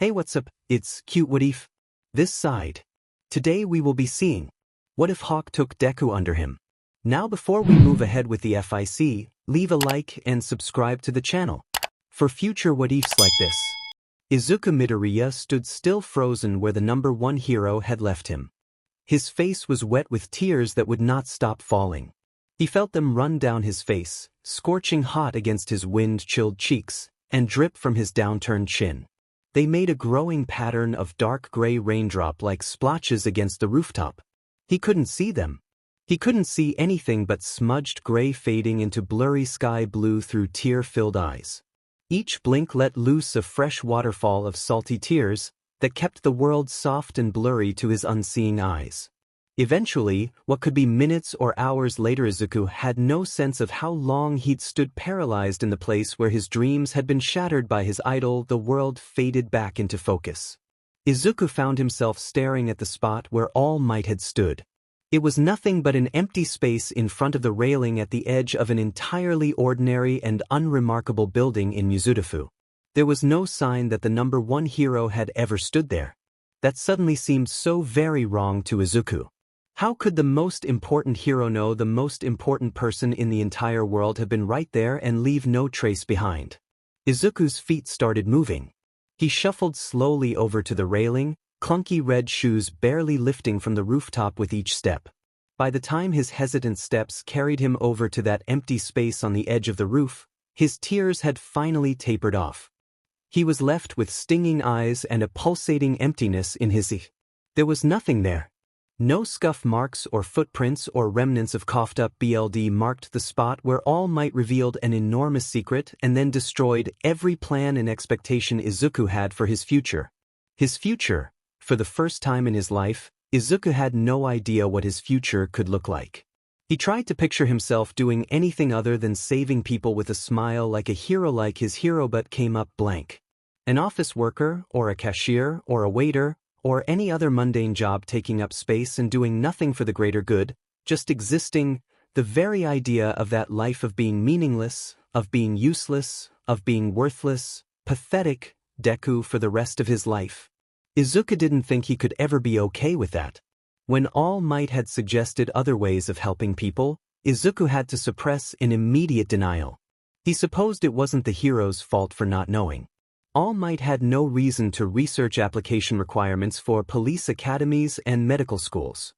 Hey, what's up? It's cute what if? This side. Today we will be seeing what if Hawk took Deku under him. Now before we move ahead with the FIC, leave a like and subscribe to the channel for future what ifs like this. Izuku Midoriya stood still frozen where the number one hero had left him. His face was wet with tears that would not stop falling. He felt them run down his face, scorching hot against his wind-chilled cheeks, and drip from his downturned chin. They made a growing pattern of dark gray raindrop-like splotches against the rooftop. He couldn't see them. He couldn't see anything but smudged gray fading into blurry sky blue through tear-filled eyes. Each blink let loose a fresh waterfall of salty tears that kept the world soft and blurry to his unseeing eyes. Eventually, what could be minutes or hours later, Izuku had no sense of how long he'd stood paralyzed in the place where his dreams had been shattered by his idol. The world faded back into focus. Izuku found himself staring at the spot where All Might had stood. It was nothing but an empty space in front of the railing at the edge of an entirely ordinary and unremarkable building in Mizudafu. There was no sign that the number one hero had ever stood there. That suddenly seemed so very wrong to Izuku. How could the most important hero know the most important person in the entire world have been right there and leave no trace behind? Izuku's feet started moving. He shuffled slowly over to the railing, clunky red shoes barely lifting from the rooftop with each step. By the time his hesitant steps carried him over to that empty space on the edge of the roof, his tears had finally tapered off. He was left with stinging eyes and a pulsating emptiness in his eyes. There was nothing there. No scuff marks or footprints or remnants of coughed-up blood marked the spot where All Might revealed an enormous secret and then destroyed every plan and expectation Izuku had for his future. His future. For the first time in his life, Izuku had no idea what his future could look like. He tried to picture himself doing anything other than saving people with a smile like a hero like his hero, but came up blank. An office worker, or a cashier, or a waiter, or any other mundane job taking up space and doing nothing for the greater good, just existing. The very idea of that life of being meaningless, of being useless, of being worthless, pathetic, Deku for the rest of his life. Izuku didn't think he could ever be okay with that. When All Might had suggested other ways of helping people, Izuku had to suppress in immediate denial. He supposed it wasn't the hero's fault for not knowing. All Might had no reason to research application requirements for police academies and medical schools.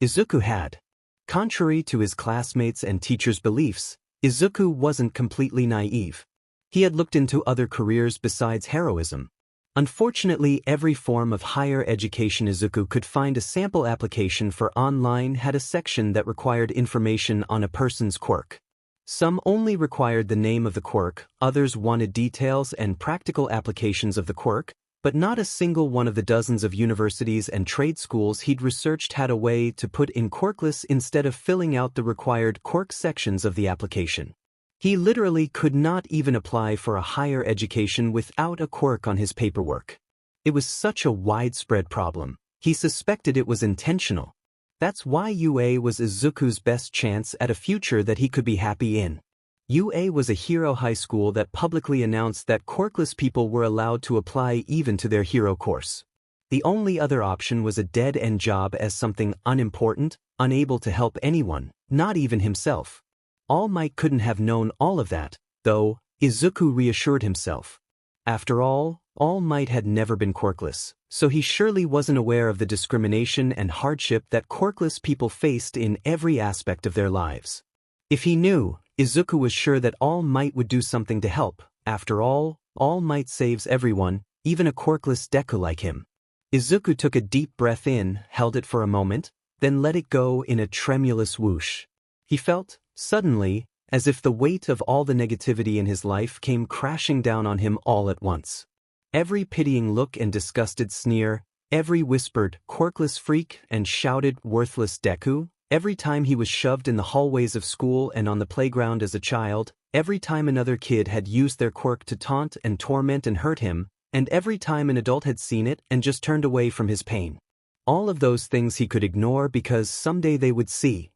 Izuku had. Contrary to his classmates' and teachers' beliefs, Izuku wasn't completely naive. He had looked into other careers besides heroism. Unfortunately, every form of higher education Izuku could find a sample application for online had a section that required information on a person's quirk. Some only required the name of the quirk, others wanted details and practical applications of the quirk, but not a single one of the dozens of universities and trade schools he'd researched had a way to put in quirkless instead of filling out the required quirk sections of the application. He literally could not even apply for a higher education without a quirk on his paperwork. It was such a widespread problem. He suspected it was intentional. That's why UA was Izuku's best chance at a future that he could be happy in. UA was a hero high school that publicly announced that quirkless people were allowed to apply even to their hero course. The only other option was a dead-end job as something unimportant, unable to help anyone, not even himself. All Might couldn't have known all of that, though, Izuku reassured himself. After all Might had never been quirkless, so he surely wasn't aware of the discrimination and hardship that quirkless people faced in every aspect of their lives. If he knew, Izuku was sure that All Might would do something to help. After all Might saves everyone, even a quirkless Deku like him. Izuku took a deep breath in, held it for a moment, then let it go in a tremulous whoosh. He felt, suddenly, as if the weight of all the negativity in his life came crashing down on him all at once. Every pitying look and disgusted sneer, every whispered, quirkless freak and shouted, worthless Deku, every time he was shoved in the hallways of school and on the playground as a child, every time another kid had used their quirk to taunt and torment and hurt him, and every time an adult had seen it and just turned away from his pain. All of those things he could ignore because someday they would see.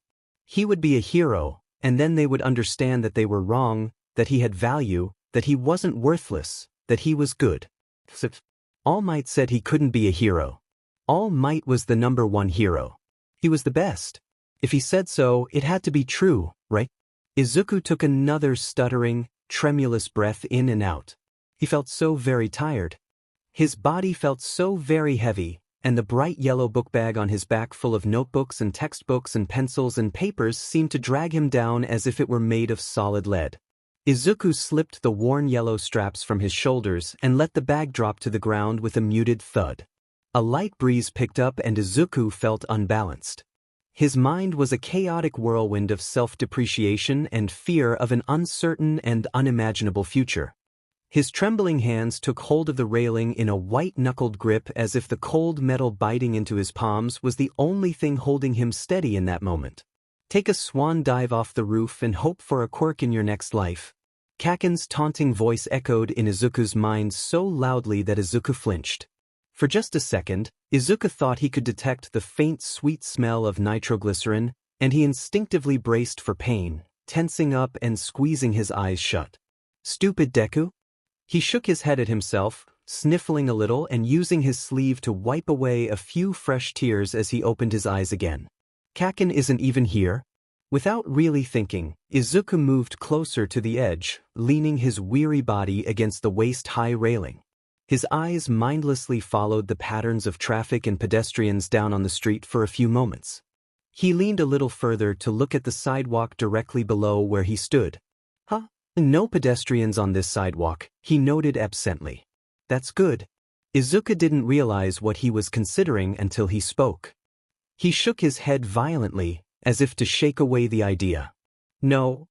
He would be a hero, and then they would understand that they were wrong, that he had value, that he wasn't worthless, that he was good. All Might said he couldn't be a hero. All Might was the #1 hero. He was the best. If he said so, it had to be true, right? Izuku took another stuttering, tremulous breath in and out. He felt so very tired. His body felt so very heavy, and the bright yellow book bag on his back full of notebooks and textbooks and pencils and papers seemed to drag him down as if it were made of solid lead. Izuku slipped the worn yellow straps from his shoulders and let the bag drop to the ground with a muted thud. A light breeze picked up and Izuku felt unbalanced. His mind was a chaotic whirlwind of self-depreciation and fear of an uncertain and unimaginable future. His trembling hands took hold of the railing in a white-knuckled grip as if the cold metal biting into his palms was the only thing holding him steady in that moment. Take a swan dive off the roof and hope for a quirk in your next life. Kaken's taunting voice echoed in Izuku's mind so loudly that Izuku flinched. For just a second, Izuku thought he could detect the faint sweet smell of nitroglycerin, and he instinctively braced for pain, tensing up and squeezing his eyes shut. Stupid Deku? He shook his head at himself, sniffling a little and using his sleeve to wipe away a few fresh tears as he opened his eyes again. Kaken isn't even here? Without really thinking, Izuku moved closer to the edge, leaning his weary body against the waist-high railing. His eyes mindlessly followed the patterns of traffic and pedestrians down on the street for a few moments. He leaned a little further to look at the sidewalk directly below where he stood. Huh? No pedestrians on this sidewalk, he noted absently. That's good. Izuku didn't realize what he was considering until he spoke. He shook his head violently, as if to shake away the idea. No,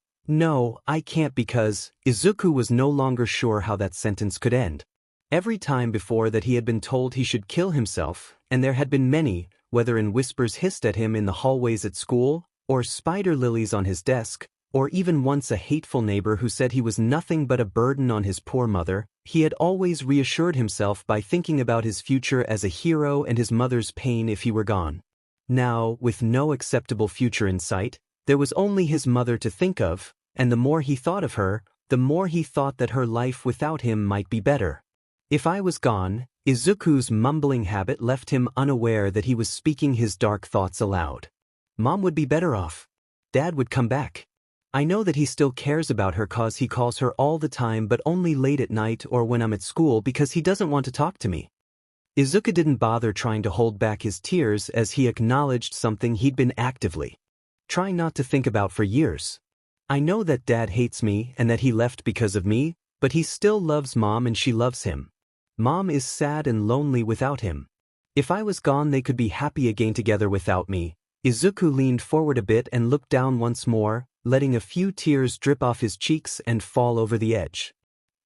I can't because Izuku was no longer sure how that sentence could end. Every time before that he had been told he should kill himself, and there had been many, whether in whispers hissed at him in the hallways at school, or spider lilies on his desk, or even once a hateful neighbor who said he was nothing but a burden on his poor mother, he had always reassured himself by thinking about his future as a hero and his mother's pain if he were gone. Now, with no acceptable future in sight, there was only his mother to think of, and the more he thought of her, the more he thought that her life without him might be better. If I was gone, Izuku's mumbling habit left him unaware that he was speaking his dark thoughts aloud. Mom would be better off. Dad would come back. I know that he still cares about her cause he calls her all the time but only late at night or when I'm at school because he doesn't want to talk to me. Izuku didn't bother trying to hold back his tears as he acknowledged something he'd been actively trying not to think about for years. I know that Dad hates me and that he left because of me, but he still loves Mom and she loves him. Mom is sad and lonely without him. If I was gone they could be happy again together without me. Izuku leaned forward a bit and looked down once more, letting a few tears drip off his cheeks and fall over the edge.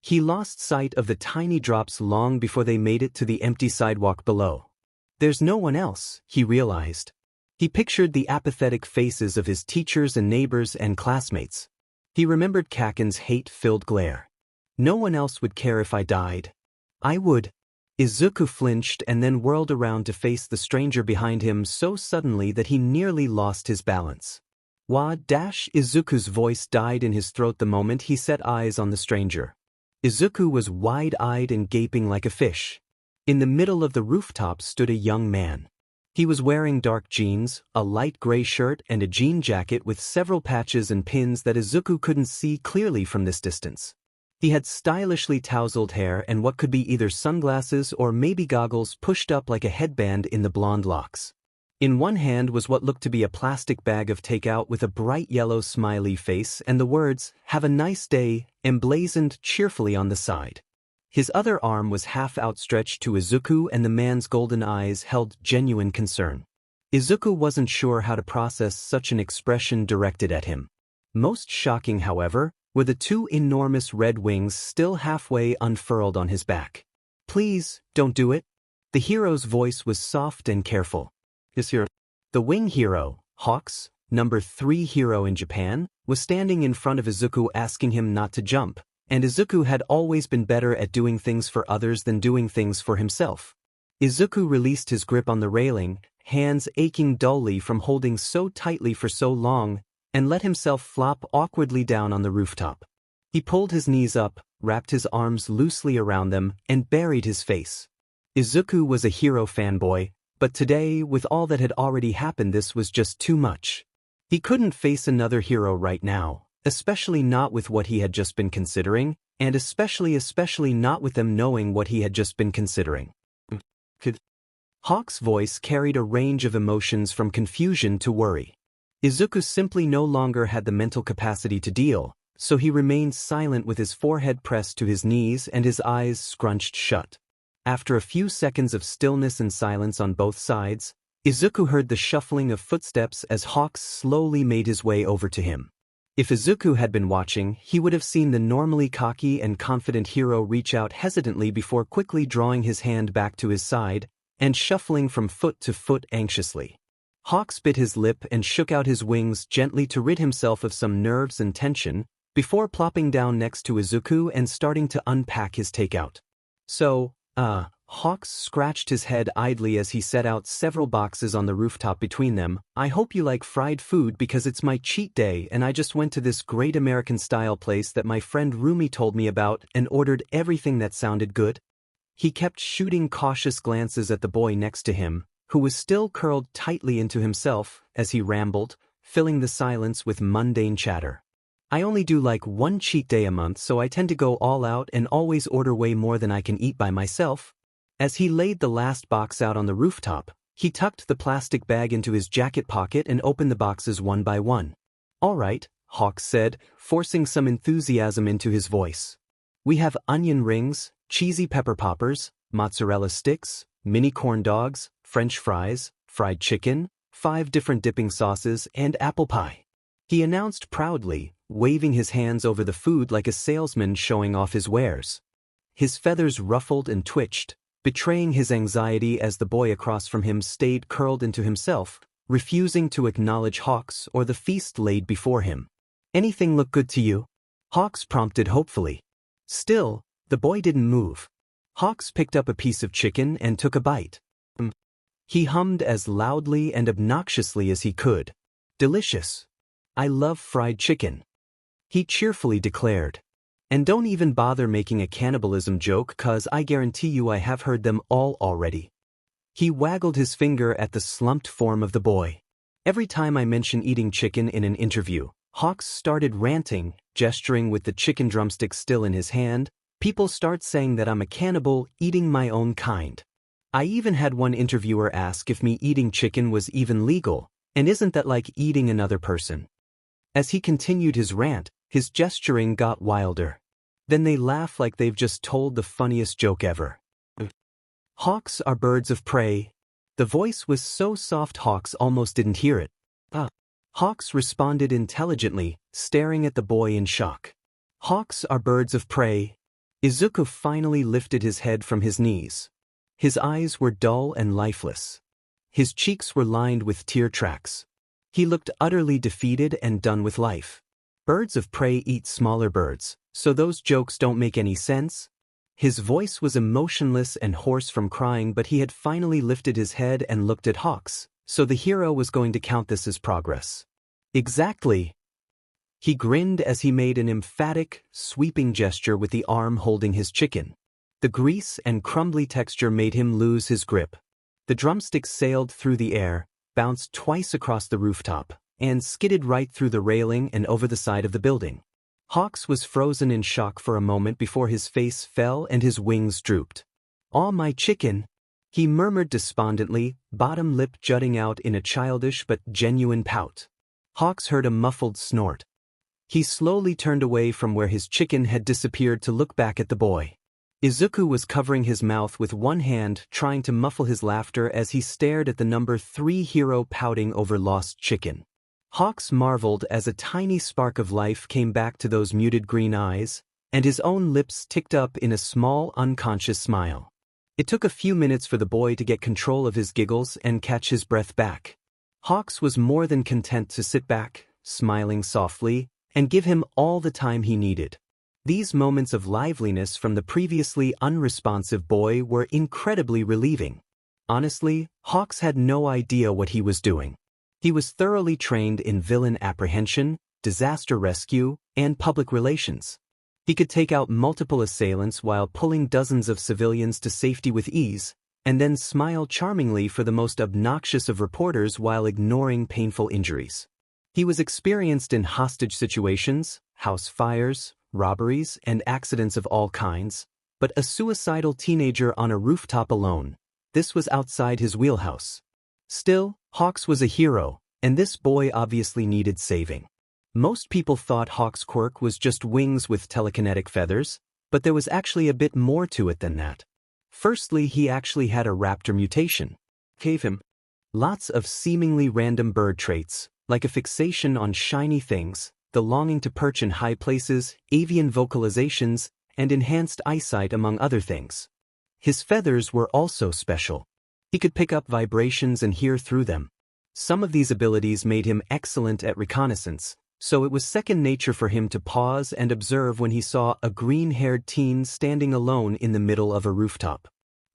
He lost sight of the tiny drops long before they made it to the empty sidewalk below. There's no one else, he realized. He pictured the apathetic faces of his teachers and neighbors and classmates. He remembered Kaken's hate-filled glare. No one else would care if I died. I would. Izuku flinched and then whirled around to face the stranger behind him so suddenly that he nearly lost his balance. Izuku's voice died in his throat the moment he set eyes on the stranger. Izuku was wide-eyed and gaping like a fish. In the middle of the rooftop stood a young man. He was wearing dark jeans, a light gray shirt and a jean jacket with several patches and pins that Izuku couldn't see clearly from this distance. He had stylishly tousled hair and what could be either sunglasses or maybe goggles pushed up like a headband in the blonde locks. In one hand was what looked to be a plastic bag of takeout with a bright yellow smiley face and the words, "Have a nice day," emblazoned cheerfully on the side. His other arm was half outstretched to Izuku and the man's golden eyes held genuine concern. Izuku wasn't sure how to process such an expression directed at him. Most shocking, however, were the two enormous red wings still halfway unfurled on his back. "Please, don't do it." The hero's voice was soft and careful. "Yes, sir." The wing hero, Hawks, #3 hero in Japan, was standing in front of Izuku asking him not to jump, and Izuku had always been better at doing things for others than doing things for himself. Izuku released his grip on the railing, hands aching dully from holding so tightly for so long, and let himself flop awkwardly down on the rooftop. He pulled his knees up, wrapped his arms loosely around them, and buried his face. Izuku was a hero fanboy, but today, with all that had already happened, this was just too much. He couldn't face another hero right now, especially not with what he had just been considering, and especially not with them knowing what he had just been considering. Hawk's voice carried a range of emotions from confusion to worry. Izuku simply no longer had the mental capacity to deal, so he remained silent with his forehead pressed to his knees and his eyes scrunched shut. After a few seconds of stillness and silence on both sides, Izuku heard the shuffling of footsteps as Hawk slowly made his way over to him. If Izuku had been watching, he would have seen the normally cocky and confident hero reach out hesitantly before quickly drawing his hand back to his side and shuffling from foot to foot anxiously. Hawk bit his lip and shook out his wings gently to rid himself of some nerves and tension before plopping down next to Izuku and starting to unpack his takeout. So, Hawk scratched his head idly as he set out several boxes on the rooftop between them. I hope you like fried food because it's my cheat day and I just went to this great American-style place that my friend Rumi told me about and ordered everything that sounded good. He kept shooting cautious glances at the boy next to him, who was still curled tightly into himself as he rambled, filling the silence with mundane chatter. I only do like one cheat day a month, so I tend to go all out and always order way more than I can eat by myself. As he laid the last box out on the rooftop, he tucked the plastic bag into his jacket pocket and opened the boxes one by one. All right, Hawk said, forcing some enthusiasm into his voice. We have onion rings, cheesy pepper poppers, mozzarella sticks, mini corn dogs, French fries, fried chicken, 5 different dipping sauces, and apple pie. He announced proudly, waving his hands over the food like a salesman showing off his wares. His feathers ruffled and twitched, betraying his anxiety as the boy across from him stayed curled into himself, refusing to acknowledge Hawks or the feast laid before him. Anything look good to you? Hawks prompted hopefully. Still, the boy didn't move. Hawks picked up a piece of chicken and took a bite. He hummed as loudly and obnoxiously as he could. Delicious. I love fried chicken. He cheerfully declared. And don't even bother making a cannibalism joke, 'cause I guarantee you I have heard them all already. He waggled his finger at the slumped form of the boy. Every time I mention eating chicken in an interview, Hawks started ranting, gesturing with the chicken drumstick still in his hand. People start saying that I'm a cannibal, eating my own kind. I even had one interviewer ask if me eating chicken was even legal, and isn't that like eating another person? As he continued his rant, his gesturing got wilder. Then they laugh like they've just told the funniest joke ever. Hawks are birds of prey. The voice was so soft Hawks almost didn't hear it. Hawks responded intelligently, staring at the boy in shock. Hawks are birds of prey. Izuku finally lifted his head from his knees. His eyes were dull and lifeless. His cheeks were lined with tear tracks. He looked utterly defeated and done with life. Birds of prey eat smaller birds, so those jokes don't make any sense. His voice was emotionless and hoarse from crying, but he had finally lifted his head and looked at Hawks, so the hero was going to count this as progress. Exactly. He grinned as he made an emphatic, sweeping gesture with the arm holding his chicken. The grease and crumbly texture made him lose his grip. The drumsticks sailed through the air, bounced twice across the rooftop, and skidded right through the railing and over the side of the building. Hawks was frozen in shock for a moment before his face fell and his wings drooped. "Aw, my chicken," he murmured despondently, bottom lip jutting out in a childish but genuine pout. Hawks heard a muffled snort. He slowly turned away from where his chicken had disappeared to look back at the boy. Izuku was covering his mouth with one hand, trying to muffle his laughter as he stared at the number 3 hero pouting over lost chicken. Hawks marveled as a tiny spark of life came back to those muted green eyes, and his own lips ticked up in a small, unconscious smile. It took a few minutes for the boy to get control of his giggles and catch his breath back. Hawks was more than content to sit back, smiling softly, and give him all the time he needed. These moments of liveliness from the previously unresponsive boy were incredibly relieving. Honestly, Hawks had no idea what he was doing. He was thoroughly trained in villain apprehension, disaster rescue, and public relations. He could take out multiple assailants while pulling dozens of civilians to safety with ease, and then smile charmingly for the most obnoxious of reporters while ignoring painful injuries. He was experienced in hostage situations, house fires, robberies, and accidents of all kinds, but a suicidal teenager on a rooftop alone, this was outside his wheelhouse. Still, Hawks was a hero, and this boy obviously needed saving. Most people thought Hawk's quirk was just wings with telekinetic feathers, but there was actually a bit more to it than that. Firstly, he actually had a raptor mutation. Gave him lots of seemingly random bird traits, like a fixation on shiny things, the longing to perch in high places, avian vocalizations, and enhanced eyesight among other things. His feathers were also special. He could pick up vibrations and hear through them. Some of these abilities made him excellent at reconnaissance, so it was second nature for him to pause and observe when he saw a green-haired teen standing alone in the middle of a rooftop.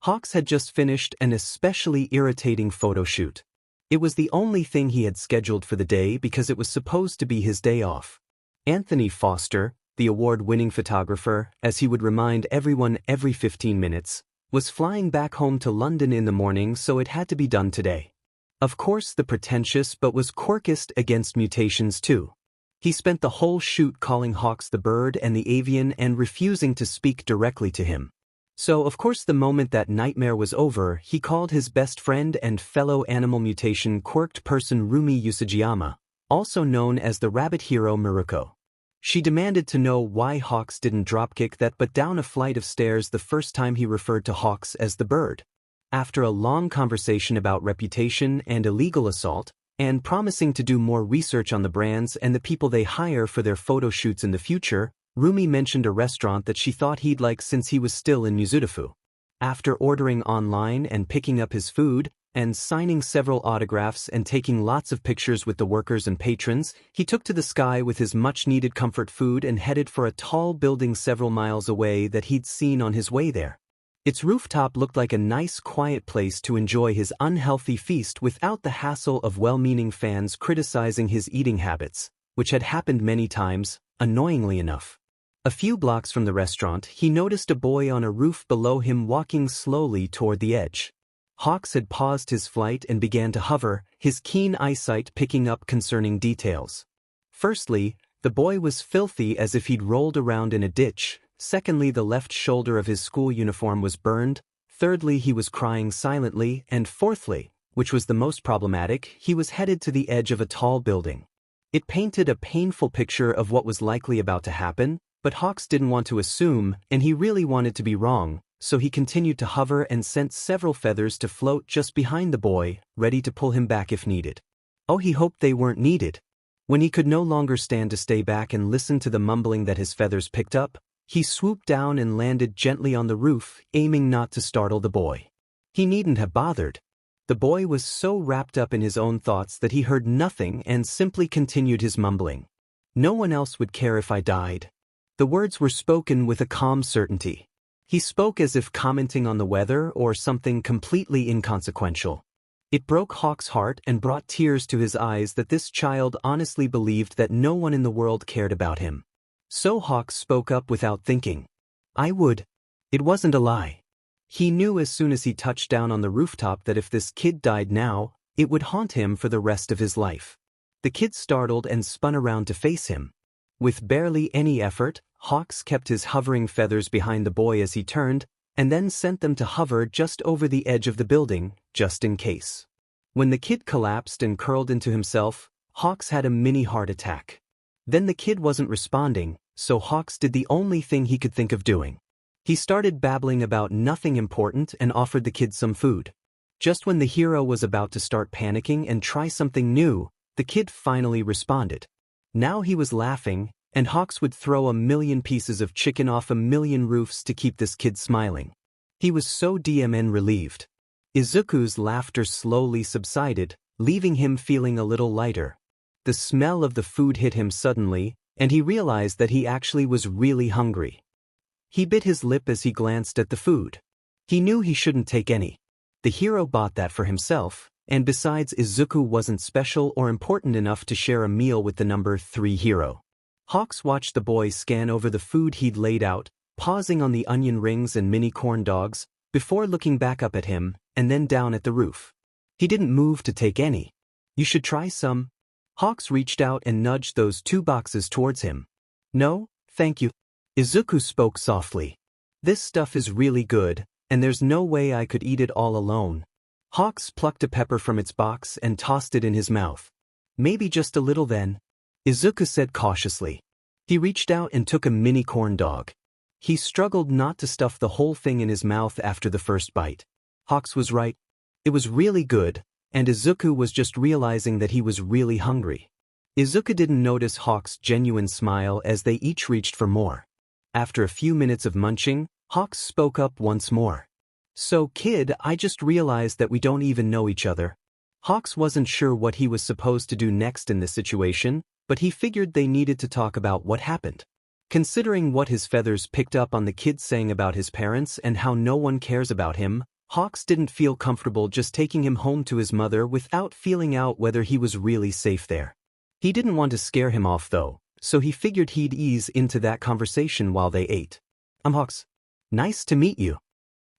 Hawks had just finished an especially irritating photo shoot. It was the only thing he had scheduled for the day because it was supposed to be his day off. Anthony Foster, the award-winning photographer, as he would remind everyone every 15 minutes, was flying back home to London in the morning, so it had to be done today. Of course, the pretentious but was quirkest against mutations too. He spent the whole shoot calling Hawks the bird and the avian and refusing to speak directly to him. So of course the moment that nightmare was over, he called his best friend and fellow animal mutation quirked person Rumi Usajiyama, also known as the rabbit hero Miruko. She demanded to know why Hawks didn't dropkick that but down a flight of stairs the first time he referred to Hawks as the bird. After a long conversation about reputation and illegal assault, and promising to do more research on the brands and the people they hire for their photo shoots in the future, Rumi mentioned a restaurant that she thought he'd like since he was still in Mizudafu. After ordering online and picking up his food, and signing several autographs and taking lots of pictures with the workers and patrons, he took to the sky with his much-needed comfort food and headed for a tall building several miles away that he'd seen on his way there. Its rooftop looked like a nice, quiet place to enjoy his unhealthy feast without the hassle of well-meaning fans criticizing his eating habits, which had happened many times, annoyingly enough. A few blocks from the restaurant, he noticed a boy on a roof below him walking slowly toward the edge. Hawks had paused his flight and began to hover, his keen eyesight picking up concerning details. Firstly, the boy was filthy as if he'd rolled around in a ditch. Secondly, the left shoulder of his school uniform was burned. Thirdly, he was crying silently. And fourthly, which was the most problematic, he was headed to the edge of a tall building. It painted a painful picture of what was likely about to happen, but Hawks didn't want to assume, and he really wanted to be wrong, so he continued to hover and sent several feathers to float just behind the boy, ready to pull him back if needed. Oh, he hoped they weren't needed. When he could no longer stand to stay back and listen to the mumbling that his feathers picked up, he swooped down and landed gently on the roof, aiming not to startle the boy. He needn't have bothered. The boy was so wrapped up in his own thoughts that he heard nothing and simply continued his mumbling. No one else would care if I died. The words were spoken with a calm certainty. He spoke as if commenting on the weather or something completely inconsequential. It broke Hawk's heart and brought tears to his eyes that this child honestly believed that no one in the world cared about him. So Hawks spoke up without thinking. I would. It wasn't a lie. He knew as soon as he touched down on the rooftop that if this kid died now, it would haunt him for the rest of his life. The kid startled and spun around to face him. With barely any effort, Hawks kept his hovering feathers behind the boy as he turned, and then sent them to hover just over the edge of the building, just in case. When the kid collapsed and curled into himself, Hawks had a mini heart attack. Then the kid wasn't responding, so Hawks did the only thing he could think of doing. He started babbling about nothing important and offered the kid some food. Just when the hero was about to start panicking and try something new, the kid finally responded. Now he was laughing, and Hawks would throw 1,000,000 pieces of chicken off 1,000,000 roofs to keep this kid smiling. He was so DMN relieved. Izuku's laughter slowly subsided, leaving him feeling a little lighter. The smell of the food hit him suddenly, and he realized that he actually was really hungry. He bit his lip as he glanced at the food. He knew he shouldn't take any. The hero bought that for himself, and besides, Izuku wasn't special or important enough to share a meal with the number 3 hero. Hawks watched the boy scan over the food he'd laid out, pausing on the onion rings and mini corn dogs, before looking back up at him, and then down at the roof. He didn't move to take any. You should try some. Hawks reached out and nudged those 2 boxes towards him. No, thank you. Izuku spoke softly. This stuff is really good, and there's no way I could eat it all alone. Hawks plucked a pepper from its box and tossed it in his mouth. Maybe just a little then, Izuku said cautiously. He reached out and took a mini corn dog. He struggled not to stuff the whole thing in his mouth after the first bite. Hawks was right. It was really good, and Izuku was just realizing that he was really hungry. Izuku didn't notice Hawks' genuine smile as they each reached for more. After a few minutes of munching, Hawks spoke up once more. So kid, I just realized that we don't even know each other. Hawks wasn't sure what he was supposed to do next in this situation, but he figured they needed to talk about what happened. Considering what his feathers picked up on the kid saying about his parents and how no one cares about him, Hawks didn't feel comfortable just taking him home to his mother without feeling out whether he was really safe there. He didn't want to scare him off though, so he figured he'd ease into that conversation while they ate. I'm Hawks. Nice to meet you.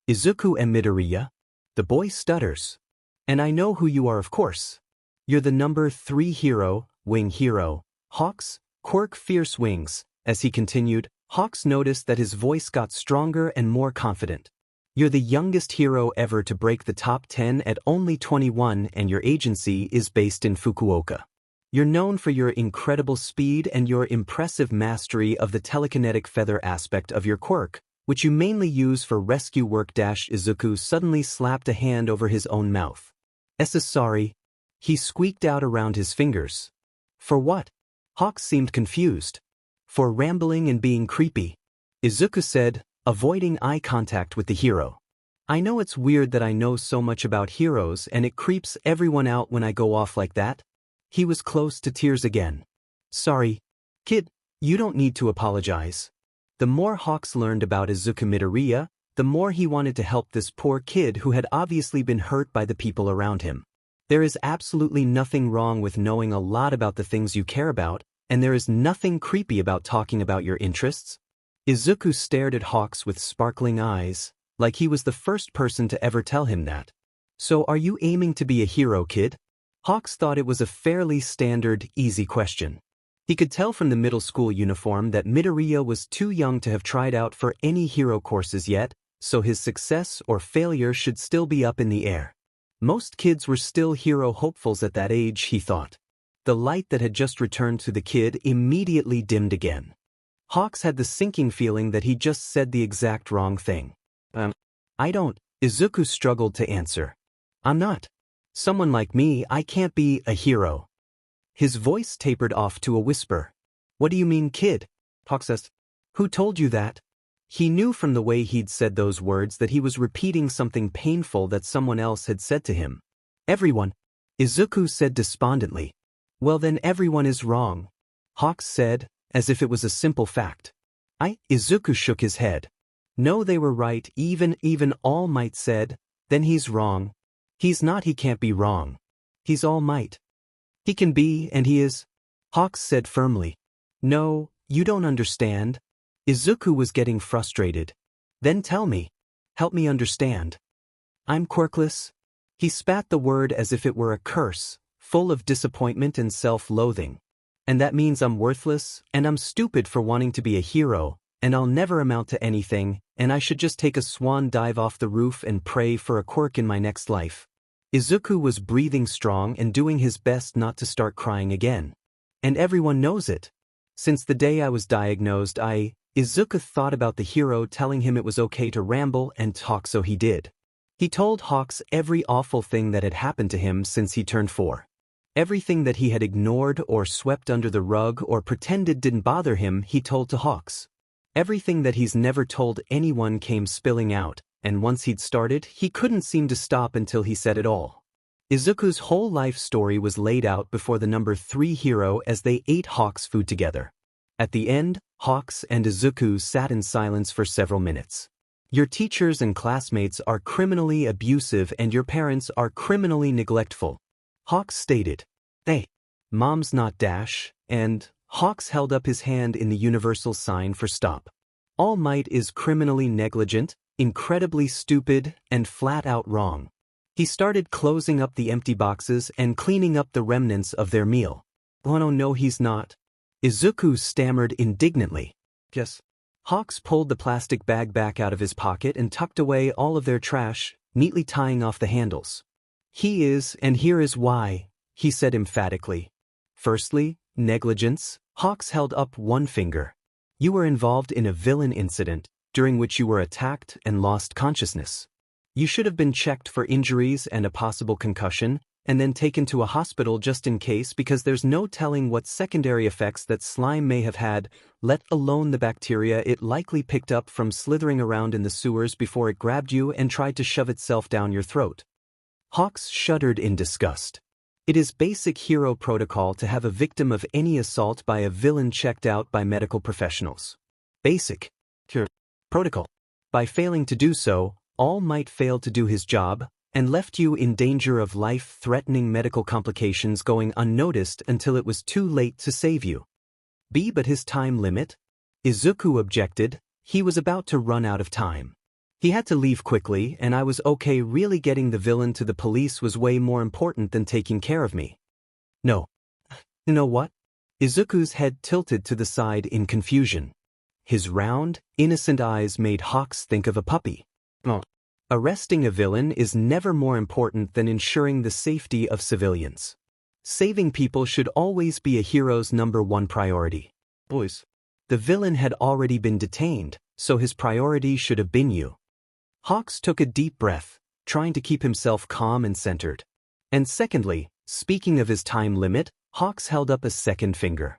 Izuku Midoriya? The boy stutters. And I know who you are, of course. You're the number 3 hero, wing hero, Hawks, quirk fierce wings. As he continued, Hawks noticed that his voice got stronger and more confident. You're the youngest hero ever to break the top 10 at only 21, and your agency is based in Fukuoka. You're known for your incredible speed and your impressive mastery of the telekinetic feather aspect of your quirk, which you mainly use for rescue work. Izuku suddenly slapped a hand over his own mouth. Sorry. He squeaked out around his fingers. For what? Hawks seemed confused. For rambling and being creepy, Izuku said, avoiding eye contact with the hero. I know it's weird that I know so much about heroes and it creeps everyone out when I go off like that. He was close to tears again. Sorry. Kid, you don't need to apologize. The more Hawks learned about Izuku Midoriya, the more he wanted to help this poor kid who had obviously been hurt by the people around him. There is absolutely nothing wrong with knowing a lot about the things you care about, and there is nothing creepy about talking about your interests. Izuku stared at Hawks with sparkling eyes, like he was the first person to ever tell him that. So are you aiming to be a hero, kid? Hawks thought it was a fairly standard, easy question. He could tell from the middle school uniform that Midoriya was too young to have tried out for any hero courses yet, so his success or failure should still be up in the air. Most kids were still hero hopefuls at that age, he thought. The light that had just returned to the kid immediately dimmed again. Hawks had the sinking feeling that he just said the exact wrong thing. I don't. Izuku struggled to answer. I'm not. Someone like me, I can't be a hero. His voice tapered off to a whisper. What do you mean, kid? Hawks asked. Who told you that? He knew from the way he'd said those words that he was repeating something painful that someone else had said to him. Everyone. Izuku said despondently. Well then everyone is wrong. Hawks said, as if it was a simple fact. Izuku shook his head. No, they were right, even All Might said, then he's wrong. He's not, he can't be wrong. He's All Might. He can be, and he is. Hawks said firmly. No, you don't understand. Izuku was getting frustrated. Then tell me. Help me understand. I'm quirkless. He spat the word as if it were a curse, full of disappointment and self-loathing. And that means I'm worthless, and I'm stupid for wanting to be a hero, and I'll never amount to anything, and I should just take a swan dive off the roof and pray for a quirk in my next life. Izuku was breathing strong and doing his best not to start crying again. And everyone knows it. Since the day I was diagnosed, Izuku thought about the hero telling him it was okay to ramble and talk, so he did. He told Hawks every awful thing that had happened to him since he turned 4. Everything that he had ignored or swept under the rug or pretended didn't bother him, he told to Hawks. Everything that he's never told anyone came spilling out, and once he'd started, he couldn't seem to stop until he said it all. Izuku's whole life story was laid out before the number 3 hero as they ate Hawks' food together. At the end, Hawks and Izuku sat in silence for several minutes. Your teachers and classmates are criminally abusive and your parents are criminally neglectful. Hawks stated. Mom's not and Hawks held up his hand in the universal sign for stop. All Might is criminally negligent, incredibly stupid, and flat out wrong. He started closing up the empty boxes and cleaning up the remnants of their meal. Oh no, he's not. Izuku stammered indignantly. Yes. Hawks pulled the plastic bag back out of his pocket and tucked away all of their trash, neatly tying off the handles. He is, and here is why, he said emphatically. Firstly, negligence. Hawks held up one finger. You were involved in a villain incident, during which you were attacked and lost consciousness. You should have been checked for injuries and a possible concussion, and then taken to a hospital just in case, because there's no telling what secondary effects that slime may have had, let alone the bacteria it likely picked up from slithering around in the sewers before it grabbed you and tried to shove itself down your throat. Hawks shuddered in disgust. It is basic hero protocol to have a victim of any assault by a villain checked out by medical professionals. Basic protocol. By failing to do so, All Might failed to do his job, and left you in danger of life-threatening medical complications going unnoticed until it was too late to save you. But his time limit? Izuku objected. He was about to run out of time. He had to leave quickly, and I was okay. Really getting the villain to the police was way more important than taking care of me. No. You know what? Izuku's head tilted to the side in confusion. His round, innocent eyes made Hawks think of a puppy. Arresting a villain is never more important than ensuring the safety of civilians. Saving people should always be a hero's #1 priority. Boys. The villain had already been detained, so his priority should have been you. Hawks took a deep breath, trying to keep himself calm and centered. And secondly, speaking of his time limit, Hawks held up a second finger.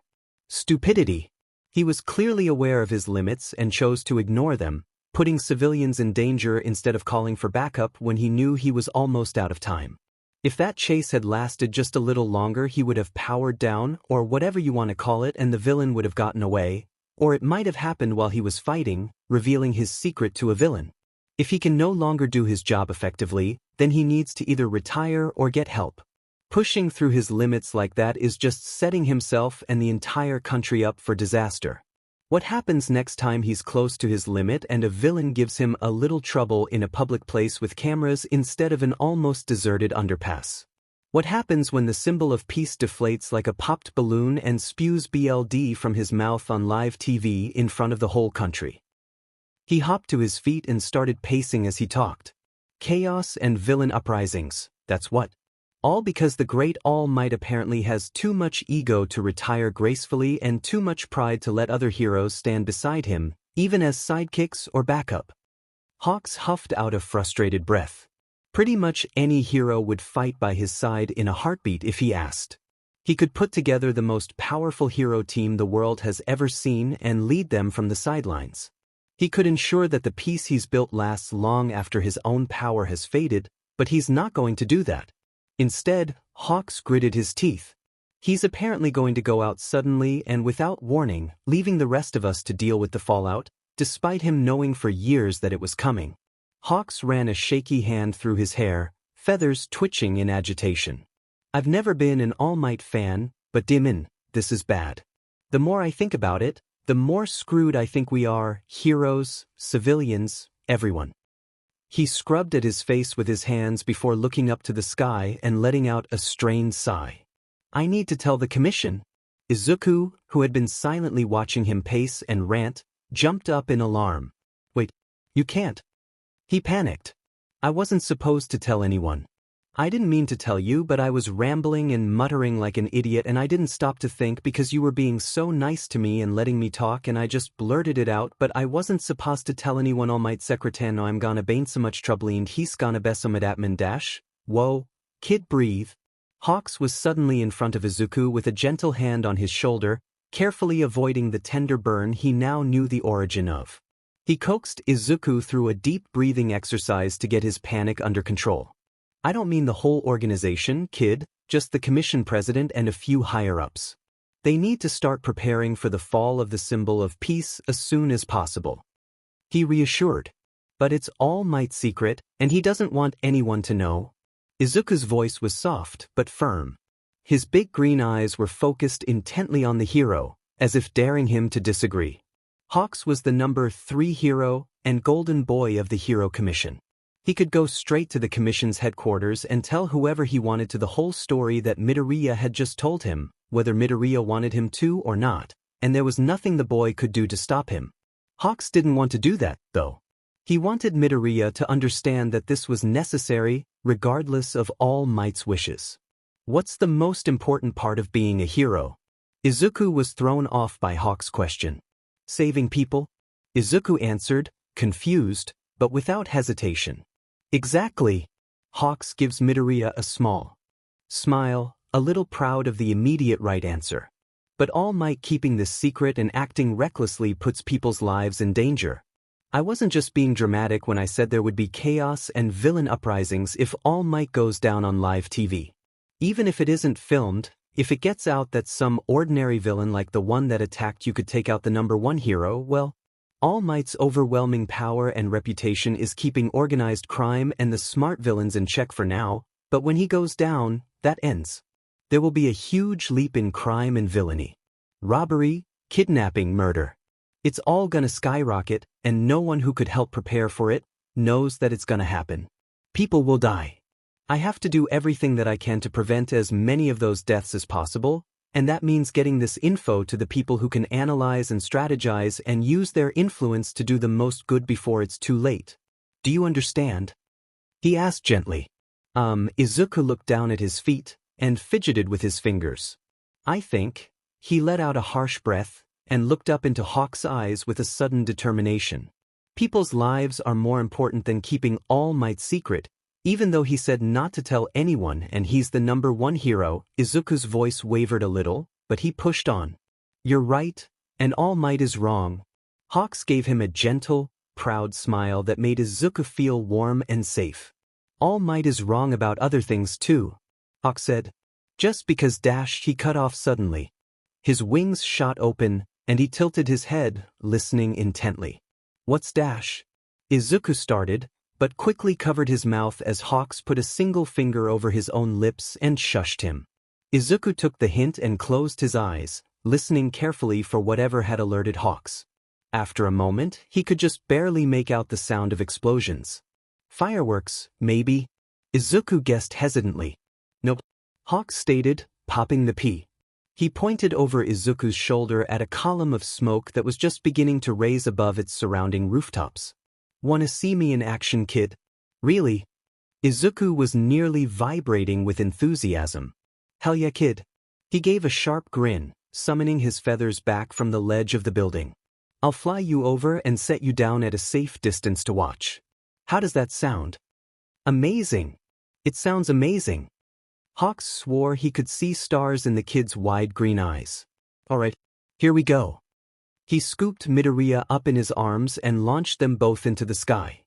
Stupidity. He was clearly aware of his limits and chose to ignore them, putting civilians in danger instead of calling for backup when he knew he was almost out of time. If that chase had lasted just a little longer, he would have powered down, or whatever you want to call it, and the villain would have gotten away, or it might have happened while he was fighting, revealing his secret to a villain. If he can no longer do his job effectively, then he needs to either retire or get help. Pushing through his limits like that is just setting himself and the entire country up for disaster. What happens next time he's close to his limit and a villain gives him a little trouble in a public place with cameras instead of an almost deserted underpass? What happens when the symbol of peace deflates like a popped balloon and spews BLD from his mouth on live TV in front of the whole country? He hopped to his feet and started pacing as he talked. Chaos and villain uprisings, that's what. All because the great All Might apparently has too much ego to retire gracefully and too much pride to let other heroes stand beside him, even as sidekicks or backup. Hawks huffed out a frustrated breath. Pretty much any hero would fight by his side in a heartbeat if he asked. He could put together the most powerful hero team the world has ever seen and lead them from the sidelines. He could ensure that the peace he's built lasts long after his own power has faded, but he's not going to do that. Instead, Hawks gritted his teeth. He's apparently going to go out suddenly and without warning, leaving the rest of us to deal with the fallout, despite him knowing for years that it was coming. Hawks ran a shaky hand through his hair, feathers twitching in agitation. I've never been an All Might fan, but Dimin, this is bad. The more I think about it, the more screwed I think we are, heroes, civilians, everyone. He scrubbed at his face with his hands before looking up to the sky and letting out a strained sigh. I need to tell the commission. Izuku, who had been silently watching him pace and rant, jumped up in alarm. Wait, you can't. He panicked. I wasn't supposed to tell anyone. I didn't mean to tell you, but I was rambling and muttering like an idiot and I didn't stop to think because you were being so nice to me and letting me talk and I just blurted it out, but I wasn't supposed to tell anyone. All Might secretan no I'm gonna bane so much trouble and he's gonna besom admin dash. Whoa, kid, breathe. Hawks was suddenly in front of Izuku with a gentle hand on his shoulder, carefully avoiding the tender burn he now knew the origin of. He coaxed Izuku through a deep breathing exercise to get his panic under control. I don't mean the whole organization, kid, just the commission president and a few higher-ups. They need to start preparing for the fall of the symbol of peace as soon as possible. He reassured. But it's All Might's secret, and he doesn't want anyone to know. Izuku's voice was soft but firm. His big green eyes were focused intently on the hero, as if daring him to disagree. Hawks was the #3 hero and golden boy of the Hero Commission. He could go straight to the commission's headquarters and tell whoever he wanted to the whole story that Midoriya had just told him, whether Midoriya wanted him to or not, and there was nothing the boy could do to stop him. Hawks didn't want to do that, though. He wanted Midoriya to understand that this was necessary, regardless of All Might's wishes. What's the most important part of being a hero? Izuku was thrown off by Hawks' question. Saving people? Izuku answered, confused, but without hesitation. Exactly. Hawks gives Midoriya a small smile, a little proud of the immediate right answer. But All Might keeping this secret and acting recklessly puts people's lives in danger. I wasn't just being dramatic when I said there would be chaos and villain uprisings if All Might goes down on live TV. Even if it isn't filmed, if it gets out that some ordinary villain like the one that attacked you could take out the #1 hero, well, All Might's overwhelming power and reputation is keeping organized crime and the smart villains in check for now, but when he goes down, that ends. There will be a huge leap in crime and villainy. Robbery, kidnapping, murder. It's all gonna skyrocket, and no one who could help prepare for it knows that it's gonna happen. People will die. I have to do everything that I can to prevent as many of those deaths as possible, and that means getting this info to the people who can analyze and strategize and use their influence to do the most good before it's too late. Do you understand? He asked gently. Izuku looked down at his feet and fidgeted with his fingers. I think. He let out a harsh breath and looked up into Hawk's eyes with a sudden determination. People's lives are more important than keeping All Might secret, even though he said not to tell anyone and he's the #1 hero. Izuku's voice wavered a little, but he pushed on. You're right, and All Might is wrong. Hawks gave him a gentle, proud smile that made Izuku feel warm and safe. All Might is wrong about other things too, Hawk said. Just because he cut off suddenly. His wings shot open, and he tilted his head, listening intently. What's dash? Izuku started, but quickly covered his mouth as Hawks put a single finger over his own lips and shushed him. Izuku took the hint and closed his eyes, listening carefully for whatever had alerted Hawks. After a moment, he could just barely make out the sound of explosions. Fireworks, maybe? Izuku guessed hesitantly. Nope. Hawks stated, popping the P. He pointed over Izuku's shoulder at a column of smoke that was just beginning to raise above its surrounding rooftops. Wanna see me in action, kid? Really? Izuku was nearly vibrating with enthusiasm. Hell yeah, kid. He gave a sharp grin, summoning his feathers back from the ledge of the building. I'll fly you over and set you down at a safe distance to watch. How does that sound? Amazing. It sounds amazing. Hawks swore he could see stars in the kid's wide green eyes. All right, here we go. He scooped Midoriya up in his arms and launched them both into the sky.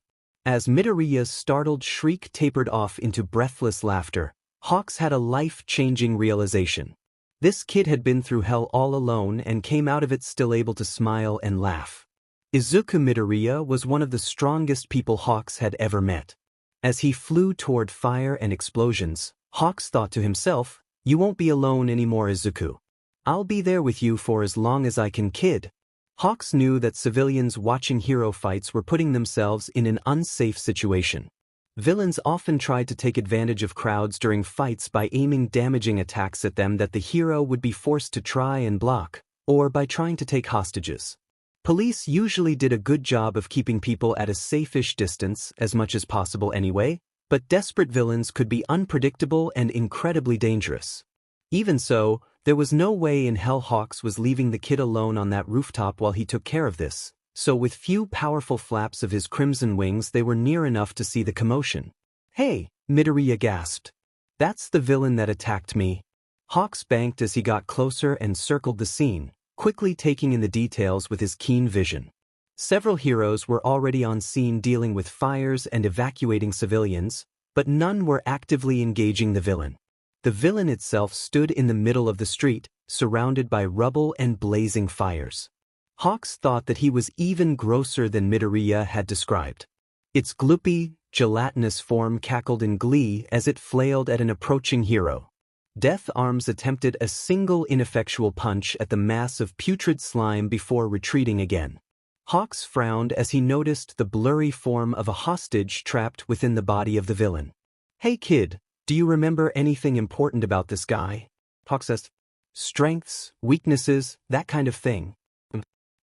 As Midoriya's startled shriek tapered off into breathless laughter, Hawks had a life-changing realization. This kid had been through hell all alone and came out of it still able to smile and laugh. Izuku Midoriya was one of the strongest people Hawks had ever met. As he flew toward fire and explosions, Hawks thought to himself, you won't be alone anymore, Izuku. I'll be there with you for as long as I can, kid. Hawks knew that civilians watching hero fights were putting themselves in an unsafe situation. Villains often tried to take advantage of crowds during fights by aiming damaging attacks at them that the hero would be forced to try and block, or by trying to take hostages. Police usually did a good job of keeping people at a safe-ish distance, as much as possible anyway, but desperate villains could be unpredictable and incredibly dangerous. Even so, there was no way in hell Hawks was leaving the kid alone on that rooftop while he took care of this, so with few powerful flaps of his crimson wings they were near enough to see the commotion. Hey, Midoriya gasped. That's the villain that attacked me. Hawks banked as he got closer and circled the scene, quickly taking in the details with his keen vision. Several heroes were already on scene dealing with fires and evacuating civilians, but none were actively engaging the villain. The villain itself stood in the middle of the street, surrounded by rubble and blazing fires. Hawks thought that he was even grosser than Midoriya had described. Its gloopy, gelatinous form cackled in glee as it flailed at an approaching hero. Death Arms attempted a single ineffectual punch at the mass of putrid slime before retreating again. Hawks frowned as he noticed the blurry form of a hostage trapped within the body of the villain. "Hey kid, do you remember anything important about this guy?" Hawks says. "Strengths, weaknesses, that kind of thing."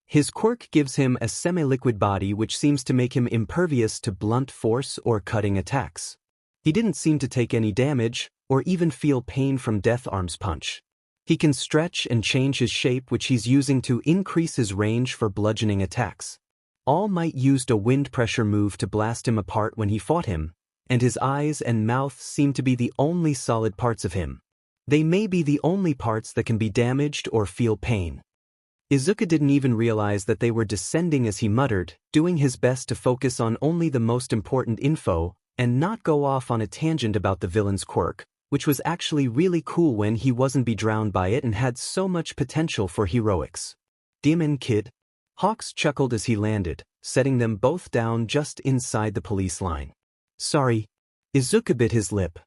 His quirk gives him a semi-liquid body which seems to make him impervious to blunt force or cutting attacks. He didn't seem to take any damage, or even feel pain from Death Arm's punch. He can stretch and change his shape, which he's using to increase his range for bludgeoning attacks. All Might used a wind pressure move to blast him apart when he fought him, and his eyes and mouth seem to be the only solid parts of him. They may be the only parts that can be damaged or feel pain. Izuku didn't even realize that they were descending as he muttered, doing his best to focus on only the most important info and not go off on a tangent about the villain's quirk, which was actually really cool when he wasn't be drowned by it and had so much potential for heroics. "Demon kid." Hawks chuckled as he landed, setting them both down just inside the police line. "Sorry." Izuku bit his lip.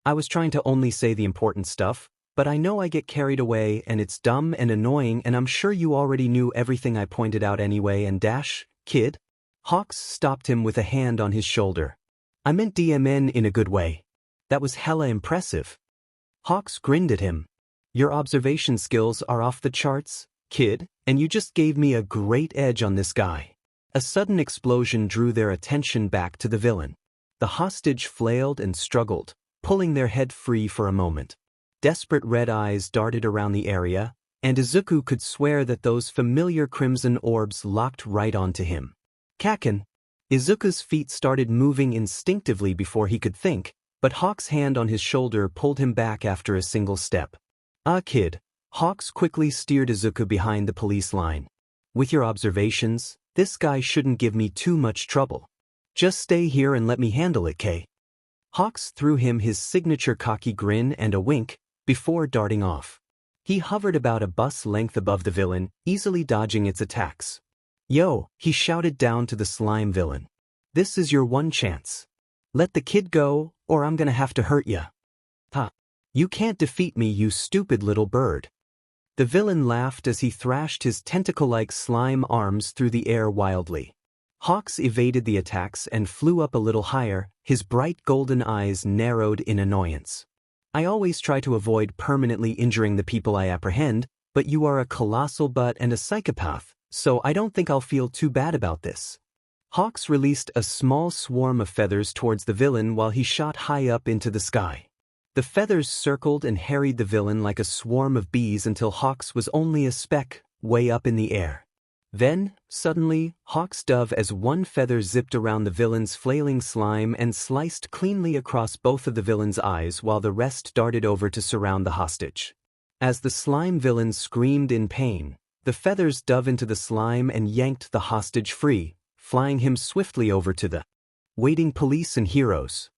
"I was trying to only say the important stuff, but I know I get carried away and it's dumb and annoying and I'm sure you already knew everything I pointed out anyway and dash, kid." Hawks stopped him with a hand on his shoulder. "I meant DMN in a good way. That was hella impressive." Hawks grinned at him. "Your observation skills are off the charts, kid, and you just gave me a great edge on this guy." A sudden explosion drew their attention back to the villain. The hostage flailed and struggled, pulling their head free for a moment. Desperate red eyes darted around the area, and Izuku could swear that those familiar crimson orbs locked right onto him. "Kaken." Izuku's feet started moving instinctively before he could think, but Hawk's hand on his shoulder pulled him back after a single step. Kid." Hawks quickly steered Izuku behind the police line. "With your observations, this guy shouldn't give me too much trouble. Just stay here and let me handle it, K." Hawks threw him his signature cocky grin and a wink, before darting off. He hovered about a bus length above the villain, easily dodging its attacks. "Yo," he shouted down to the slime villain. "This is your one chance. Let the kid go, or I'm gonna have to hurt ya." "Ha. You can't defeat me, you stupid little bird." The villain laughed as he thrashed his tentacle-like slime arms through the air wildly. Hawks evaded the attacks and flew up a little higher, his bright golden eyes narrowed in annoyance. "I always try to avoid permanently injuring the people I apprehend, but you are a colossal butt and a psychopath, so I don't think I'll feel too bad about this." Hawks released a small swarm of feathers towards the villain while he shot high up into the sky. The feathers circled and harried the villain like a swarm of bees until Hawks was only a speck, way up in the air. Then, suddenly, Hawks dove as one feather zipped around the villain's flailing slime and sliced cleanly across both of the villain's eyes while the rest darted over to surround the hostage. As the slime villain screamed in pain, the feathers dove into the slime and yanked the hostage free, flying him swiftly over to the waiting police and heroes.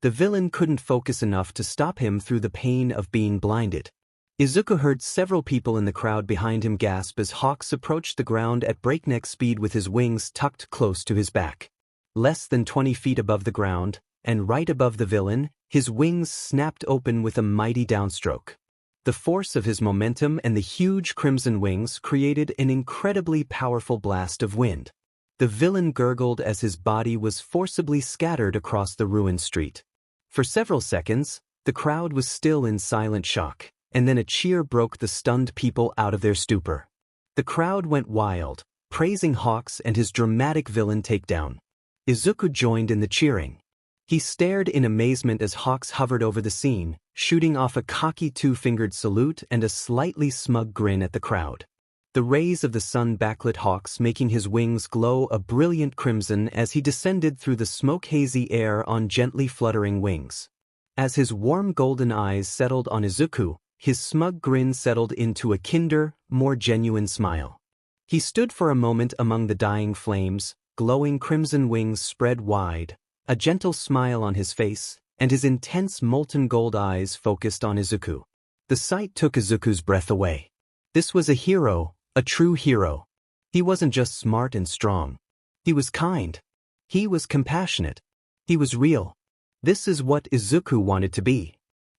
The villain couldn't focus enough to stop him through the pain of being blinded. Izuku heard several people in the crowd behind him gasp as Hawks approached the ground at breakneck speed with his wings tucked close to his back. Less than 20 feet above the ground, and right above the villain, his wings snapped open with a mighty downstroke. The force of his momentum and the huge crimson wings created an incredibly powerful blast of wind. The villain gurgled as his body was forcibly scattered across the ruined street. For several seconds, the crowd was still in silent shock, and then a cheer broke the stunned people out of their stupor. The crowd went wild, praising Hawks and his dramatic villain takedown. Izuku joined in the cheering. He stared in amazement as Hawks hovered over the scene, shooting off a cocky two-fingered salute and a slightly smug grin at the crowd. The rays of the sun backlit Hawks, making his wings glow a brilliant crimson as he descended through the smoke-hazy air on gently fluttering wings. As his warm golden eyes settled on Izuku, his smug grin settled into a kinder, more genuine smile. He stood for a moment among the dying flames, glowing crimson wings spread wide, a gentle smile on his face, and his intense molten gold eyes focused on Izuku. The sight took Izuku's breath away. This was a hero, a true hero. He wasn't just smart and strong. He was kind. He was compassionate. He was real. This is what Izuku wanted to be.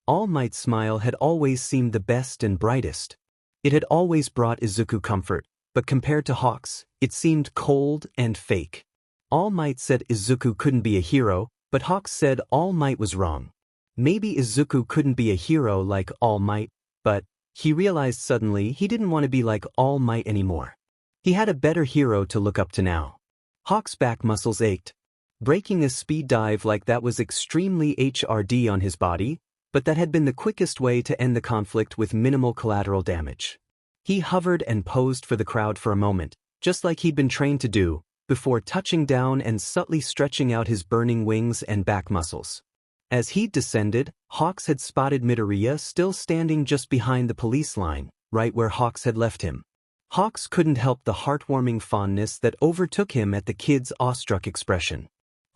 All Might's smile had always seemed the best and brightest. It had always brought Izuku comfort, but compared to Hawks, It seemed cold and fake. All Might said Izuku couldn't be a hero, but Hawks said All Might was wrong. Maybe Izuku couldn't be a hero like All Might, but he realized suddenly he didn't want to be like All Might anymore. He had a better hero to look up to now. Hawks' back muscles ached. Breaking a speed dive like that was extremely HRD on his body, but that had been the quickest way to end the conflict with minimal collateral damage. He hovered and posed for the crowd for a moment, just like he'd been trained to do, before touching down and subtly stretching out his burning wings and back muscles. As he'd descended, Hawks had spotted Midoriya still standing just behind the police line, right where Hawks had left him. Hawks couldn't help the heartwarming fondness that overtook him at the kid's awestruck expression.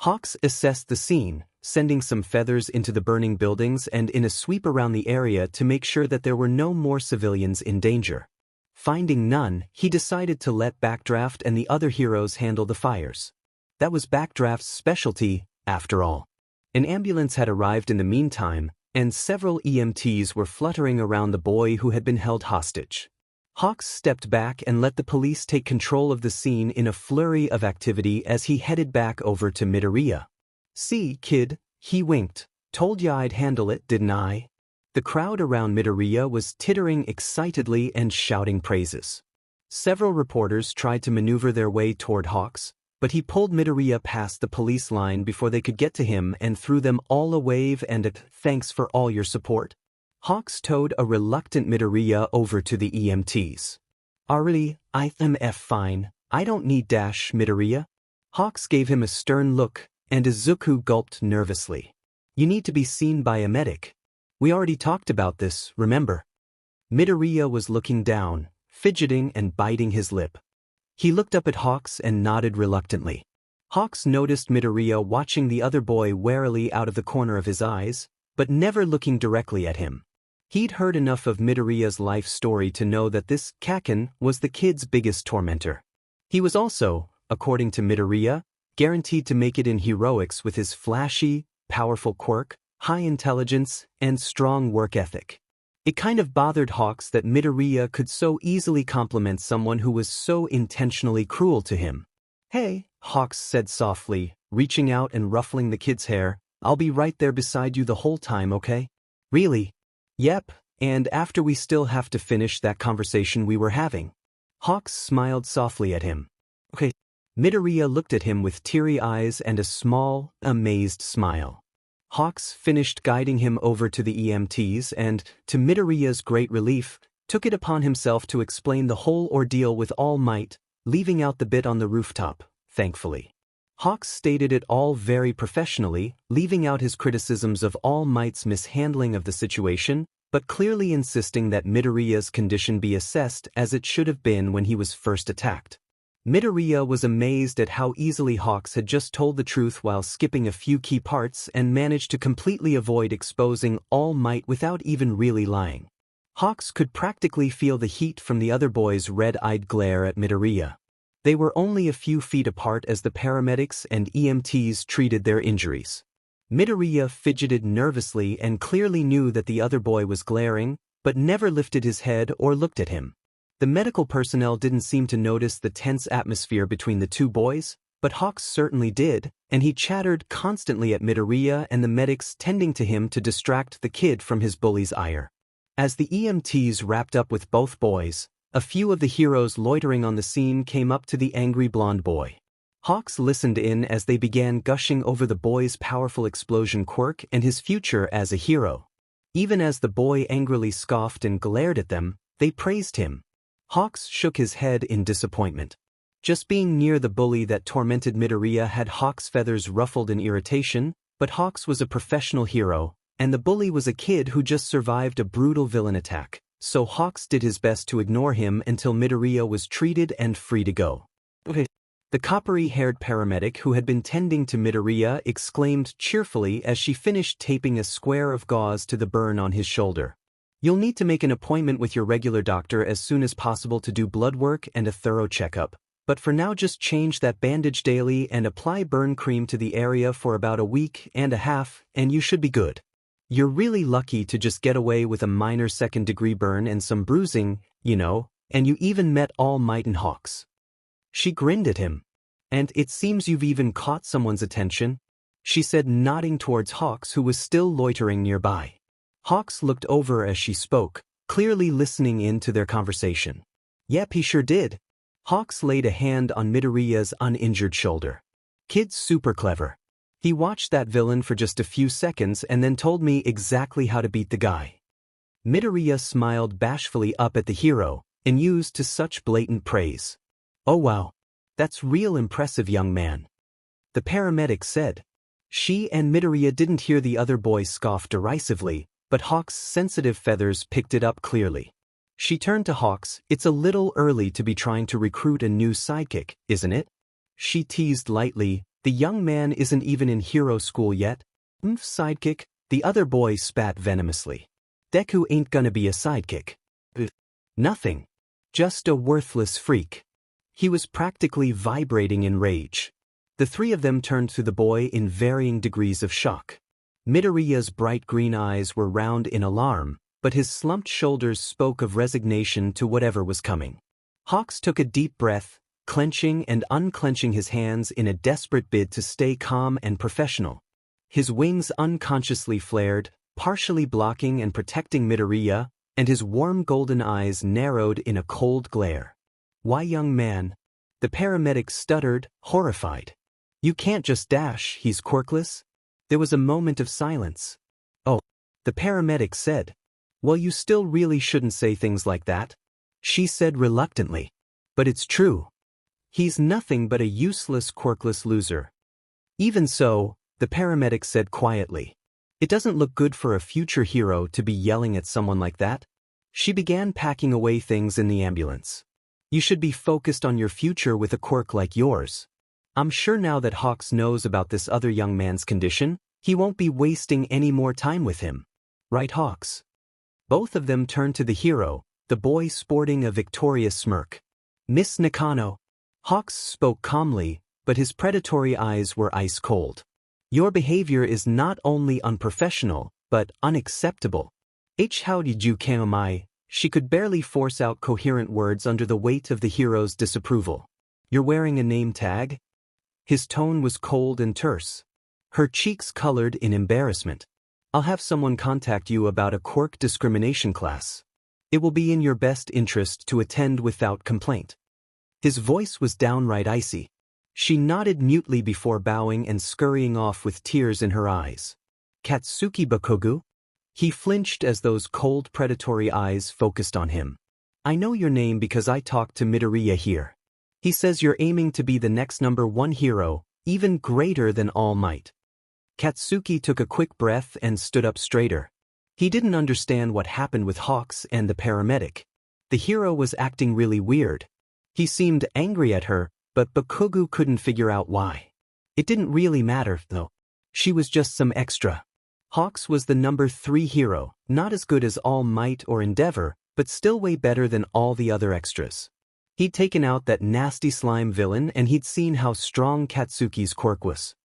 Hawks assessed the scene, sending some feathers into the burning buildings and in a sweep around the area to make sure that there were no more civilians in danger. Finding none, he decided to let Backdraft and the other heroes handle the fires. That was Backdraft's specialty, after all. An ambulance had arrived in the meantime, and several EMTs were fluttering around the boy who had been held hostage. Hawks stepped back and let the police take control of the scene in a flurry of activity as he headed back over to Midoriya. "See, kid," he winked. "Told ya I'd handle it, didn't I?" The crowd around Midoriya was tittering excitedly and shouting praises. Several reporters tried to maneuver their way toward Hawks, but he pulled Midoriya past the police line before they could get to him and threw them all a wave and a "thanks for all your support." Hawks towed a reluctant Midoriya over to the EMTs. "Really, I'm fine. I don't need dash, Midoriya." Hawks gave him a stern look, and Izuku gulped nervously. "You need to be seen by a medic. We already talked about this, remember?" Midoriya was looking down, fidgeting and biting his lip. He looked up at Hawks and nodded reluctantly. Hawks noticed Midoriya watching the other boy warily out of the corner of his eyes, but never looking directly at him. He'd heard enough of Midoriya's life story to know that this Kaken was the kid's biggest tormentor. He was also, according to Midoriya, guaranteed to make it in heroics with his flashy, powerful quirk, high intelligence, and strong work ethic. It kind of bothered Hawks that Midoriya could so easily compliment someone who was so intentionally cruel to him. "Hey," Hawks said softly, reaching out and ruffling the kid's hair, "I'll be right there beside you the whole time, okay?" "Really?" "Yep, and after we still have to finish that conversation we were having." Hawks smiled softly at him. "Okay." Midoriya looked at him with teary eyes and a small, amazed smile. Hawks finished guiding him over to the EMTs and, to Midoriya's great relief, took it upon himself to explain the whole ordeal with all might, leaving out the bit on the rooftop, thankfully. Hawks stated it all very professionally, leaving out his criticisms of All Might's mishandling of the situation, but clearly insisting that Midoriya's condition be assessed as it should have been when he was first attacked. Midoriya was amazed at how easily Hawks had just told the truth while skipping a few key parts and managed to completely avoid exposing All Might without even really lying. Hawks could practically feel the heat from the other boys' red-eyed glare at Midoriya. They were only a few feet apart as the paramedics and EMTs treated their injuries. Midoriya fidgeted nervously and clearly knew that the other boy was glaring, but never lifted his head or looked at him. The medical personnel didn't seem to notice the tense atmosphere between the two boys, but Hawks certainly did, and he chattered constantly at Midoriya and the medics tending to him to distract the kid from his bully's ire. As the EMTs wrapped up with both boys, a few of the heroes loitering on the scene came up to the angry blonde boy. Hawks listened in as they began gushing over the boy's powerful explosion quirk and his future as a hero. Even as the boy angrily scoffed and glared at them, they praised him. Hawks shook his head in disappointment. Just being near the bully that tormented Midoriya had Hawks' feathers ruffled in irritation, but Hawks was a professional hero, and the bully was a kid who just survived a brutal villain attack, so Hawks did his best to ignore him until Midoriya was treated and free to go. "Okay." The coppery-haired paramedic who had been tending to Midoriya exclaimed cheerfully as she finished taping a square of gauze to the burn on his shoulder. "You'll need to make an appointment with your regular doctor as soon as possible to do blood work and a thorough checkup, but for now just change that bandage daily and apply burn cream to the area for about a week and a half, and you should be good. You're really lucky to just get away with a minor second-degree burn and some bruising, you know, and you even met All Might and Hawks." She grinned at him. And it seems you've even caught someone's attention, she said, nodding towards Hawks, who was still loitering nearby. Hawks looked over as she spoke, clearly listening in to their conversation. Yep, he sure did. Hawks laid a hand on Midoriya's uninjured shoulder. Kid's super clever. He watched that villain for just a few seconds and then told me exactly how to beat the guy. Midoriya smiled bashfully up at the hero, amused to such blatant praise. Oh wow. That's real impressive, young man. The paramedic said. She and Midoriya didn't hear the other boy scoff derisively, but Hawks' sensitive feathers picked it up clearly. She turned to Hawks. It's a little early to be trying to recruit a new sidekick, isn't it? She teased lightly. The young man isn't even in hero school yet. Sidekick? The other boy spat venomously. Deku ain't gonna be a sidekick. Nothing. Just a worthless freak. He was practically vibrating in rage. The three of them turned to the boy in varying degrees of shock. Midoriya's bright green eyes were round in alarm, but his slumped shoulders spoke of resignation to whatever was coming. Hawks took a deep breath, clenching and unclenching his hands in a desperate bid to stay calm and professional. His wings unconsciously flared, partially blocking and protecting Midoriya, and his warm golden eyes narrowed in a cold glare. Why, young man? The paramedic stuttered, horrified. You can't just dash, he's quirkless. There was a moment of silence. Oh, the paramedic said. Well, you still really shouldn't say things like that, she said reluctantly. But it's true. He's nothing but a useless quirkless loser. Even so, the paramedic said quietly. It doesn't look good for a future hero to be yelling at someone like that. She began packing away things in the ambulance. You should be focused on your future with a quirk like yours. I'm sure now that Hawks knows about this other young man's condition, he won't be wasting any more time with him. Right, Hawks? Both of them turned to the hero, the boy sporting a victorious smirk. Miss Nakano. Hawks spoke calmly, but his predatory eyes were ice cold. Your behavior is not only unprofessional, but unacceptable. How did you Kaomai? She could barely force out coherent words under the weight of the hero's disapproval. You're wearing a name tag? His tone was cold and terse. Her cheeks colored in embarrassment. I'll have someone contact you about a quirk discrimination class. It will be in your best interest to attend without complaint. His voice was downright icy. She nodded mutely before bowing and scurrying off with tears in her eyes. Katsuki Bakugo? He flinched as those cold predatory eyes focused on him. I know your name because I talked to Midoriya here. He says you're aiming to be the next #1 hero, even greater than All Might. Katsuki took a quick breath and stood up straighter. He didn't understand what happened with Hawks and the paramedic. The hero was acting really weird. He seemed angry at her, but Bakugo couldn't figure out why. It didn't really matter, though. She was just some extra. Hawks was the #3 hero, not as good as All Might or Endeavor, but still way better than all the other extras. He'd taken out that nasty slime villain and he'd seen how strong Katsuki's quirk was.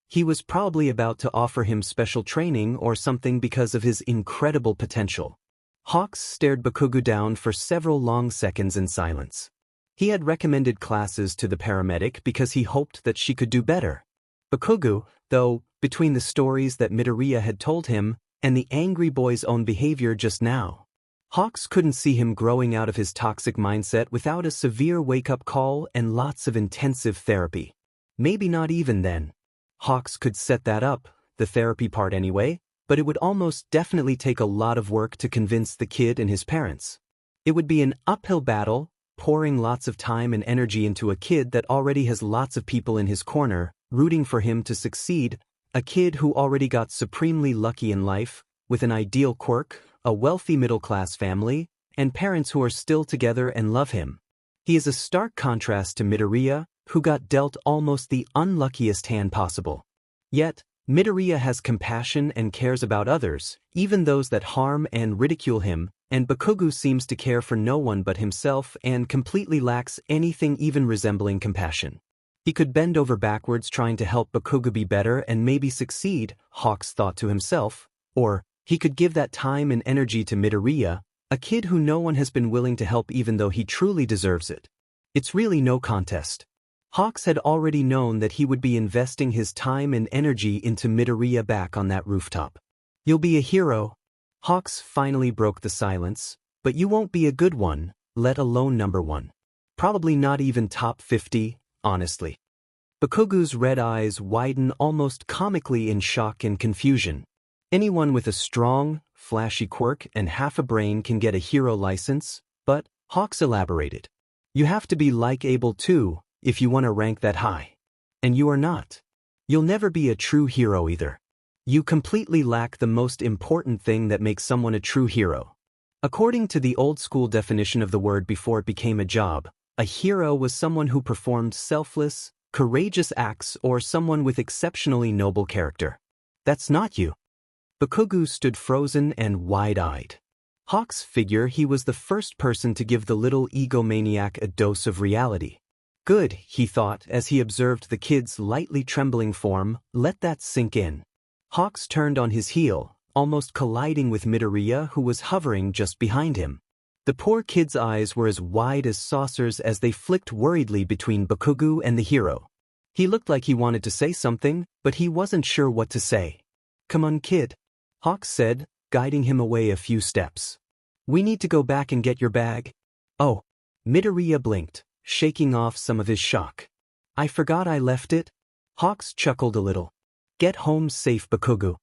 He was probably about to offer him special training or something because of his incredible potential. Hawks stared Bakugo down for several long seconds in silence. He had recommended classes to the paramedic because he hoped that she could do better. Bakugo, though, between the stories that Midoriya had told him and the angry boy's own behavior just now, Hawks couldn't see him growing out of his toxic mindset without a severe wake-up call and lots of intensive therapy. Maybe not even then. Hawks could set that up, the therapy part anyway, but it would almost definitely take a lot of work to convince the kid and his parents. It would be an uphill battle, pouring lots of time and energy into a kid that already has lots of people in his corner, rooting for him to succeed, a kid who already got supremely lucky in life, with an ideal quirk, a wealthy middle-class family, and parents who are still together and love him. He is a stark contrast to Midoriya, who got dealt almost the unluckiest hand possible. Yet, Midoriya has compassion and cares about others, even those that harm and ridicule him, and Bakugo seems to care for no one but himself and completely lacks anything even resembling compassion. He could bend over backwards trying to help Bakugo be better and maybe succeed, Hawks thought to himself, or he could give that time and energy to Midoriya, a kid who no one has been willing to help even though he truly deserves it. It's really no contest. Hawks had already known that he would be investing his time and energy into Midoriya back on that rooftop. You'll be a hero. Hawks finally broke the silence, but you won't be a good one, let alone number one. Probably not even top 50, honestly. Bakugo's red eyes widen almost comically in shock and confusion. Anyone with a strong, flashy quirk and half a brain can get a hero license, but, Hawks elaborated. You have to be like-able too, if you want to rank that high. And you are not. You'll never be a true hero either. You completely lack the most important thing that makes someone a true hero. According to the old-school definition of the word before it became a job, a hero was someone who performed selfless, courageous acts or someone with exceptionally noble character. That's not you. Bakugo stood frozen and wide-eyed. Hawks figured he was the first person to give the little egomaniac a dose of reality. Good, he thought as he observed the kid's lightly trembling form, let that sink in. Hawks turned on his heel, almost colliding with Midoriya who was hovering just behind him. The poor kid's eyes were as wide as saucers as they flicked worriedly between Bakugo and the hero. He looked like he wanted to say something, but he wasn't sure what to say. Come on, kid, Hawks said, guiding him away a few steps. We need to go back and get your bag. Oh, Midoriya blinked, shaking off some of his shock. I forgot I left it. Hawks chuckled a little. Get home safe, Bakugo.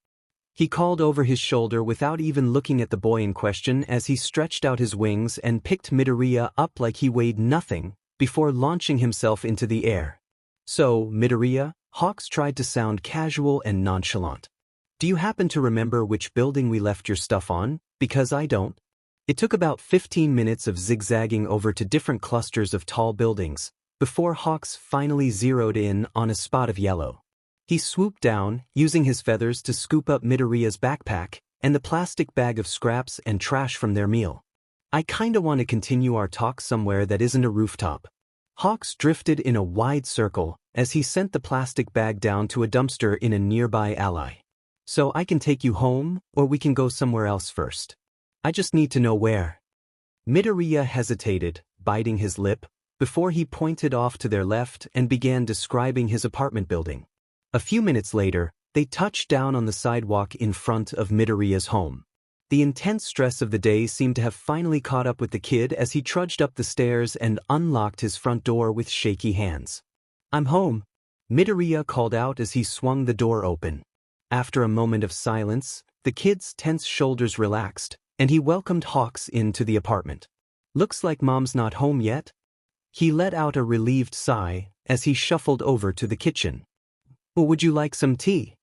He called over his shoulder without even looking at the boy in question as he stretched out his wings and picked Midoriya up like he weighed nothing, before launching himself into the air. So, Midoriya, Hawks tried to sound casual and nonchalant. Do you happen to remember which building we left your stuff on? Because I don't. It took about 15 minutes of zigzagging over to different clusters of tall buildings, before Hawks finally zeroed in on a spot of yellow. He swooped down, using his feathers to scoop up Midoriya's backpack and the plastic bag of scraps and trash from their meal. I kinda want to continue our talk somewhere that isn't a rooftop. Hawks drifted in a wide circle as he sent the plastic bag down to a dumpster in a nearby alley. So I can take you home, or we can go somewhere else first. I just need to know where. Midoriya hesitated, biting his lip, before he pointed off to their left and began describing his apartment building. A few minutes later, they touched down on the sidewalk in front of Midoriya's home. The intense stress of the day seemed to have finally caught up with the kid as he trudged up the stairs and unlocked his front door with shaky hands. I'm home, Midoriya called out as he swung the door open. After a moment of silence, the kid's tense shoulders relaxed, and he welcomed Hawks into the apartment. Looks like Mom's not home yet? He let out a relieved sigh as he shuffled over to the kitchen. Well, would you like some tea?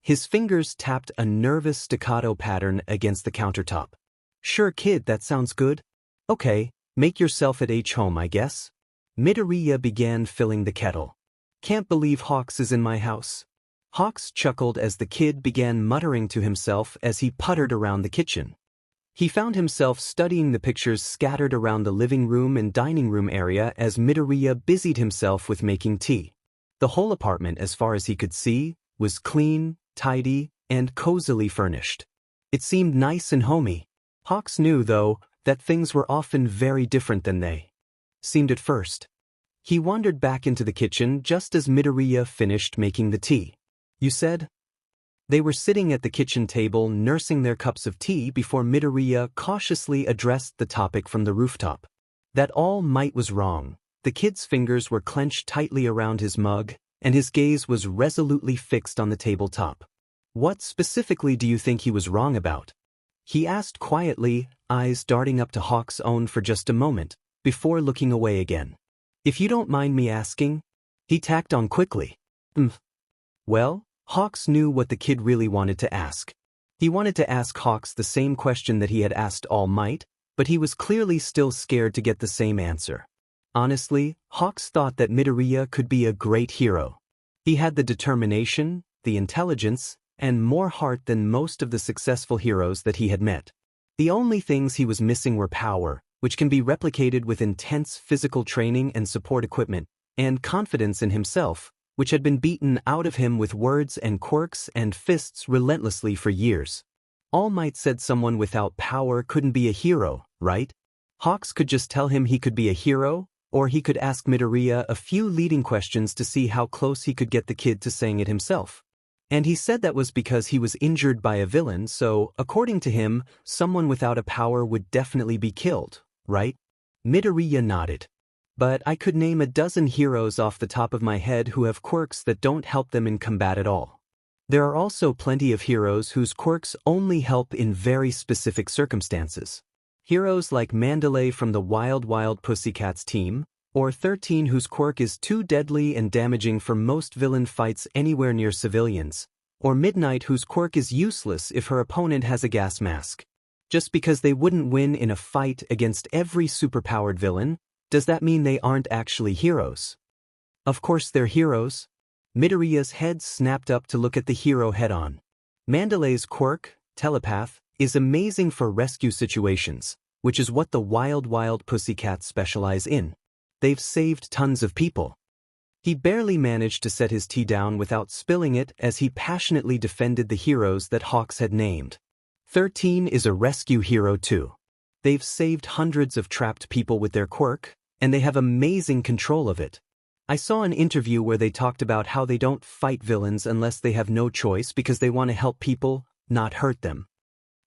His fingers tapped a nervous staccato pattern against the countertop. Sure, kid, that sounds good. Okay, make yourself at home, I guess. Midoriya began filling the kettle. Can't believe Hawks is in my house. Hawks chuckled as the kid began muttering to himself as he puttered around the kitchen. He found himself studying the pictures scattered around the living room and dining room area as Midoriya busied himself with making tea. The whole apartment, as far as he could see, was clean, tidy, and cozily furnished. It seemed nice and homey. Hawks knew, though, that things were often very different than they seemed at first. He wandered back into the kitchen just as Midoriya finished making the tea. You said? They were sitting at the kitchen table nursing their cups of tea before Midoriya cautiously addressed the topic from the rooftop. That all might was wrong. The kid's fingers were clenched tightly around his mug, and his gaze was resolutely fixed on the tabletop. What specifically do you think he was wrong about? He asked quietly, eyes darting up to Hawk's own for just a moment, before looking away again. If you don't mind me asking? He tacked on quickly. Well, Hawks knew what the kid really wanted to ask. He wanted to ask Hawks the same question that he had asked All Might, but he was clearly still scared to get the same answer. Honestly, Hawks thought that Midoriya could be a great hero. He had the determination, the intelligence, and more heart than most of the successful heroes that he had met. The only things he was missing were power, which can be replicated with intense physical training and support equipment, and confidence in himself, which had been beaten out of him with words and quirks and fists relentlessly for years. All Might said someone without power couldn't be a hero, right? Hawks could just tell him he could be a hero, Or he could ask Midoriya a few leading questions to see how close he could get the kid to saying it himself. And he said that was because he was injured by a villain, so, according to him, someone without a power would definitely be killed, right? Midoriya nodded. But I could name a dozen heroes off the top of my head who have quirks that don't help them in combat at all. There are also plenty of heroes whose quirks only help in very specific circumstances. Heroes like Mandalay from the Wild Wild Pussycats team, or 13 whose quirk is too deadly and damaging for most villain fights anywhere near civilians, or Midnight whose quirk is useless if her opponent has a gas mask. Just because they wouldn't win in a fight against every superpowered villain, does that mean they aren't actually heroes? Of course they're heroes. Midoriya's head snapped up to look at the hero head-on. Mandalay's quirk, Telepath, is amazing for rescue situations, which is what the Wild Wild Pussycats specialize in. They've saved tons of people. He barely managed to set his tea down without spilling it as he passionately defended the heroes that Hawks had named. 13 is a rescue hero too. They've saved hundreds of trapped people with their quirk, and they have amazing control of it. I saw an interview where they talked about how they don't fight villains unless they have no choice because they want to help people, not hurt them.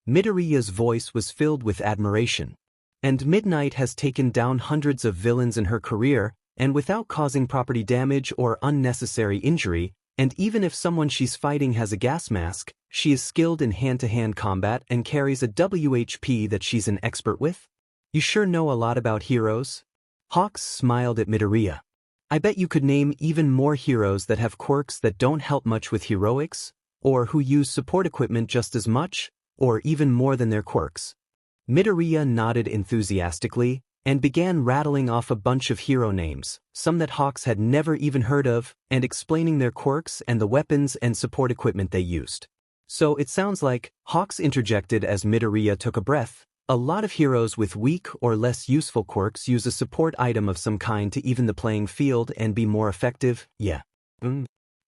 Midoriya's voice was filled with admiration. And Midnight has taken down hundreds of villains in her career, and without causing property damage or unnecessary injury, and even if someone she's fighting has a gas mask, she is skilled in hand-to-hand combat and carries a WHP that she's an expert with. You sure know a lot about heroes? Hawks smiled at Midoriya. I bet you could name even more heroes that have quirks that don't help much with heroics, or who use support equipment just as much, or even more than their quirks. Midoriya nodded enthusiastically, and began rattling off a bunch of hero names, some that Hawks had never even heard of, and explaining their quirks and the weapons and support equipment they used. So it sounds like, Hawks interjected as Midoriya took a breath, a lot of heroes with weak or less useful quirks use a support item of some kind to even the playing field and be more effective, yeah.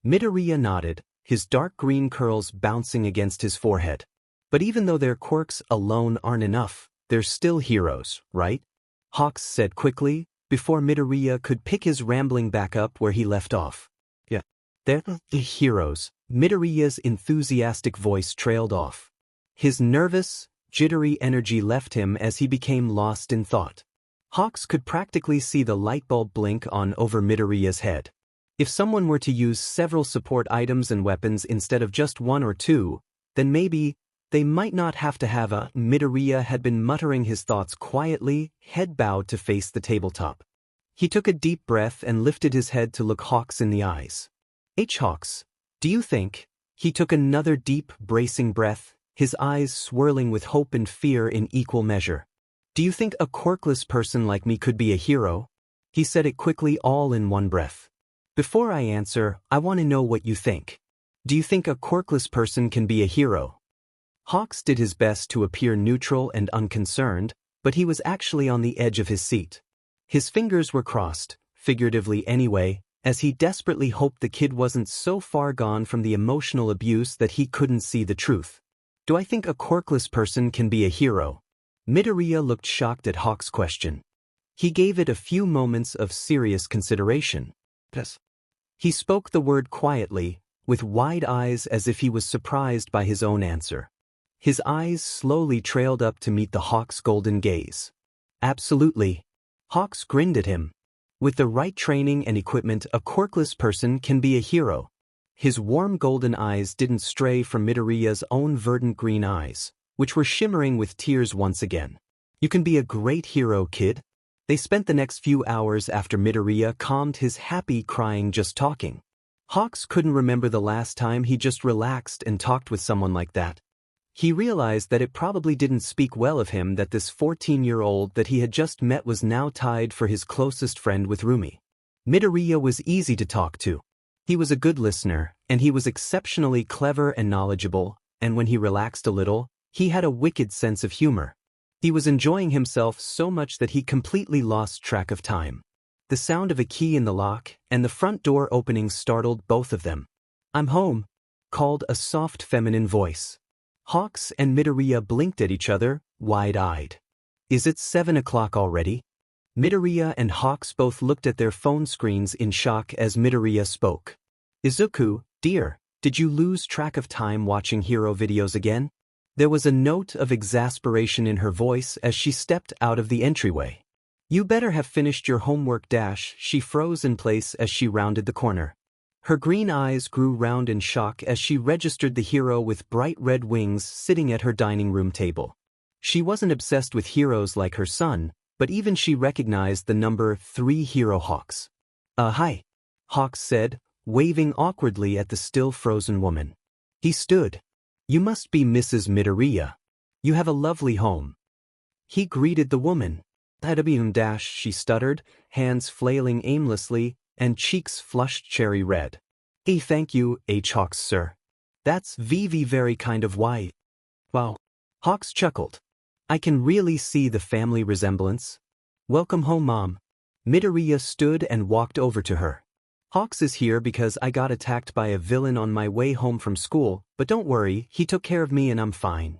Midoriya nodded, his dark green curls bouncing against his forehead. But even though their quirks alone aren't enough, they're still heroes, right? Hawks said quickly, before Midoriya could pick his rambling back up where he left off. Yeah, they're the heroes. Midoriya's enthusiastic voice trailed off. His nervous, jittery energy left him as he became lost in thought. Hawks could practically see the light bulb blink on over Midoriya's head. If someone were to use several support items and weapons instead of just one or two, then maybe they might not have to have a. Midoriya had been muttering his thoughts quietly, head bowed to face the tabletop. He took a deep breath and lifted his head to look Hawks in the eyes. Hawks, do you think? He took another deep, bracing breath, his eyes swirling with hope and fear in equal measure. Do you think a quirkless person like me could be a hero? He said it quickly all in one breath. Before I answer, I want to know what you think. Do you think a quirkless person can be a hero? Hawks did his best to appear neutral and unconcerned, but he was actually on the edge of his seat. His fingers were crossed, figuratively anyway, as he desperately hoped the kid wasn't so far gone from the emotional abuse that he couldn't see the truth. Do I think a quirkless person can be a hero? Midoriya looked shocked at Hawks' question. He gave it a few moments of serious consideration. Yes. He spoke the word quietly, with wide eyes as if he was surprised by his own answer. His eyes slowly trailed up to meet the Hawk's golden gaze. Absolutely. Hawks grinned at him. With the right training and equipment, a quirkless person can be a hero. His warm golden eyes didn't stray from Midoriya's own verdant green eyes, which were shimmering with tears once again. You can be a great hero, kid. They spent the next few hours after Midoriya calmed his happy crying just talking. Hawks couldn't remember the last time he just relaxed and talked with someone like that. He realized that it probably didn't speak well of him that this 14-year-old that he had just met was now tied for his closest friend with Rumi. Midoriya was easy to talk to. He was a good listener, and he was exceptionally clever and knowledgeable, and when he relaxed a little, he had a wicked sense of humor. He was enjoying himself so much that he completely lost track of time. The sound of a key in the lock and the front door opening startled both of them. "I'm home," called a soft feminine voice. Hawks and Midoriya blinked at each other, wide-eyed. "Is it 7 o'clock already?" Midoriya and Hawks both looked at their phone screens in shock as Midoriya spoke. Izuku, dear, did you lose track of time watching hero videos again? There was a note of exasperation in her voice as she stepped out of the entryway. You better have finished your homework. She froze in place as she rounded the corner. Her green eyes grew round in shock as she registered the hero with bright red wings sitting at her dining room table. She wasn't obsessed with heroes like her son, but even she recognized the number 3 hero Hawks. Hi, Hawks said, waving awkwardly at the still frozen woman. He stood. You must be Mrs. Midoriya. You have a lovely home. He greeted the woman. She stuttered, hands flailing aimlessly, and cheeks flushed cherry red. Thank you, Hawks sir. That's very kind of why. Wow. Hawks chuckled. I can really see the family resemblance. Welcome home, Mom. Midoriya stood and walked over to her. Hawks is here because I got attacked by a villain on my way home from school, but don't worry, he took care of me and I'm fine.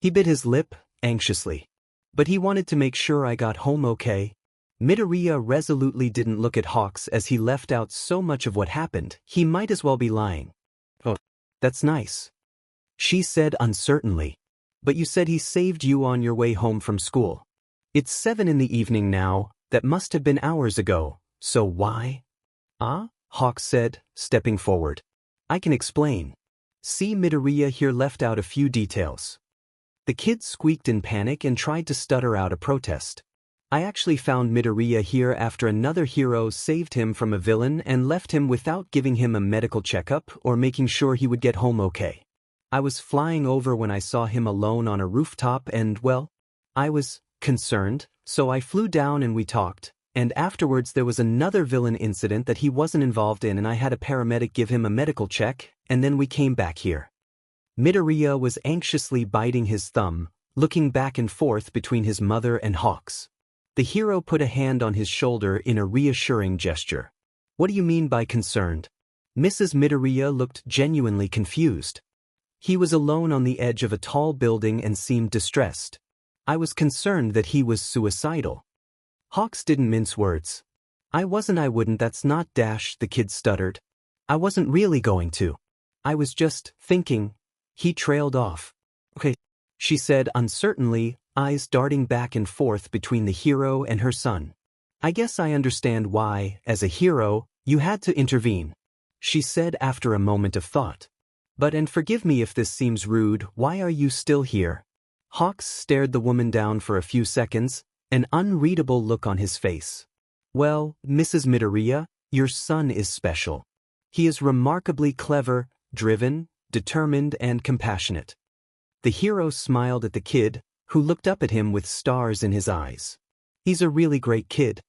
He bit his lip, anxiously. But he wanted to make sure I got home okay. Midoriya resolutely didn't look at Hawks as he left out so much of what happened, he might as well be lying. Oh, that's nice. She said uncertainly. But you said he saved you on your way home from school. It's 7 in the evening now, that must have been hours ago, so why? Hawks said, stepping forward. I can explain. See, Midoriya here left out a few details. The kid squeaked in panic and tried to stutter out a protest. I actually found Midoriya here after another hero saved him from a villain and left him without giving him a medical checkup or making sure he would get home okay. I was flying over when I saw him alone on a rooftop and, well, I was concerned, so I flew down and we talked, and afterwards there was another villain incident that he wasn't involved in and I had a paramedic give him a medical check, and then we came back here. Midoriya was anxiously biting his thumb, looking back and forth between his mother and Hawks. The hero put a hand on his shoulder in a reassuring gesture. What do you mean by concerned? Mrs. Midoriya looked genuinely confused. He was alone on the edge of a tall building and seemed distressed. I was concerned that he was suicidal. Hawks didn't mince words. I wouldn't, that's not. The kid stuttered. I wasn't really going to. I was just thinking. He trailed off. Okay, she said uncertainly, eyes darting back and forth between the hero and her son. I guess I understand why, as a hero, you had to intervene, she said after a moment of thought. But, and forgive me if this seems rude, why are you still here? Hawks stared the woman down for a few seconds, an unreadable look on his face. Well, Mrs. Midoriya, your son is special. He is remarkably clever, driven, determined, and compassionate. The hero smiled at the kid, who looked up at him with stars in his eyes. He's a really great kid.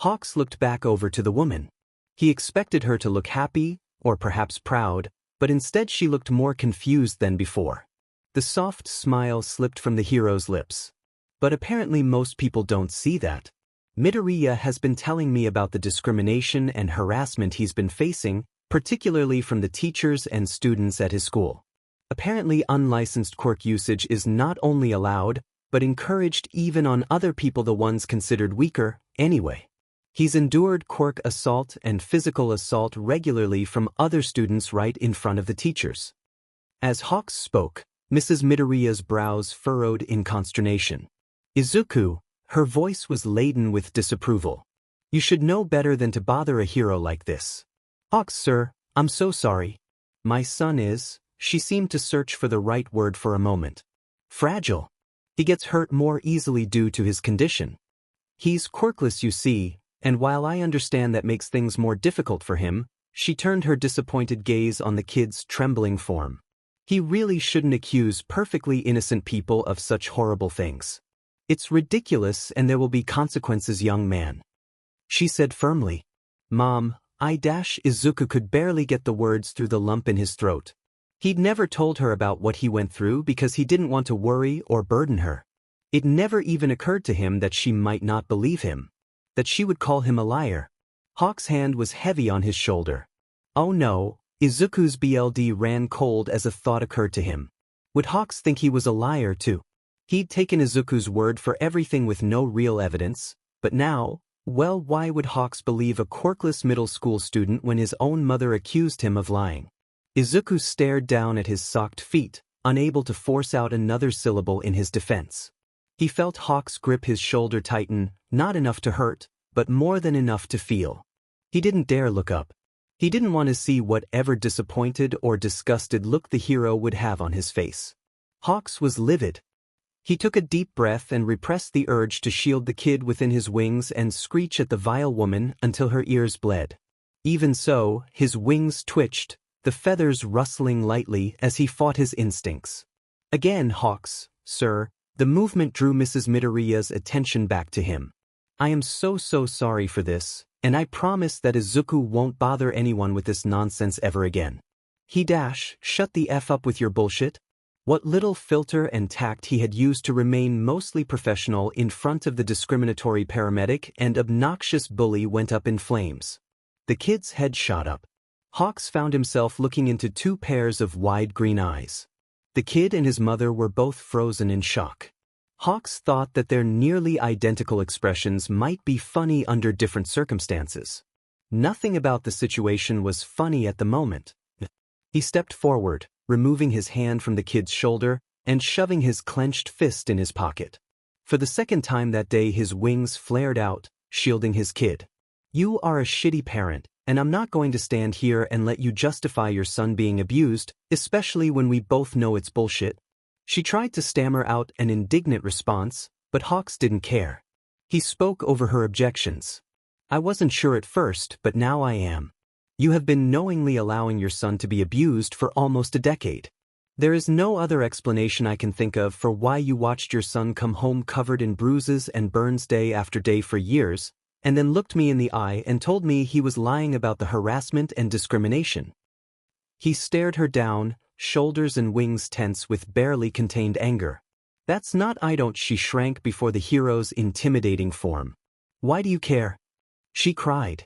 Hawks looked back over to the woman. He expected her to look happy, or perhaps proud, but instead she looked more confused than before. The soft smile slipped from the hero's lips. But apparently most people don't see that. Midoriya has been telling me about the discrimination and harassment he's been facing, particularly from the teachers and students at his school. Apparently unlicensed quirk usage is not only allowed, but encouraged even on other people, the ones considered weaker, anyway. He's endured quirk assault and physical assault regularly from other students right in front of the teachers. As Hawks spoke, Mrs. Midoriya's brows furrowed in consternation. Izuku, her voice was laden with disapproval. You should know better than to bother a hero like this. Hawks, sir, I'm so sorry. My son is, she seemed to search for the right word for a moment. Fragile. He gets hurt more easily due to his condition. He's quirkless, you see, and while I understand that makes things more difficult for him, she turned her disappointed gaze on the kid's trembling form. He really shouldn't accuse perfectly innocent people of such horrible things. It's ridiculous and there will be consequences, young man. She said firmly. Mom, Izuku could barely get the words through the lump in his throat. He'd never told her about what he went through because he didn't want to worry or burden her. It never even occurred to him that she might not believe him, that she would call him a liar. Hawk's hand was heavy on his shoulder. Oh no, Izuku's blood ran cold as a thought occurred to him. Would Hawks think he was a liar too? He'd taken Izuku's word for everything with no real evidence, but now, Well, why would Hawks believe a quirkless middle school student when his own mother accused him of lying? Izuku stared down at his socked feet, unable to force out another syllable in his defense. He felt Hawks grip his shoulder tighten, not enough to hurt, but more than enough to feel. He didn't dare look up. He didn't want to see whatever disappointed or disgusted look the hero would have on his face. Hawks was livid. He took a deep breath and repressed the urge to shield the kid within his wings and screech at the vile woman until her ears bled. Even so, his wings twitched, the feathers rustling lightly as he fought his instincts. Again, Hawks, sir. The movement drew Mrs. Midoriya's attention back to him. I am so sorry for this, and I promise that Izuku won't bother anyone with this nonsense ever again. Shut the F up with your bullshit. What little filter and tact he had used to remain mostly professional in front of the discriminatory paramedic and obnoxious bully went up in flames. The kid's head shot up. Hawks found himself looking into two pairs of wide green eyes. The kid and his mother were both frozen in shock. Hawks thought that their nearly identical expressions might be funny under different circumstances. Nothing about the situation was funny at the moment. He stepped forward, removing his hand from the kid's shoulder and shoving his clenched fist in his pocket. For the second time that day his wings flared out, shielding his kid. You are a shitty parent, and I'm not going to stand here and let you justify your son being abused, especially when we both know it's bullshit. She tried to stammer out an indignant response, but Hawks didn't care. He spoke over her objections. I wasn't sure at first, but now I am. You have been knowingly allowing your son to be abused for almost a decade. There is no other explanation I can think of for why you watched your son come home covered in bruises and burns day after day for years, and then looked me in the eye and told me he was lying about the harassment and discrimination. He stared her down, shoulders and wings tense with barely contained anger. That's not I don't. She shrank before the hero's intimidating form. Why do you care? She cried.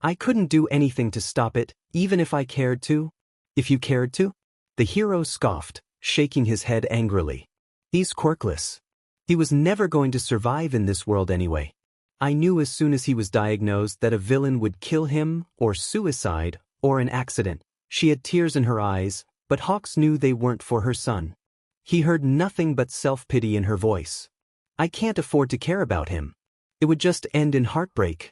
I couldn't do anything to stop it, even if I cared to. If you cared to? The hero scoffed, shaking his head angrily. He's quirkless. He was never going to survive in this world anyway. I knew as soon as he was diagnosed that a villain would kill him, or suicide, or an accident. She had tears in her eyes, but Hawks knew they weren't for her son. He heard nothing but self-pity in her voice. I can't afford to care about him. It would just end in heartbreak.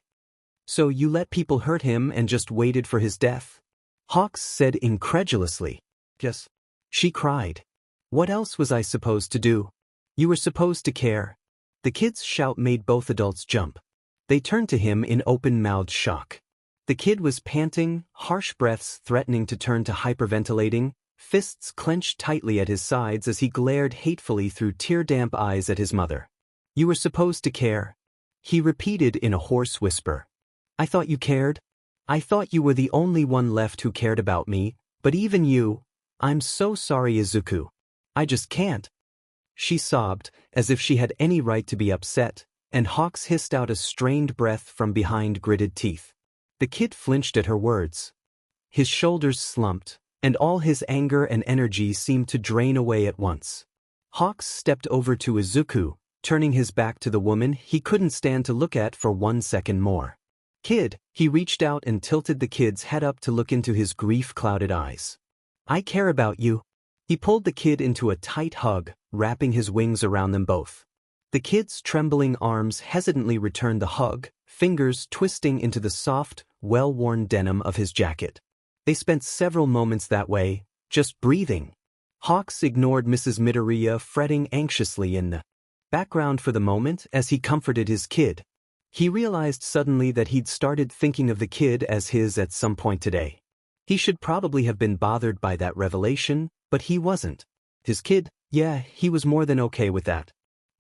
So you let people hurt him and just waited for his death? Hawks said incredulously. Yes. She cried. What else was I supposed to do? You were supposed to care. The kid's shout made both adults jump. They turned to him in open-mouthed shock. The kid was panting, harsh breaths threatening to turn to hyperventilating, fists clenched tightly at his sides as he glared hatefully through tear-damp eyes at his mother. You were supposed to care. He repeated in a hoarse whisper. I thought you cared. I thought you were the only one left who cared about me, but even you, I'm so sorry, Izuku. I just can't. She sobbed, as if she had any right to be upset, and Hawks hissed out a strained breath from behind gritted teeth. The kid flinched at her words. His shoulders slumped, and all his anger and energy seemed to drain away at once. Hawks stepped over to Izuku, turning his back to the woman he couldn't stand to look at for 1 second more. Kid, he reached out and tilted the kid's head up to look into his grief-clouded eyes. I care about you. He pulled the kid into a tight hug, wrapping his wings around them both. The kid's trembling arms hesitantly returned the hug, fingers twisting into the soft, well-worn denim of his jacket. They spent several moments that way, just breathing. Hawks ignored Mrs. Midoriya fretting anxiously in the background for the moment as he comforted his kid. He realized suddenly that he'd started thinking of the kid as his at some point today. He should probably have been bothered by that revelation, but he wasn't. His kid, yeah, he was more than okay with that.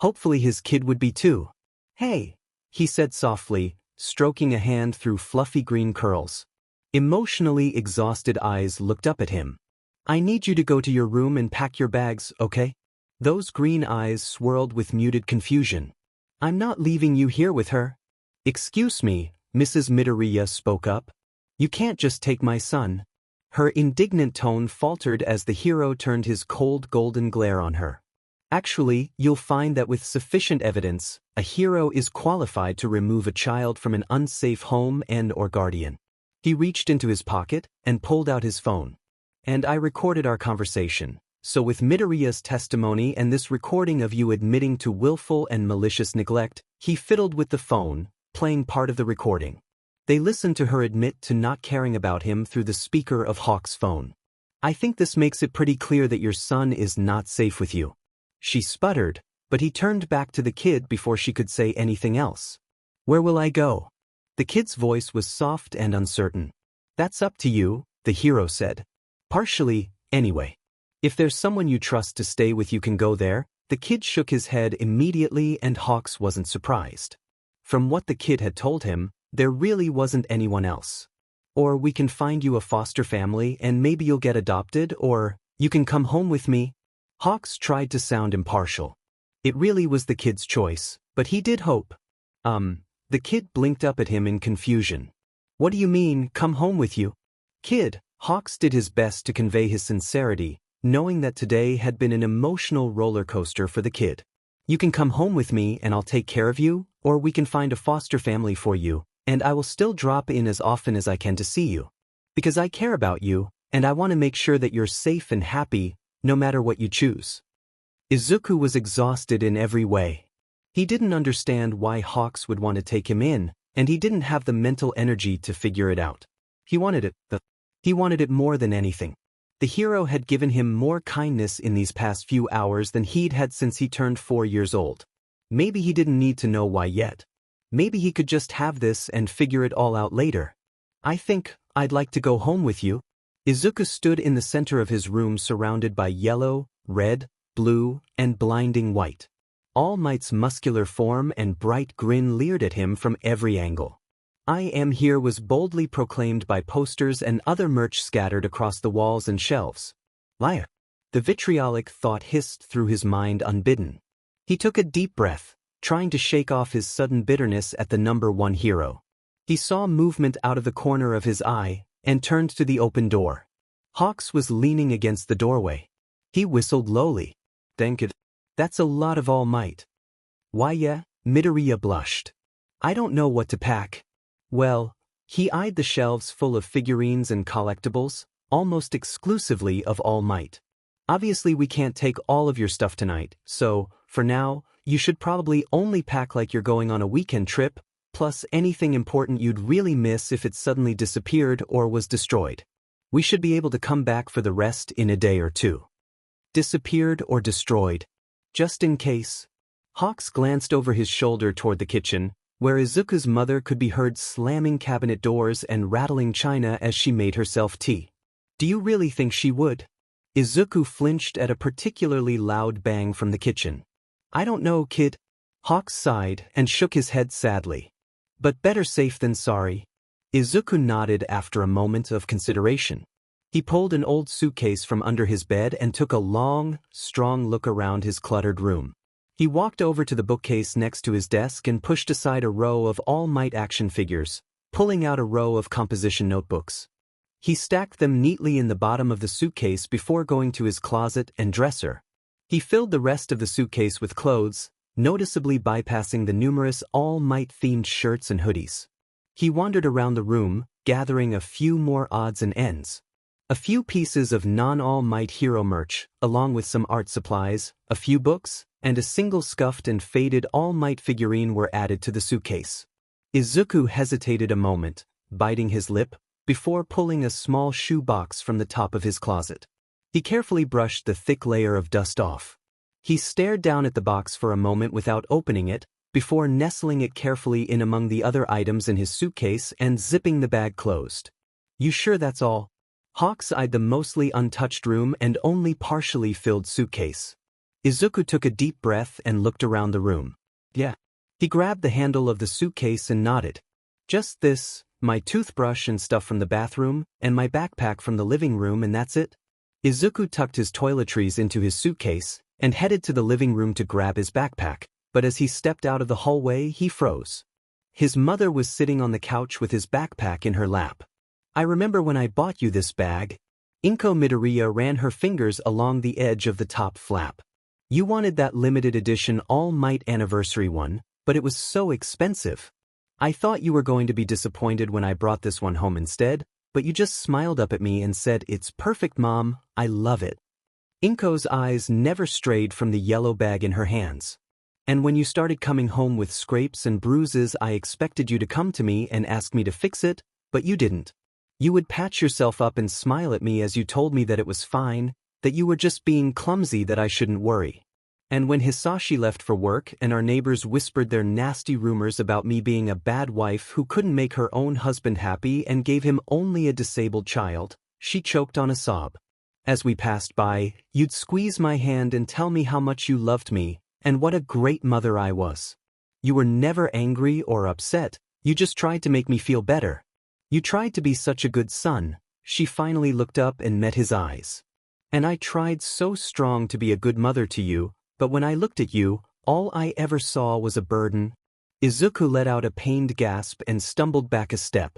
Hopefully his kid would be too. Hey, he said softly, stroking a hand through fluffy green curls. Emotionally exhausted eyes looked up at him. I need you to go to your room and pack your bags, okay? Those green eyes swirled with muted confusion. I'm not leaving you here with her. Excuse me, Mrs. Midoriya spoke up. You can't just take my son. Her indignant tone faltered as the hero turned his cold golden glare on her. Actually, you'll find that with sufficient evidence, a hero is qualified to remove a child from an unsafe home and/or guardian. He reached into his pocket and pulled out his phone. And I recorded our conversation. So with Midoriya's testimony and this recording of you admitting to willful and malicious neglect, he fiddled with the phone, playing part of the recording. They listened to her admit to not caring about him through the speaker of Hawk's phone. I think this makes it pretty clear that your son is not safe with you. She sputtered, but he turned back to the kid before she could say anything else. Where will I go? The kid's voice was soft and uncertain. That's up to you, the hero said. Partially, anyway. If there's someone you trust to stay with, you can go there. The kid shook his head immediately, and Hawks wasn't surprised. From what the kid had told him, there really wasn't anyone else. Or we can find you a foster family and maybe you'll get adopted, or you can come home with me. Hawks tried to sound impartial. It really was the kid's choice, but he did hope. The kid blinked up at him in confusion. What do you mean, come home with you? Kid, Hawks did his best to convey his sincerity, knowing that today had been an emotional roller coaster for the kid. You can come home with me and I'll take care of you, or we can find a foster family for you, and I will still drop in as often as I can to see you. Because I care about you, and I want to make sure that you're safe and happy, no matter what you choose. Izuku was exhausted in every way. He didn't understand why Hawks would want to take him in, and he didn't have the mental energy to figure it out. He wanted it more than anything. The hero had given him more kindness in these past few hours than he'd had since he turned 4 years old. Maybe he didn't need to know why yet. Maybe he could just have this and figure it all out later. I think I'd like to go home with you. Izuku stood in the center of his room surrounded by yellow, red, blue, and blinding white. All Might's muscular form and bright grin leered at him from every angle. I am here was boldly proclaimed by posters and other merch scattered across the walls and shelves. Liar. The vitriolic thought hissed through his mind unbidden. He took a deep breath, trying to shake off his sudden bitterness at the #1 hero. He saw movement out of the corner of his eye and turned to the open door. Hawks was leaning against the doorway. He whistled lowly. Thank it. That's a lot of All Might. Why yeah, Midoriya blushed. I don't know what to pack. Well, he eyed the shelves full of figurines and collectibles, almost exclusively of All Might. Obviously we can't take all of your stuff tonight, so, for now, you should probably only pack like you're going on a weekend trip, plus anything important you'd really miss if it suddenly disappeared or was destroyed. We should be able to come back for the rest in a day or two. Disappeared or destroyed. Just in case. Hawks glanced over his shoulder toward the kitchen, where Izuku's mother could be heard slamming cabinet doors and rattling china as she made herself tea. Do you really think she would? Izuku flinched at a particularly loud bang from the kitchen. I don't know, kid. Hawks sighed and shook his head sadly. But better safe than sorry. Izuku nodded after a moment of consideration. He pulled an old suitcase from under his bed and took a long, strong look around his cluttered room. He walked over to the bookcase next to his desk and pushed aside a row of All Might action figures, pulling out a row of composition notebooks. He stacked them neatly in the bottom of the suitcase before going to his closet and dresser. He filled the rest of the suitcase with clothes, noticeably bypassing the numerous All Might-themed shirts and hoodies. He wandered around the room, gathering a few more odds and ends. A few pieces of non-All Might hero merch, along with some art supplies, a few books, and a single scuffed and faded All Might figurine were added to the suitcase. Izuku hesitated a moment, biting his lip, before pulling a small shoe box from the top of his closet. He carefully brushed the thick layer of dust off. He stared down at the box for a moment without opening it, before nestling it carefully in among the other items in his suitcase and zipping the bag closed. You sure that's all? Hawks eyed the mostly untouched room and only partially filled suitcase. Izuku took a deep breath and looked around the room. Yeah. He grabbed the handle of the suitcase and nodded. Just this, my toothbrush and stuff from the bathroom, and my backpack from the living room, and that's it. Izuku tucked his toiletries into his suitcase and headed to the living room to grab his backpack, but as he stepped out of the hallway, he froze. His mother was sitting on the couch with his backpack in her lap. I remember when I bought you this bag. Izuku Midoriya ran her fingers along the edge of the top flap. You wanted that limited edition All Might anniversary one, but it was so expensive. I thought you were going to be disappointed when I brought this one home instead, but you just smiled up at me and said, "It's perfect, Mom, I love it." Inko's eyes never strayed from the yellow bag in her hands. "And when you started coming home with scrapes and bruises, I expected you to come to me and ask me to fix it, but you didn't. You would patch yourself up and smile at me as you told me that it was fine, that you were just being clumsy, that I shouldn't worry. And when Hisashi left for work and our neighbors whispered their nasty rumors about me being a bad wife who couldn't make her own husband happy and gave him only a disabled child," she choked on a sob. "As we passed by, you'd squeeze my hand and tell me how much you loved me and what a great mother I was. You were never angry or upset, you just tried to make me feel better. You tried to be such a good son." She finally looked up and met his eyes. "And I tried so strong to be a good mother to you, but when I looked at you, all I ever saw was a burden." Izuku let out a pained gasp and stumbled back a step.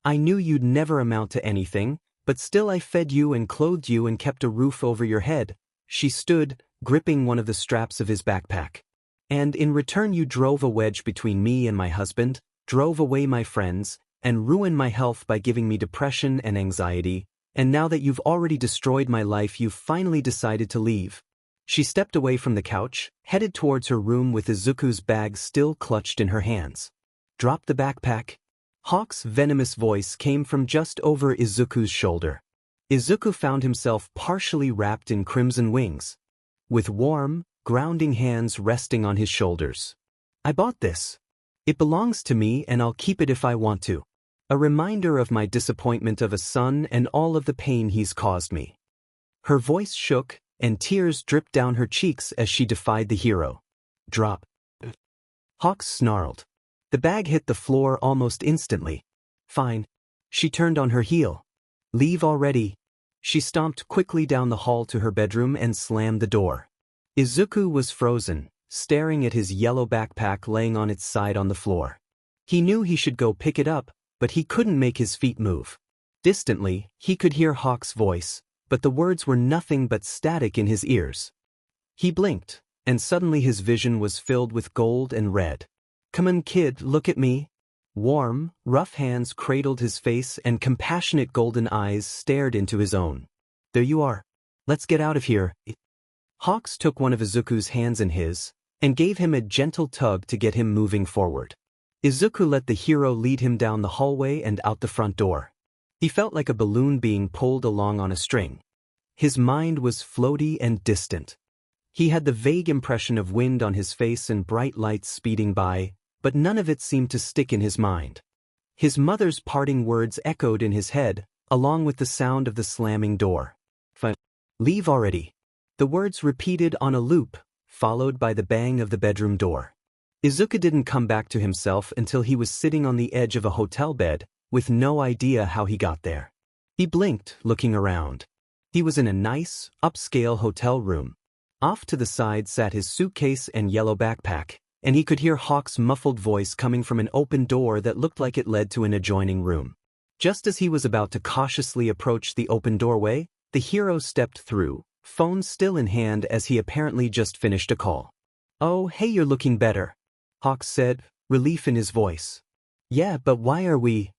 "I knew you'd never amount to anything, but still I fed you and clothed you and kept a roof over your head." She stood, gripping one of the straps of his backpack. "And in return you drove a wedge between me and my husband, drove away my friends, and ruined my health by giving me depression and anxiety, and now that you've already destroyed my life, you've finally decided to leave." She stepped away from the couch, headed towards her room with Izuku's bag still clutched in her hands. "Drop the backpack." Hawk's venomous voice came from just over Izuku's shoulder. Izuku found himself partially wrapped in crimson wings, with warm, grounding hands resting on his shoulders. "I bought this. It belongs to me and I'll keep it if I want to. A reminder of my disappointment of a son and all of the pain he's caused me." Her voice shook, and tears dripped down her cheeks as she defied the hero. "Drop." Hawks snarled. The bag hit the floor almost instantly. "Fine." She turned on her heel. "Leave already." She stomped quickly down the hall to her bedroom and slammed the door. Izuku was frozen, staring at his yellow backpack laying on its side on the floor. He knew he should go pick it up, but he couldn't make his feet move. Distantly, he could hear Hawk's voice, but the words were nothing but static in his ears. He blinked, and suddenly his vision was filled with gold and red. "Come on, kid, look at me." Warm, rough hands cradled his face and compassionate golden eyes stared into his own. "There you are. Let's get out of here." Hawks took one of Izuku's hands in his, and gave him a gentle tug to get him moving forward. Izuku let the hero lead him down the hallway and out the front door. He felt like a balloon being pulled along on a string. His mind was floaty and distant. He had the vague impression of wind on his face and bright lights speeding by, but none of it seemed to stick in his mind. His mother's parting words echoed in his head, along with the sound of the slamming door. "Leave already." The words repeated on a loop, followed by the bang of the bedroom door. Izuku didn't come back to himself until he was sitting on the edge of a hotel bed, with no idea how he got there. He blinked, looking around. He was in a nice, upscale hotel room. Off to the side sat his suitcase and yellow backpack, and he could hear Hawk's muffled voice coming from an open door that looked like it led to an adjoining room. Just as he was about to cautiously approach the open doorway, the hero stepped through, phone still in hand as he apparently just finished a call. "Oh, hey, you're looking better," Hawk said, relief in his voice. "Yeah, but why are we—"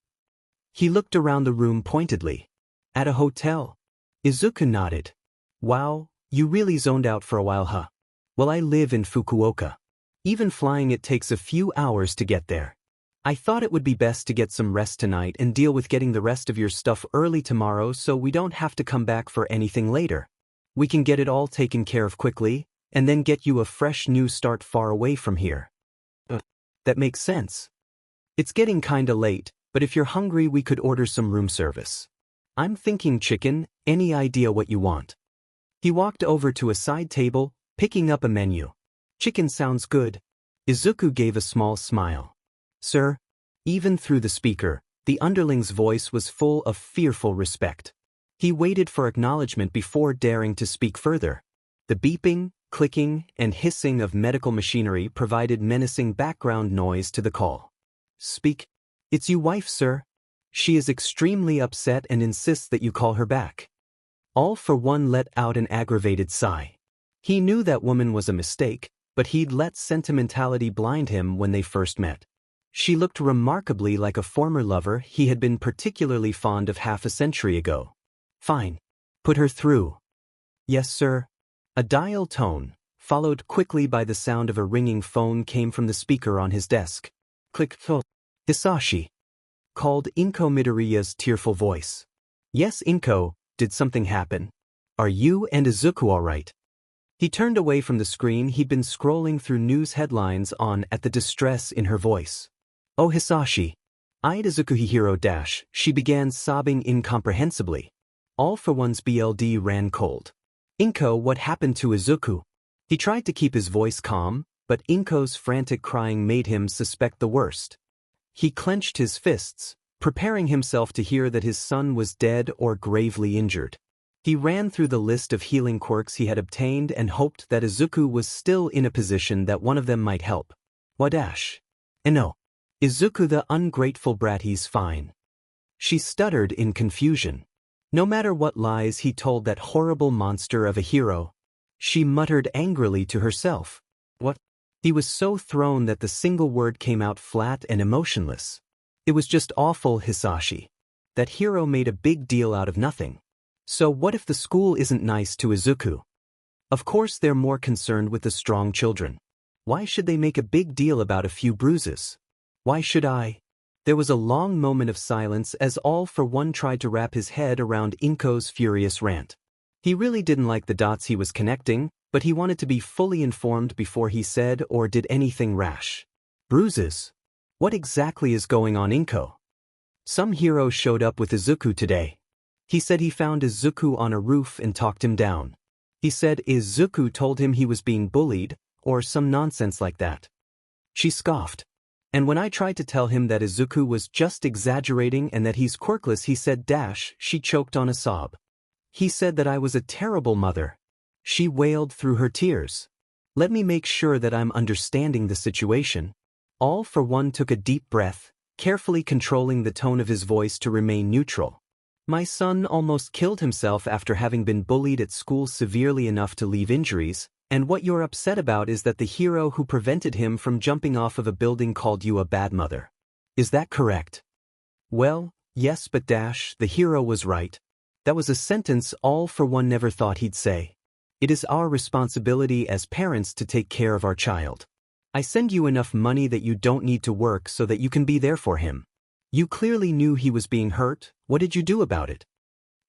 He looked around the room pointedly. "At a hotel." Izuku nodded. "Wow, you really zoned out for a while, huh? Well, I live in Fukuoka. Even flying it takes a few hours to get there. I thought it would be best to get some rest tonight and deal with getting the rest of your stuff early tomorrow so we don't have to come back for anything later. We can get it all taken care of quickly, and then get you a fresh new start far away from here." That makes sense. "It's getting kinda late, but if you're hungry we could order some room service. I'm thinking chicken, any idea what you want?" He walked over to a side table, picking up a menu. "Chicken sounds good." Izuku gave a small smile. "Sir?" Even through the speaker, the underling's voice was full of fearful respect. He waited for acknowledgement before daring to speak further. The beeping, clicking, and hissing of medical machinery provided menacing background noise to the call. "Speak. It's you wife, sir. She is extremely upset and insists that you call her back." All for one let out an aggravated sigh. He knew that woman was a mistake, but he'd let sentimentality blind him when they first met. She looked remarkably like a former lover he had been particularly fond of half a century ago. Fine. Put her through. Yes, sir. A dial tone, followed quickly by the sound of a ringing phone, came from the speaker on his desk. Click. Hisashi, called Izuku Midoriya's tearful voice. Yes, Izuku, did something happen? Are you and Izuku all right? He turned away from the screen he'd been scrolling through news headlines on at the distress in her voice. Oh, Hisashi. Eyed Izuku Hihiro dash, she began sobbing incomprehensibly. All for one's BLD ran cold. Izuku, what happened to Izuku? He tried to keep his voice calm, but Inko's frantic crying made him suspect the worst. He clenched his fists, preparing himself to hear that his son was dead or gravely injured. He ran through the list of healing quirks he had obtained and hoped that Izuku was still in a position that one of them might help. Wadash. No. Izuku, the ungrateful brat, he's fine. She stuttered in confusion. No matter what lies he told that horrible monster of a hero, she muttered angrily to herself. What? He was so thrown that the single word came out flat and emotionless. It was just awful, Hisashi. That hero made a big deal out of nothing. So what if the school isn't nice to Izuku? Of course they're more concerned with the strong children. Why should they make a big deal about a few bruises? Why should I? There was a long moment of silence as all for one tried to wrap his head around Inko's furious rant. He really didn't like the dots he was connecting, but he wanted to be fully informed before he said or did anything rash. Bruises? What exactly is going on, Inko? Some hero showed up with Izuku today. He said he found Izuku on a roof and talked him down. He said Izuku told him he was being bullied, or some nonsense like that. She scoffed. And when I tried to tell him that Izuku was just exaggerating and that he's quirkless, he said dash, she choked on a sob. He said that I was a terrible mother. She wailed through her tears. Let me make sure that I'm understanding the situation. All for one took a deep breath, carefully controlling the tone of his voice to remain neutral. My son almost killed himself after having been bullied at school severely enough to leave injuries, and what you're upset about is that the hero who prevented him from jumping off of a building called you a bad mother. Is that correct? Well, yes, but dash, the hero was right. That was a sentence all for one never thought he'd say. It is our responsibility as parents to take care of our child. I send you enough money that you don't need to work so that you can be there for him. You clearly knew he was being hurt. What did you do about it?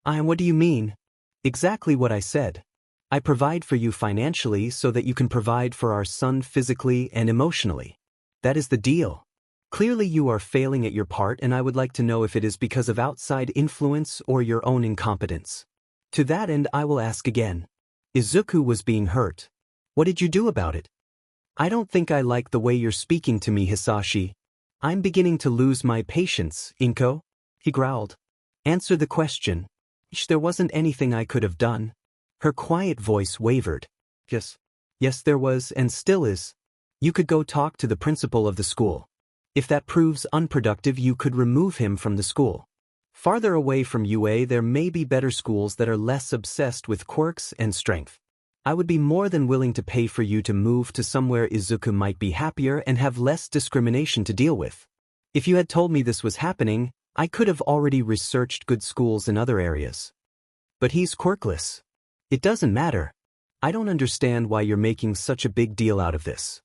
What do you mean? Exactly what I said. I provide for you financially so that you can provide for our son physically and emotionally. That is the deal. Clearly you are failing at your part, and I would like to know if it is because of outside influence or your own incompetence. To that end I will ask again. Izuku was being hurt. What did you do about it? I don't think I like the way you're speaking to me, Hisashi. I'm beginning to lose my patience, Inko. He growled. Answer the question. There wasn't anything I could have done. Her quiet voice wavered. Yes. Yes, there was and still is. You could go talk to the principal of the school. If that proves unproductive, you could remove him from the school. Farther away from UA there may be better schools that are less obsessed with quirks and strength. I would be more than willing to pay for you to move to somewhere Izuku might be happier and have less discrimination to deal with. If you had told me this was happening, I could have already researched good schools in other areas. But he's quirkless. It doesn't matter. I don't understand why you're making such a big deal out of this.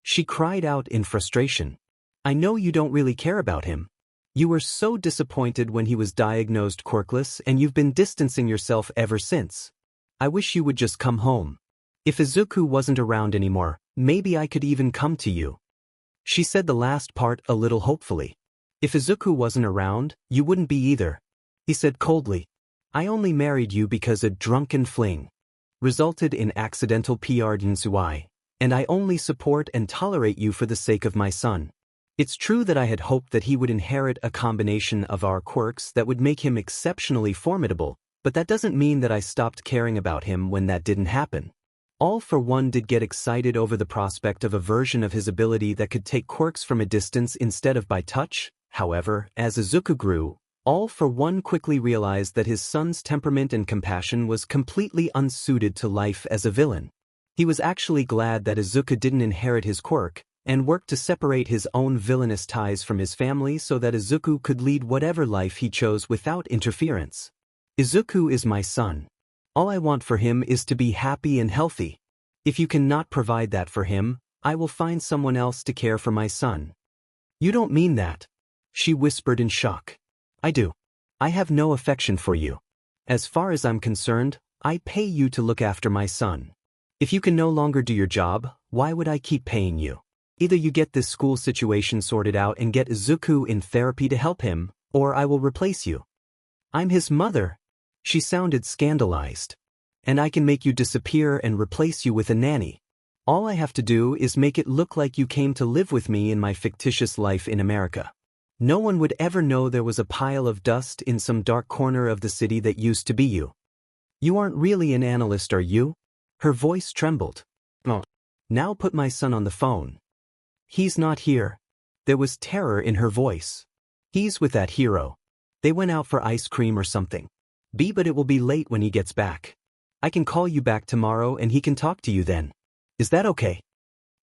She cried out in frustration. I know you don't really care about him. You were so disappointed when he was diagnosed quirkless, and you've been distancing yourself ever since. I wish you would just come home. If Izuku wasn't around anymore, maybe I could even come to you. She said the last part a little hopefully. If Izuku wasn't around, you wouldn't be either. He said coldly. I only married you because a drunken fling resulted in accidental PRDNSUI, and I only support and tolerate you for the sake of my son. It's true that I had hoped that he would inherit a combination of our quirks that would make him exceptionally formidable, but that doesn't mean that I stopped caring about him when that didn't happen. All for one did get excited over the prospect of a version of his ability that could take quirks from a distance instead of by touch. However, as Izuku grew, all for one quickly realized that his son's temperament and compassion was completely unsuited to life as a villain. He was actually glad that Izuku didn't inherit his quirk, and worked to separate his own villainous ties from his family so that Izuku could lead whatever life he chose without interference. Izuku is my son. All I want for him is to be happy and healthy. If you cannot provide that for him, I will find someone else to care for my son. You don't mean that, she whispered in shock. I do. I have no affection for you. As far as I'm concerned, I pay you to look after my son. If you can no longer do your job, why would I keep paying you? Either you get this school situation sorted out and get Izuku in therapy to help him, or I will replace you. I'm his mother. She sounded scandalized. And I can make you disappear and replace you with a nanny. All I have to do is make it look like you came to live with me in my fictitious life in America. No one would ever know there was a pile of dust in some dark corner of the city that used to be you. You aren't really an analyst, are you? Her voice trembled. Oh. Now put my son on the phone. He's not here. There was terror in her voice. He's with that hero. They went out for ice cream or something. But it will be late when he gets back. I can call you back tomorrow and he can talk to you then. Is that okay?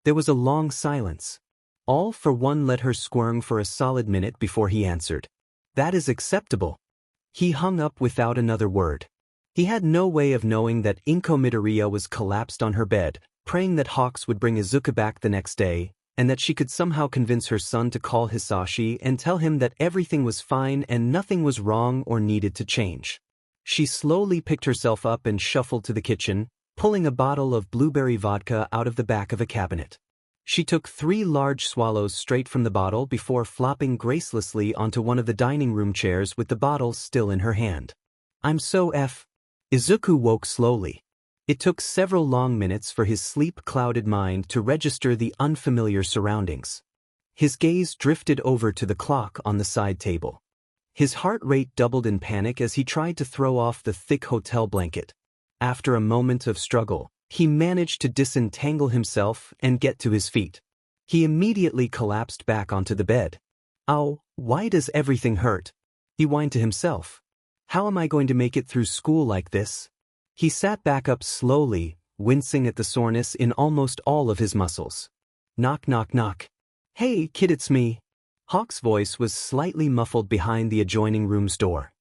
There was a long silence. All for one let her squirm for a solid minute before he answered. That is acceptable. He hung up without another word. He had no way of knowing that Izuku Midoriya was collapsed on her bed, praying that Hawks would bring Izuku back the next day, and that she could somehow convince her son to call Hisashi and tell him that everything was fine and nothing was wrong or needed to change. She slowly picked herself up and shuffled to the kitchen, pulling a bottle of blueberry vodka out of the back of a cabinet. She took 3 large swallows straight from the bottle before flopping gracelessly onto one of the dining room chairs with the bottle still in her hand. I'm so Izuku woke slowly. It took several long minutes for his sleep-clouded mind to register the unfamiliar surroundings. His gaze drifted over to the clock on the side table. His heart rate doubled in panic as he tried to throw off the thick hotel blanket. After a moment of struggle, he managed to disentangle himself and get to his feet. He immediately collapsed back onto the bed. Ow, why does everything hurt? He whined to himself. How am I going to make it through school like this? He sat back up slowly, wincing at the soreness in almost all of his muscles. Knock, knock, knock. Hey, kid, it's me. Hawk's voice was slightly muffled behind the adjoining room's door.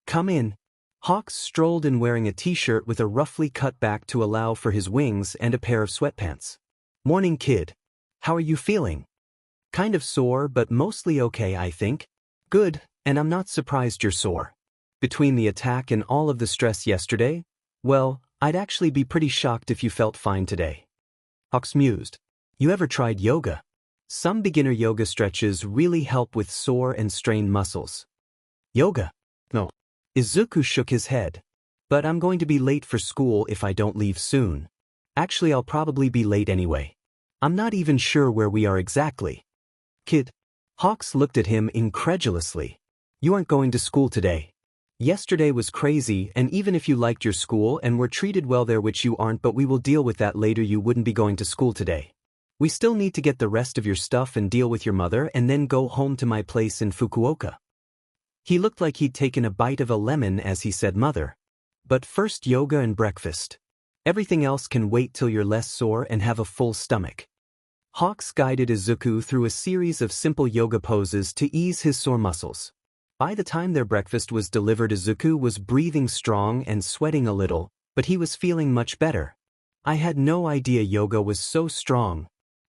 Come in. Hawks strolled in wearing a t-shirt with a roughly cut back to allow for his wings and a pair of sweatpants. Morning, kid. How are you feeling? Kind of sore, but mostly okay, I think. Good, and I'm not surprised you're sore. Between the attack and all of the stress yesterday, well, I'd actually be pretty shocked if you felt fine today. Hawks mused. You ever tried yoga? Some beginner yoga stretches really help with sore and strained muscles. Yoga? No. Izuku shook his head. But I'm going to be late for school if I don't leave soon. Actually, I'll probably be late anyway. I'm not even sure where we are exactly. Kid. Hawks looked at him incredulously. You aren't going to school today. Yesterday was crazy, and even if you liked your school and were treated well there, which you aren't, but we will deal with that later, you wouldn't be going to school today. We still need to get the rest of your stuff and deal with your mother and then go home to my place in Fukuoka. He looked like he'd taken a bite of a lemon as he said mother. But first yoga and breakfast. Everything else can wait till you're less sore and have a full stomach. Hawks guided Izuku through a series of simple yoga poses to ease his sore muscles. By the time their breakfast was delivered, Izuku was breathing strong and sweating a little, but he was feeling much better. I had no idea yoga was so strong.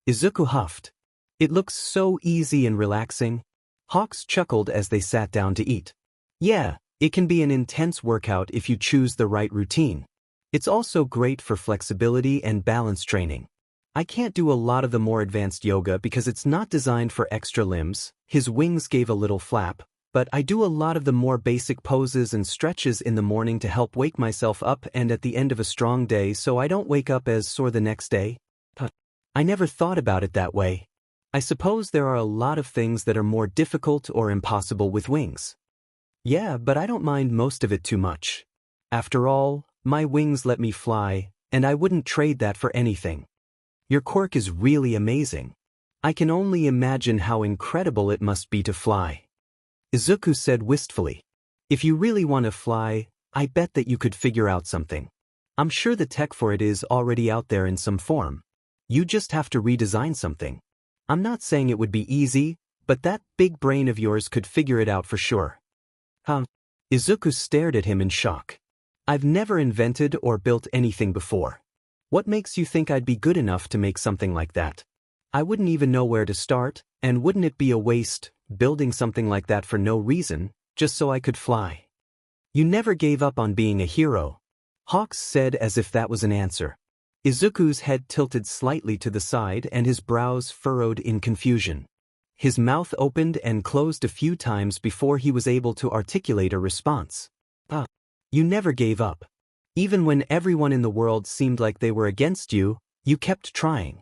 Izuku huffed. It looks so easy and relaxing. Hawks chuckled as they sat down to eat. Yeah, it can be an intense workout if you choose the right routine. It's also great for flexibility and balance training. I can't do a lot of the more advanced yoga because it's not designed for extra limbs. His wings gave a little flap, but I do a lot of the more basic poses and stretches in the morning to help wake myself up and at the end of a strong day so I don't wake up as sore the next day. I never thought about it that way. I suppose there are a lot of things that are more difficult or impossible with wings. Yeah, but I don't mind most of it too much. After all, my wings let me fly, and I wouldn't trade that for anything. Your quirk is really amazing. I can only imagine how incredible it must be to fly. Izuku said wistfully. If you really want to fly, I bet that you could figure out something. I'm sure the tech for it is already out there in some form. You just have to redesign something. I'm not saying it would be easy, but that big brain of yours could figure it out for sure. Huh? Izuku stared at him in shock. I've never invented or built anything before. What makes you think I'd be good enough to make something like that? I wouldn't even know where to start, and wouldn't it be a waste, building something like that for no reason, just so I could fly? You never gave up on being a hero, Hawks said as if that was an answer. Izuku's head tilted slightly to the side and his brows furrowed in confusion. His mouth opened and closed a few times before he was able to articulate a response. You never gave up. Even when everyone in the world seemed like they were against you, you kept trying.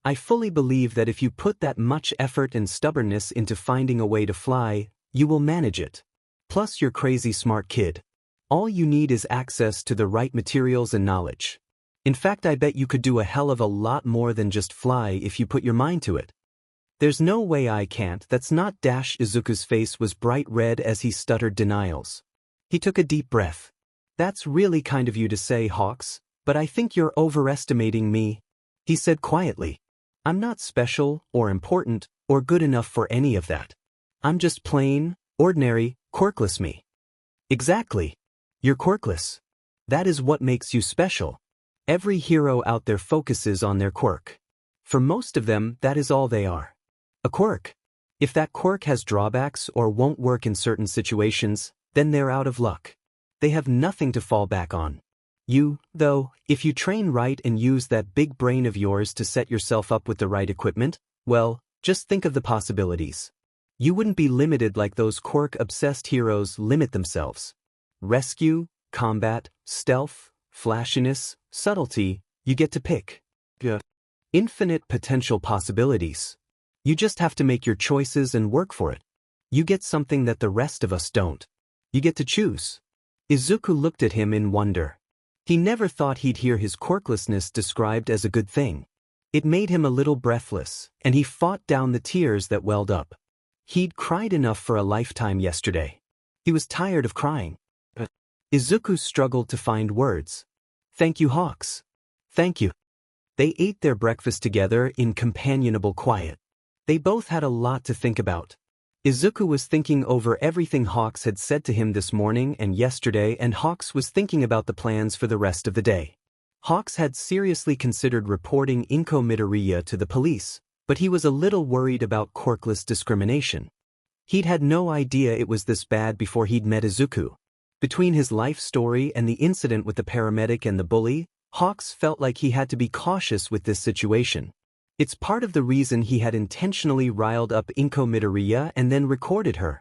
I fully believe that if you put that much effort and stubbornness into finding a way to fly, you will manage it. Plus you're crazy smart kid. All you need is access to the right materials and knowledge. In fact, I bet you could do a hell of a lot more than just fly if you put your mind to it. There's no way I can't, that's not. Izuku's face was bright red as he stuttered denials. He took a deep breath. That's really kind of you to say, Hawks, but I think you're overestimating me, he said quietly. I'm not special, or important, or good enough for any of that. I'm just plain, ordinary, quirkless me. Exactly. You're quirkless. That is what makes you special. Every hero out there focuses on their quirk. For most of them, that is all they are. A quirk. If that quirk has drawbacks or won't work in certain situations, then they're out of luck. They have nothing to fall back on. You, though, if you train right and use that big brain of yours to set yourself up with the right equipment, well, just think of the possibilities. You wouldn't be limited like those quirk-obsessed heroes limit themselves. Rescue, combat, stealth, flashiness, subtlety, you get to pick. Infinite potential possibilities. You just have to make your choices and work for it. You get something that the rest of us don't. You get to choose. Izuku looked at him in wonder. He never thought he'd hear his quirklessness described as a good thing. It made him a little breathless, and he fought down the tears that welled up. He'd cried enough for a lifetime yesterday. He was tired of crying. But Izuku struggled to find words. Thank you, Hawks. Thank you. They ate their breakfast together in companionable quiet. They both had a lot to think about. Izuku was thinking over everything Hawks had said to him this morning and yesterday, and Hawks was thinking about the plans for the rest of the day. Hawks had seriously considered reporting Izuku Midoriya to the police, but he was a little worried about quirkless discrimination. He'd had no idea it was this bad before he'd met Izuku. Between his life story and the incident with the paramedic and the bully, Hawks felt like he had to be cautious with this situation. It's part of the reason he had intentionally riled up Izuku Midoriya and then recorded her.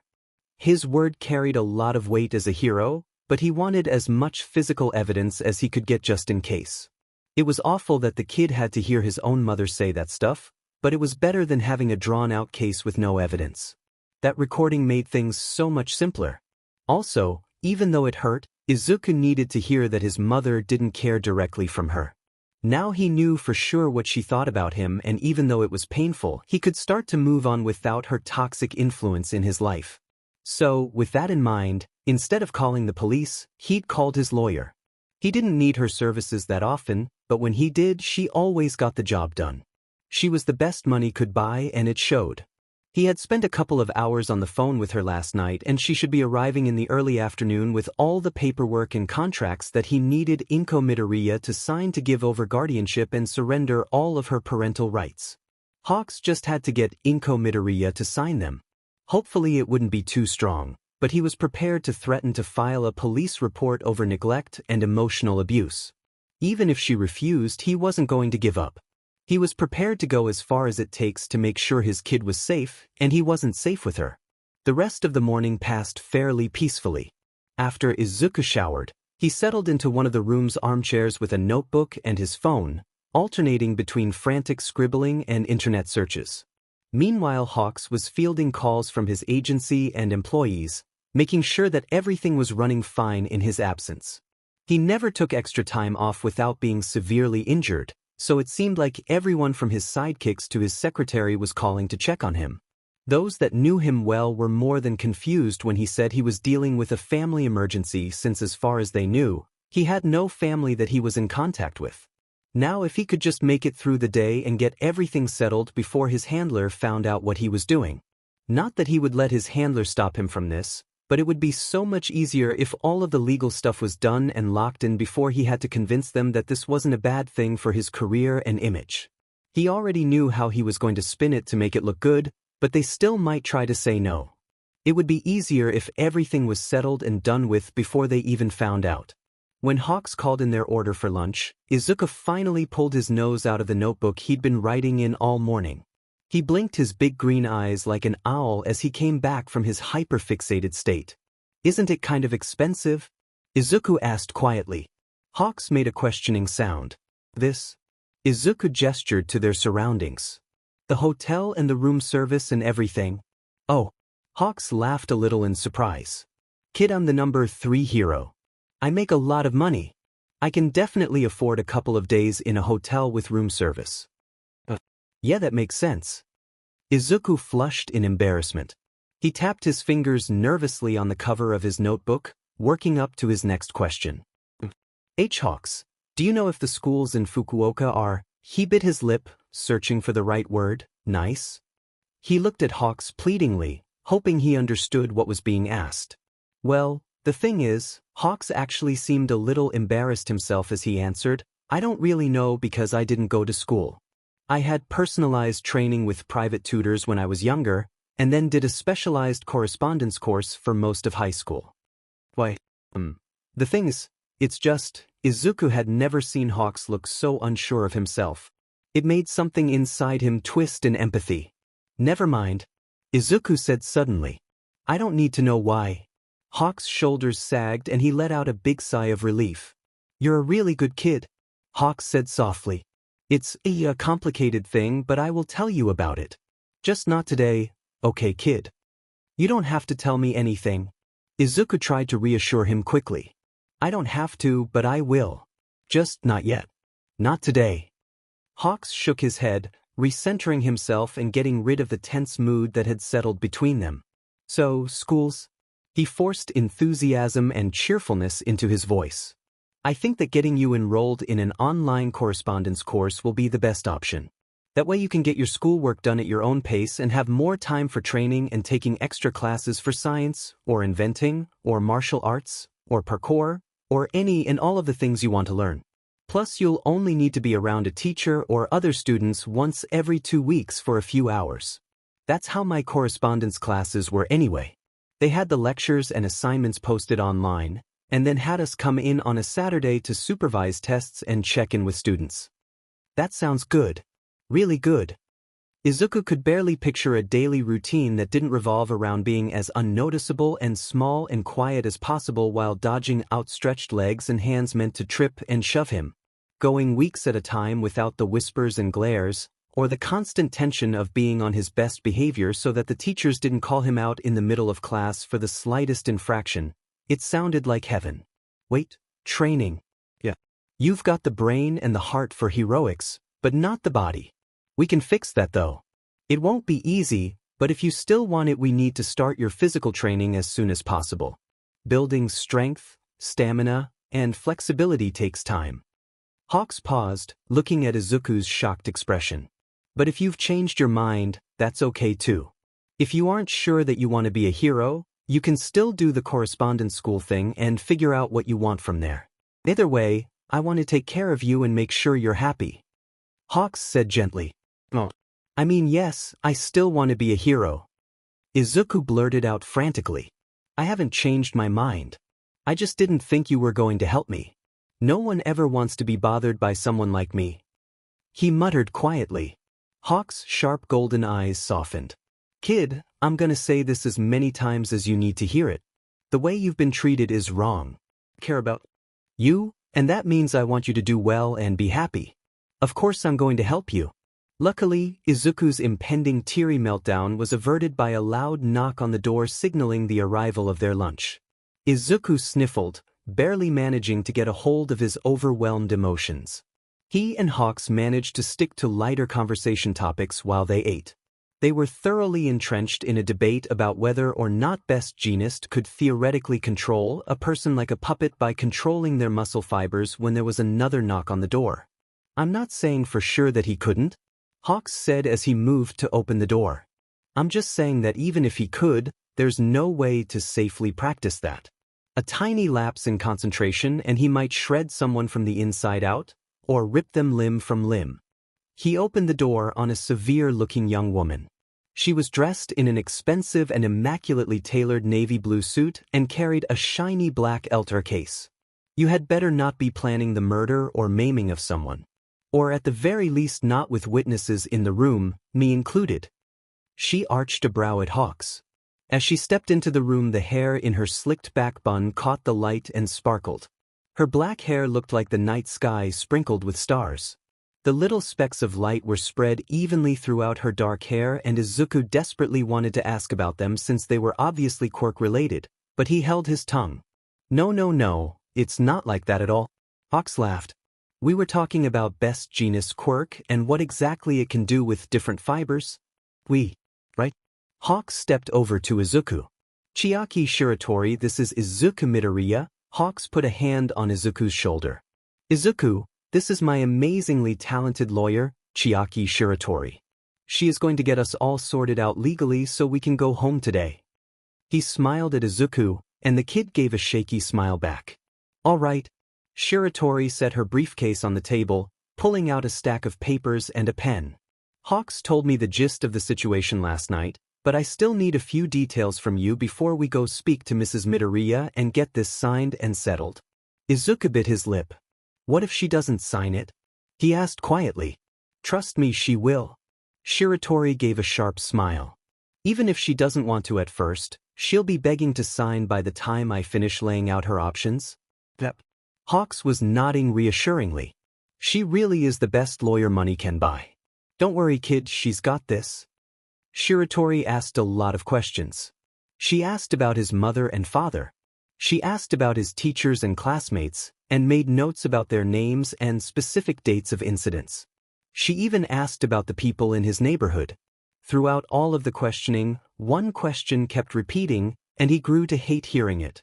His word carried a lot of weight as a hero, but he wanted as much physical evidence as he could get just in case. It was awful that the kid had to hear his own mother say that stuff, but it was better than having a drawn-out case with no evidence. That recording made things so much simpler. Also, even though it hurt, Izuku needed to hear that his mother didn't care directly from her. Now he knew for sure what she thought about him, and even though it was painful, he could start to move on without her toxic influence in his life. So, with that in mind, instead of calling the police, he'd called his lawyer. He didn't need her services that often, but when he did, she always got the job done. She was the best money could buy, and it showed. He had spent a couple of hours on the phone with her last night, and she should be arriving in the early afternoon with all the paperwork and contracts that he needed Izuku Midoriya to sign to give over guardianship and surrender all of her parental rights. Hawks just had to get Izuku Midoriya to sign them. Hopefully it wouldn't be too strong, but he was prepared to threaten to file a police report over neglect and emotional abuse. Even if she refused, he wasn't going to give up. He was prepared to go as far as it takes to make sure his kid was safe, and he wasn't safe with her. The rest of the morning passed fairly peacefully. After Izuku showered, he settled into one of the room's armchairs with a notebook and his phone, alternating between frantic scribbling and internet searches. Meanwhile, Hawks was fielding calls from his agency and employees, making sure that everything was running fine in his absence. He never took extra time off without being severely injured, so it seemed like everyone from his sidekicks to his secretary was calling to check on him. Those that knew him well were more than confused when he said he was dealing with a family emergency, since as far as they knew, He had no family that he was in contact with. Now if he could just make it through the day and get everything settled before his handler found out what he was doing. Not that he would let his handler stop him from this, but it would be so much easier if all of the legal stuff was done and locked in before he had to convince them that this wasn't a bad thing for his career and image. He already knew how he was going to spin it to make it look good, but they still might try to say no. It would be easier if everything was settled and done with before they even found out. When Hawks called in their order for lunch, Izuku finally pulled his nose out of the notebook he'd been writing in all morning. He blinked his big green eyes like an owl as he came back from his hyper-fixated state. "Isn't it kind of expensive?" Izuku asked quietly. Hawks made a questioning sound. "This?" Izuku gestured to their surroundings. "The hotel and the room service and everything." "Oh." Hawks laughed a little in surprise. "Kid, I'm the number 3 hero. I make a lot of money. I can definitely afford a couple of days in a hotel with room service." "Yeah, that makes sense." Izuku flushed in embarrassment. He tapped his fingers nervously on the cover of his notebook, working up to his next question. Hawks, do you know if the schools in Fukuoka are— He bit his lip, searching for the right word— nice? He looked at Hawks pleadingly, hoping he understood what was being asked. "Well, the thing is," Hawks actually seemed a little embarrassed himself as he answered, "I don't really know because I didn't go to school. I had personalized training with private tutors when I was younger, and then did a specialized correspondence course for most of high school." "Why, the thing is, it's just," Izuku had never seen Hawks look so unsure of himself. It made something inside him twist in empathy. "Never mind," Izuku said suddenly. "I don't need to know why." Hawks' shoulders sagged and he let out a big sigh of relief. "You're a really good kid," Hawks said softly. "It's a complicated thing, but I will tell you about it. Just not today, okay, kid? You don't have to tell me anything." Izuku tried to reassure him quickly. "I don't have to, but I will. Just not yet. Not today." Hawks shook his head, recentering himself and getting rid of the tense mood that had settled between them. "So, schools?" He forced enthusiasm and cheerfulness into his voice. "I think that getting you enrolled in an online correspondence course will be the best option. That way you can get your schoolwork done at your own pace and have more time for training and taking extra classes for science, or inventing, or martial arts, or parkour, or any and all of the things you want to learn. Plus you'll only need to be around a teacher or other students once every 2 weeks for a few hours. That's how my correspondence classes were anyway. They had the lectures and assignments posted online, and then had us come in on a Saturday to supervise tests and check in with students." "That sounds good. Really good." Izuku could barely picture a daily routine that didn't revolve around being as unnoticeable and small and quiet as possible while dodging outstretched legs and hands meant to trip and shove him. Going weeks at a time without the whispers and glares, or the constant tension of being on his best behavior so that the teachers didn't call him out in the middle of class for the slightest infraction. It sounded like heaven. "Wait, training. Yeah. You've got the brain and the heart for heroics, but not the body. We can fix that though. It won't be easy, but if you still want it we need to start your physical training as soon as possible. Building strength, stamina, and flexibility takes time." Hawks paused, looking at Izuku's shocked expression. "But if you've changed your mind, that's okay too. If you aren't sure that you want to be a hero, you can still do the correspondence school thing and figure out what you want from there. Either way, I want to take care of you and make sure you're happy." Hawks said gently. "Oh, I mean yes, I still want to be a hero." Izuku blurted out frantically. "I haven't changed my mind. I just didn't think you were going to help me. No one ever wants to be bothered by someone like me." He muttered quietly. Hawks' sharp golden eyes softened. "Kid, I'm gonna say this as many times as you need to hear it. The way you've been treated is wrong. I care about you, and that means I want you to do well and be happy. Of course I'm going to help you." Luckily, Izuku's impending teary meltdown was averted by a loud knock on the door signaling the arrival of their lunch. Izuku sniffled, barely managing to get a hold of his overwhelmed emotions. He and Hawks managed to stick to lighter conversation topics while they ate. They were thoroughly entrenched in a debate about whether or not Best Jeanist could theoretically control a person like a puppet by controlling their muscle fibers when there was another knock on the door. I'm not saying for sure that he couldn't, Hawks said as he moved to open the door. I'm just saying that even if he could, there's no way to safely practice that. A tiny lapse in concentration and he might shred someone from the inside out, or rip them limb from limb. He opened the door on a severe-looking young woman. She was dressed in an expensive and immaculately tailored navy blue suit and carried a shiny black Elter case. You had better not be planning the murder or maiming of someone. Or at the very least not with witnesses in the room, me included. She arched a brow at Hawks. As she stepped into the room, the hair in her slicked back bun caught the light and sparkled. Her black hair looked like the night sky sprinkled with stars. The little specks of light were spread evenly throughout her dark hair, and Izuku desperately wanted to ask about them since they were obviously quirk-related, but he held his tongue. No, it's not like that at all. Hawks laughed. We were talking about Best Jeanist quirk and what exactly it can do with different fibers. Right? Hawks stepped over to Izuku. Chiaki Shiratori, this is Izuku Midoriya. Hawks put a hand on Izuku's shoulder. Izuku, this is my amazingly talented lawyer, Chiaki Shiratori. She is going to get us all sorted out legally so we can go home today. He smiled at Izuku, and the kid gave a shaky smile back. All right. Shiratori set her briefcase on the table, pulling out a stack of papers and a pen. Hawks told me the gist of the situation last night, but I still need a few details from you before we go speak to Mrs. Midoriya and get this signed and settled. Izuku bit his lip. What if she doesn't sign it? He asked quietly. Trust me, she will. Shiratori gave a sharp smile. Even if she doesn't want to at first, she'll be begging to sign by the time I finish laying out her options. Yep. Hawks was nodding reassuringly. She really is the best lawyer money can buy. Don't worry, kid, she's got this. Shiratori asked a lot of questions. She asked about his mother and father. She asked about his teachers and classmates, and made notes about their names and specific dates of incidents. She even asked about the people in his neighborhood. Throughout all of the questioning, one question kept repeating, and he grew to hate hearing it.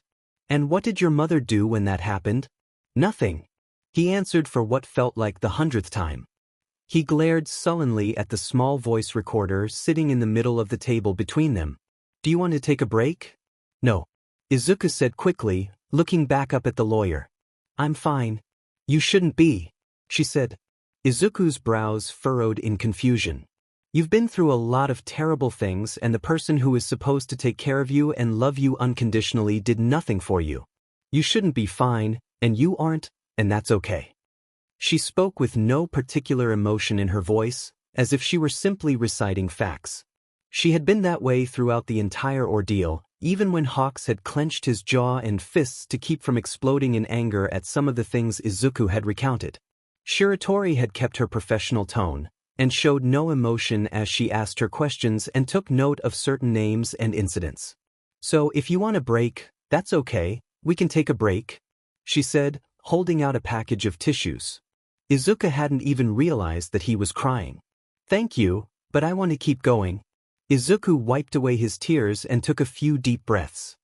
And what did your mother do when that happened? Nothing. He answered for what felt like the 100th time. He glared sullenly at the small voice recorder sitting in the middle of the table between them. Do you want to take a break? No. Izuku said quickly, looking back up at the lawyer. I'm fine. You shouldn't be, she said. Izuku's brows furrowed in confusion. You've been through a lot of terrible things, and the person who is supposed to take care of you and love you unconditionally did nothing for you. You shouldn't be fine, and you aren't, and that's okay. She spoke with no particular emotion in her voice, as if she were simply reciting facts. She had been that way throughout the entire ordeal, even when Hawks had clenched his jaw and fists to keep from exploding in anger at some of the things Izuku had recounted. Shiratori had kept her professional tone, and showed no emotion as she asked her questions and took note of certain names and incidents. So if you want a break, that's okay, we can take a break, she said, holding out a package of tissues. Izuku hadn't even realized that he was crying. Thank you, but I want to keep going. Izuku wiped away his tears and took a few deep breaths.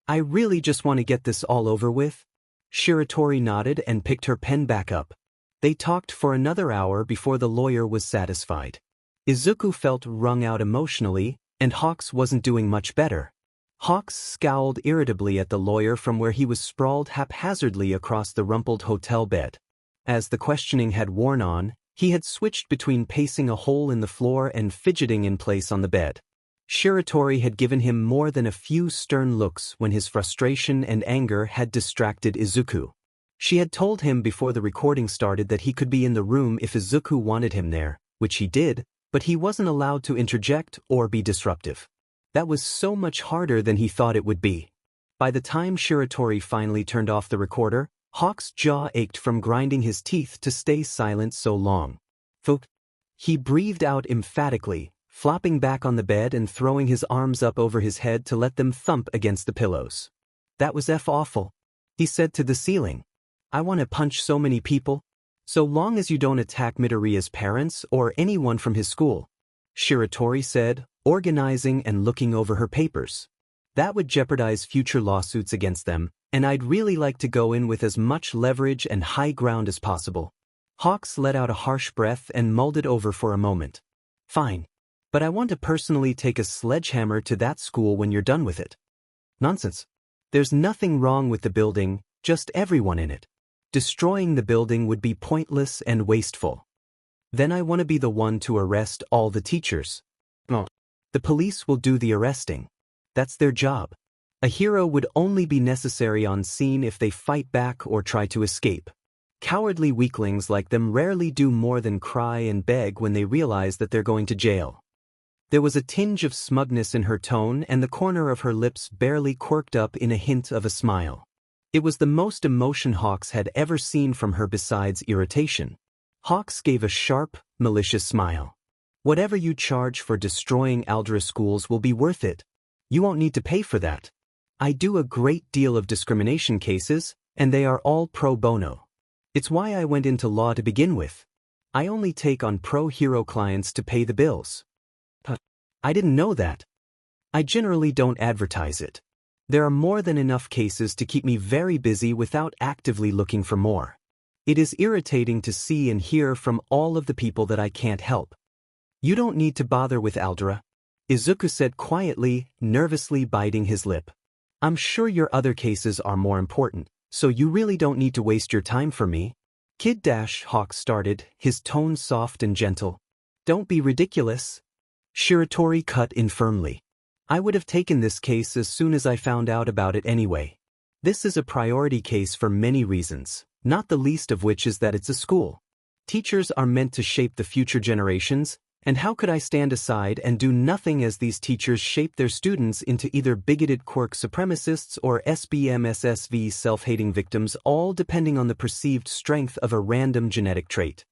I really just want to get this all over with. Shiratori nodded and picked her pen back up. They talked for another hour before the lawyer was satisfied. Izuku felt wrung out emotionally, and Hawks wasn't doing much better. Hawks scowled irritably at the lawyer from where he was sprawled haphazardly across the rumpled hotel bed. As the questioning had worn on, he had switched between pacing a hole in the floor and fidgeting in place on the bed. Shiratori had given him more than a few stern looks when his frustration and anger had distracted Izuku. She had told him before the recording started that he could be in the room if Izuku wanted him there, which he did, but he wasn't allowed to interject or be disruptive. That was so much harder than he thought it would be. By the time Shiratori finally turned off the recorder, Hawk's jaw ached from grinding his teeth to stay silent so long. Thunk. He breathed out emphatically, flopping back on the bed and throwing his arms up over his head to let them thump against the pillows. That was awful, he said to the ceiling. I want to punch so many people. So long as you don't attack Midoriya's parents or anyone from his school. Shiratori said, organizing and looking over her papers. That would jeopardize future lawsuits against them, and I'd really like to go in with as much leverage and high ground as possible. Hawks let out a harsh breath and mulled it over for a moment. Fine. But I want to personally take a sledgehammer to that school when you're done with it. Nonsense. There's nothing wrong with the building, just everyone in it. Destroying the building would be pointless and wasteful. Then I want to be the one to arrest all the teachers. Oh. The police will do the arresting. That's their job. A hero would only be necessary on scene if they fight back or try to escape. Cowardly weaklings like them rarely do more than cry and beg when they realize that they're going to jail. There was a tinge of smugness in her tone, and the corner of her lips barely quirked up in a hint of a smile. It was the most emotion Hawks had ever seen from her besides irritation. Hawks gave a sharp, malicious smile. Whatever you charge for destroying Aldera schools will be worth it. You won't need to pay for that. I do a great deal of discrimination cases, and they are all pro bono. It's why I went into law to begin with. I only take on pro-hero clients to pay the bills. I didn't know that. I generally don't advertise it. There are more than enough cases to keep me very busy without actively looking for more. It is irritating to see and hear from all of the people that I can't help. You don't need to bother with Aldera, Izuku said quietly, nervously biting his lip. I'm sure your other cases are more important, so you really don't need to waste your time for me. Kid Hawk started, his tone soft and gentle. Don't be ridiculous. Shiratori cut in firmly. I would have taken this case as soon as I found out about it anyway. This is a priority case for many reasons, not the least of which is that it's a school. Teachers are meant to shape the future generations, and how could I stand aside and do nothing as these teachers shape their students into either bigoted quirk supremacists or SBMSSV self-hating victims, all depending on the perceived strength of a random genetic trait?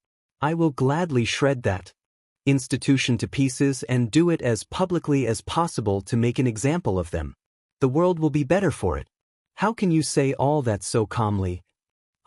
I will gladly shred that institution to pieces and do it as publicly as possible to make an example of them. The world will be better for it. How can you say all that so calmly?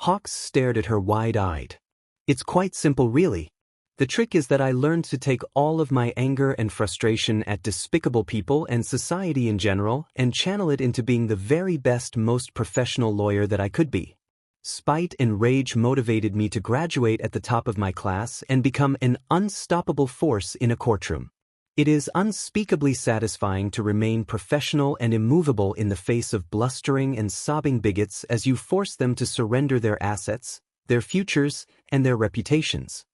Hawks stared at her wide-eyed. It's quite simple, really. The trick is that I learned to take all of my anger and frustration at despicable people and society in general and channel it into being the very best, most professional lawyer that I could be. Spite and rage motivated me to graduate at the top of my class and become an unstoppable force in a courtroom. It is unspeakably satisfying to remain professional and immovable in the face of blustering and sobbing bigots as you force them to surrender their assets, their futures, and their reputations.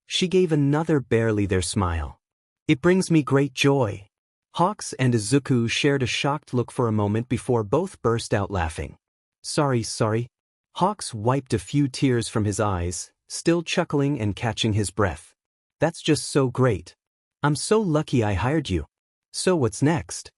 She gave another barely there smile. It brings me great joy. Hawks and Izuku shared a shocked look for a moment before both burst out laughing. Sorry. Hawks wiped a few tears from his eyes, still chuckling and catching his breath. That's just so great. I'm so lucky I hired you. So what's next?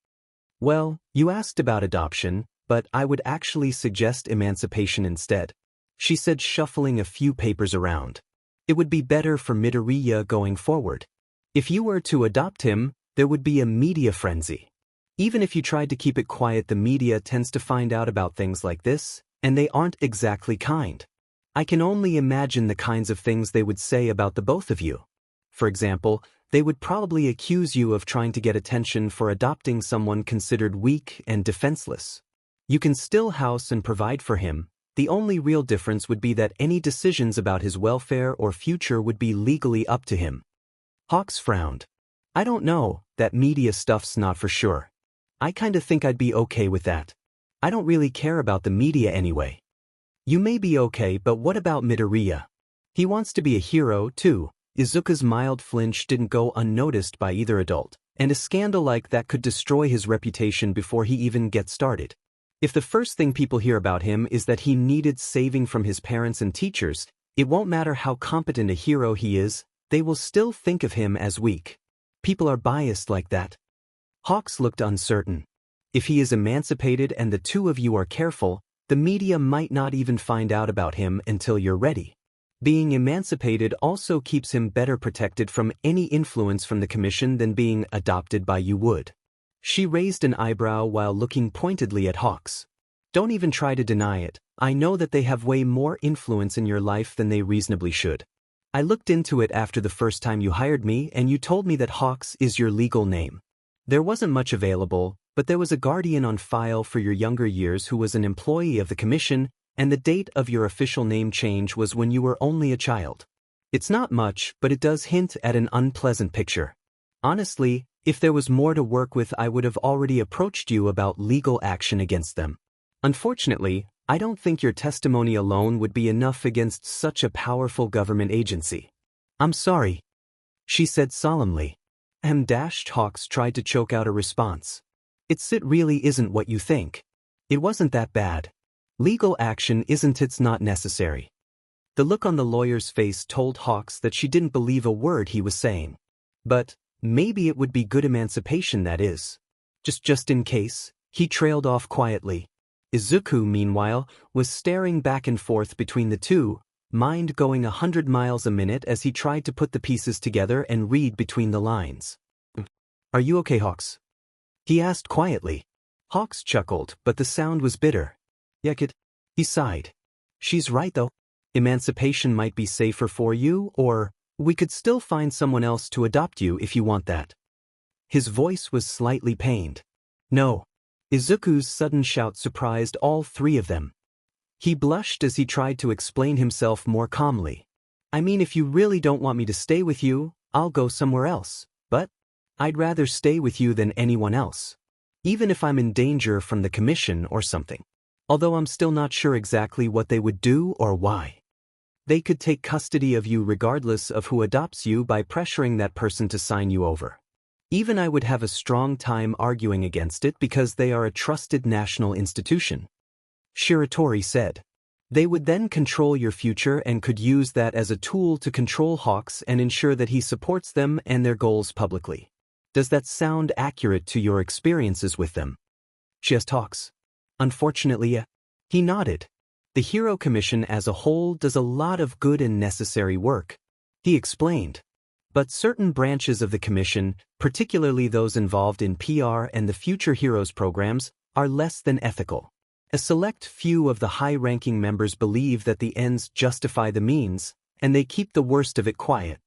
Well, you asked about adoption, but I would actually suggest emancipation instead, she said, shuffling a few papers around. It would be better for Midoriya going forward. If you were to adopt him, there would be a media frenzy. Even if you tried to keep it quiet, the media tends to find out about things like this, and they aren't exactly kind. I can only imagine the kinds of things they would say about the both of you. For example, they would probably accuse you of trying to get attention for adopting someone considered weak and defenseless. You can still house and provide for him. The only real difference would be that any decisions about his welfare or future would be legally up to him. Hawks frowned. I don't know, that media stuff's not for sure. I kinda think I'd be okay with that. I don't really care about the media anyway. You may be okay, but what about Midoriya? He wants to be a hero, too. Izuku's mild flinch didn't go unnoticed by either adult, and a scandal like that could destroy his reputation before he even gets started. If the first thing people hear about him is that he needed saving from his parents and teachers, it won't matter how competent a hero he is, they will still think of him as weak. People are biased like that. Hawks looked uncertain. If he is emancipated and the two of you are careful, the media might not even find out about him until you're ready. Being emancipated also keeps him better protected from any influence from the commission than being adopted by you would. She raised an eyebrow while looking pointedly at Hawks. Don't even try to deny it. I know that they have way more influence in your life than they reasonably should. I looked into it after the first time you hired me and you told me that Hawks is your legal name. There wasn't much available, but there was a guardian on file for your younger years who was an employee of the commission, and the date of your official name change was when you were only a child. It's not much, but it does hint at an unpleasant picture. Honestly, if there was more to work with, I would have already approached you about legal action against them. Unfortunately, I don't think your testimony alone would be enough against such a powerful government agency. I'm sorry, she said solemnly. Hawks tried to choke out a response. It really isn't what you think. It wasn't that bad. Legal action it's not necessary. The look on the lawyer's face told Hawks that she didn't believe a word he was saying. But maybe it would be good emancipation, that is. Just in case, he trailed off quietly. Izuku, meanwhile, was staring back and forth between the two, mind going 100 miles a minute as he tried to put the pieces together and read between the lines. Are you okay, Hawks? He asked quietly. Hawks chuckled, but the sound was bitter. Yekit. He sighed. She's right though. Emancipation might be safer for you, or we could still find someone else to adopt you if you want that. His voice was slightly pained. No. Izuku's sudden shout surprised all three of them. He blushed as he tried to explain himself more calmly. I mean, if you really don't want me to stay with you, I'll go somewhere else, but I'd rather stay with you than anyone else. Even if I'm in danger from the commission or something. Although I'm still not sure exactly what they would do or why. They could take custody of you regardless of who adopts you by pressuring that person to sign you over. Even I would have a strong time arguing against it because they are a trusted national institution. Shiratori said. They would then control your future and could use that as a tool to control Hawks and ensure that he supports them and their goals publicly. Does that sound accurate to your experiences with them? She asked Hawks. Unfortunately, yeah. He nodded. The Hero Commission as a whole does a lot of good and necessary work, he explained. But certain branches of the Commission, particularly those involved in PR and the Future Heroes programs, are less than ethical. A select few of the high-ranking members believe that the ends justify the means, and they keep the worst of it quiet.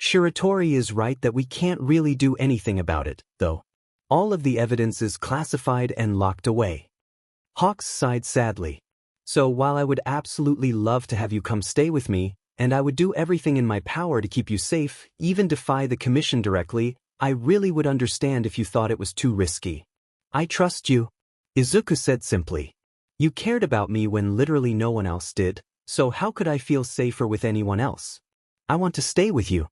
Shiratori is right that we can't really do anything about it, though. All of the evidence is classified and locked away. Hawks sighed sadly. So while I would absolutely love to have you come stay with me, and I would do everything in my power to keep you safe, even defy the commission directly, I really would understand if you thought it was too risky. I trust you, Izuku said simply. You cared about me when literally no one else did, so how could I feel safer with anyone else? I want to stay with you.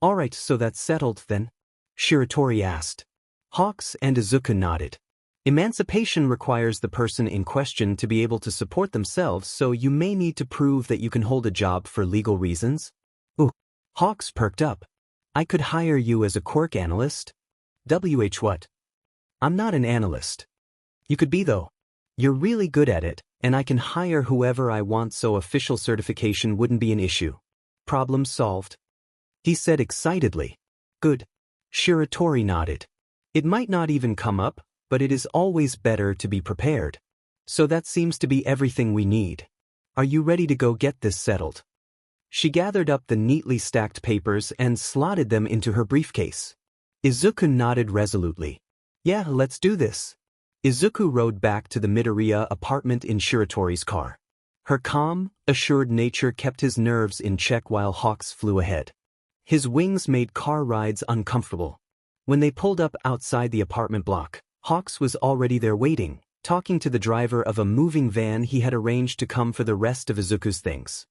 Alright, so that's settled then? Shiratori asked. Hawks and Izuku nodded. Emancipation requires the person in question to be able to support themselves, so you may need to prove that you can hold a job for legal reasons. Ooh. Hawks perked up. I could hire you as a quirk analyst? What? I'm not an analyst. You could be though. You're really good at it, and I can hire whoever I want, so official certification wouldn't be an issue. Problem solved. He said excitedly. Good. Shiratori nodded. It might not even come up, but it is always better to be prepared. So that seems to be everything we need. Are you ready to go get this settled? She gathered up the neatly stacked papers and slotted them into her briefcase. Izuku nodded resolutely. Yeah, let's do this. Izuku rode back to the Midoriya apartment in Shiratori's car. Her calm, assured nature kept his nerves in check while Hawks flew ahead. His wings made car rides uncomfortable. When they pulled up outside the apartment block, Hawks was already there waiting, talking to the driver of a moving van he had arranged to come for the rest of Izuku's things.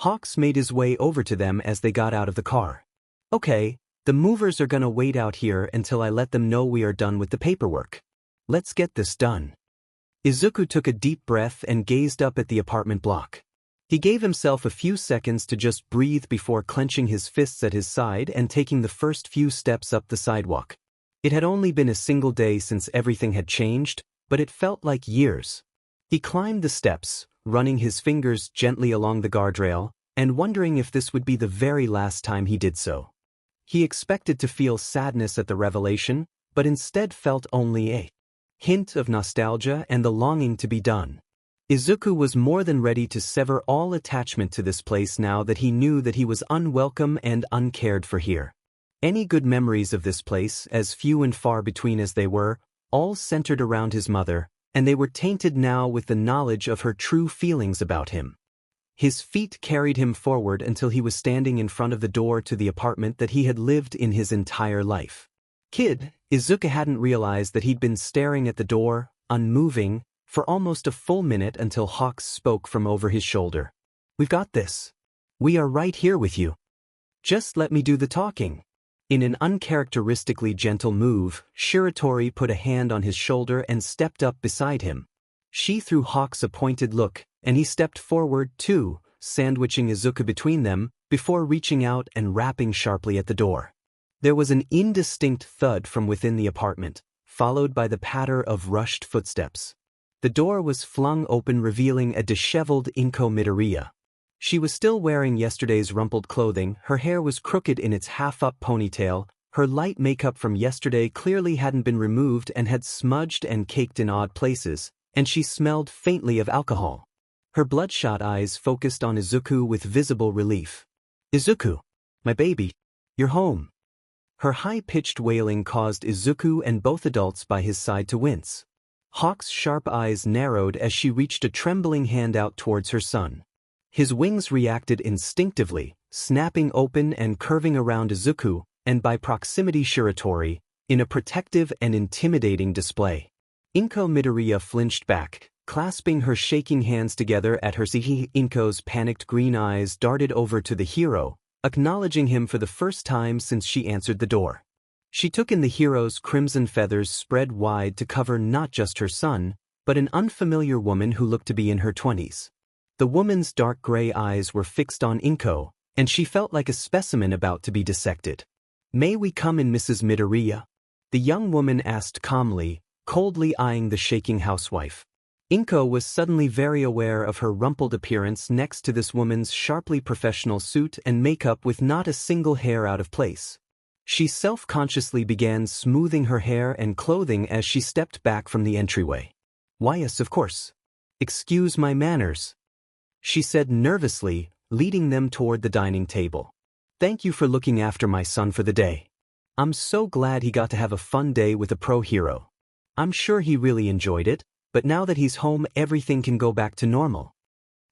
Hawks made his way over to them as they got out of the car. Okay, the movers are gonna wait out here until I let them know we are done with the paperwork. Let's get this done. Izuku took a deep breath and gazed up at the apartment block. He gave himself a few seconds to just breathe before clenching his fists at his side and taking the first few steps up the sidewalk. It had only been a single day since everything had changed, but it felt like years. He climbed the steps, running his fingers gently along the guardrail, and wondering if this would be the very last time he did so. He expected to feel sadness at the revelation, but instead felt only a hint of nostalgia and the longing to be done. Izuku was more than ready to sever all attachment to this place now that he knew that he was unwelcome and uncared for here. Any good memories of this place, as few and far between as they were, all centered around his mother, and they were tainted now with the knowledge of her true feelings about him. His feet carried him forward until he was standing in front of the door to the apartment that he had lived in his entire life. Izuku hadn't realized that he'd been staring at the door, unmoving, for almost a full minute until Hawks spoke from over his shoulder. "We've got this. We are right here with you. Just let me do the talking." In an uncharacteristically gentle move, Shiratori put a hand on his shoulder and stepped up beside him. She threw Hawks a pointed look, and he stepped forward too, sandwiching Izuku between them, before reaching out and rapping sharply at the door. There was an indistinct thud from within the apartment, followed by the patter of rushed footsteps. The door was flung open, revealing a disheveled Izuku Midoriya. She was still wearing yesterday's rumpled clothing, her hair was crooked in its half-up ponytail, her light makeup from yesterday clearly hadn't been removed and had smudged and caked in odd places, and she smelled faintly of alcohol. Her bloodshot eyes focused on Izuku with visible relief. "Izuku, my baby, you're home." Her high-pitched wailing caused Izuku and both adults by his side to wince. Hawk's sharp eyes narrowed as she reached a trembling hand out towards her son. His wings reacted instinctively, snapping open and curving around Izuku, and by proximity Shiratori, in a protective and intimidating display. Izuku Midoriya flinched back, clasping her shaking hands together at her side. Izuku's panicked green eyes darted over to the hero, acknowledging him for the first time since she answered the door. She took in the hero's crimson feathers spread wide to cover not just her son, but an unfamiliar woman who looked to be in her 20s. The woman's dark gray eyes were fixed on Izuku, and she felt like a specimen about to be dissected. "May we come in, Mrs. Midoriya?" the young woman asked calmly, coldly eyeing the shaking housewife. Izuku was suddenly very aware of her rumpled appearance next to this woman's sharply professional suit and makeup with not a single hair out of place. She self-consciously began smoothing her hair and clothing as she stepped back from the entryway. "Why, yes, of course. Excuse my manners," she said nervously, leading them toward the dining table. "Thank you for looking after my son for the day. I'm so glad he got to have a fun day with a pro hero. I'm sure he really enjoyed it, but now that he's home everything can go back to normal."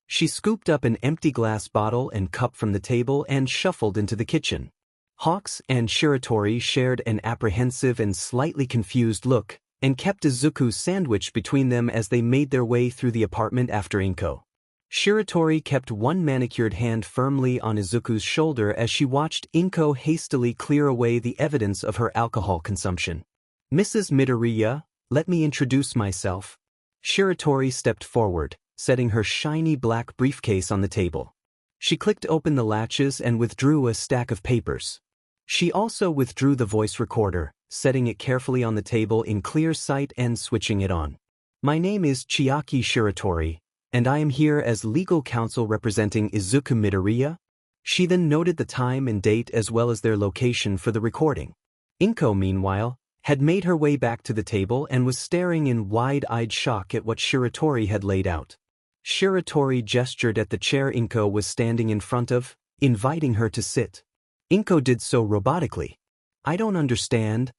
She scooped up an empty glass bottle and cup from the table and shuffled into the kitchen. Hawks and Shiratori shared an apprehensive and slightly confused look, and kept Izuku sandwiched between them as they made their way through the apartment after Izuku. Shiratori kept one manicured hand firmly on Izuku's shoulder as she watched Izuku hastily clear away the evidence of her alcohol consumption. "Mrs. Midoriya, let me introduce myself." Shiratori stepped forward, setting her shiny black briefcase on the table. She clicked open the latches and withdrew a stack of papers. She also withdrew the voice recorder, setting it carefully on the table in clear sight and switching it on. "My name is Chiaki Shiratori, and I am here as legal counsel representing Izuku Midoriya." She then noted the time and date as well as their location for the recording. Izuku, meanwhile, had made her way back to the table and was staring in wide-eyed shock at what Shiratori had laid out. Shiratori gestured at the chair Izuku was standing in front of, inviting her to sit. Izuku did so robotically. "I don't understand.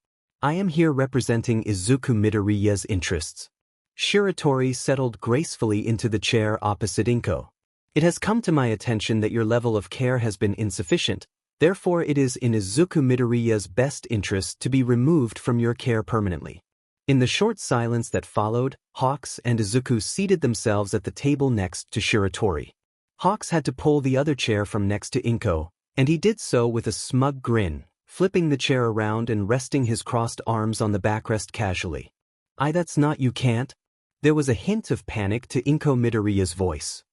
I am here representing Izuku Midoriya's interests." Shiratori settled gracefully into the chair opposite Izuku. "It has come to my attention that your level of care has been insufficient, therefore it is in Izuku Midoriya's best interest to be removed from your care permanently." In the short silence that followed, Hawks and Izuku seated themselves at the table next to Shiratori. Hawks had to pull the other chair from next to Izuku, and he did so with a smug grin, flipping the chair around and resting his crossed arms on the backrest casually. That's not, you can't." There was a hint of panic to Izuku Midoriya's voice.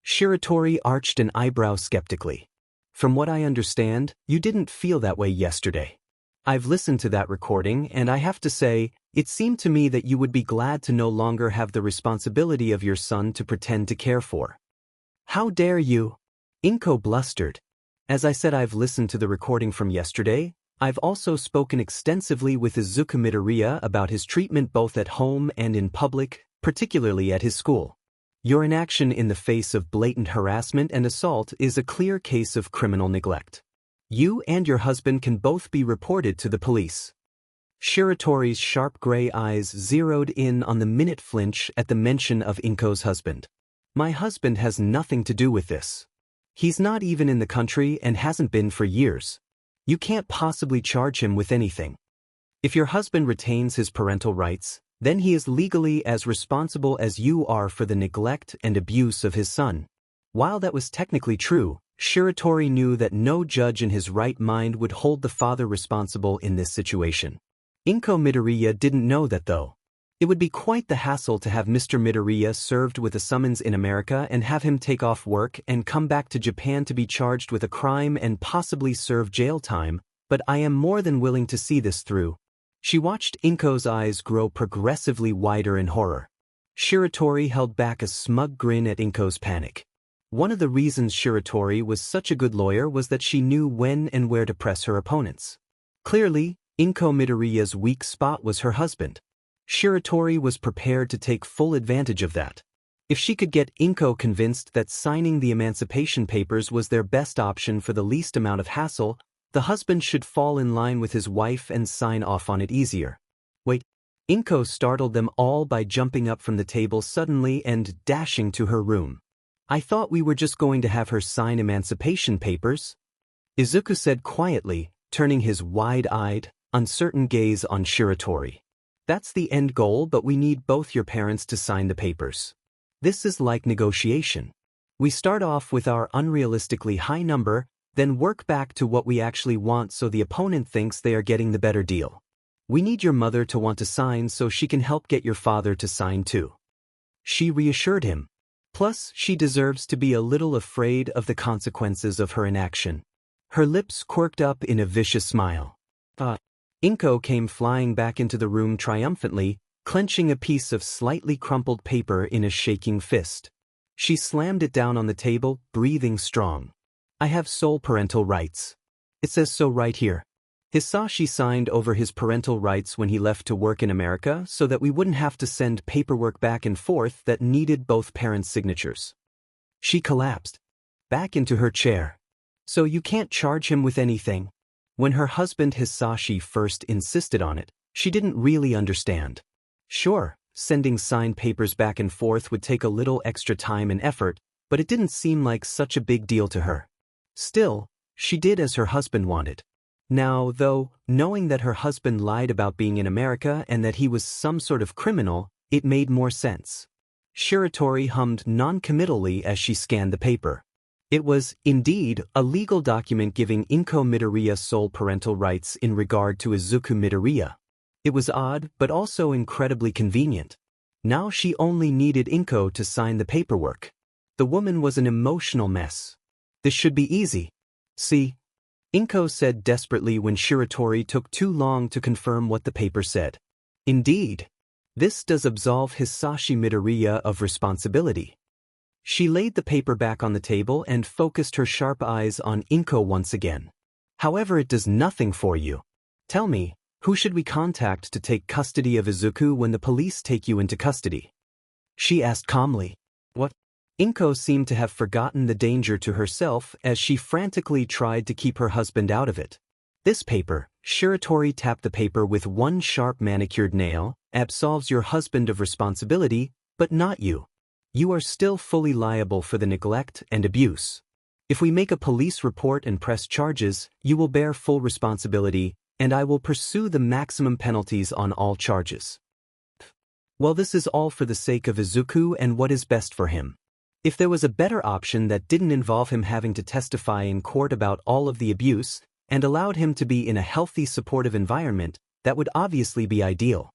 Shiratori arched an eyebrow skeptically. "From what I understand, you didn't feel that way yesterday. I've listened to that recording and I have to say, it seemed to me that you would be glad to no longer have the responsibility of your son to pretend to care for." "How dare you?" Izuku blustered. "As I said, I've listened to the recording from yesterday. I've also spoken extensively with Izuku Midoriya about his treatment both at home and in public, particularly at his school. Your inaction in the face of blatant harassment and assault is a clear case of criminal neglect. You and your husband can both be reported to the police. Shiratori's sharp gray eyes zeroed in on the minute flinch at the mention of Inko's husband. My husband has nothing to do with this. He's not even in the country and hasn't been for years. You can't possibly charge him with anything. If your husband retains his parental rights, then he is legally as responsible as you are for the neglect and abuse of his son. While that was technically true, Shiratori knew that no judge in his right mind would hold the father responsible in this situation. Izuku Midoriya didn't know that though. It would be quite the hassle to have Mr. Midoriya served with a summons in America and have him take off work and come back to Japan to be charged with a crime and possibly serve jail time, but I am more than willing to see this through. She watched Inko's eyes grow progressively wider in horror. Shiratori held back a smug grin at Inko's panic. One of the reasons Shiratori was such a good lawyer was that she knew when and where to press her opponents. Clearly, Izuku Midoriya's weak spot was her husband. Shiratori was prepared to take full advantage of that. If she could get Izuku convinced that signing the emancipation papers was their best option for the least amount of hassle, the husband should fall in line with his wife and sign off on it easier. Wait, Izuku startled them all by jumping up from the table suddenly and dashing to her room. I thought we were just going to have her sign emancipation papers, Izuku said quietly, turning his wide-eyed, uncertain gaze on Shiratori. That's the end goal, but we need both your parents to sign the papers. This is like negotiation. We start off with our unrealistically high number, then work back to what we actually want so the opponent thinks they are getting the better deal. We need your mother to want to sign so she can help get your father to sign too. She reassured him. Plus, she deserves to be a little afraid of the consequences of her inaction. Her lips quirked up in a vicious smile. Izuku came flying back into the room triumphantly, clenching a piece of slightly crumpled paper in a shaking fist. She slammed it down on the table, breathing strong. I have sole parental rights. It says so right here. Hisashi signed over his parental rights when he left to work in America so that we wouldn't have to send paperwork back and forth that needed both parents' signatures. She collapsed back into her chair. So you can't charge him with anything? When her husband Hisashi first insisted on it, she didn't really understand. Sure, sending signed papers back and forth would take a little extra time and effort, but it didn't seem like such a big deal to her. Still, she did as her husband wanted. Now, though, knowing that her husband lied about being in America and that he was some sort of criminal, it made more sense. Shiratori hummed non-committally as she scanned the paper. It was, indeed, a legal document giving Izuku Midoriya sole parental rights in regard to Izuku Midoriya. It was odd, but also incredibly convenient. Now she only needed Izuku to sign the paperwork. The woman was an emotional mess. This should be easy. See? Izuku said desperately when Shiratori took too long to confirm what the paper said. Indeed. This does absolve Hisashi Midoriya of responsibility. She laid the paper back on the table and focused her sharp eyes on Izuku once again. However, it does nothing for you. Tell me, who should we contact to take custody of Izuku when the police take you into custody? She asked calmly. What? Izuku seemed to have forgotten the danger to herself as she frantically tried to keep her husband out of it. This paper, Shiratori tapped the paper with one sharp manicured nail, absolves your husband of responsibility, but not you. You are still fully liable for the neglect and abuse. If we make a police report and press charges, you will bear full responsibility, and I will pursue the maximum penalties on all charges. Well, this is all for the sake of Izuku and what is best for him. If there was a better option that didn't involve him having to testify in court about all of the abuse, and allowed him to be in a healthy, supportive environment, that would obviously be ideal.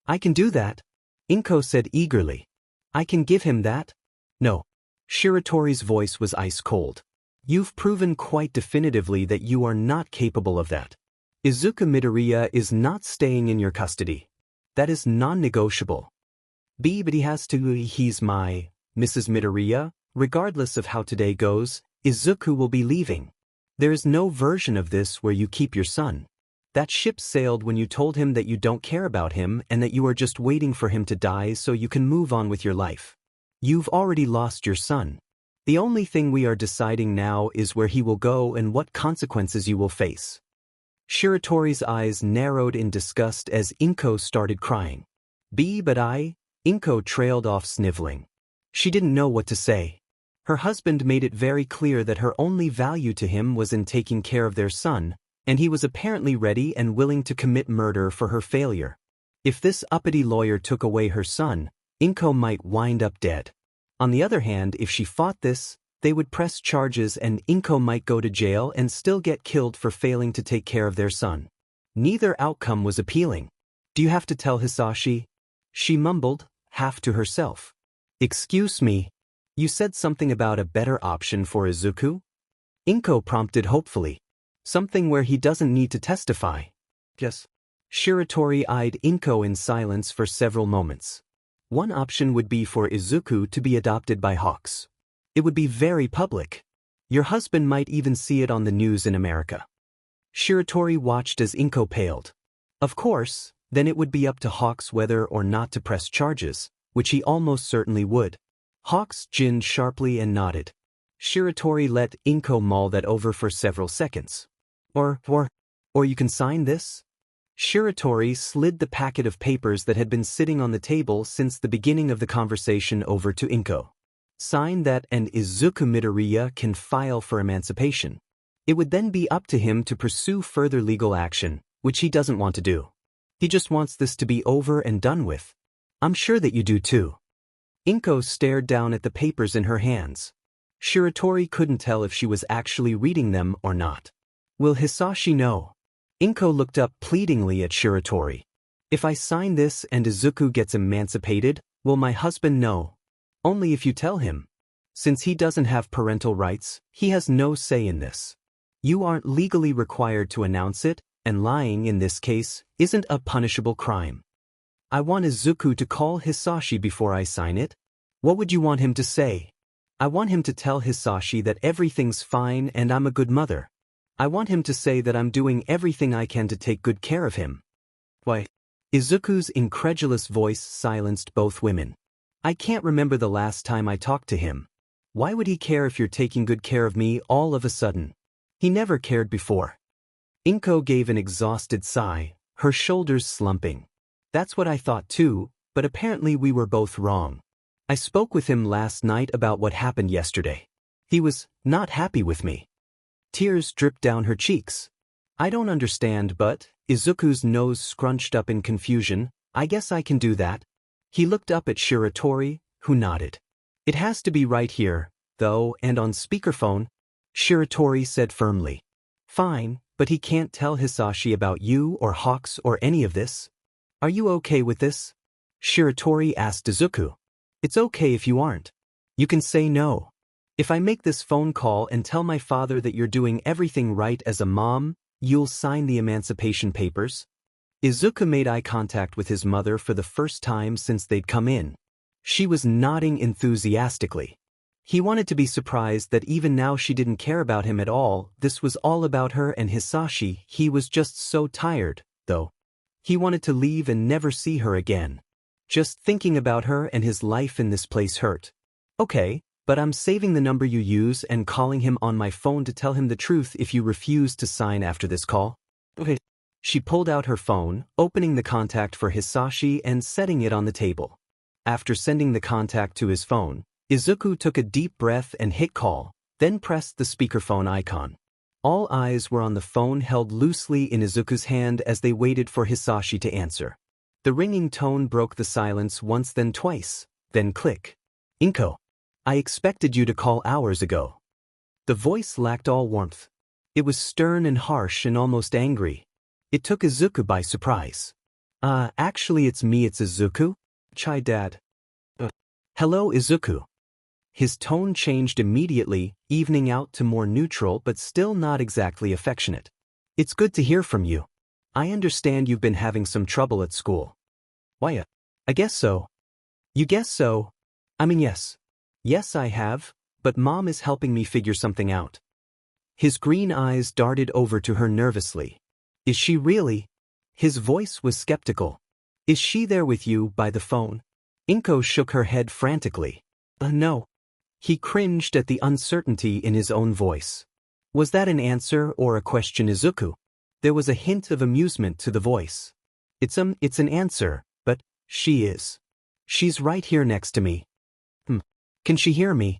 I can do that, Izuku said eagerly. I can give him that? No. Shiratori's voice was ice cold. You've proven quite definitively that you are not capable of that. Izuku Midoriya is not staying in your custody. That is non-negotiable. But he has to. He's my Mrs. Midoriya. Regardless of how today goes, Izuku will be leaving. There is no version of this where you keep your son. That ship sailed when you told him that you don't care about him and that you are just waiting for him to die so you can move on with your life. You've already lost your son. The only thing we are deciding now is where he will go and what consequences you will face. Shiratori's eyes narrowed in disgust as Inko started crying. Inko trailed off sniveling. She didn't know what to say. Her husband made it very clear that her only value to him was in taking care of their son, and he was apparently ready and willing to commit murder for her failure. If this uppity lawyer took away her son, Inko might wind up dead. On the other hand, if she fought this, they would press charges and Inko might go to jail and still get killed for failing to take care of their son. Neither outcome was appealing. Do you have to tell Hisashi? She mumbled, half to herself. Excuse me. You said something about a better option for Izuku? Inko prompted hopefully. Something where he doesn't need to testify. Yes. Shiratori eyed Inko in silence for several moments. One option would be for Izuku to be adopted by Hawks. It would be very public. Your husband might even see it on the news in America. Shiratori watched as Inko paled. Of course, then it would be up to Hawks whether or not to press charges, which he almost certainly would. Hawks ginned sharply and nodded. Shiratori let Inko mull that over for several seconds. Or you can sign this? Shiratori slid the packet of papers that had been sitting on the table since the beginning of the conversation over to Inko. Sign that and Izuku Midoriya can file for emancipation. It would then be up to him to pursue further legal action, which he doesn't want to do. He just wants this to be over and done with. I'm sure that you do too. Inko stared down at the papers in her hands. Shiratori couldn't tell if she was actually reading them or not. Will Hisashi know? Inko looked up pleadingly at Shiratori. If I sign this and Izuku gets emancipated, will my husband know? Only if you tell him. Since he doesn't have parental rights, he has no say in this. You aren't legally required to announce it, and lying in this case isn't a punishable crime. I want Izuku to call Hisashi before I sign it. What would you want him to say? I want him to tell Hisashi that everything's fine and I'm a good mother. I want him to say that I'm doing everything I can to take good care of him. Why? Izuku's incredulous voice silenced both women. I can't remember the last time I talked to him. Why would he care if you're taking good care of me all of a sudden? He never cared before. Inko gave an exhausted sigh, her shoulders slumping. That's what I thought too, but apparently we were both wrong. I spoke with him last night about what happened yesterday. He was not happy with me. Tears dripped down her cheeks. I don't understand, but, Izuku's nose scrunched up in confusion, I guess I can do that. He looked up at Shiratori, who nodded. It has to be right here, though, and on speakerphone, Shiratori said firmly. Fine, but he can't tell Hisashi about you or Hawks or any of this. Are you okay with this? Shiratori asked Izuku. It's okay if you aren't. You can say no. If I make this phone call and tell my father that you're doing everything right as a mom, you'll sign the emancipation papers? Izuku made eye contact with his mother for the first time since they'd come in. She was nodding enthusiastically. He wanted to be surprised that even now she didn't care about him at all. This was all about her and Hisashi. He was just so tired, though. He wanted to leave and never see her again. Just thinking about her and his life in this place hurt. Okay, but I'm saving the number you use and calling him on my phone to tell him the truth if you refuse to sign after this call. Okay. She pulled out her phone, opening the contact for Hisashi and setting it on the table. After sending the contact to his phone, Izuku took a deep breath and hit call, then pressed the speakerphone icon. All eyes were on the phone held loosely in Izuku's hand as they waited for Hisashi to answer. The ringing tone broke the silence once then twice, then click. Inko. I expected you to call hours ago. The voice lacked all warmth. It was stern and harsh and almost angry. It took Izuku by surprise. Actually it's me, it's Izuku. Chai Dad. Hello Izuku. His tone changed immediately, evening out to more neutral but still not exactly affectionate. It's good to hear from you. I understand you've been having some trouble at school. Why? I guess so. You guess so? I mean yes. Yes I have, but Mom is helping me figure something out. His green eyes darted over to her nervously. Is she really? His voice was skeptical. Is she there with you by the phone? Inko shook her head frantically. No. He cringed at the uncertainty in his own voice. Was that an answer or a question, Izuku? There was a hint of amusement to the voice. It's an answer, but she's right here next to me. Can she hear me?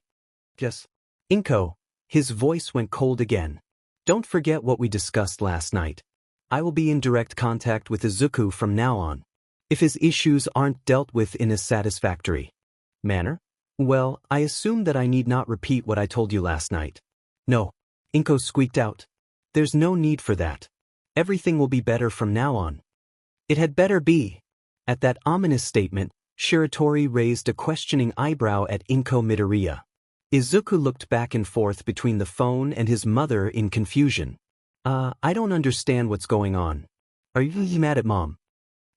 Yes. Inko. His voice went cold again. Don't forget what we discussed last night. I will be in direct contact with Izuku from now on. If his issues aren't dealt with in a satisfactory manner, well, I assume that I need not repeat what I told you last night. No. Inko squeaked out. There's no need for that. Everything will be better from now on. It had better be. At that ominous statement, Shiratori raised a questioning eyebrow at Izuku Midoriya. Izuku looked back and forth between the phone and his mother in confusion. I don't understand what's going on. Are you mad at Mom?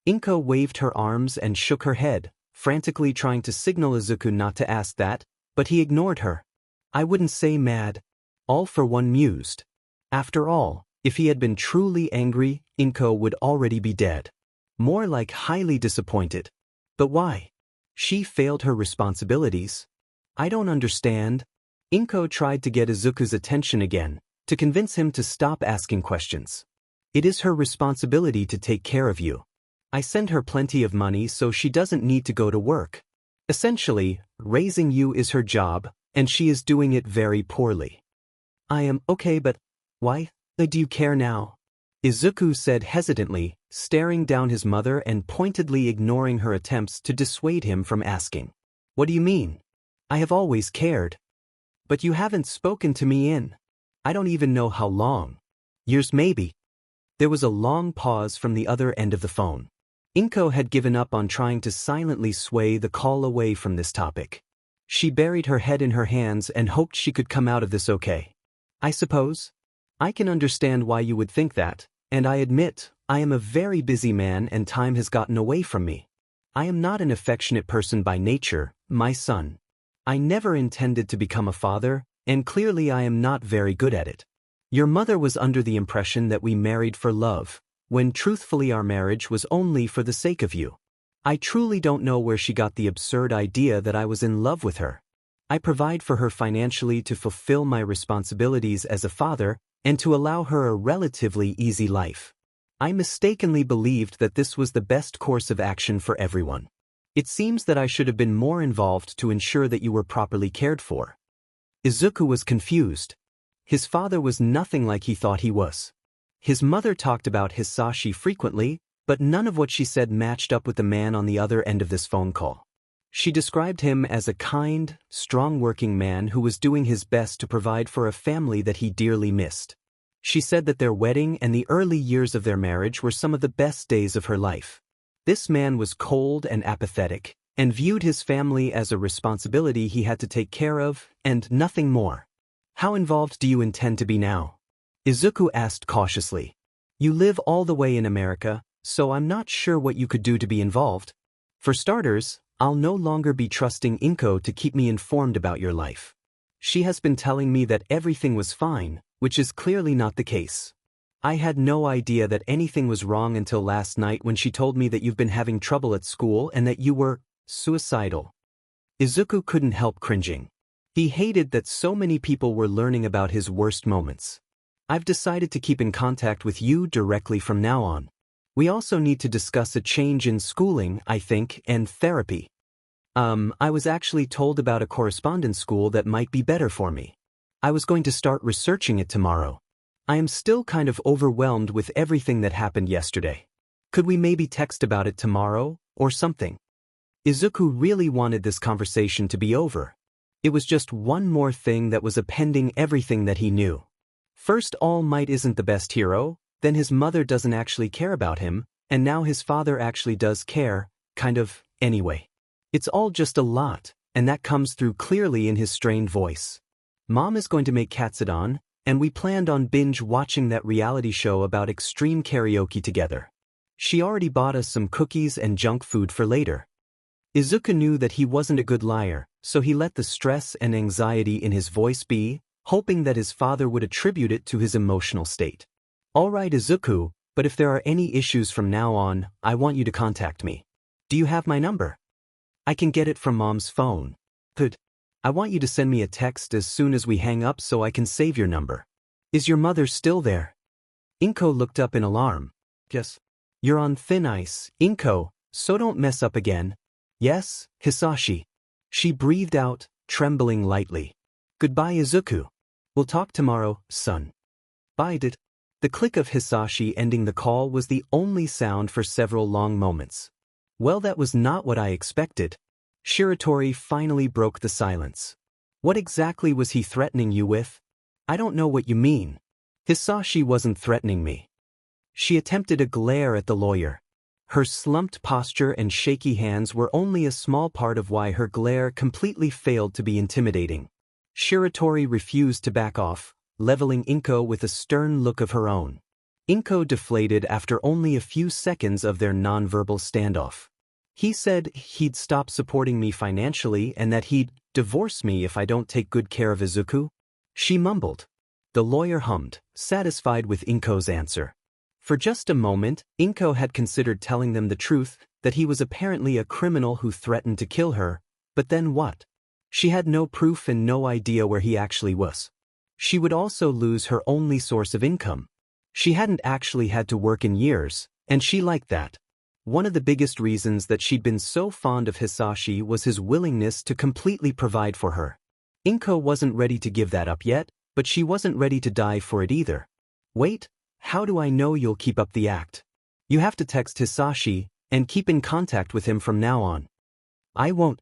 Inko waved her arms and shook her head, frantically trying to signal Izuku not to ask that, but he ignored her. I wouldn't say mad. All for one mused. After all, if he had been truly angry, Inko would already be dead. More like highly disappointed. But why? She failed her responsibilities. I don't understand. Inko tried to get Izuku's attention again, to convince him to stop asking questions. It is her responsibility to take care of you. I send her plenty of money so she doesn't need to go to work. Essentially, raising you is her job, and she is doing it very poorly. I am okay, but why do you care now? Izuku said hesitantly, staring down his mother and pointedly ignoring her attempts to dissuade him from asking. What do you mean? I have always cared. But you haven't spoken to me in, I don't even know how long. Years maybe. There was a long pause from the other end of the phone. Inko had given up on trying to silently sway the call away from this topic. She buried her head in her hands and hoped she could come out of this okay. I suppose. I can understand why you would think that, and I admit, I am a very busy man and time has gotten away from me. I am not an affectionate person by nature, my son. I never intended to become a father, and clearly I am not very good at it. Your mother was under the impression that we married for love, when truthfully our marriage was only for the sake of you. I truly don't know where she got the absurd idea that I was in love with her. I provide for her financially to fulfill my responsibilities as a father and to allow her a relatively easy life. I mistakenly believed that this was the best course of action for everyone. It seems that I should have been more involved to ensure that you were properly cared for. Izuku was confused. His father was nothing like he thought he was. His mother talked about Hisashi frequently, but none of what she said matched up with the man on the other end of this phone call. She described him as a kind, strong-working man who was doing his best to provide for a family that he dearly missed. She said that their wedding and the early years of their marriage were some of the best days of her life. This man was cold and apathetic, and viewed his family as a responsibility he had to take care of, and nothing more. How involved do you intend to be now? Izuku asked cautiously. You live all the way in America, so I'm not sure what you could do to be involved. For starters, I'll no longer be trusting Inko to keep me informed about your life. She has been telling me that everything was fine, which is clearly not the case. I had no idea that anything was wrong until last night when she told me that you've been having trouble at school and that you were suicidal. Izuku couldn't help cringing. He hated that so many people were learning about his worst moments. I've decided to keep in contact with you directly from now on. We also need to discuss a change in schooling, I think, and therapy. I was actually told about a correspondence school that might be better for me. I was going to start researching it tomorrow. I am still kind of overwhelmed with everything that happened yesterday. Could we maybe text about it tomorrow, or something? Izuku really wanted this conversation to be over. It was just one more thing that was appending everything that he knew. First, All Might isn't the best hero, then his mother doesn't actually care about him, and now his father actually does care, kind of, anyway. It's all just a lot, and that comes through clearly in his strained voice. Mom is going to make Katsudon, and we planned on binge-watching that reality show about extreme karaoke together. She already bought us some cookies and junk food for later. Izuku knew that he wasn't a good liar, so he let the stress and anxiety in his voice be, hoping that his father would attribute it to his emotional state. All right, Izuku, but if there are any issues from now on, I want you to contact me. Do you have my number? I can get it from Mom's phone. Good. I want you to send me a text as soon as we hang up so I can save your number. Is your mother still there? Inko looked up in alarm. Yes. You're on thin ice, Inko, so don't mess up again. Yes, Hisashi. She breathed out, trembling lightly. Goodbye, Izuku. We'll talk tomorrow, son. Bye. The click of Hisashi ending the call was the only sound for several long moments. Well, that was not what I expected. Shiratori finally broke the silence. What exactly was he threatening you with? I don't know what you mean. Hisashi wasn't threatening me. She attempted a glare at the lawyer. Her slumped posture and shaky hands were only a small part of why her glare completely failed to be intimidating. Shiratori refused to back off, leveling Inko with a stern look of her own. Inko deflated after only a few seconds of their nonverbal standoff. He said he'd stop supporting me financially and that he'd divorce me if I don't take good care of Izuku. She mumbled. The lawyer hummed, satisfied with Inko's answer. For just a moment, Inko had considered telling them the truth, that he was apparently a criminal who threatened to kill her, but then what? She had no proof and no idea where he actually was. She would also lose her only source of income. She hadn't actually had to work in years, and she liked that. One of the biggest reasons that she'd been so fond of Hisashi was his willingness to completely provide for her. Inko wasn't ready to give that up yet, but she wasn't ready to die for it either. Wait, how do I know you'll keep up the act? You have to text Hisashi, and keep in contact with him from now on. I won't.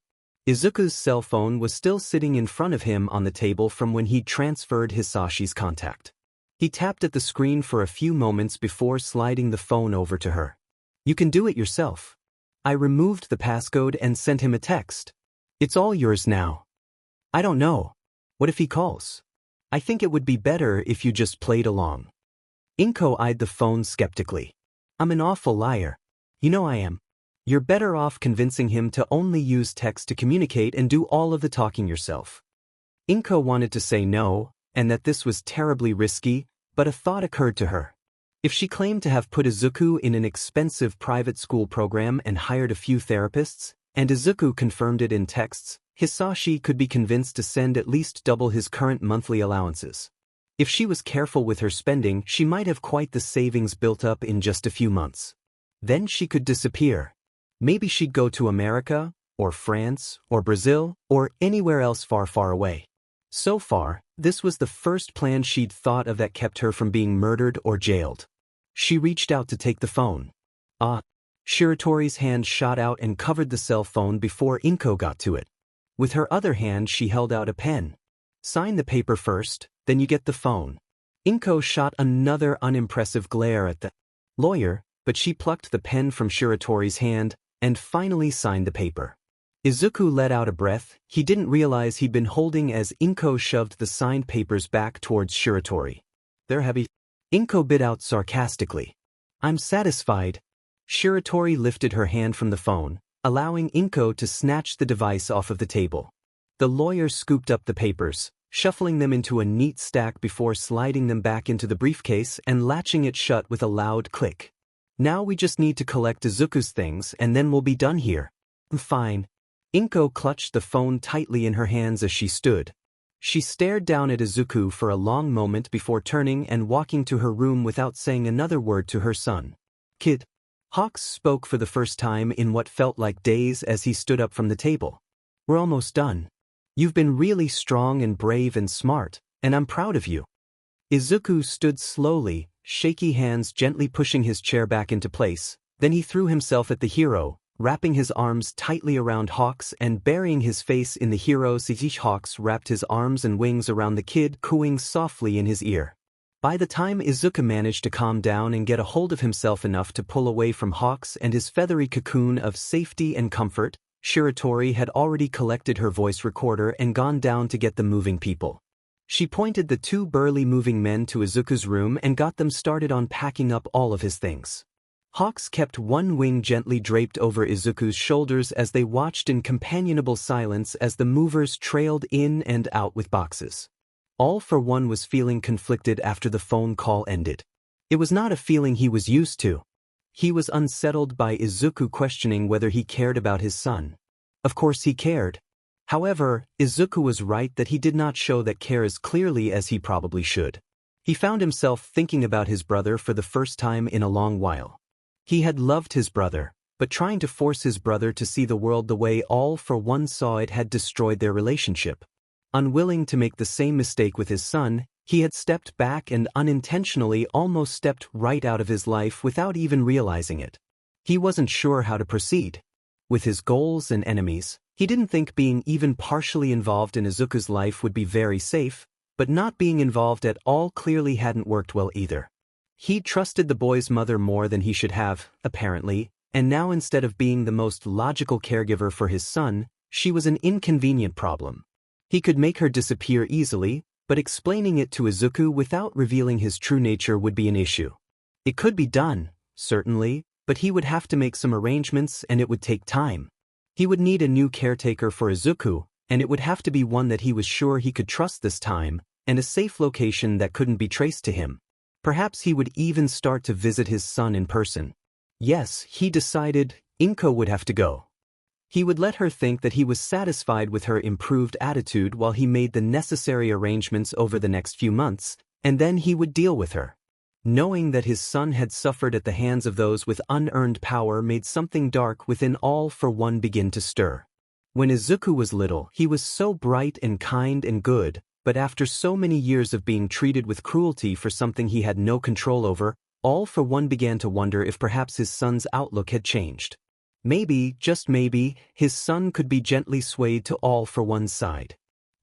Izuku's cell phone was still sitting in front of him on the table from when he'd transferred Hisashi's contact. He tapped at the screen for a few moments before sliding the phone over to her. You can do it yourself. I removed the passcode and sent him a text. It's all yours now. I don't know. What if he calls? I think it would be better if you just played along. Inko eyed the phone skeptically. I'm an awful liar. You know I am. You're better off convincing him to only use text to communicate and do all of the talking yourself. Inko wanted to say no, and that this was terribly risky, but a thought occurred to her. If she claimed to have put Izuku in an expensive private school program and hired a few therapists, and Izuku confirmed it in texts, Hisashi could be convinced to send at least double his current monthly allowances. If she was careful with her spending, she might have quite the savings built up in just a few months. Then she could disappear. Maybe she'd go to America, or France, or Brazil, or anywhere else far, far away. So far, this was the first plan she'd thought of that kept her from being murdered or jailed. She reached out to take the phone. Shiratori's hand shot out and covered the cell phone before Inko got to it. With her other hand she held out a pen. Sign the paper first, then you get the phone. Inko shot another unimpressive glare at the lawyer, but she plucked the pen from Shiratori's hand and finally signed the paper. Izuku let out a breath. He didn't realize he'd been holding as Inko shoved the signed papers back towards Shiratori. They're heavy. Inko bit out sarcastically. I'm satisfied. Shiratori lifted her hand from the phone, allowing Inko to snatch the device off of the table. The lawyer scooped up the papers, shuffling them into a neat stack before sliding them back into the briefcase and latching it shut with a loud click. Now we just need to collect Izuku's things and then we'll be done here. Fine. Inko clutched the phone tightly in her hands as she stood. She stared down at Izuku for a long moment before turning and walking to her room without saying another word to her son. Kid. Hawks spoke for the first time in what felt like days as he stood up from the table. We're almost done. You've been really strong and brave and smart, and I'm proud of you. Izuku stood slowly, shaky hands gently pushing his chair back into place, then he threw himself at the hero, wrapping his arms tightly around Hawks and burying his face in the hero's. Hawks wrapped his arms and wings around the kid, cooing softly in his ear. By the time Izuku managed to calm down and get a hold of himself enough to pull away from Hawks and his feathery cocoon of safety and comfort, Shiratori had already collected her voice recorder and gone down to get the moving people. She pointed the two burly moving men to Izuku's room and got them started on packing up all of his things. Hawks kept one wing gently draped over Izuku's shoulders as they watched in companionable silence as the movers trailed in and out with boxes. All for One was feeling conflicted after the phone call ended. It was not a feeling he was used to. He was unsettled by Izuku questioning whether he cared about his son. Of course he cared. However, Izuku was right that he did not show that care as clearly as he probably should. He found himself thinking about his brother for the first time in a long while. He had loved his brother, but trying to force his brother to see the world the way All for One saw it had destroyed their relationship. Unwilling to make the same mistake with his son, he had stepped back and unintentionally almost stepped right out of his life without even realizing it. He wasn't sure how to proceed. With his goals and enemies, he didn't think being even partially involved in Izuku's life would be very safe, but not being involved at all clearly hadn't worked well either. He trusted the boy's mother more than he should have, apparently, and now instead of being the most logical caregiver for his son, she was an inconvenient problem. He could make her disappear easily, but explaining it to Izuku without revealing his true nature would be an issue. It could be done, certainly, but he would have to make some arrangements and it would take time. He would need a new caretaker for Izuku, and it would have to be one that he was sure he could trust this time, and a safe location that couldn't be traced to him. Perhaps he would even start to visit his son in person. Yes, he decided, Inko would have to go. He would let her think that he was satisfied with her improved attitude while he made the necessary arrangements over the next few months, and then he would deal with her. Knowing that his son had suffered at the hands of those with unearned power made something dark within All for One begin to stir. When Izuku was little, he was so bright and kind and good, but after so many years of being treated with cruelty for something he had no control over, All for One began to wonder if perhaps his son's outlook had changed. Maybe, just maybe, his son could be gently swayed to All for One's side.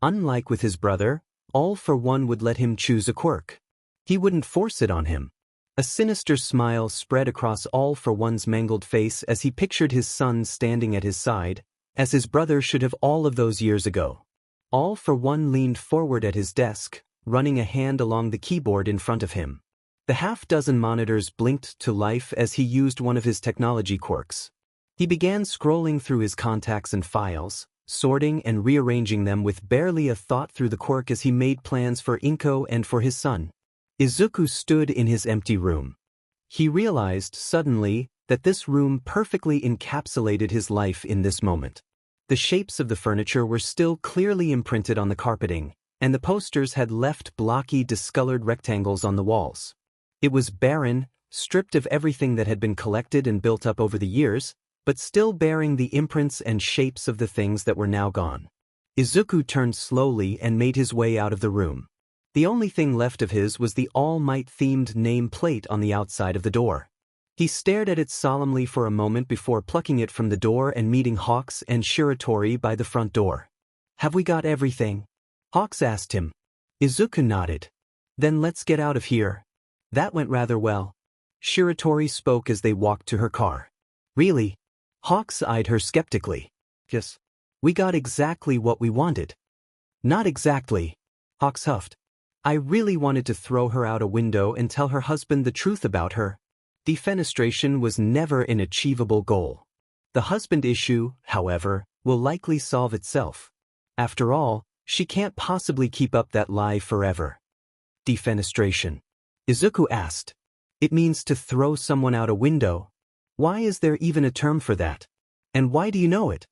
Unlike with his brother, All for One would let him choose a quirk. He wouldn't force it on him. A sinister smile spread across All for One's mangled face as he pictured his son standing at his side, as his brother should have all of those years ago. All for One leaned forward at his desk, running a hand along the keyboard in front of him. The half-dozen monitors blinked to life as he used one of his technology quirks. He began scrolling through his contacts and files, sorting and rearranging them with barely a thought through the quirk as he made plans for Inko and for his son. Izuku stood in his empty room. He realized, suddenly, that this room perfectly encapsulated his life in this moment. The shapes of the furniture were still clearly imprinted on the carpeting, and the posters had left blocky, discolored rectangles on the walls. It was barren, stripped of everything that had been collected and built up over the years, but still bearing the imprints and shapes of the things that were now gone. Izuku turned slowly and made his way out of the room. The only thing left of his was the All Might-themed name plate on the outside of the door. He stared at it solemnly for a moment before plucking it from the door and meeting Hawks and Shiratori by the front door. "Have we got everything?" Hawks asked him. Izuku nodded. "Then let's get out of here." "That went rather well." Shiratori spoke as they walked to her car. "Really?" Hawks eyed her skeptically. "Yes. We got exactly what we wanted." "Not exactly." Hawks huffed. "I really wanted to throw her out a window and tell her husband the truth about her." Defenestration was never an achievable goal. The husband issue, however, will likely solve itself. After all, she can't possibly keep up that lie forever. Defenestration. Izuku asked. "It means to throw someone out a window. Why is there even a term for that? And why do you know it?"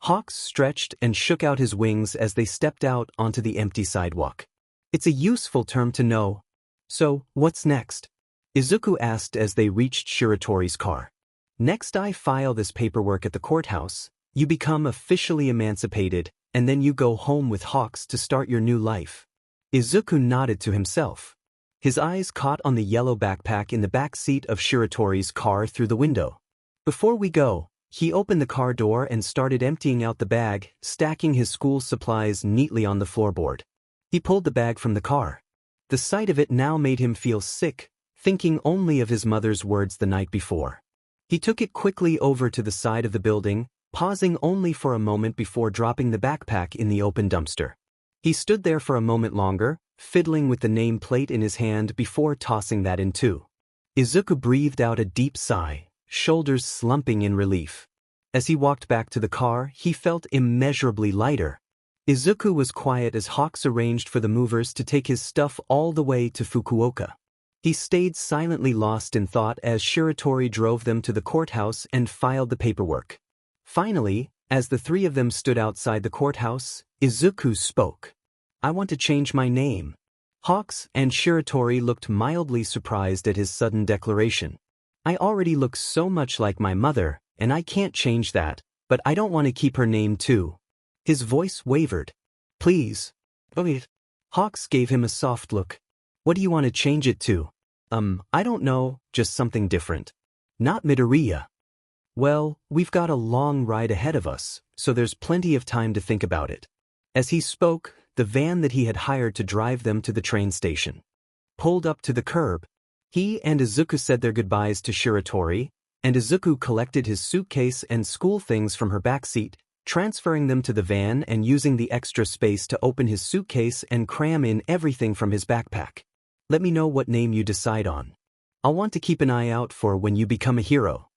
Hawks stretched and shook out his wings as they stepped out onto the empty sidewalk. "It's a useful term to know. So, what's next?" Izuku asked as they reached Shiratori's car. "Next I file this paperwork at the courthouse, you become officially emancipated, and then you go home with Hawks to start your new life." Izuku nodded to himself. His eyes caught on the yellow backpack in the back seat of Shiratori's car through the window. "Before we go," he opened the car door and started emptying out the bag, stacking his school supplies neatly on the floorboard. He pulled the bag from the car. The sight of it now made him feel sick, thinking only of his mother's words the night before. He took it quickly over to the side of the building, pausing only for a moment before dropping the backpack in the open dumpster. He stood there for a moment longer, fiddling with the name plate in his hand before tossing that in too. Izuku breathed out a deep sigh, shoulders slumping in relief. As he walked back to the car, he felt immeasurably lighter. Izuku was quiet as Hawks arranged for the movers to take his stuff all the way to Fukuoka. He stayed silently lost in thought as Shiratori drove them to the courthouse and filed the paperwork. Finally, As the three of them stood outside the courthouse, Izuku spoke. I want to change my name. Hawks and Shiratori looked mildly surprised at his sudden declaration. I already look so much like my mother, and I can't change that, but I don't want to keep her name too. His voice wavered. Please. Wait. Hawks gave him a soft look. What do you want to change it to? I don't know, just something different. Not Midoriya. Well, we've got a long ride ahead of us, so there's plenty of time to think about it. As he spoke, the van that he had hired to drive them to the train station pulled up to the curb. He and Izuku said their goodbyes to Shiratori, and Izuku collected his suitcase and school things from her backseat, transferring them to the van and using the extra space to open his suitcase and cram in everything from his backpack. Let me know what name you decide on. I'll want to keep an eye out for when you become a hero.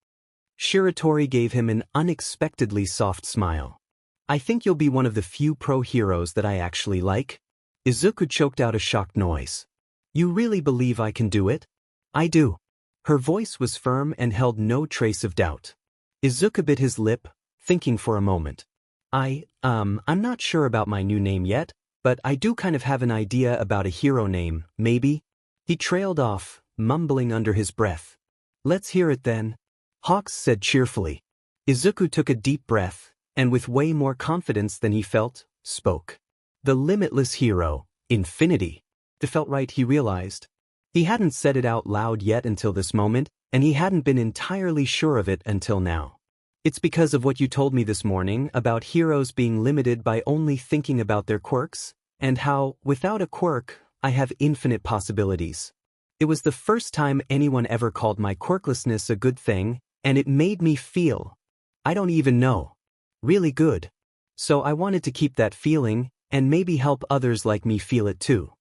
Shiratori gave him an unexpectedly soft smile. I think you'll be one of the few pro-heroes that I actually like. Izuku choked out a shocked noise. You really believe I can do it? I do. Her voice was firm and held no trace of doubt. Izuku bit his lip, thinking for a moment. I'm not sure about my new name yet, but I do kind of have an idea about a hero name, maybe? He trailed off, mumbling under his breath. Let's hear it then. Hawks said cheerfully. Izuku took a deep breath, and with way more confidence than he felt, spoke. The limitless hero, Infinity. It felt right, he realized. He hadn't said it out loud yet until this moment, and he hadn't been entirely sure of it until now. It's because of what you told me this morning about heroes being limited by only thinking about their quirks, and how, without a quirk, I have infinite possibilities. It was the first time anyone ever called my quirklessness a good thing, and it made me feel, I don't even know, really good. So I wanted to keep that feeling, and maybe help others like me feel it too.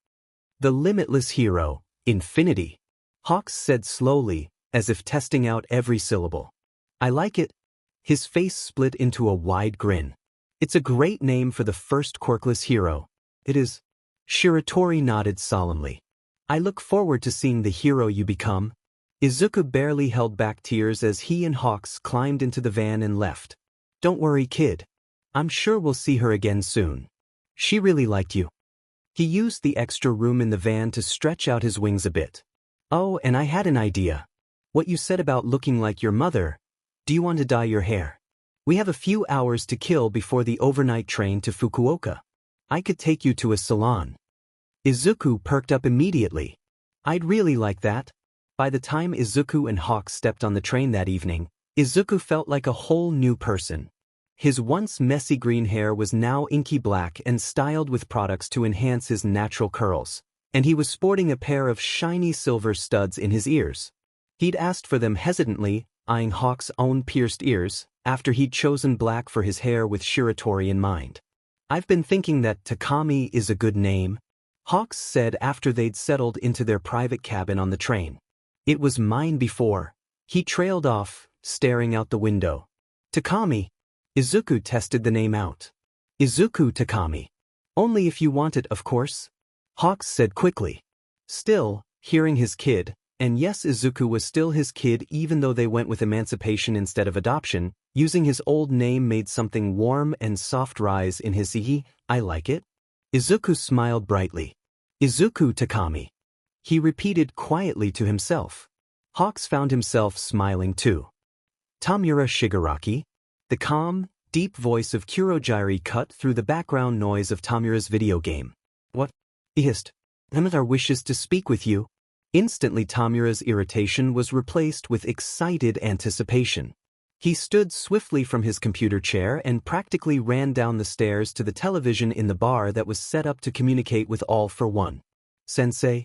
The limitless hero, Infinity. Hawks said slowly, as if testing out every syllable. I like it. His face split into a wide grin. It's a great name for the first quirkless hero. It is. Shiratori nodded solemnly. I look forward to seeing the hero you become. Izuku barely held back tears as he and Hawks climbed into the van and left. Don't worry, kid. I'm sure we'll see her again soon. She really liked you. He used the extra room in the van to stretch out his wings a bit. Oh, and I had an idea. What you said about looking like your mother. Do you want to dye your hair? We have a few hours to kill before the overnight train to Fukuoka. I could take you to a salon. Izuku perked up immediately. I'd really like that. By the time Izuku and Hawks stepped on the train that evening, Izuku felt like a whole new person. His once messy green hair was now inky black and styled with products to enhance his natural curls, and he was sporting a pair of shiny silver studs in his ears. He'd asked for them hesitantly, eyeing Hawks' own pierced ears, after he'd chosen black for his hair with Shiratori in mind. I've been thinking that Takami is a good name, Hawks said after they'd settled into their private cabin on the train. It was mine before. He trailed off, staring out the window. Takami. Izuku tested the name out. Izuku Takami. Only if you want it, of course. Hawks said quickly. Still, hearing his kid, and yes, Izuku was still his kid even though they went with emancipation instead of adoption, using his old name made something warm and soft rise in his I like it. Izuku smiled brightly. Izuku Takami. He repeated quietly to himself. Hawks found himself smiling too. Tomura Shigaraki. The calm, deep voice of Kurojiri cut through the background noise of Tomura's video game. What? He hissed. Our wishes to speak with you. Instantly Tomura's irritation was replaced with excited anticipation. He stood swiftly from his computer chair and practically ran down the stairs to the television in the bar that was set up to communicate with All for One. Sensei?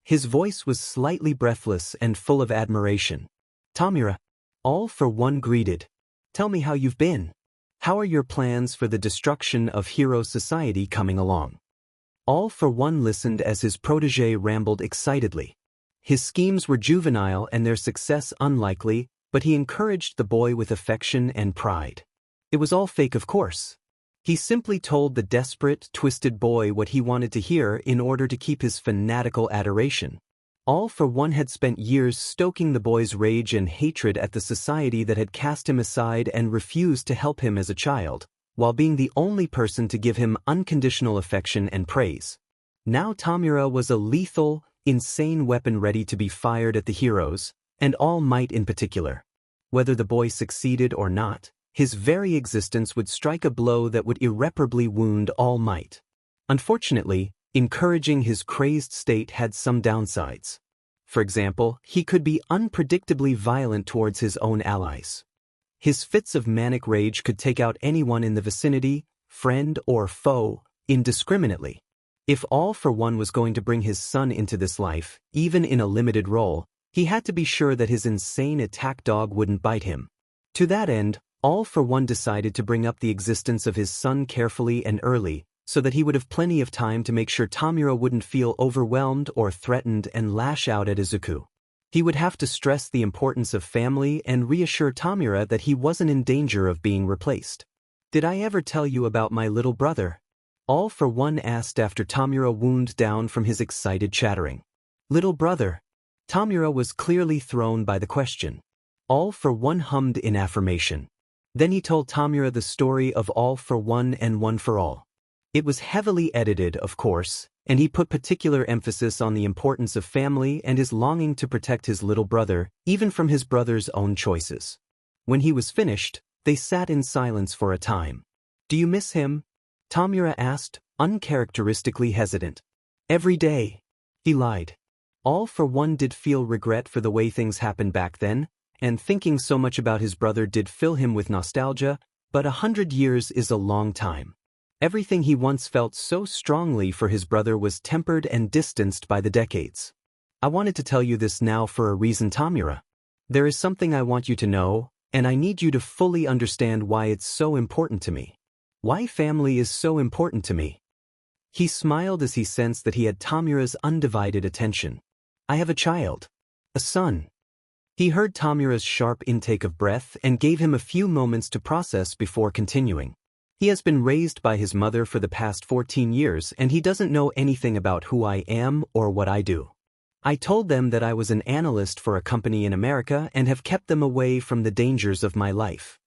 His voice was slightly breathless and full of admiration. Tomura. All for One greeted. Tell me how you've been. How are your plans for the destruction of Hero Society coming along? All for One listened as his protege rambled excitedly. His schemes were juvenile and their success unlikely, but he encouraged the boy with affection and pride. It was all fake, of course. He simply told the desperate, twisted boy what he wanted to hear in order to keep his fanatical adoration. All for One had spent years stoking the boy's rage and hatred at the society that had cast him aside and refused to help him as a child, while being the only person to give him unconditional affection and praise. Now Tomura was a lethal, insane weapon ready to be fired at the heroes, and All Might in particular. Whether the boy succeeded or not, his very existence would strike a blow that would irreparably wound All Might. Unfortunately, encouraging his crazed state had some downsides. For example, he could be unpredictably violent towards his own allies. His fits of manic rage could take out anyone in the vicinity, friend or foe, indiscriminately. If All for One was going to bring his son into this life, even in a limited role, he had to be sure that his insane attack dog wouldn't bite him. To that end, All for One decided to bring up the existence of his son carefully and early, so that he would have plenty of time to make sure Tomura wouldn't feel overwhelmed or threatened and lash out at Izuku. He would have to stress the importance of family and reassure Tomura that he wasn't in danger of being replaced. "Did I ever tell you about my little brother?" All for One asked after Tomura wound down from his excited chattering. "Little brother?" Tomura was clearly thrown by the question. All for One hummed in affirmation. Then he told Tomura the story of All for One and One for All. It was heavily edited, of course, and he put particular emphasis on the importance of family and his longing to protect his little brother, even from his brother's own choices. When he was finished, they sat in silence for a time. "Do you miss him?" Tomura asked, uncharacteristically hesitant. "Every day," he lied. All for One did feel regret for the way things happened back then, and thinking so much about his brother did fill him with nostalgia, but 100 years is a long time. Everything he once felt so strongly for his brother was tempered and distanced by the decades. "I wanted to tell you this now for a reason, Tomura. There is something I want you to know, and I need you to fully understand why it's so important to me. Why family is so important to me." He smiled as he sensed that he had Tomura's undivided attention. "I have a child. A son." He heard Tomura's sharp intake of breath and gave him a few moments to process before continuing. "He has been raised by his mother for the past 14 years and he doesn't know anything about who I am or what I do. I told them that I was an analyst for a company in America and have kept them away from the dangers of my life."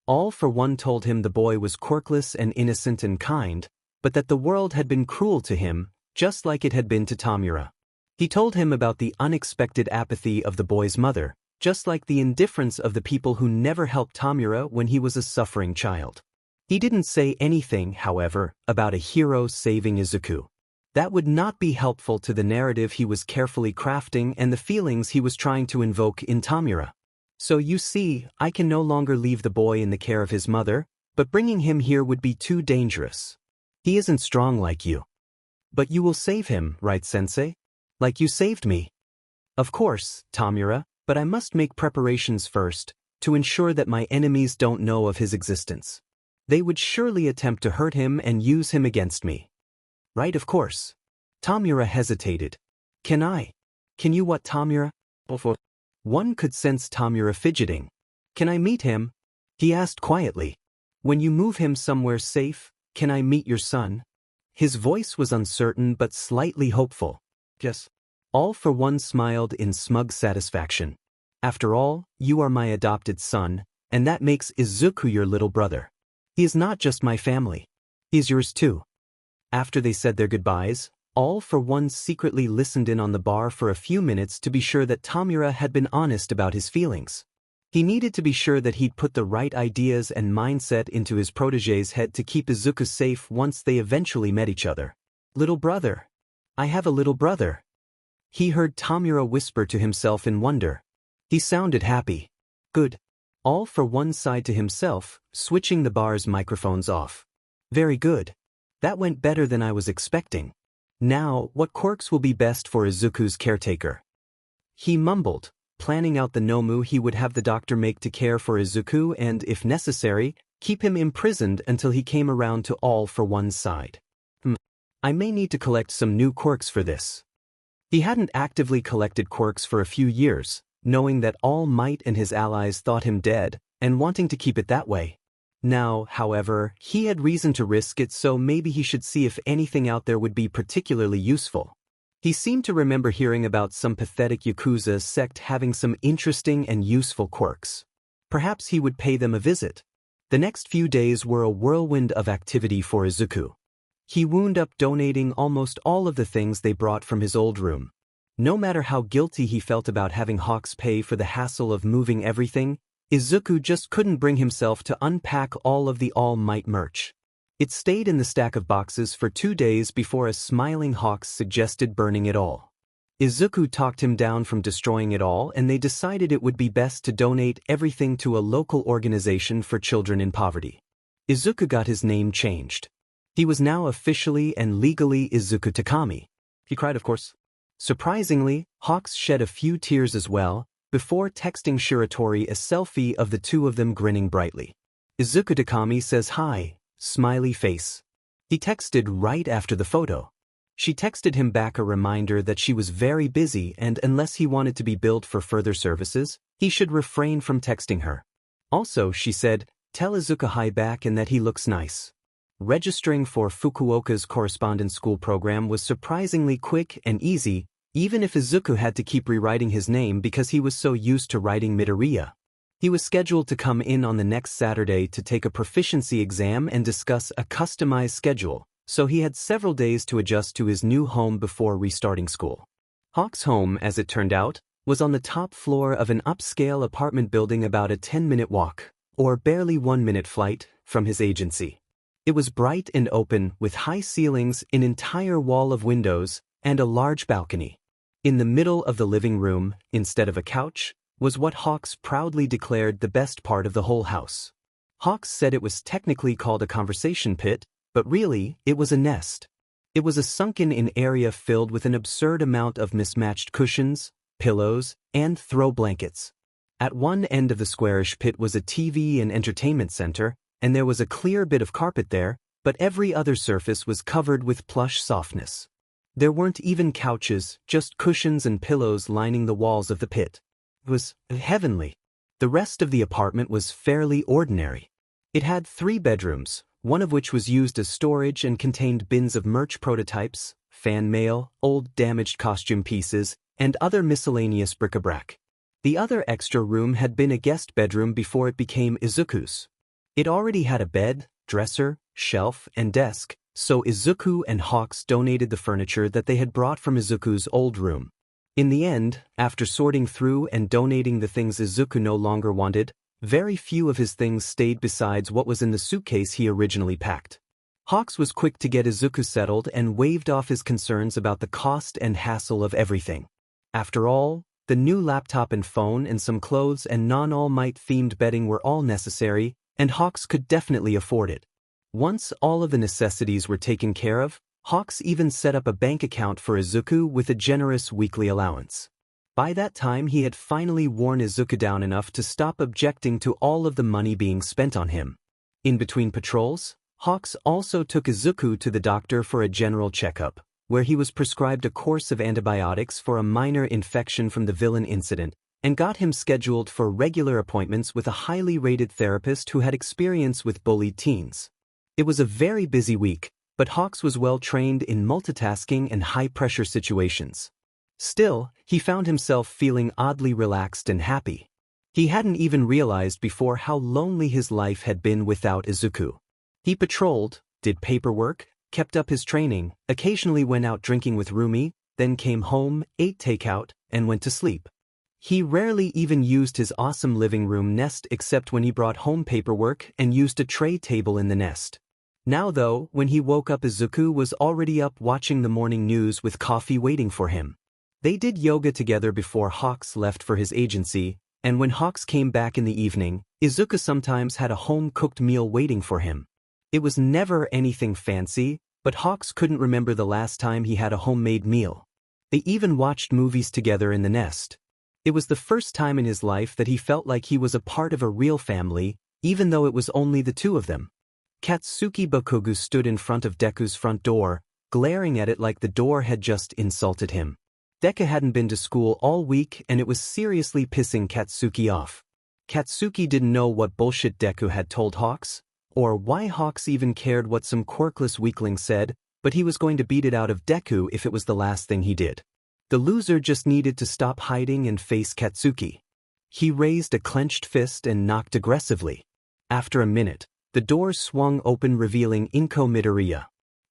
All for One told him the boy was quirkless and innocent and kind, but that the world had been cruel to him, just like it had been to Tomura. He told him about the unexpected apathy of the boy's mother, just like the indifference of the people who never helped Tomura when he was a suffering child. He didn't say anything, however, about a hero saving Izuku. That would not be helpful to the narrative he was carefully crafting and the feelings he was trying to invoke in Tomura. "So you see, I can no longer leave the boy in the care of his mother, but bringing him here would be too dangerous. He isn't strong like you." "But you will save him, right, Sensei? Like you saved me?" "Of course, Tomura, but I must make preparations first, to ensure that my enemies don't know of his existence. They would surely attempt to hurt him and use him against me." "Right, of course." Tomura hesitated. Can you what, Tomura?" One could sense Tomura fidgeting. "Can I meet him?" he asked quietly. "When you move him somewhere safe, can I meet your son?" His voice was uncertain but slightly hopeful. "Yes." All for One smiled in smug satisfaction. "After all, you are my adopted son, and that makes Izuku your little brother. He is not just my family. He is yours too." After they said their goodbyes, All for One secretly listened in on the bar for a few minutes to be sure that Tomura had been honest about his feelings. He needed to be sure that he'd put the right ideas and mindset into his protege's head to keep Izuku safe once they eventually met each other. "Little brother. I have a little brother." He heard Tomura whisper to himself in wonder. He sounded happy. "Good." All for One sighed to himself, switching the bar's microphones off. "Very good. That went better than I was expecting. Now, what quirks will be best for Izuku's caretaker?" He mumbled, planning out the nomu he would have the doctor make to care for Izuku and, if necessary, keep him imprisoned until he came around to All for One's side. I may need to collect some new quirks for this." He hadn't actively collected quirks for a few years, knowing that All Might and his allies thought him dead, and wanting to keep it that way. Now, however, he had reason to risk it, so maybe he should see if anything out there would be particularly useful. He seemed to remember hearing about some pathetic Yakuza sect having some interesting and useful quirks. Perhaps he would pay them a visit. The next few days were a whirlwind of activity for Izuku. He wound up donating almost all of the things they brought from his old room. No matter how guilty he felt about having Hawks pay for the hassle of moving everything, Izuku just couldn't bring himself to unpack all of the All Might merch. It stayed in the stack of boxes for 2 days before a smiling Hawks suggested burning it all. Izuku talked him down from destroying it all, and they decided it would be best to donate everything to a local organization for children in poverty. Izuku got his name changed. He was now officially and legally Izuku Takami. He cried, of course. Surprisingly, Hawks shed a few tears as well, before texting Shiratori a selfie of the two of them grinning brightly. Izuku Takami says hi, smiley face. He texted right after the photo. She texted him back a reminder that she was very busy and unless he wanted to be billed for further services, he should refrain from texting her. Also, she said, tell Izuku hi back and that he looks nice. Registering for Fukuoka's correspondence school program was surprisingly quick and easy, even if Izuku had to keep rewriting his name because he was so used to writing Midoriya. He was scheduled to come in on the next Saturday to take a proficiency exam and discuss a customized schedule, so he had several days to adjust to his new home before restarting school. Hawk's home, as it turned out, was on the top floor of an upscale apartment building about a 10-minute walk, or barely 1-minute flight, from his agency. It was bright and open, with high ceilings, an entire wall of windows, and a large balcony. In the middle of the living room, instead of a couch, was what Hawks proudly declared the best part of the whole house. Hawks said it was technically called a conversation pit, but really, it was a nest. It was a sunken-in area filled with an absurd amount of mismatched cushions, pillows, and throw blankets. At one end of the squarish pit was a TV and entertainment center, and there was a clear bit of carpet there, but every other surface was covered with plush softness. There weren't even couches, just cushions and pillows lining the walls of the pit. It was heavenly. The rest of the apartment was fairly ordinary. It had 3 bedrooms, one of which was used as storage and contained bins of merch prototypes, fan mail, old damaged costume pieces, and other miscellaneous bric-a-brac. The other extra room had been a guest bedroom before it became Izuku's. It already had a bed, dresser, shelf, and desk, so Izuku and Hawks donated the furniture that they had brought from Izuku's old room. In the end, after sorting through and donating the things Izuku no longer wanted, very few of his things stayed besides what was in the suitcase he originally packed. Hawks was quick to get Izuku settled and waved off his concerns about the cost and hassle of everything. After all, the new laptop and phone and some clothes and non-All Might themed bedding were all necessary, and Hawks could definitely afford it. Once all of the necessities were taken care of, Hawks even set up a bank account for Izuku with a generous weekly allowance. By that time he had finally worn Izuku down enough to stop objecting to all of the money being spent on him. In between patrols, Hawks also took Izuku to the doctor for a general checkup, where he was prescribed a course of antibiotics for a minor infection from the villain incident, and got him scheduled for regular appointments with a highly rated therapist who had experience with bullied teens. It was a very busy week, but Hawks was well trained in multitasking and high-pressure situations. Still, he found himself feeling oddly relaxed and happy. He hadn't even realized before how lonely his life had been without Izuku. He patrolled, did paperwork, kept up his training, occasionally went out drinking with Rumi, then came home, ate takeout, and went to sleep. He rarely even used his awesome living room nest except when he brought home paperwork and used a tray table in the nest. Now though, when he woke up Izuku was already up watching the morning news with coffee waiting for him. They did yoga together before Hawks left for his agency, and when Hawks came back in the evening, Izuku sometimes had a home-cooked meal waiting for him. It was never anything fancy, but Hawks couldn't remember the last time he had a homemade meal. They even watched movies together in the nest. It was the first time in his life that he felt like he was a part of a real family, even though it was only the two of them. Katsuki Bakugo stood in front of Deku's front door, glaring at it like the door had just insulted him. Deku hadn't been to school all week and it was seriously pissing Katsuki off. Katsuki didn't know what bullshit Deku had told Hawks, or why Hawks even cared what some quirkless weakling said, but he was going to beat it out of Deku if it was the last thing he did. The loser just needed to stop hiding and face Katsuki. He raised a clenched fist and knocked aggressively. After a minute, the door swung open revealing Izuku Midoriya.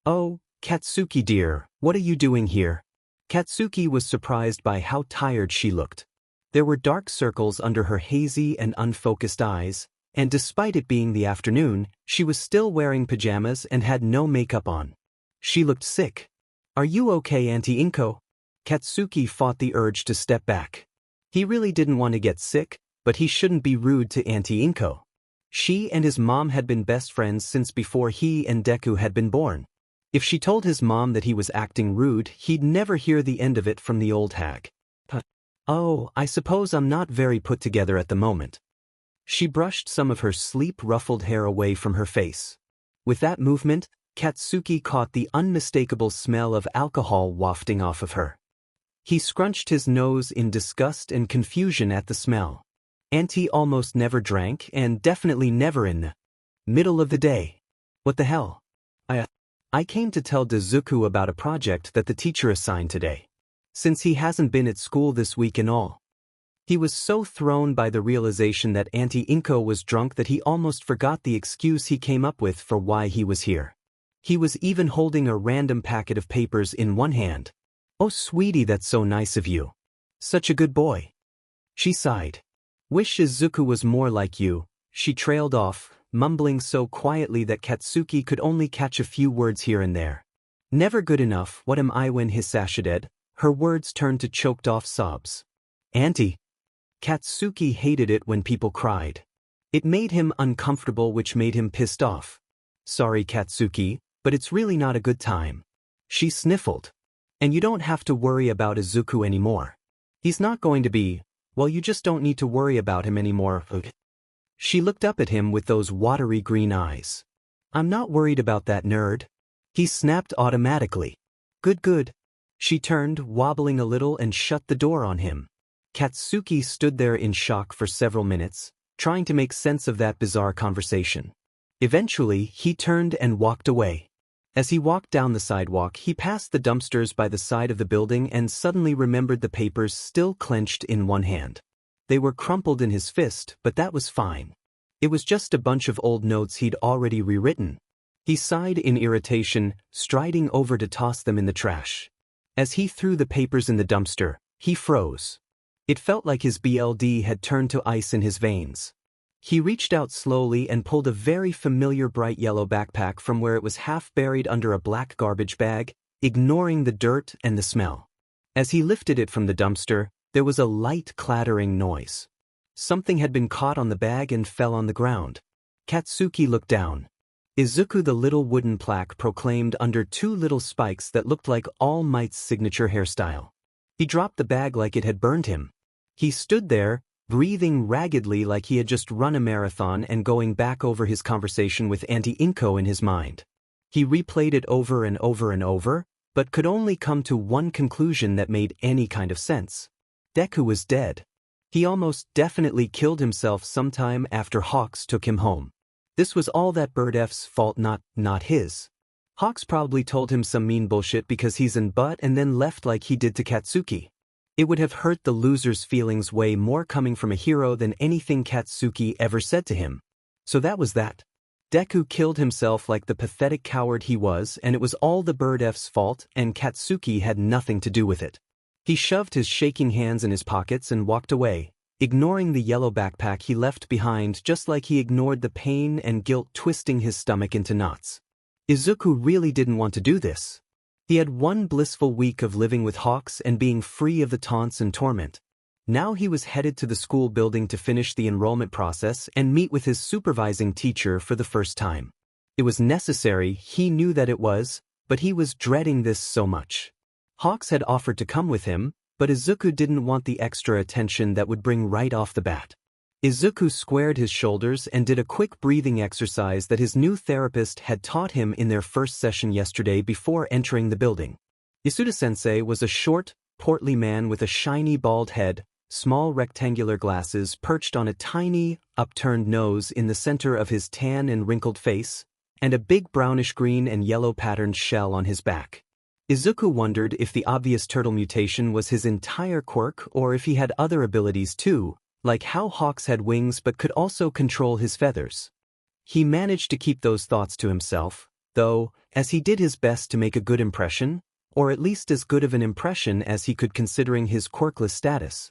"Oh, Katsuki dear, what are you doing here?" Katsuki was surprised by how tired she looked. There were dark circles under her hazy and unfocused eyes, and despite it being the afternoon, she was still wearing pajamas and had no makeup on. She looked sick. "Are you okay, Auntie Inko?" Katsuki fought the urge to step back. He really didn't want to get sick, but he shouldn't be rude to Auntie Inko. She and his mom had been best friends since before he and Deku had been born. If she told his mom that he was acting rude, he'd never hear the end of it from the old hag. "Oh, I suppose I'm not very put together at the moment." She brushed some of her sleep-ruffled hair away from her face. With that movement, Katsuki caught the unmistakable smell of alcohol wafting off of her. He scrunched his nose in disgust and confusion at the smell. Auntie almost never drank and definitely never in the middle of the day. What the hell? I came to tell Izuku about a project that the teacher assigned today. Since he hasn't been at school this week and all. He was so thrown by the realization that Auntie Inko was drunk that he almost forgot the excuse he came up with for why he was here. He was even holding a random packet of papers in one hand. "Oh sweetie, that's so nice of you. Such a good boy." She sighed. "Wish Izuku was more like you." She trailed off, mumbling so quietly that Katsuki could only catch a few words here and there. "Never good enough, what am I when Hisashided?" Her words turned to choked-off sobs. "Auntie." Katsuki hated it when people cried. It made him uncomfortable, which made him pissed off. "Sorry Katsuki, but it's really not a good time." She sniffled. "And you don't have to worry about Izuku anymore. He's not going to be, well, you just don't need to worry about him anymore." She looked up at him with those watery green eyes. "I'm not worried about that nerd." He snapped automatically. Good. She turned, wobbling a little, and shut the door on him. Katsuki stood there in shock for several minutes, trying to make sense of that bizarre conversation. Eventually, he turned and walked away. As he walked down the sidewalk, he passed the dumpsters by the side of the building and suddenly remembered the papers still clenched in one hand. They were crumpled in his fist, but that was fine. It was just a bunch of old notes he'd already rewritten. He sighed in irritation, striding over to toss them in the trash. As he threw the papers in the dumpster, he froze. It felt like his blood had turned to ice in his veins. He reached out slowly and pulled a very familiar bright yellow backpack from where it was half buried under a black garbage bag, ignoring the dirt and the smell. As he lifted it from the dumpster, there was a light clattering noise. Something had been caught on the bag and fell on the ground. Katsuki looked down. Izuku, the little wooden plaque proclaimed under two little spikes that looked like All Might's signature hairstyle. He dropped the bag like it had burned him. He stood there, breathing raggedly like he had just run a marathon and going back over his conversation with Auntie Inko in his mind. He replayed it over and over and over, but could only come to one conclusion that made any kind of sense. Deku was dead. He almost definitely killed himself sometime after Hawks took him home. This was all that Bird F's fault, not his. Hawks probably told him some mean bullshit because he's in butt and then left like he did to Katsuki. It would have hurt the loser's feelings way more coming from a hero than anything Katsuki ever said to him. So that was that. Deku killed himself like the pathetic coward he was, and it was all the Bird F's fault, and Katsuki had nothing to do with it. He shoved his shaking hands in his pockets and walked away, ignoring the yellow backpack he left behind, just like he ignored the pain and guilt twisting his stomach into knots. Izuku really didn't want to do this. He had one blissful week of living with Hawks and being free of the taunts and torment. Now he was headed to the school building to finish the enrollment process and meet with his supervising teacher for the first time. It was necessary, he knew that it was, but he was dreading this so much. Hawks had offered to come with him, but Izuku didn't want the extra attention that would bring right off the bat. Izuku squared his shoulders and did a quick breathing exercise that his new therapist had taught him in their first session yesterday before entering the building. Yasuda-sensei was a short, portly man with a shiny bald head, small rectangular glasses perched on a tiny, upturned nose in the center of his tan and wrinkled face, and a big brownish-green and yellow patterned shell on his back. Izuku wondered if the obvious turtle mutation was his entire quirk or if he had other abilities too, like how hawks had wings but could also control his feathers. He managed to keep those thoughts to himself, though, as he did his best to make a good impression, or at least as good of an impression as he could considering his quirkless status.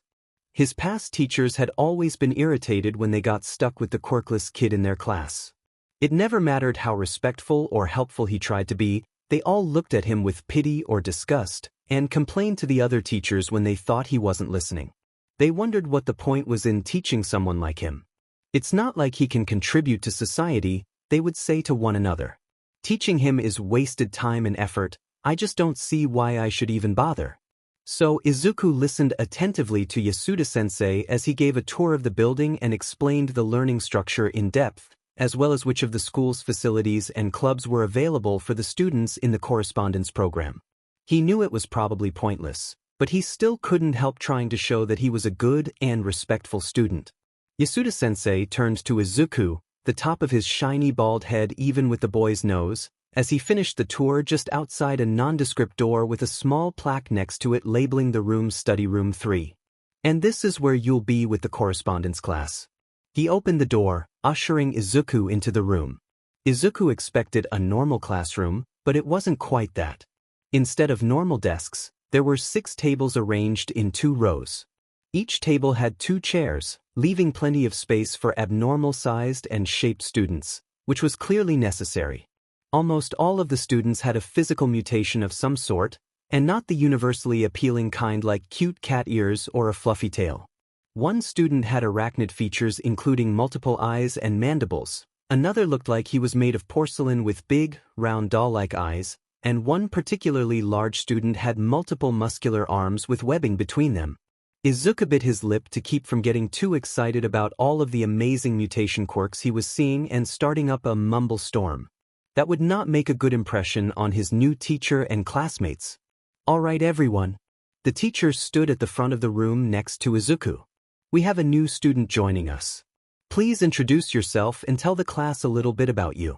His past teachers had always been irritated when they got stuck with the quirkless kid in their class. It never mattered how respectful or helpful he tried to be, they all looked at him with pity or disgust, and complained to the other teachers when they thought he wasn't listening. They wondered what the point was in teaching someone like him. It's not like he can contribute to society, they would say to one another. Teaching him is wasted time and effort, I just don't see why I should even bother. So Izuku listened attentively to Yasuda-sensei as he gave a tour of the building and explained the learning structure in depth, as well as which of the school's facilities and clubs were available for the students in the correspondence program. He knew it was probably pointless, but he still couldn't help trying to show that he was a good and respectful student. Yasuda-sensei turned to Izuku, the top of his shiny bald head even with the boy's nose, as he finished the tour just outside a nondescript door with a small plaque next to it labeling the room Study Room 3. And this is where you'll be with the correspondence class. He opened the door, ushering Izuku into the room. Izuku expected a normal classroom, but it wasn't quite that. Instead of normal desks, there were 6 tables arranged in 2 rows. Each table had 2 chairs, leaving plenty of space for abnormal-sized and shaped students, which was clearly necessary. Almost all of the students had a physical mutation of some sort, and not the universally appealing kind like cute cat ears or a fluffy tail. One student had arachnid features including multiple eyes and mandibles, another looked like he was made of porcelain with big, round doll-like eyes, and one particularly large student had multiple muscular arms with webbing between them. Izuku bit his lip to keep from getting too excited about all of the amazing mutation quirks he was seeing and starting up a mumble storm. That would not make a good impression on his new teacher and classmates. All right, everyone. The teacher stood at the front of the room next to Izuku. We have a new student joining us. Please introduce yourself and tell the class a little bit about you.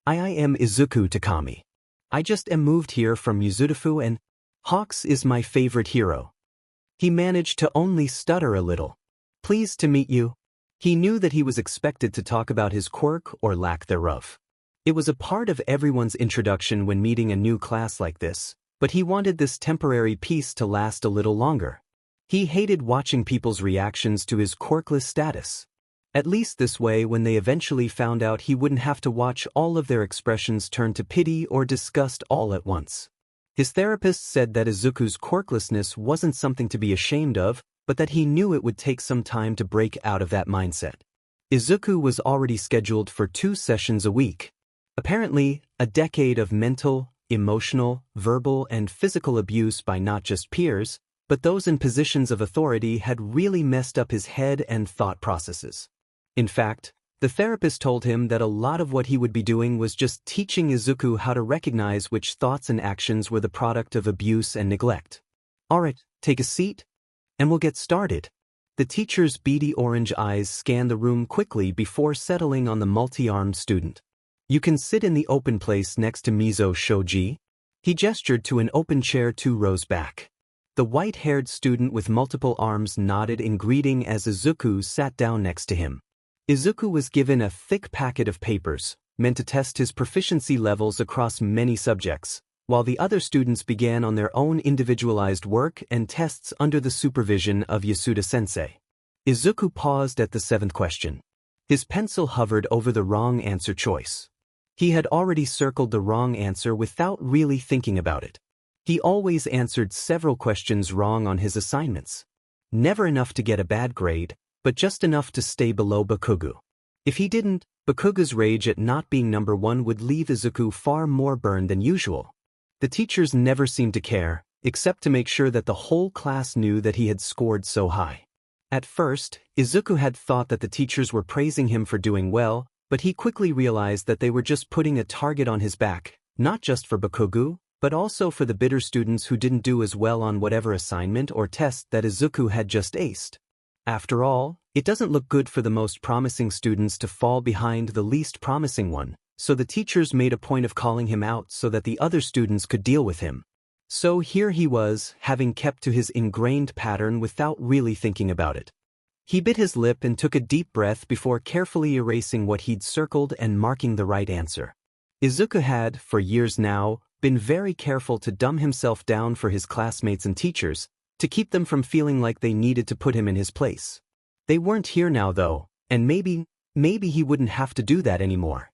I am Izuku Takami. I just am moved here from Yuzudafu and Hawks is my favorite hero. He managed to only stutter a little. Pleased to meet you. He knew that he was expected to talk about his quirk or lack thereof. It was a part of everyone's introduction when meeting a new class like this, but he wanted this temporary peace to last a little longer. He hated watching people's reactions to his quirkless status. At least this way when they eventually found out he wouldn't have to watch all of their expressions turn to pity or disgust all at once. His therapist said that Izuku's quirklessness wasn't something to be ashamed of, but that he knew it would take some time to break out of that mindset. Izuku was already scheduled for 2 sessions a week. Apparently, a decade of mental, emotional, verbal, and physical abuse by not just peers, but those in positions of authority had really messed up his head and thought processes. In fact, the therapist told him that a lot of what he would be doing was just teaching Izuku how to recognize which thoughts and actions were the product of abuse and neglect. Alright, take a seat, and we'll get started. The teacher's beady orange eyes scanned the room quickly before settling on the multi-armed student. You can sit in the open place next to Mizo Shoji. He gestured to an open chair 2 rows back. The white-haired student with multiple arms nodded in greeting as Izuku sat down next to him. Izuku was given a thick packet of papers, meant to test his proficiency levels across many subjects, while the other students began on their own individualized work and tests under the supervision of Yasuda-sensei. Izuku paused at the 7th question. His pencil hovered over the wrong answer choice. He had already circled the wrong answer without really thinking about it. He always answered several questions wrong on his assignments. Never enough to get a bad grade, but just enough to stay below Bakugo. If he didn't, Bakugo's rage at not being number 1 would leave Izuku far more burned than usual. The teachers never seemed to care, except to make sure that the whole class knew that he had scored so high. At first, Izuku had thought that the teachers were praising him for doing well, but he quickly realized that they were just putting a target on his back, not just for Bakugo, but also for the bitter students who didn't do as well on whatever assignment or test that Izuku had just aced. After all, it doesn't look good for the most promising students to fall behind the least promising one, so the teachers made a point of calling him out so that the other students could deal with him. So here he was, having kept to his ingrained pattern without really thinking about it. He bit his lip and took a deep breath before carefully erasing what he'd circled and marking the right answer. Izuku had, for years now, been very careful to dumb himself down for his classmates and teachers, to keep them from feeling like they needed to put him in his place. They weren't here now though, and maybe he wouldn't have to do that anymore.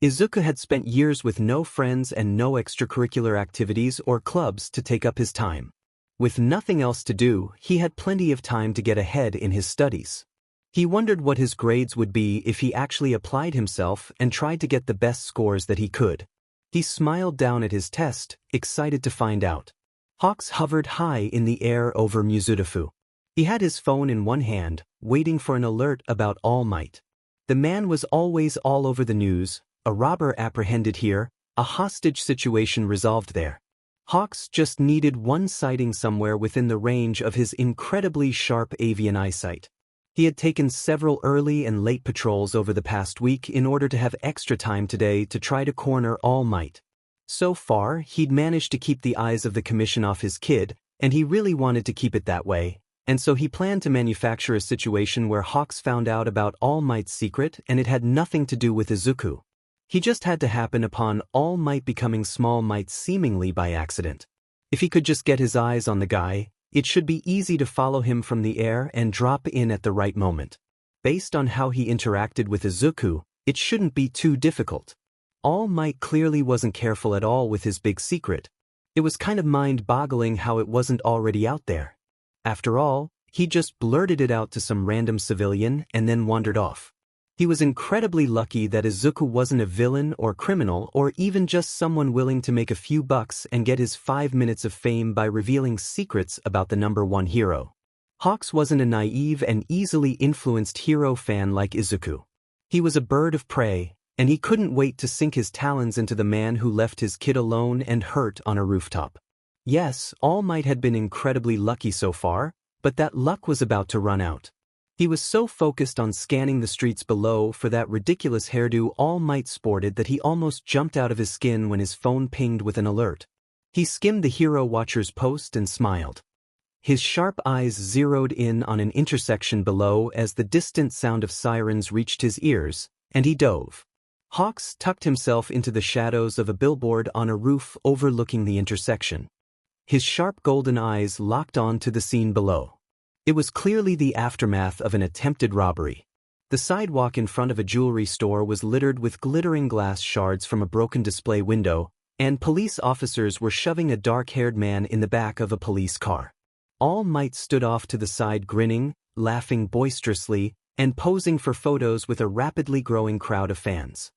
Izuku had spent years with no friends and no extracurricular activities or clubs to take up his time. With nothing else to do, he had plenty of time to get ahead in his studies. He wondered what his grades would be if he actually applied himself and tried to get the best scores that he could. He smiled down at his test, excited to find out. Hawks hovered high in the air over Mizudafu. He had his phone in one hand, waiting for an alert about All Might. The man was always all over the news, a robber apprehended here, a hostage situation resolved there. Hawks just needed one sighting somewhere within the range of his incredibly sharp avian eyesight. He had taken several early and late patrols over the past week in order to have extra time today to try to corner All Might. So far, he'd managed to keep the eyes of the commission off his kid, and he really wanted to keep it that way, and so he planned to manufacture a situation where Hawks found out about All Might's secret and it had nothing to do with Izuku. He just had to happen upon All Might becoming Small Might seemingly by accident. If he could just get his eyes on the guy, it should be easy to follow him from the air and drop in at the right moment. Based on how he interacted with Izuku, it shouldn't be too difficult. All Might clearly wasn't careful at all with his big secret. It was kind of mind-boggling how it wasn't already out there. After all, he just blurted it out to some random civilian and then wandered off. He was incredibly lucky that Izuku wasn't a villain or criminal or even just someone willing to make a few bucks and get his 5 minutes of fame by revealing secrets about the #1 hero. Hawks wasn't a naive and easily influenced hero fan like Izuku. He was a bird of prey, and he couldn't wait to sink his talons into the man who left his kid alone and hurt on a rooftop. Yes, All Might had been incredibly lucky so far, but that luck was about to run out. He was so focused on scanning the streets below for that ridiculous hairdo All Might sported that he almost jumped out of his skin when his phone pinged with an alert. He skimmed the Hero Watcher's post and smiled. His sharp eyes zeroed in on an intersection below as the distant sound of sirens reached his ears, and he dove. Hawks tucked himself into the shadows of a billboard on a roof overlooking the intersection. His sharp golden eyes locked on to the scene below. It was clearly the aftermath of an attempted robbery. The sidewalk in front of a jewelry store was littered with glittering glass shards from a broken display window, and police officers were shoving a dark-haired man in the back of a police car. All Might stood off to the side grinning, laughing boisterously, and posing for photos with a rapidly growing crowd of fans.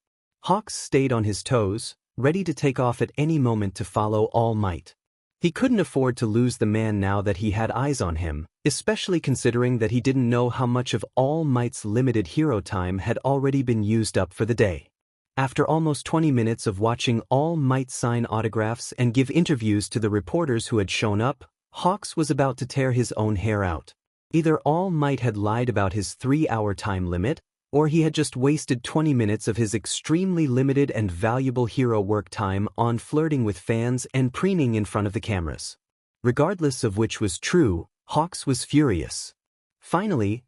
Hawks stayed on his toes, ready to take off at any moment to follow All Might. He couldn't afford to lose the man now that he had eyes on him, especially considering that he didn't know how much of All Might's limited hero time had already been used up for the day. After almost 20 minutes of watching All Might sign autographs and give interviews to the reporters who had shown up, Hawks was about to tear his own hair out. Either All Might had lied about his 3-hour time limit, or he had just wasted 20 minutes of his extremely limited and valuable hero work time on flirting with fans and preening in front of the cameras. Regardless of which was true, Hawks was furious. Finally,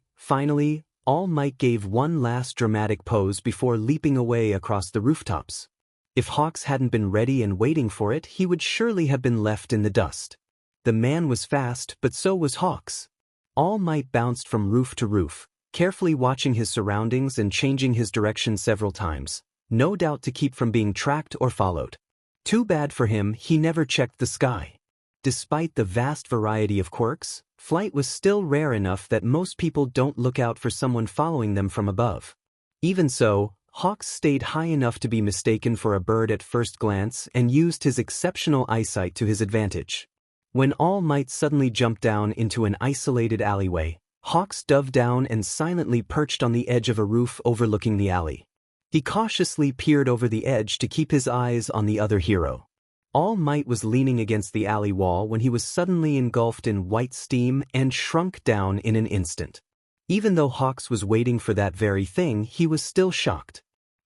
All Might gave one last dramatic pose before leaping away across the rooftops. If Hawks hadn't been ready and waiting for it, he would surely have been left in the dust. The man was fast, but so was Hawks. All Might bounced from roof to roof, carefully watching his surroundings and changing his direction several times, no doubt to keep from being tracked or followed. Too bad for him, he never checked the sky. Despite the vast variety of quirks, flight was still rare enough that most people don't look out for someone following them from above. Even so, Hawks stayed high enough to be mistaken for a bird at first glance and used his exceptional eyesight to his advantage. When All Might suddenly jumped down into an isolated alleyway, Hawks dove down and silently perched on the edge of a roof overlooking the alley. He cautiously peered over the edge to keep his eyes on the other hero. All Might was leaning against the alley wall when he was suddenly engulfed in white steam and shrunk down in an instant. Even though Hawks was waiting for that very thing, he was still shocked.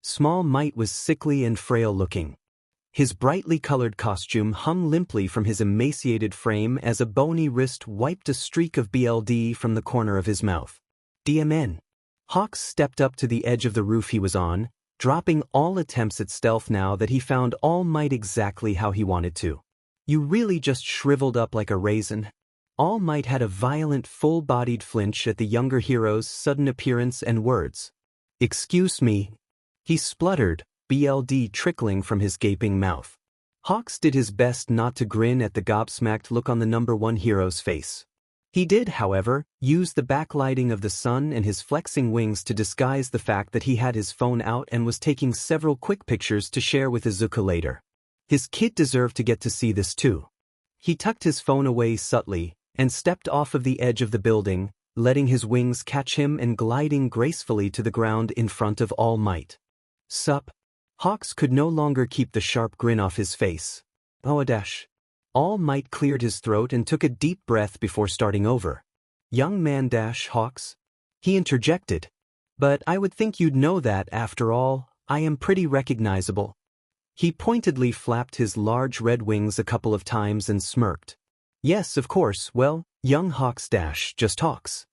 Small Might was sickly and frail-looking. His brightly colored costume hung limply from his emaciated frame as a bony wrist wiped a streak of BLD from the corner of his mouth. DMN. Hawks stepped up to the edge of the roof he was on, dropping all attempts at stealth now that he found All Might exactly how he wanted to. You really just shriveled up like a raisin. All Might had a violent, full-bodied flinch at the younger hero's sudden appearance and words. "Excuse me," he spluttered, BLD trickling from his gaping mouth. Hawks did his best not to grin at the gobsmacked look on the number one hero's face. He did, however, use the backlighting of the sun and his flexing wings to disguise the fact that he had his phone out and was taking several quick pictures to share with Izuku later. His kid deserved to get to see this too. He tucked his phone away subtly and stepped off of the edge of the building, letting his wings catch him and gliding gracefully to the ground in front of All Might. "Sup?" Hawks could no longer keep the sharp grin off his face. "Oh, a dash." All Might cleared his throat and took a deep breath before starting over. "Young man dash Hawks?" he interjected. "But I would think you'd know that, after all, I am pretty recognizable." He pointedly flapped his large red wings a couple of times and smirked. "Yes, of course, well, young Hawks dash, just Hawks.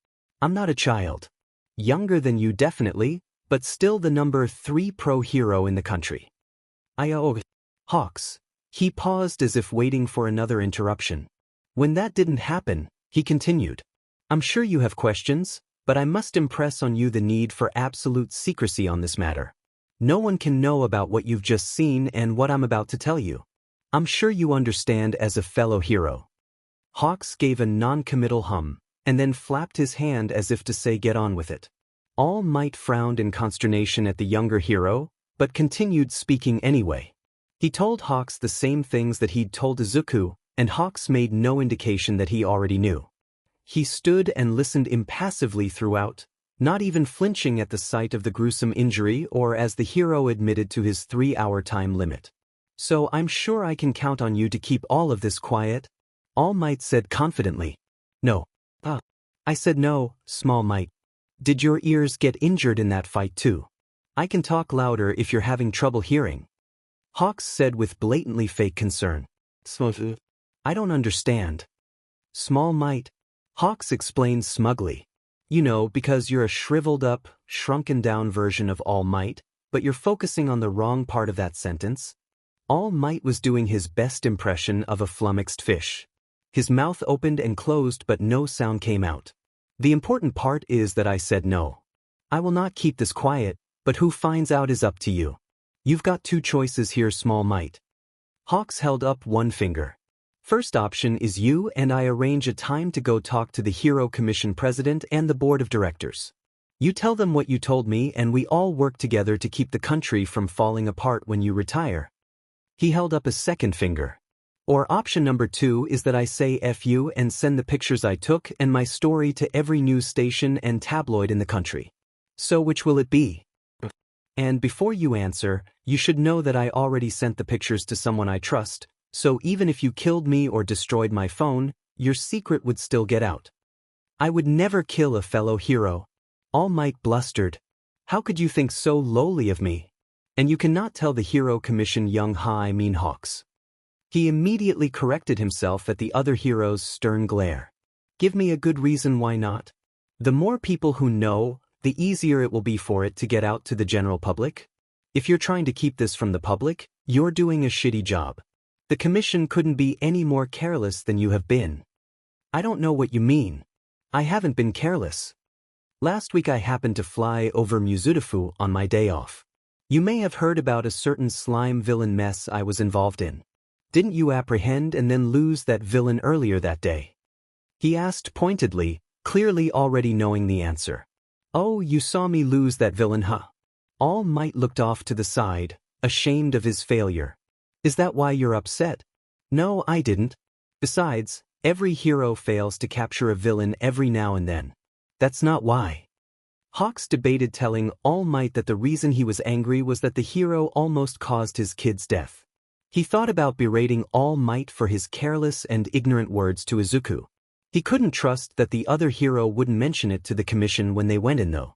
I'm not a child. Younger than you definitely, but still the number 3 pro hero in the country." Hawks. He paused as if waiting for another interruption. When that didn't happen, he continued. "I'm sure you have questions, but I must impress on you the need for absolute secrecy on this matter. No one can know about what you've just seen and what I'm about to tell you. I'm sure you understand as a fellow hero." Hawks gave a non-committal hum, and then flapped his hand as if to say get on with it. All Might frowned in consternation at the younger hero, but continued speaking anyway. He told Hawks the same things that he'd told Izuku, and Hawks made no indication that he already knew. He stood and listened impassively throughout, not even flinching at the sight of the gruesome injury or as the hero admitted to his 3-hour time limit. "So I'm sure I can count on you to keep all of this quiet?" All Might said confidently. "No." I said no, Small Might. "Did your ears get injured in that fight too? I can talk louder if you're having trouble hearing." Hawks said with blatantly fake concern. "I don't understand." "Small Might," Hawks explained smugly. "You know, because you're a shriveled up, shrunken down version of All Might, but you're focusing on the wrong part of that sentence." All Might was doing his best impression of a flummoxed fish. His mouth opened and closed but no sound came out. "The important part is that I said no. I will not keep this quiet, but who finds out is up to you. You've got 2 choices here, Small Might." Hawks held up one finger. "First option is you and I arrange a time to go talk to the Hero Commission President and the Board of Directors. You tell them what you told me and we all work together to keep the country from falling apart when you retire." He held up a second finger. "Or option number 2 is that I say F you and send the pictures I took and my story to every news station and tabloid in the country. So which will it be?" "And before you answer, you should know that I already sent the pictures to someone I trust, so even if you killed me or destroyed my phone, your secret would still get out." "I would never kill a fellow hero." All Might blustered. "How could you think so lowly of me? And you cannot tell the Hero Commission young Hawks." He immediately corrected himself at the other hero's stern glare. "Give me a good reason why not. The more people who know, the easier it will be for it to get out to the general public. If you're trying to keep this from the public, you're doing a shitty job. The commission couldn't be any more careless than you have been." "I don't know what you mean. I haven't been careless. Last week I happened to fly over Mizudafu on my day off. You may have heard about a certain slime villain mess I was involved in. Didn't you apprehend and then lose that villain earlier that day?" He asked pointedly, clearly already knowing the answer. "Oh, you saw me lose that villain, huh?" All Might looked off to the side, ashamed of his failure. "Is that why you're upset?" "No, I didn't. Besides, every hero fails to capture a villain every now and then. That's not why." Hawks debated telling All Might that the reason he was angry was that the hero almost caused his kid's death. He thought about berating All Might for his careless and ignorant words to Izuku. He couldn't trust that the other hero wouldn't mention it to the commission when they went in though.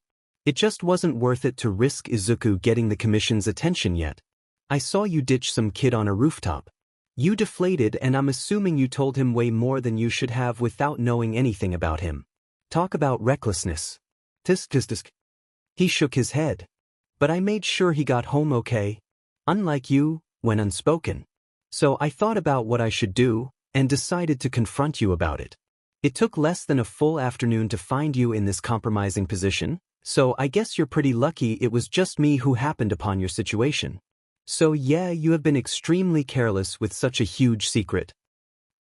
It just wasn't worth it to risk Izuku getting the commission's attention yet. I saw you ditch some kid on a rooftop. You deflated, and I'm assuming you told him way more than you should have without knowing anything about him. Talk about recklessness. Tisk tisk tisk. He shook his head. But I made sure he got home okay. Unlike you, went unspoken. So I thought about what I should do, and decided to confront you about it. It took less than a full afternoon to find you in this compromising position, so I guess you're pretty lucky it was just me who happened upon your situation. So yeah, you have been extremely careless with such a huge secret.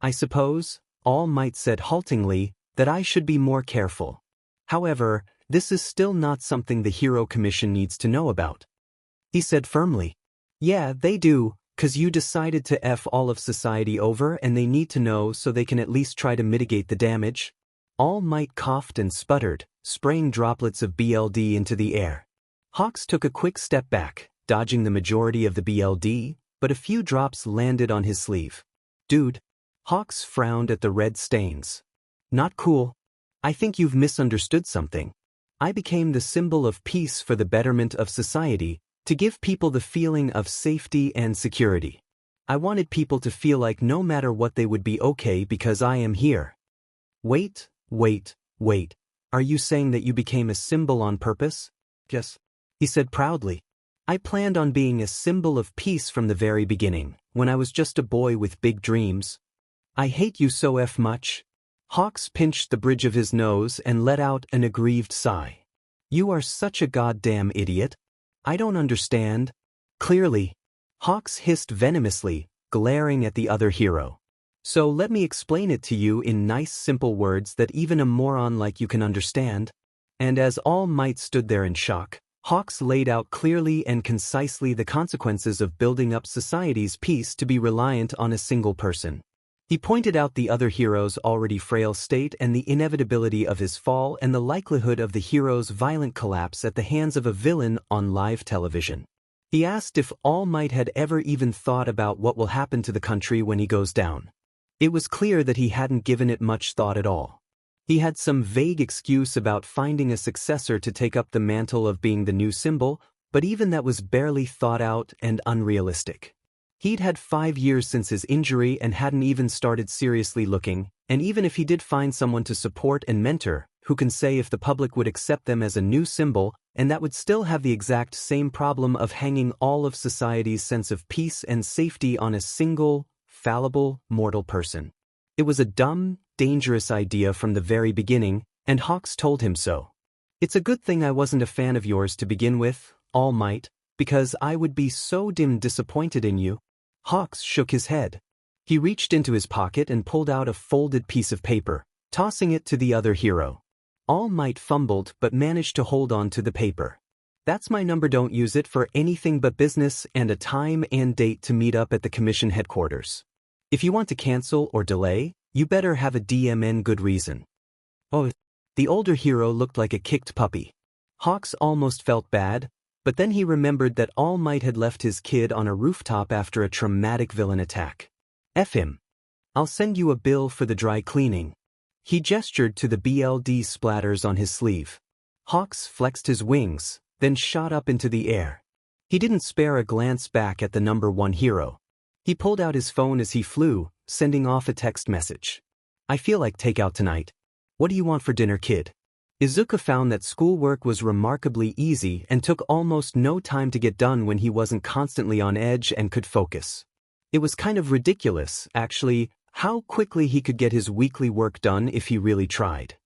I suppose, All Might said haltingly, that I should be more careful. However, this is still not something the Hero Commission needs to know about. He said firmly. Yeah, they do, 'cause you decided to F all of society over and they need to know so they can at least try to mitigate the damage. All Might coughed and sputtered, spraying droplets of BLD into the air. Hawks took a quick step back, dodging the majority of the BLD, but a few drops landed on his sleeve. Dude. Hawks frowned at the red stains. Not cool. I think you've misunderstood something. I became the symbol of peace for the betterment of society, to give people the feeling of safety and security. I wanted people to feel like no matter what they would be okay because I am here. Wait. Are you saying that you became a symbol on purpose? Yes. He said proudly. I planned on being a symbol of peace from the very beginning, when I was just a boy with big dreams. I hate you so much. Hawks pinched the bridge of his nose and let out an aggrieved sigh. You are such a goddamn idiot. I don't understand. Clearly. Hawks hissed venomously, glaring at the other hero. So let me explain it to you in nice simple words that even a moron like you can understand. And as All Might stood there in shock, Hawks laid out clearly and concisely the consequences of building up society's peace to be reliant on a single person. He pointed out the other hero's already frail state and the inevitability of his fall and the likelihood of the hero's violent collapse at the hands of a villain on live television. He asked if All Might had ever even thought about what will happen to the country when he goes down. It was clear that he hadn't given it much thought at all. He had some vague excuse about finding a successor to take up the mantle of being the new symbol, but even that was barely thought out and unrealistic. He'd had 5 years since his injury and hadn't even started seriously looking, and even if he did find someone to support and mentor, who can say if the public would accept them as a new symbol, and that would still have the exact same problem of hanging all of society's sense of peace and safety on a single, fallible, mortal person. It was a dumb, dangerous idea from the very beginning, and Hawks told him so. It's a good thing I wasn't a fan of yours to begin with, All Might, because I would be so disappointed in you. Hawks shook his head. He reached into his pocket and pulled out a folded piece of paper, tossing it to the other hero. All Might fumbled but managed to hold on to the paper. That's my number, don't use it for anything but business, and a time and date to meet up at the commission headquarters. If you want to cancel or delay, you better have a DMN good reason. Oh, the older hero looked like a kicked puppy. Hawks almost felt bad, but then he remembered that All Might had left his kid on a rooftop after a traumatic villain attack. F him. I'll send you a bill for the dry cleaning. He gestured to the BLD splatters on his sleeve. Hawks flexed his wings, then shot up into the air. He didn't spare a glance back at the number 1 hero. He pulled out his phone as he flew, sending off a text message. I feel like takeout tonight. What do you want for dinner, kid? Izuku found that schoolwork was remarkably easy and took almost no time to get done when he wasn't constantly on edge and could focus. It was kind of ridiculous, actually, how quickly he could get his weekly work done if he really tried.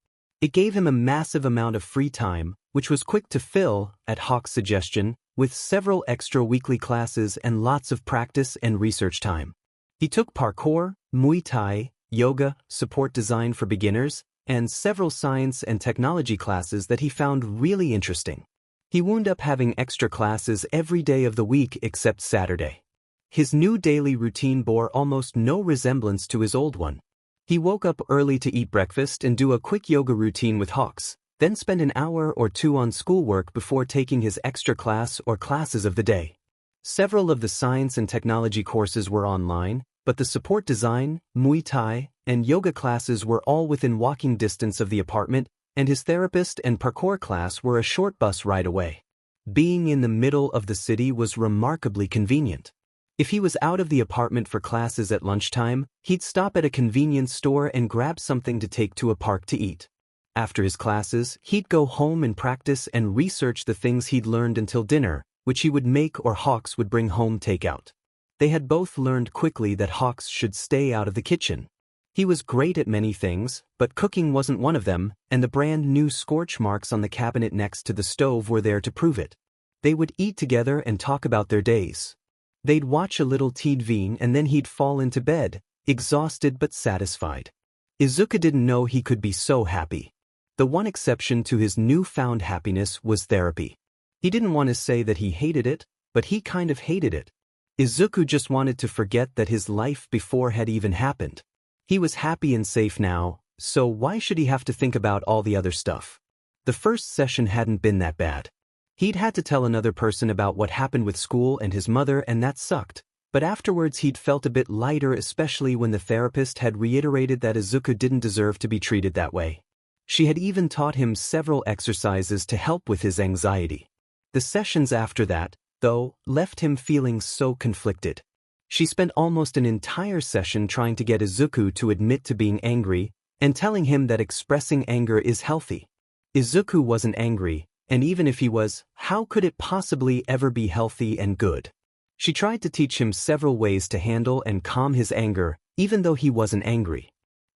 It gave him a massive amount of free time, which was quick to fill, at Hawk's suggestion, with several extra weekly classes and lots of practice and research time. He took parkour, Muay Thai, yoga, support design for beginners, and several science and technology classes that he found really interesting. He wound up having extra classes every day of the week except Saturday. His new daily routine bore almost no resemblance to his old one. He woke up early to eat breakfast and do a quick yoga routine with Hawks, then spend an hour or two on schoolwork before taking his extra class or classes of the day. Several of the science and technology courses were online, but the support design, Muay Thai, and yoga classes were all within walking distance of the apartment, and his therapist and parkour class were a short bus ride away. Being in the middle of the city was remarkably convenient. If he was out of the apartment for classes at lunchtime, he'd stop at a convenience store and grab something to take to a park to eat. After his classes, he'd go home and practice and research the things he'd learned until dinner, which he would make or Hawks would bring home takeout. They had both learned quickly that Hawks should stay out of the kitchen. He was great at many things, but cooking wasn't one of them, and the brand new scorch marks on the cabinet next to the stove were there to prove it. They would eat together and talk about their days. They'd watch a little TV and then he'd fall into bed, exhausted but satisfied. Izuku didn't know he could be so happy. The one exception to his newfound happiness was therapy. He didn't want to say that he hated it, but he kind of hated it. Izuku just wanted to forget that his life before had even happened. He was happy and safe now, so why should he have to think about all the other stuff? The first session hadn't been that bad. He'd had to tell another person about what happened with school and his mother, and that sucked, but afterwards he'd felt a bit lighter, especially when the therapist had reiterated that Izuku didn't deserve to be treated that way. She had even taught him several exercises to help with his anxiety. The sessions after that, though, left him feeling so conflicted. She spent almost an entire session trying to get Izuku to admit to being angry, and telling him that expressing anger is healthy. Izuku wasn't angry, and even if he was, how could it possibly ever be healthy and good? She tried to teach him several ways to handle and calm his anger, even though he wasn't angry.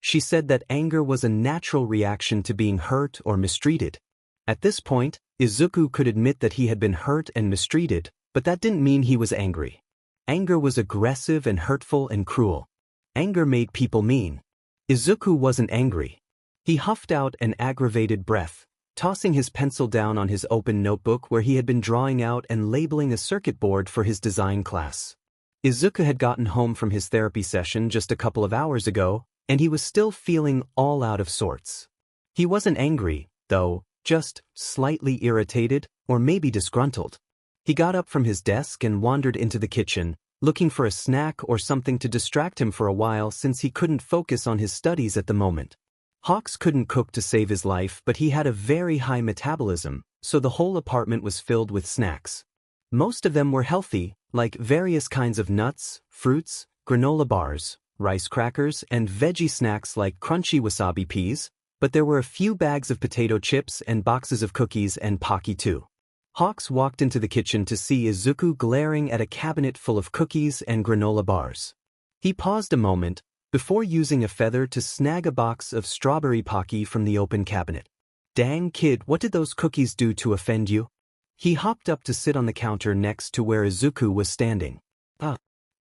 She said that anger was a natural reaction to being hurt or mistreated. At this point, Izuku could admit that he had been hurt and mistreated, but that didn't mean he was angry. Anger was aggressive and hurtful and cruel. Anger made people mean. Izuku wasn't angry. He huffed out an aggravated breath, tossing his pencil down on his open notebook where he had been drawing out and labeling a circuit board for his design class. Izuku had gotten home from his therapy session just a couple of hours ago, and he was still feeling all out of sorts. He wasn't angry, though, just slightly irritated or maybe disgruntled. He got up from his desk and wandered into the kitchen, looking for a snack or something to distract him for a while since he couldn't focus on his studies at the moment. Hawks couldn't cook to save his life, but he had a very high metabolism, so the whole apartment was filled with snacks. Most of them were healthy, like various kinds of nuts, fruits, granola bars, rice crackers, and veggie snacks like crunchy wasabi peas, but there were a few bags of potato chips and boxes of cookies and Pocky too. Hawks walked into the kitchen to see Izuku glaring at a cabinet full of cookies and granola bars. He paused a moment, before using a feather to snag a box of strawberry Pocky from the open cabinet. "Dang kid, what did those cookies do to offend you?" He hopped up to sit on the counter next to where Izuku was standing.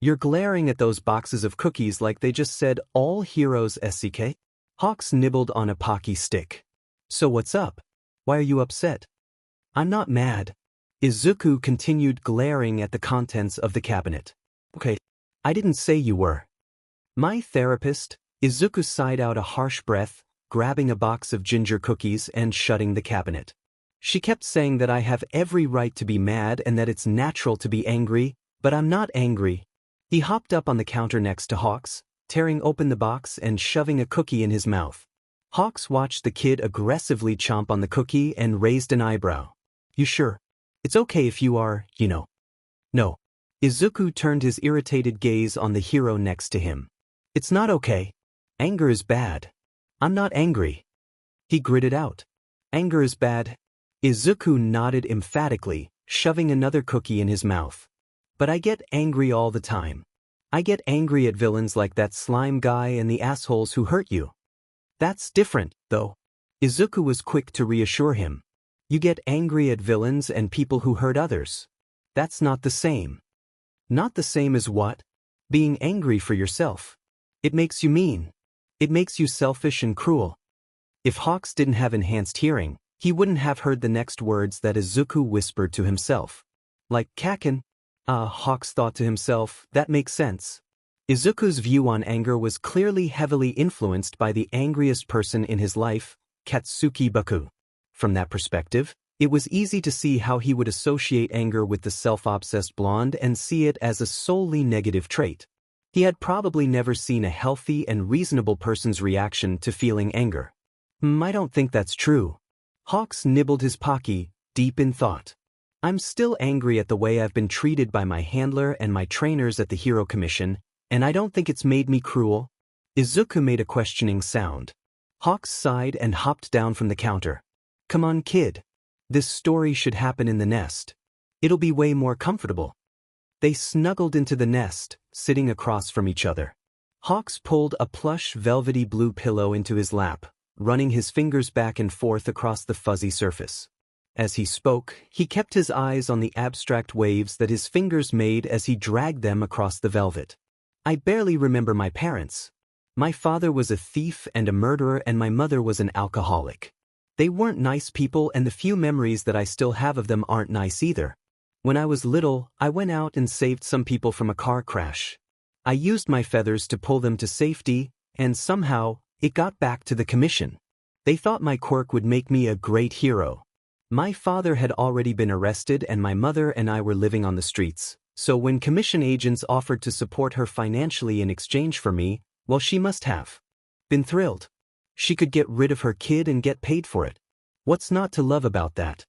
You're glaring at those boxes of cookies like they just said all heroes SCK? Hawks nibbled on a Pocky stick. "So what's up? Why are you upset?" "I'm not mad." Izuku continued glaring at the contents of the cabinet. "Okay, I didn't say you were." "My therapist," Izuku sighed out a harsh breath, grabbing a box of ginger cookies and shutting the cabinet. "She kept saying that I have every right to be mad and that it's natural to be angry, but I'm not angry." He hopped up on the counter next to Hawks, tearing open the box and shoving a cookie in his mouth. Hawks watched the kid aggressively chomp on the cookie and raised an eyebrow. "You sure? It's okay if you are, you know." "No." Izuku turned his irritated gaze on the hero next to him. "It's not okay. Anger is bad." "I'm not angry." He gritted out. "Anger is bad." Izuku nodded emphatically, shoving another cookie in his mouth. "But I get angry all the time. I get angry at villains like that slime guy and the assholes who hurt you." "That's different, though." Izuku was quick to reassure him. "You get angry at villains and people who hurt others. That's not the same." "Not the same as what?" "Being angry for yourself. It makes you mean. It makes you selfish and cruel." If Hawks didn't have enhanced hearing, he wouldn't have heard the next words that Izuku whispered to himself. "Like Kaken." Hawks thought to himself, that makes sense. Izuku's view on anger was clearly heavily influenced by the angriest person in his life, Katsuki Baku. From that perspective, it was easy to see how he would associate anger with the self-obsessed blonde and see it as a solely negative trait. He had probably never seen a healthy and reasonable person's reaction to feeling anger. I don't think that's true. Hawks nibbled his pocky, deep in thought. I'm still angry at the way I've been treated by my handler and my trainers at the Hero Commission, and I don't think it's made me cruel. Izuku made a questioning sound. Hawks sighed and hopped down from the counter. Come on, kid. This story should happen in the nest. It'll be way more comfortable. They snuggled into the nest, sitting across from each other. Hawks pulled a plush velvety blue pillow into his lap, running his fingers back and forth across the fuzzy surface. As he spoke, he kept his eyes on the abstract waves that his fingers made as he dragged them across the velvet. I barely remember my parents. My father was a thief and a murderer, and my mother was an alcoholic. They weren't nice people, and the few memories that I still have of them aren't nice either. When I was little, I went out and saved some people from a car crash. I used my feathers to pull them to safety, and somehow, it got back to the commission. They thought my quirk would make me a great hero. My father had already been arrested and my mother and I were living on the streets, so when commission agents offered to support her financially in exchange for me, well, she must have been thrilled. She could get rid of her kid and get paid for it. What's not to love about that?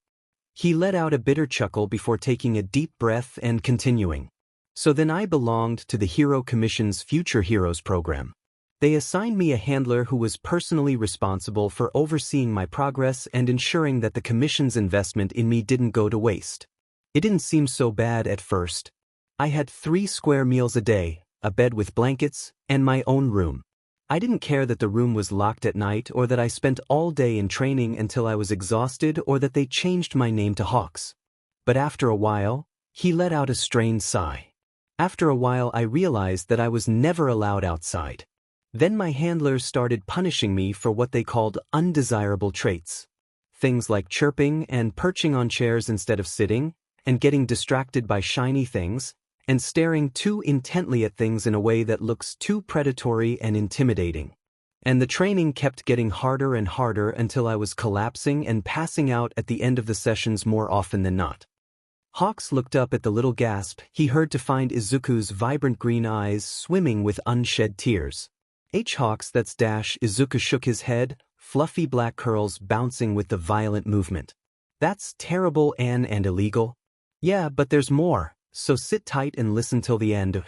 He let out a bitter chuckle before taking a deep breath and continuing. So then I belonged to the Hero Commission's Future Heroes program. They assigned me a handler who was personally responsible for overseeing my progress and ensuring that the commission's investment in me didn't go to waste. It didn't seem so bad at first. I had 3 square meals a day, a bed with blankets, and my own room. I didn't care that the room was locked at night or that I spent all day in training until I was exhausted or that they changed my name to Hawks. But after a while, he let out a strained sigh. After a while I realized that I was never allowed outside. Then my handlers started punishing me for what they called undesirable traits. Things like chirping and perching on chairs instead of sitting, and getting distracted by shiny things, and staring too intently at things in a way that looks too predatory and intimidating. And the training kept getting harder and harder until I was collapsing and passing out at the end of the sessions more often than not. Hawks looked up at the little gasp he heard to find Izuku's vibrant green eyes swimming with unshed tears. Hawks, that's dash. Izuku shook his head, fluffy black curls bouncing with the violent movement. That's terrible and illegal. Yeah, but there's more. So sit tight and listen till the end.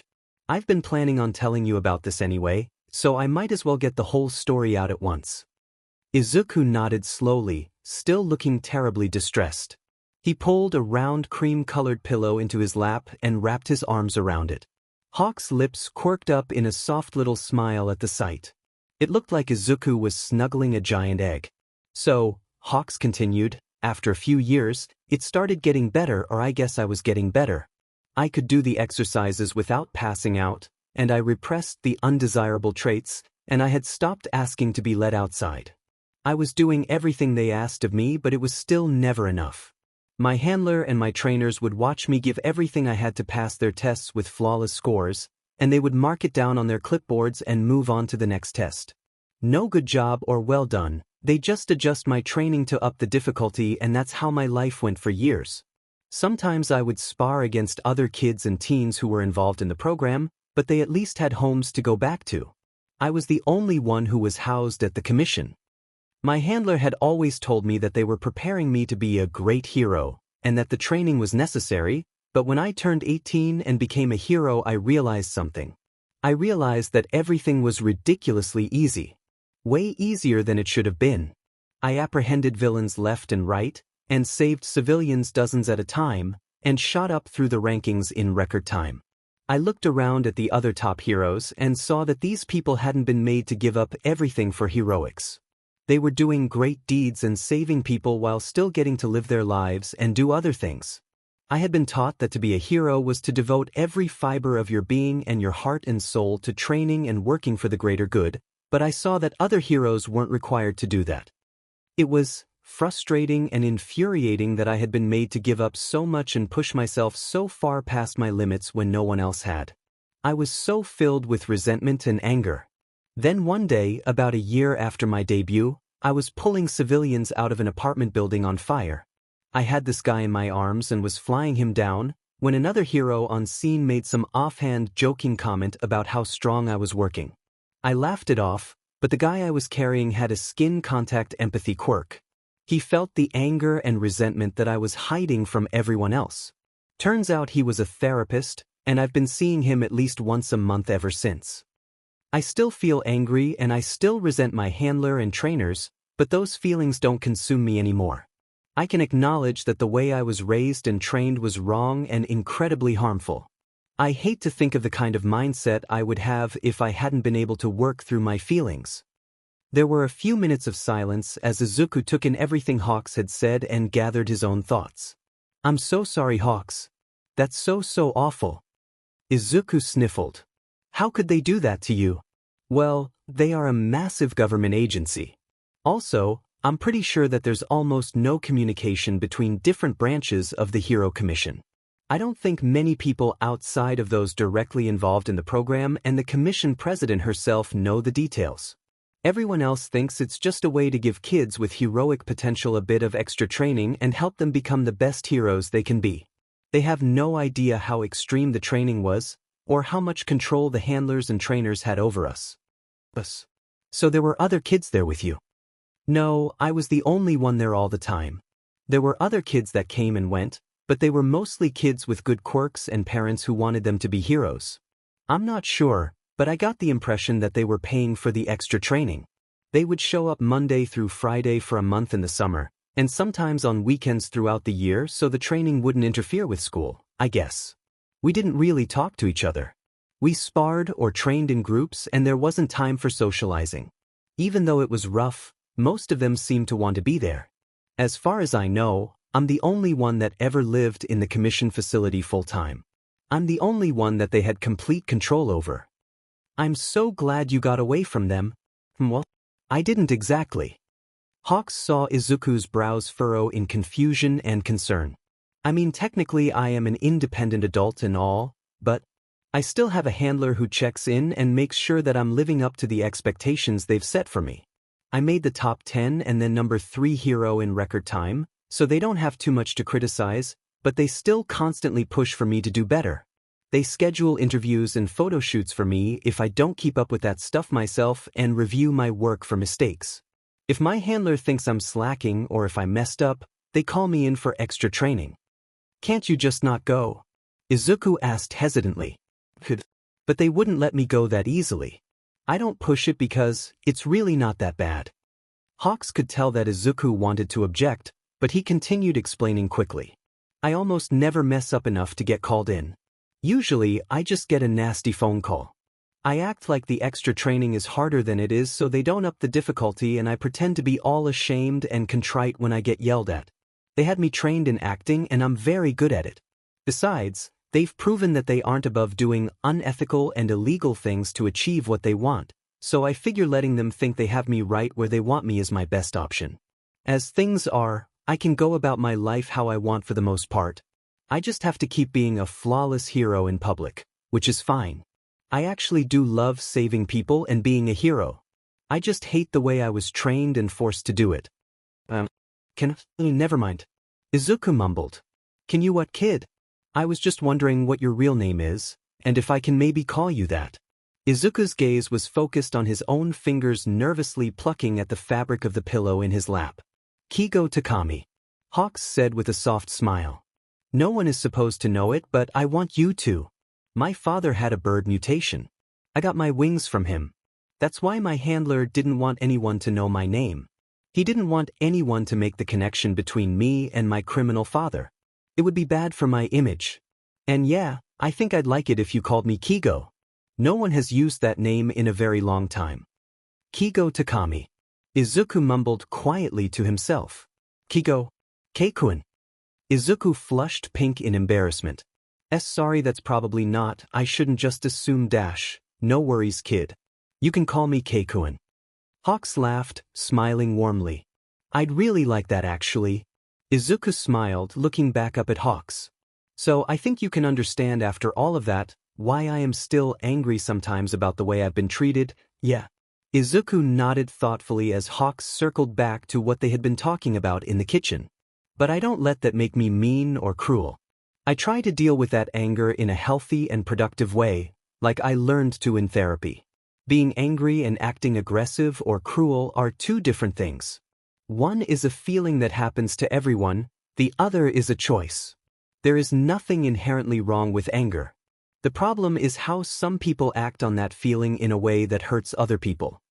I've been planning on telling you about this anyway, so I might as well get the whole story out at once. Izuku nodded slowly, still looking terribly distressed. He pulled a round cream-colored pillow into his lap and wrapped his arms around it. Hawk's lips quirked up in a soft little smile at the sight. It looked like Izuku was snuggling a giant egg. So, Hawks continued, after a few years, it started getting better, or I guess I was getting better. I could do the exercises without passing out, and I repressed the undesirable traits, and I had stopped asking to be let outside. I was doing everything they asked of me, but it was still never enough. My handler and my trainers would watch me give everything I had to pass their tests with flawless scores, and they would mark it down on their clipboards and move on to the next test. No good job or well done, they just adjust my training to up the difficulty, and that's how my life went for years. Sometimes I would spar against other kids and teens who were involved in the program, but they at least had homes to go back to. I was the only one who was housed at the commission. My handler had always told me that they were preparing me to be a great hero, and that the training was necessary, but when I turned 18 and became a hero, I realized something. I realized that everything was ridiculously easy. Way easier than it should have been. I apprehended villains left and right, and saved civilians dozens at a time, and shot up through the rankings in record time. I looked around at the other top heroes and saw that these people hadn't been made to give up everything for heroics. They were doing great deeds and saving people while still getting to live their lives and do other things. I had been taught that to be a hero was to devote every fiber of your being and your heart and soul to training and working for the greater good, but I saw that other heroes weren't required to do that. It was frustrating and infuriating that I had been made to give up so much and push myself so far past my limits when no one else had. I was so filled with resentment and anger. Then one day, about a year after my debut, I was pulling civilians out of an apartment building on fire. I had this guy in my arms and was flying him down, when another hero on scene made some offhand joking comment about how strong I was working. I laughed it off, But the guy I was carrying had a skin contact empathy quirk. He felt the anger and resentment that I was hiding from everyone else. Turns out he was a therapist, and I've been seeing him at least once a month ever since. I still feel angry and I still resent my handler and trainers, but those feelings don't consume me anymore. I can acknowledge that the way I was raised and trained was wrong and incredibly harmful. I hate to think of the kind of mindset I would have if I hadn't been able to work through my feelings. There were a few minutes of silence as Izuku took in everything Hawks had said and gathered his own thoughts. "I'm so sorry, Hawks. That's so awful." Izuku sniffled. "How could they do that to you?" "Well, they are a massive government agency. Also, I'm pretty sure that there's almost no communication between different branches of the Hero Commission. I don't think many people outside of those directly involved in the program and the commission president herself know the details. Everyone else thinks it's just a way to give kids with heroic potential a bit of extra training and help them become the best heroes they can be. They have no idea how extreme the training was, or how much control the handlers and trainers had over us." "So there were other kids there with you?" "No, I was the only one there all the time. There were other kids that came and went, but they were mostly kids with good quirks and parents who wanted them to be heroes. I'm not sure, but I got the impression that they were paying for the extra training. They would show up Monday through Friday for a month in the summer, and sometimes on weekends throughout the year so the training wouldn't interfere with school, I guess. We didn't really talk to each other. We sparred or trained in groups and there wasn't time for socializing. Even though it was rough, most of them seemed to want to be there. As far as I know, I'm the only one that ever lived in the commission facility full-time. I'm the only one that they had complete control over." "I'm so glad you got away from them." "Well, I didn't exactly." Hawks saw Izuku's brows furrow in confusion and concern. "I mean, technically I am an independent adult and all, but I still have a handler who checks in and makes sure that I'm living up to the expectations they've set for me. I made the top 10 and then number 3 hero in record time, so they don't have too much to criticize, but they still constantly push for me to do better. They schedule interviews and photo shoots for me if I don't keep up with that stuff myself and review my work for mistakes. If my handler thinks I'm slacking or if I messed up, they call me in for extra training." "Can't you just not go?" Izuku asked hesitantly. "But they wouldn't let me go that easily. I don't push it because it's really not that bad." Hawks could tell that Izuku wanted to object, but he continued explaining quickly. "I almost never mess up enough to get called in. Usually, I just get a nasty phone call. I act like the extra training is harder than it is so they don't up the difficulty and I pretend to be all ashamed and contrite when I get yelled at. They had me trained in acting and I'm very good at it. Besides, they've proven that they aren't above doing unethical and illegal things to achieve what they want, so I figure letting them think they have me right where they want me is my best option. As things are, I can go about my life how I want for the most part. I just have to keep being a flawless hero in public, which is fine. I actually do love saving people and being a hero. I just hate the way I was trained and forced to do it." Never mind." Izuku mumbled. "Can you what, kid? I was just wondering what your real name is, and if I can maybe call you that." Izuku's gaze was focused on his own fingers nervously plucking at the fabric of the pillow in his lap. "Kigo Takami," Hawks said with a soft smile. "No one is supposed to know it, but I want you to. My father had a bird mutation. I got my wings from him. That's why my handler didn't want anyone to know my name. He didn't want anyone to make the connection between me and my criminal father. It would be bad for my image. And yeah, I think I'd like it if you called me Kigo. No one has used that name in a very long time." "Kigo Takami." Izuku mumbled quietly to himself. "Kigo, Keikun." Izuku flushed pink in embarrassment. Sorry, that's probably not, I shouldn't just assume dash. No worries, kid. You can call me Keikun." Hawks laughed, smiling warmly. "I'd really like that actually." Izuku smiled, looking back up at Hawks. "So I think you can understand after all of that, why I am still angry sometimes about the way I've been treated, yeah." Izuku nodded thoughtfully as Hawks circled back to what they had been talking about in the kitchen. "But I don't let that make me mean or cruel. I try to deal with that anger in a healthy and productive way, like I learned to in therapy. Being angry and acting aggressive or cruel are two different things. One is a feeling that happens to everyone, the other is a choice. There is nothing inherently wrong with anger. The problem is how some people act on that feeling in a way that hurts other people.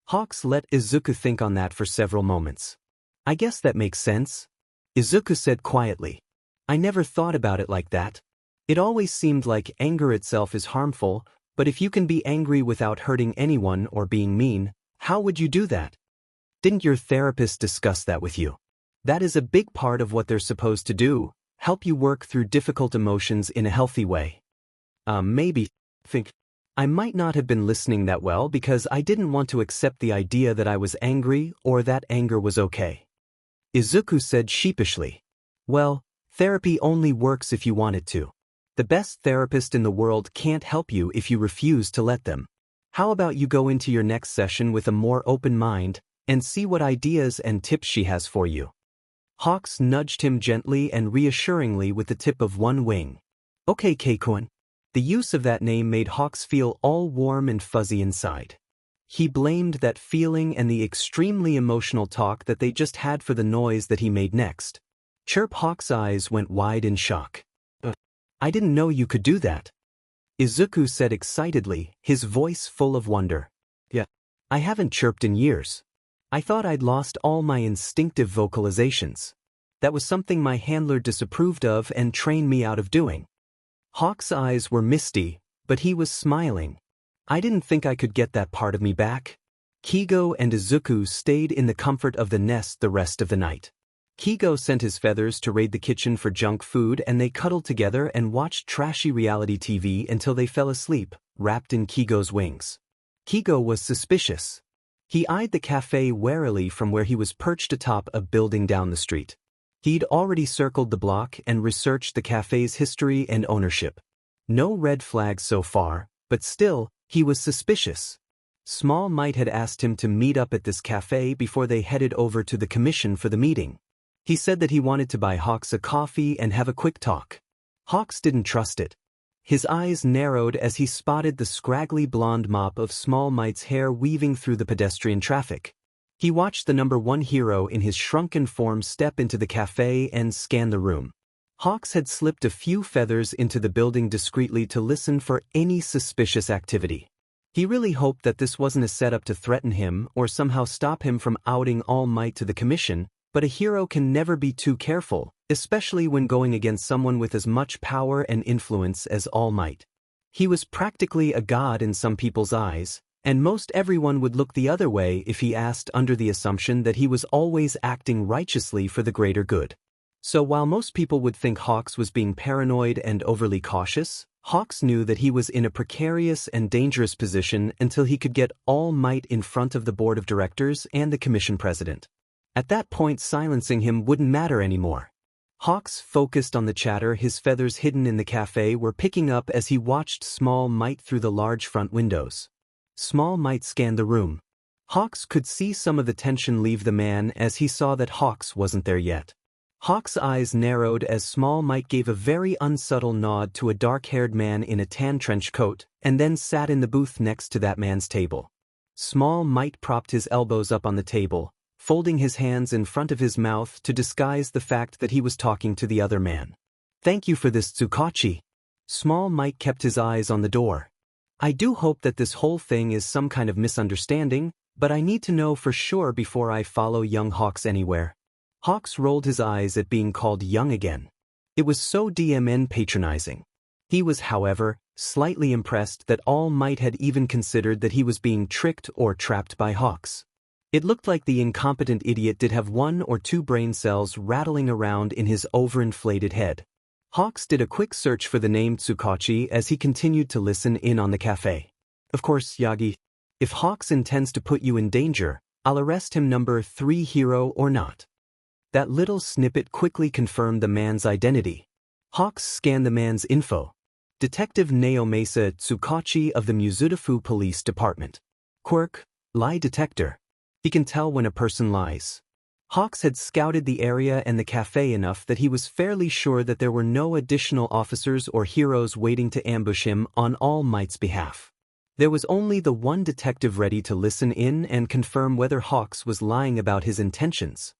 Hawks let Izuku think on that for several moments. I guess that makes sense. Izuku said quietly. I never thought about it like that. It always seemed like anger itself is harmful, but if you can be angry without hurting anyone or being mean, how would you do that? Didn't your therapist discuss that with you? That is a big part of what they're supposed to do, help you work through difficult emotions in a healthy way. Maybe. Think. I might not have been listening that well because I didn't want to accept the idea that I was angry or that anger was okay. Izuku said sheepishly. Well, therapy only works if you want it to. The best therapist in the world can't help you if you refuse to let them. How about you go into your next session with a more open mind and see what ideas and tips she has for you? Hawks nudged him gently and reassuringly with the tip of one wing. Okay, Keikuan. The use of that name made Hawks feel all warm and fuzzy inside. He blamed that feeling and the extremely emotional talk that they just had for the noise that he made next. Chirp Hawks' eyes went wide in shock. I didn't know you could do that. Izuku said excitedly, his voice full of wonder. Yeah. I haven't chirped in years. I thought I'd lost all my instinctive vocalizations. That was something my handler disapproved of and trained me out of doing. Hawk's eyes were misty, but he was smiling. I didn't think I could get that part of me back. Kigo and Izuku stayed in the comfort of the nest the rest of the night. Kigo sent his feathers to raid the kitchen for junk food and they cuddled together and watched trashy reality TV until they fell asleep, wrapped in Kigo's wings. Kigo was suspicious. He eyed the cafe warily from where he was perched atop a building down the street. He'd already circled the block and researched the cafe's history and ownership. No red flags so far, but still, he was suspicious. Small Might had asked him to meet up at this cafe before they headed over to the commission for the meeting. He said that he wanted to buy Hawks a coffee and have a quick talk. Hawks didn't trust it. His eyes narrowed as he spotted the scraggly blonde mop of Small Might's hair weaving through the pedestrian traffic. He watched the number one hero in his shrunken form step into the cafe and scan the room. Hawks had slipped a few feathers into the building discreetly to listen for any suspicious activity. He really hoped that this wasn't a setup to threaten him or somehow stop him from outing All Might to the commission, but a hero can never be too careful, especially when going against someone with as much power and influence as All Might. He was practically a god in some people's eyes, and most everyone would look the other way if he asked under the assumption that he was always acting righteously for the greater good. So while most people would think Hawks was being paranoid and overly cautious, Hawks knew that he was in a precarious and dangerous position until he could get All Might in front of the board of directors and the commission president. At that point, silencing him wouldn't matter anymore. Hawks focused on the chatter his feathers hidden in the cafe were picking up as he watched Small Might through the large front windows. Small Might scanned the room. Hawks could see some of the tension leave the man as he saw that Hawks wasn't there yet. Hawks' eyes narrowed as Small Might gave a very unsubtle nod to a dark-haired man in a tan trench coat, and then sat in the booth next to that man's table. Small Might propped his elbows up on the table, folding his hands in front of his mouth to disguise the fact that he was talking to the other man. Thank you for this, Tsukachi. Small Might kept his eyes on the door. I do hope that this whole thing is some kind of misunderstanding, but I need to know for sure before I follow young Hawks anywhere. Hawks rolled his eyes at being called young again. It was so DMN patronizing. He was, however, slightly impressed that All Might had even considered that he was being tricked or trapped by Hawks. It looked like the incompetent idiot did have one or two brain cells rattling around in his overinflated head. Hawks did a quick search for the name Tsukachi as he continued to listen in on the cafe. Of course, Yagi. If Hawks intends to put you in danger, I'll arrest him number 3 hero or not. That little snippet quickly confirmed the man's identity. Hawks scanned the man's info. Detective Naomasa Tsukachi of the Mizudafu Police Department. Quirk, lie detector. He can tell when a person lies. Hawks had scouted the area and the cafe enough that he was fairly sure that there were no additional officers or heroes waiting to ambush him on All Might's behalf. There was only the one detective ready to listen in and confirm whether Hawks was lying about his intentions.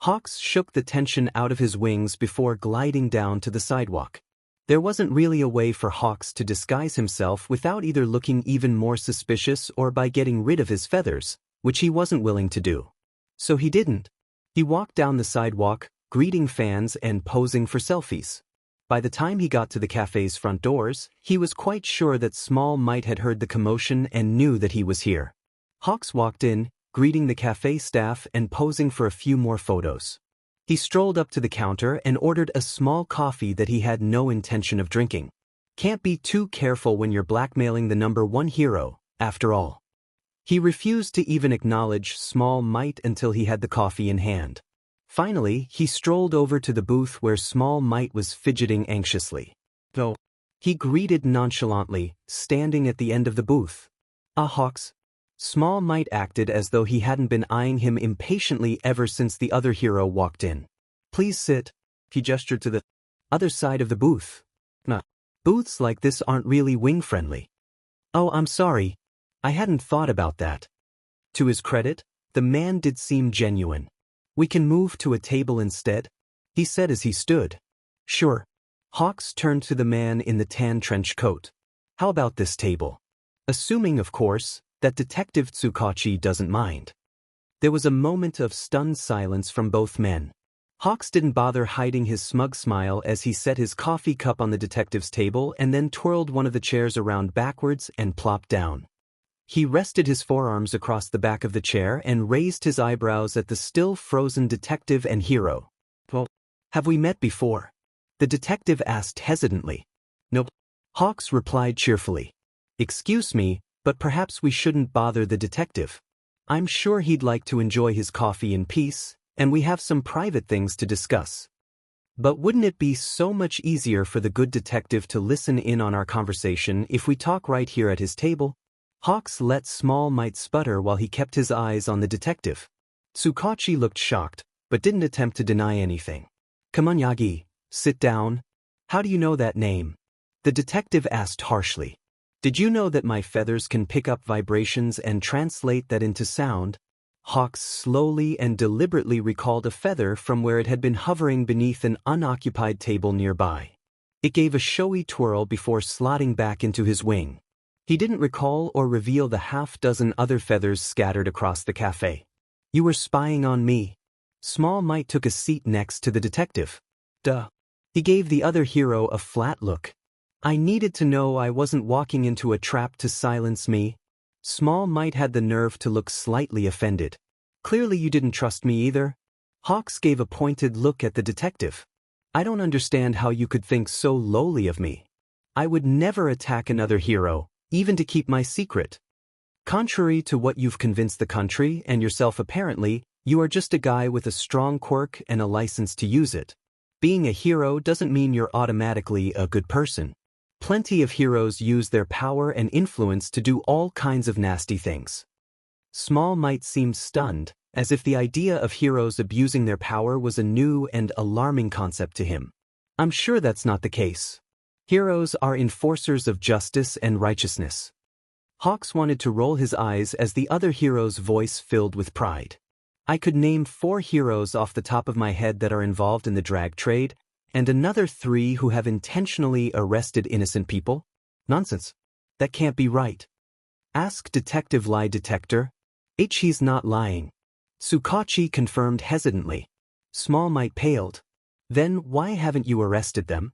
Hawks shook the tension out of his wings before gliding down to the sidewalk. There wasn't really a way for Hawks to disguise himself without either looking even more suspicious or by getting rid of his feathers, which he wasn't willing to do. So he didn't. He walked down the sidewalk, greeting fans and posing for selfies. By the time he got to the cafe's front doors, he was quite sure that Small Might had heard the commotion and knew that he was here. Hawks walked in, greeting the cafe staff and posing for a few more photos. He strolled up to the counter and ordered a small coffee that he had no intention of drinking. Can't be too careful when you're blackmailing the #1 hero, after all. He refused to even acknowledge Small Might until he had the coffee in hand. Finally, he strolled over to the booth where Small Might was fidgeting anxiously. Though, he greeted nonchalantly, standing at the end of the booth. "Ah, Hawks." Small Might acted as though he hadn't been eyeing him impatiently ever since the other hero walked in. "Please sit." He gestured to the other side of the booth. "Nah, booths like this aren't really wing-friendly." "Oh, I'm sorry. I hadn't thought about that." To his credit, the man did seem genuine. "We can move to a table instead," he said as he stood. "Sure." Hawks turned to the man in the tan trench coat. "How about this table?" Assuming, of course, that Detective Tsukachi doesn't mind. There was a moment of stunned silence from both men. Hawks didn't bother hiding his smug smile as he set his coffee cup on the detective's table and then twirled one of the chairs around backwards and plopped down. He rested his forearms across the back of the chair and raised his eyebrows at the still frozen detective and hero. "Well, have we met before?" the detective asked hesitantly. "Nope." Hawks replied cheerfully. "Excuse me, but perhaps we shouldn't bother the detective. I'm sure he'd like to enjoy his coffee in peace, and we have some private things to discuss." "But wouldn't it be so much easier for the good detective to listen in on our conversation if we talk right here at his table?" Hawks let Small Might sputter while he kept his eyes on the detective. Tsukachi looked shocked, but didn't attempt to deny anything. "Come on, Yagi, sit down." "How do you know that name?" the detective asked harshly. "Did you know that my feathers can pick up vibrations and translate that into sound?" Hawks slowly and deliberately recalled a feather from where it had been hovering beneath an unoccupied table nearby. It gave a showy twirl before slotting back into his wing. He didn't recall or reveal the half-dozen other feathers scattered across the cafe. "You were spying on me." Small Might took a seat next to the detective. "Duh." He gave the other hero a flat look. "I needed to know I wasn't walking into a trap to silence me." Small Might had the nerve to look slightly offended. "Clearly you didn't trust me either." Hawks gave a pointed look at the detective. "I don't understand how you could think so lowly of me. I would never attack another hero, even to keep my secret. Contrary to what you've convinced the country and yourself apparently, you are just a guy with a strong quirk and a license to use it. Being a hero doesn't mean you're automatically a good person. Plenty of heroes use their power and influence to do all kinds of nasty things." Small Might seemed stunned, as if the idea of heroes abusing their power was a new and alarming concept to him. "I'm sure that's not the case. Heroes are enforcers of justice and righteousness." Hawks wanted to roll his eyes as the other hero's voice filled with pride. "I could name 4 heroes off the top of my head that are involved in the drag trade, and another 3 who have intentionally arrested innocent people." "Nonsense. That can't be right." "Ask Detective Lie Detector." "He's not lying." Tsukachi confirmed hesitantly. Small Might paled. "Then why haven't you arrested them?"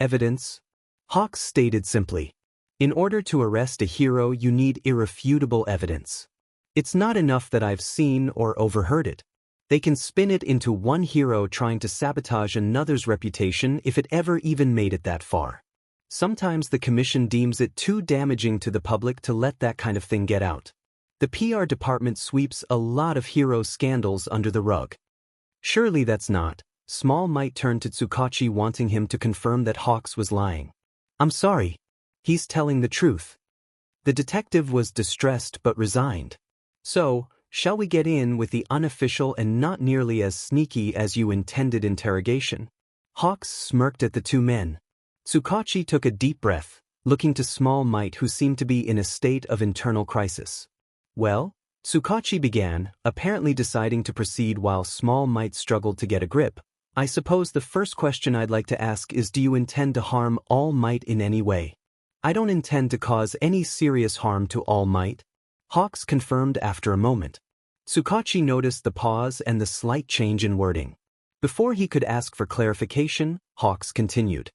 "Evidence." Hawks stated simply. "In order to arrest a hero, you need irrefutable evidence. It's not enough that I've seen or overheard it. They can spin it into one hero trying to sabotage another's reputation if it ever even made it that far. Sometimes the commission deems it too damaging to the public to let that kind of thing get out. The PR department sweeps a lot of hero scandals under the rug." "Surely that's not." Small Might turned to Tsukachi wanting him to confirm that Hawks was lying. "I'm sorry. He's telling the truth." The detective was distressed but resigned. "So, shall we get in with the unofficial and not nearly as sneaky as you intended interrogation?" Hawks smirked at the 2 men. Tsukachi took a deep breath, looking to Small Might who seemed to be in a state of internal crisis. Well? Tsukachi began, apparently deciding to proceed while Small Might struggled to get a grip. I suppose the first question I'd like to ask is, do you intend to harm All Might in any way? I don't intend to cause any serious harm to All Might, Hawks confirmed after a moment. Tsukachi noticed the pause and the slight change in wording. Before he could ask for clarification, Hawks continued.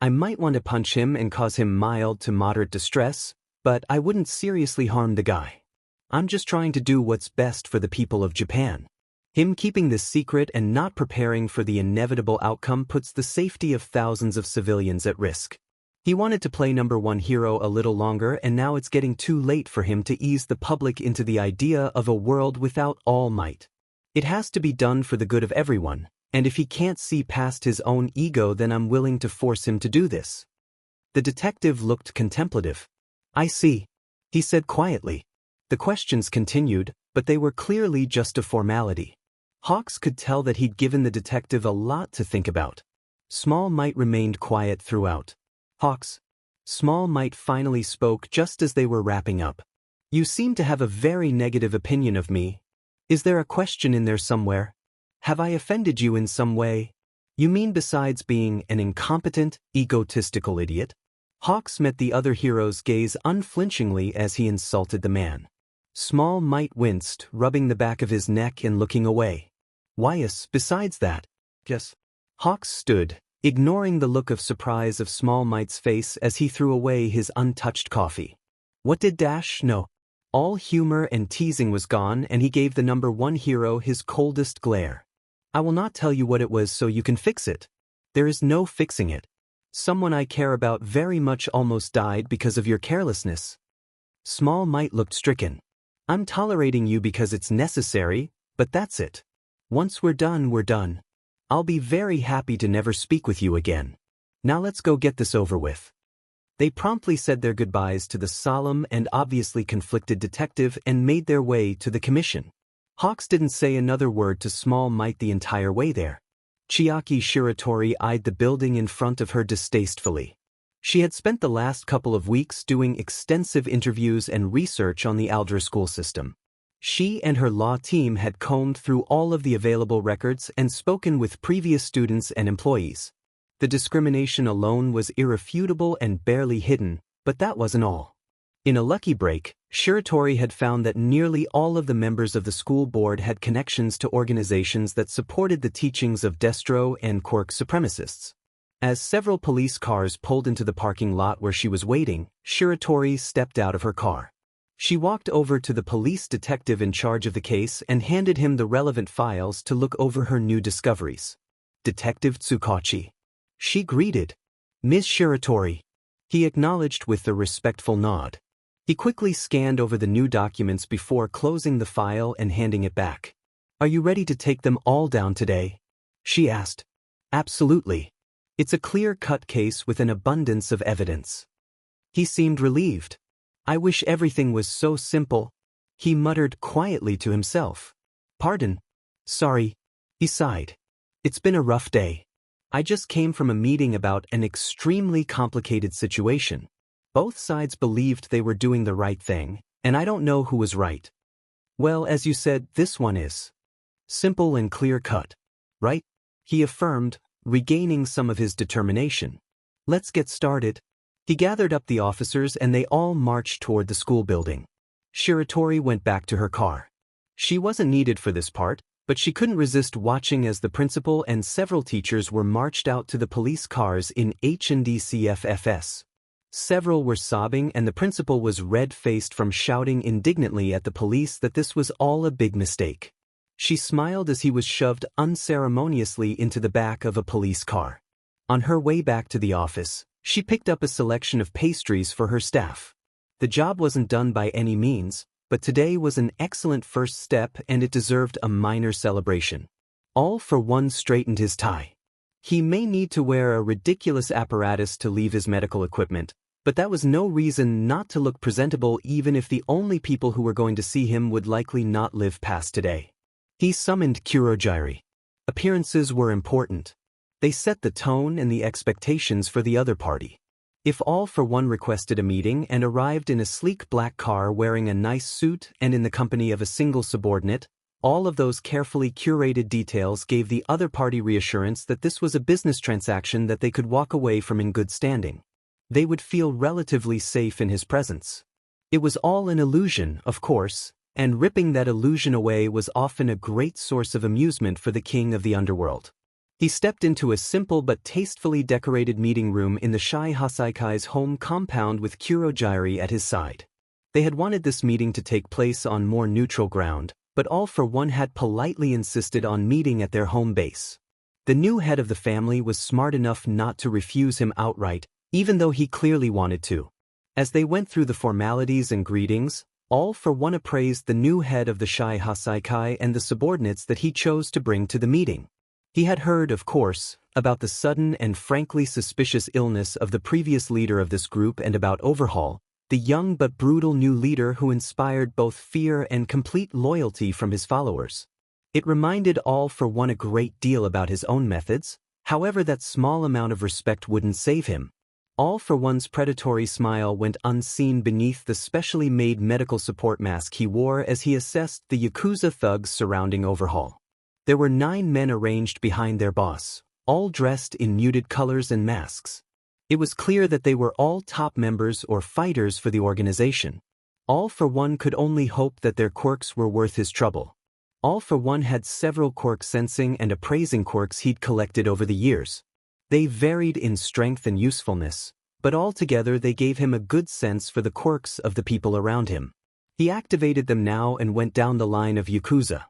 I might want to punch him and cause him mild to moderate distress, but I wouldn't seriously harm the guy. I'm just trying to do what's best for the people of Japan. Him keeping this secret and not preparing for the inevitable outcome puts the safety of thousands of civilians at risk. He wanted to play number one hero a little longer, and now it's getting too late for him to ease the public into the idea of a world without All Might. It has to be done for the good of everyone, and if he can't see past his own ego, then I'm willing to force him to do this. The detective looked contemplative. I see, he said quietly. The questions continued, but they were clearly just a formality. Hawks could tell that he'd given the detective a lot to think about. Small Might remained quiet throughout. Hawks. Small Might finally spoke just as they were wrapping up. You seem to have a very negative opinion of me. Is there a question in there somewhere? Have I offended you in some way? You mean besides being an incompetent, egotistical idiot? Hawks met the other hero's gaze unflinchingly as he insulted the man. Small Might winced, rubbing the back of his neck and looking away. Why yes, besides that? Yes. Hawks stood, ignoring the look of surprise of Small Might's face as he threw away his untouched coffee. What did Dash know? All humor and teasing was gone, and he gave the number one hero his coldest glare. I will not tell you what it was so you can fix it. There is no fixing it. Someone I care about very much almost died because of your carelessness. Small Might looked stricken. I'm tolerating you because it's necessary, but that's it. Once we're done, we're done. I'll be very happy to never speak with you again. Now let's go get this over with. They promptly said their goodbyes to the solemn and obviously conflicted detective and made their way to the commission. Hawks didn't say another word to Small Might the entire way there. Chiaki Shiratori eyed the building in front of her distastefully. She had spent the last couple of weeks doing extensive interviews and research on the Aldra school system. She and her law team had combed through all of the available records and spoken with previous students and employees. The discrimination alone was irrefutable and barely hidden, but that wasn't all. In a lucky break, Shiratori had found that nearly all of the members of the school board had connections to organizations that supported the teachings of destro and quirk supremacists. As several police cars pulled into the parking lot where she was waiting, Shiratori stepped out of her car. She walked over to the police detective in charge of the case and handed him the relevant files to look over her new discoveries. Detective Tsukachi. She greeted. Ms. Shiratori. He acknowledged with a respectful nod. He quickly scanned over the new documents before closing the file and handing it back. Are you ready to take them all down today? She asked. Absolutely. It's a clear-cut case with an abundance of evidence. He seemed relieved. I wish everything was so simple. He muttered quietly to himself. Pardon? Sorry. He sighed. It's been a rough day. I just came from a meeting about an extremely complicated situation. Both sides believed they were doing the right thing, and I don't know who was right. Well, as you said, this one is. Simple and clear-cut. Right? He affirmed, regaining some of his determination. Let's get started. He gathered up the officers and they all marched toward the school building. Shiratori went back to her car. She wasn't needed for this part, but she couldn't resist watching as the principal and several teachers were marched out to the police cars in H&D-CFFS. Several were sobbing and the principal was red-faced from shouting indignantly at the police that this was all a big mistake. She smiled as he was shoved unceremoniously into the back of a police car. On her way back to the office, she picked up a selection of pastries for her staff. The job wasn't done by any means, but today was an excellent first step and it deserved a minor celebration. All for One straightened his tie. He may need to wear a ridiculous apparatus to leave his medical equipment, but that was no reason not to look presentable even if the only people who were going to see him would likely not live past today. He summoned Kurogiri. Appearances were important. They set the tone and the expectations for the other party. If all for one requested a meeting and arrived in a sleek black car wearing a nice suit and in the company of a single subordinate, all of those carefully curated details gave the other party reassurance that this was a business transaction that they could walk away from in good standing. They would feel relatively safe in his presence. It was all an illusion, of course, and ripping that illusion away was often a great source of amusement for the king of the underworld. He stepped into a simple but tastefully decorated meeting room in the Shai Hasaikai's home compound with Kurogyari at his side. They had wanted this meeting to take place on more neutral ground, but all for one had politely insisted on meeting at their home base. The new head of the family was smart enough not to refuse him outright, even though he clearly wanted to. As they went through the formalities and greetings, all for one appraised the new head of the Shai Hasaikai and the subordinates that he chose to bring to the meeting. He had heard, of course, about the sudden and frankly suspicious illness of the previous leader of this group and about Overhaul, the young but brutal new leader who inspired both fear and complete loyalty from his followers. It reminded all for one a great deal about his own methods, however that small amount of respect wouldn't save him. All for one's predatory smile went unseen beneath the specially made medical support mask he wore as he assessed the Yakuza thugs surrounding Overhaul. There were 9 men arranged behind their boss, all dressed in muted colors and masks. It was clear that they were all top members or fighters for the organization. All for one could only hope that their quirks were worth his trouble. All for one had several quirk sensing and appraising quirks he'd collected over the years. They varied in strength and usefulness, but altogether they gave him a good sense for the quirks of the people around him. He activated them now and went down the line of Yakuza.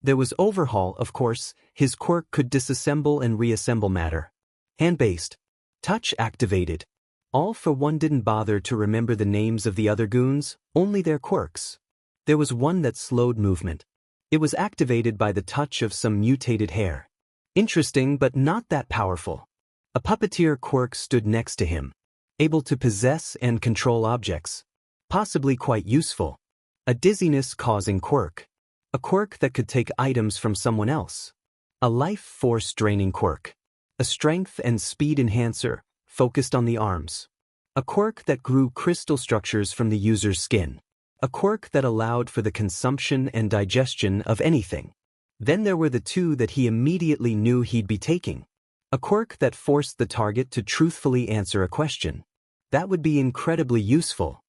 There was Overhaul, of course. His quirk could disassemble and reassemble matter. Hand-based. Touch activated. All for one didn't bother to remember the names of the other goons, only their quirks. There was one that slowed movement. It was activated by the touch of some mutated hair. Interesting, but not that powerful. A puppeteer quirk stood next to him, able to possess and control objects. Possibly quite useful. A dizziness-causing quirk. A quirk that could take items from someone else. A life force-draining quirk. A strength and speed enhancer, focused on the arms. A quirk that grew crystal structures from the user's skin. A quirk that allowed for the consumption and digestion of anything. Then there were the 2 that he immediately knew he'd be taking. A quirk that forced the target to truthfully answer a question. That would be incredibly useful.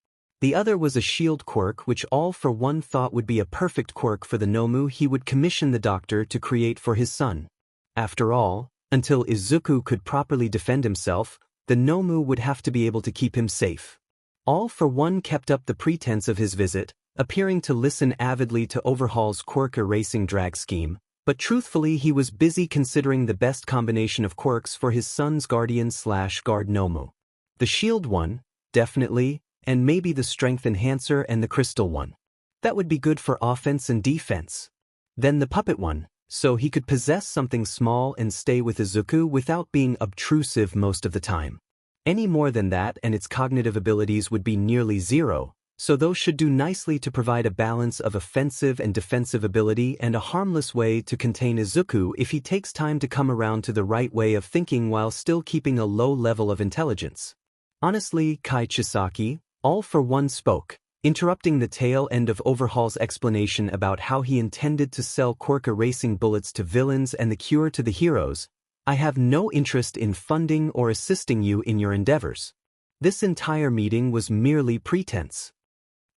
The other was a shield quirk which all for one thought would be a perfect quirk for the Nomu he would commission the doctor to create for his son. After all, until Izuku could properly defend himself, the Nomu would have to be able to keep him safe. All for one kept up the pretense of his visit, appearing to listen avidly to Overhaul's quirk erasing drag scheme, but truthfully he was busy considering the best combination of quirks for his son's guardian/guard Nomu. The shield one, definitely, and maybe the strength enhancer and the crystal one. That would be good for offense and defense. Then the puppet one, so he could possess something small and stay with Izuku without being obtrusive most of the time. Any more than that and its cognitive abilities would be nearly 0, so those should do nicely to provide a balance of offensive and defensive ability and a harmless way to contain Izuku if he takes time to come around to the right way of thinking while still keeping a low level of intelligence. Honestly, Kai Chisaki, all for one spoke, interrupting the tail end of Overhaul's explanation about how he intended to sell quirk erasing bullets to villains and the cure to the heroes. I have no interest in funding or assisting you in your endeavors. This entire meeting was merely pretense.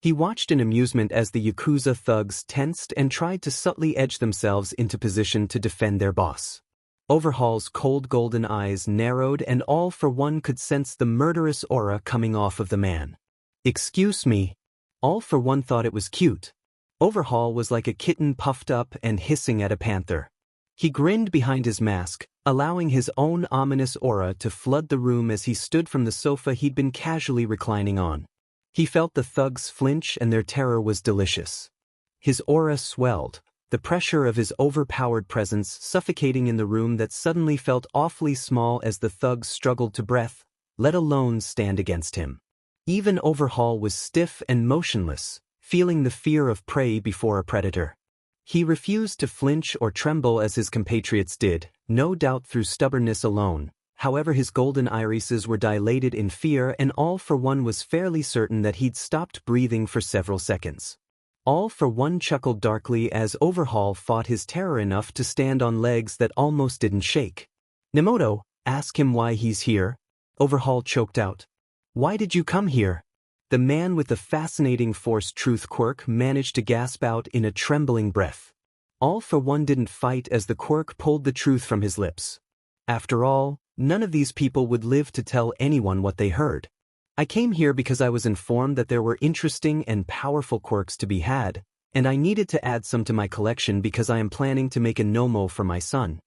He watched in amusement as the Yakuza thugs tensed and tried to subtly edge themselves into position to defend their boss. Overhaul's cold golden eyes narrowed and all for one could sense the murderous aura coming off of the man. Excuse me. All for one thought it was cute. Overhaul was like a kitten puffed up and hissing at a panther. He grinned behind his mask, allowing his own ominous aura to flood the room as he stood from the sofa he'd been casually reclining on. He felt the thugs flinch and their terror was delicious. His aura swelled, the pressure of his overpowered presence suffocating in the room that suddenly felt awfully small as the thugs struggled to breath, let alone stand against him. Even Overhaul was stiff and motionless, feeling the fear of prey before a predator. He refused to flinch or tremble as his compatriots did, no doubt through stubbornness alone, However, his golden irises were dilated in fear, and All for One was fairly certain that he'd stopped breathing for several seconds. All for One chuckled darkly as Overhaul fought his terror enough to stand on legs that almost didn't shake. "Nemoto, ask him why he's here," Overhaul choked out. "Why did you come here?" The man with the fascinating force truth quirk managed to gasp out in a trembling breath. All for One didn't fight as the quirk pulled the truth from his lips. After all, none of these people would live to tell anyone what they heard. "I came here because I was informed that there were interesting and powerful quirks to be had, and I needed to add some to my collection because I am planning to make a Nomu for my son."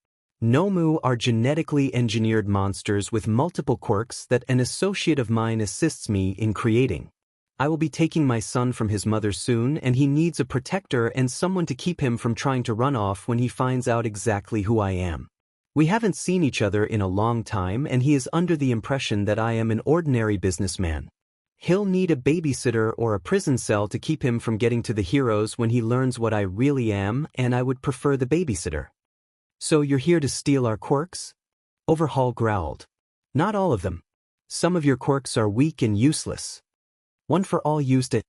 Nomu are genetically engineered monsters with multiple quirks that an associate of mine assists me in creating. I will be taking my son from his mother soon, and he needs a protector and someone to keep him from trying to run off when he finds out exactly who I am. We haven't seen each other in a long time, and he is under the impression that I am an ordinary businessman. He'll need a babysitter or a prison cell to keep him from getting to the heroes when he learns what I really am, and I would prefer the babysitter. "So you're here to steal our quirks?" Overhaul growled. "Not all of them. Some of your quirks are weak and useless. One for All used a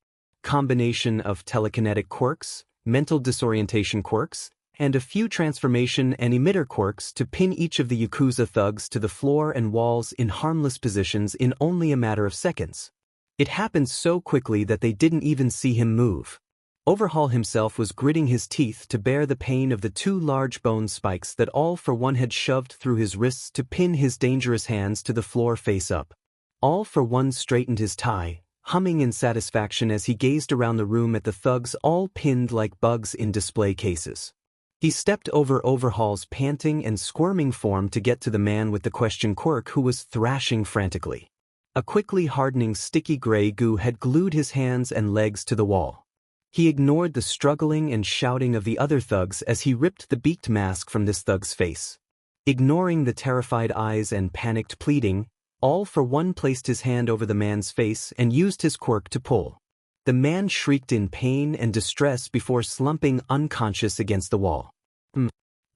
combination of telekinetic quirks, mental disorientation quirks, and a few transformation and emitter quirks to pin each of the Yakuza thugs to the floor and walls in harmless positions in only a matter of seconds. It happened so quickly that they didn't even see him move." Overhaul himself was gritting his teeth to bear the pain of the two large bone spikes that All for One had shoved through his wrists to pin his dangerous hands to the floor face up. All for One straightened his tie, humming in satisfaction as he gazed around the room at the thugs all pinned like bugs in display cases. He stepped over Overhaul's panting and squirming form to get to the man with the question quirk who was thrashing frantically. A quickly hardening sticky gray goo had glued his hands and legs to the wall. He ignored the struggling and shouting of the other thugs as he ripped the beaked mask from this thug's face. Ignoring the terrified eyes and panicked pleading, All for One placed his hand over the man's face and used his quirk to pull. The man shrieked in pain and distress before slumping unconscious against the wall.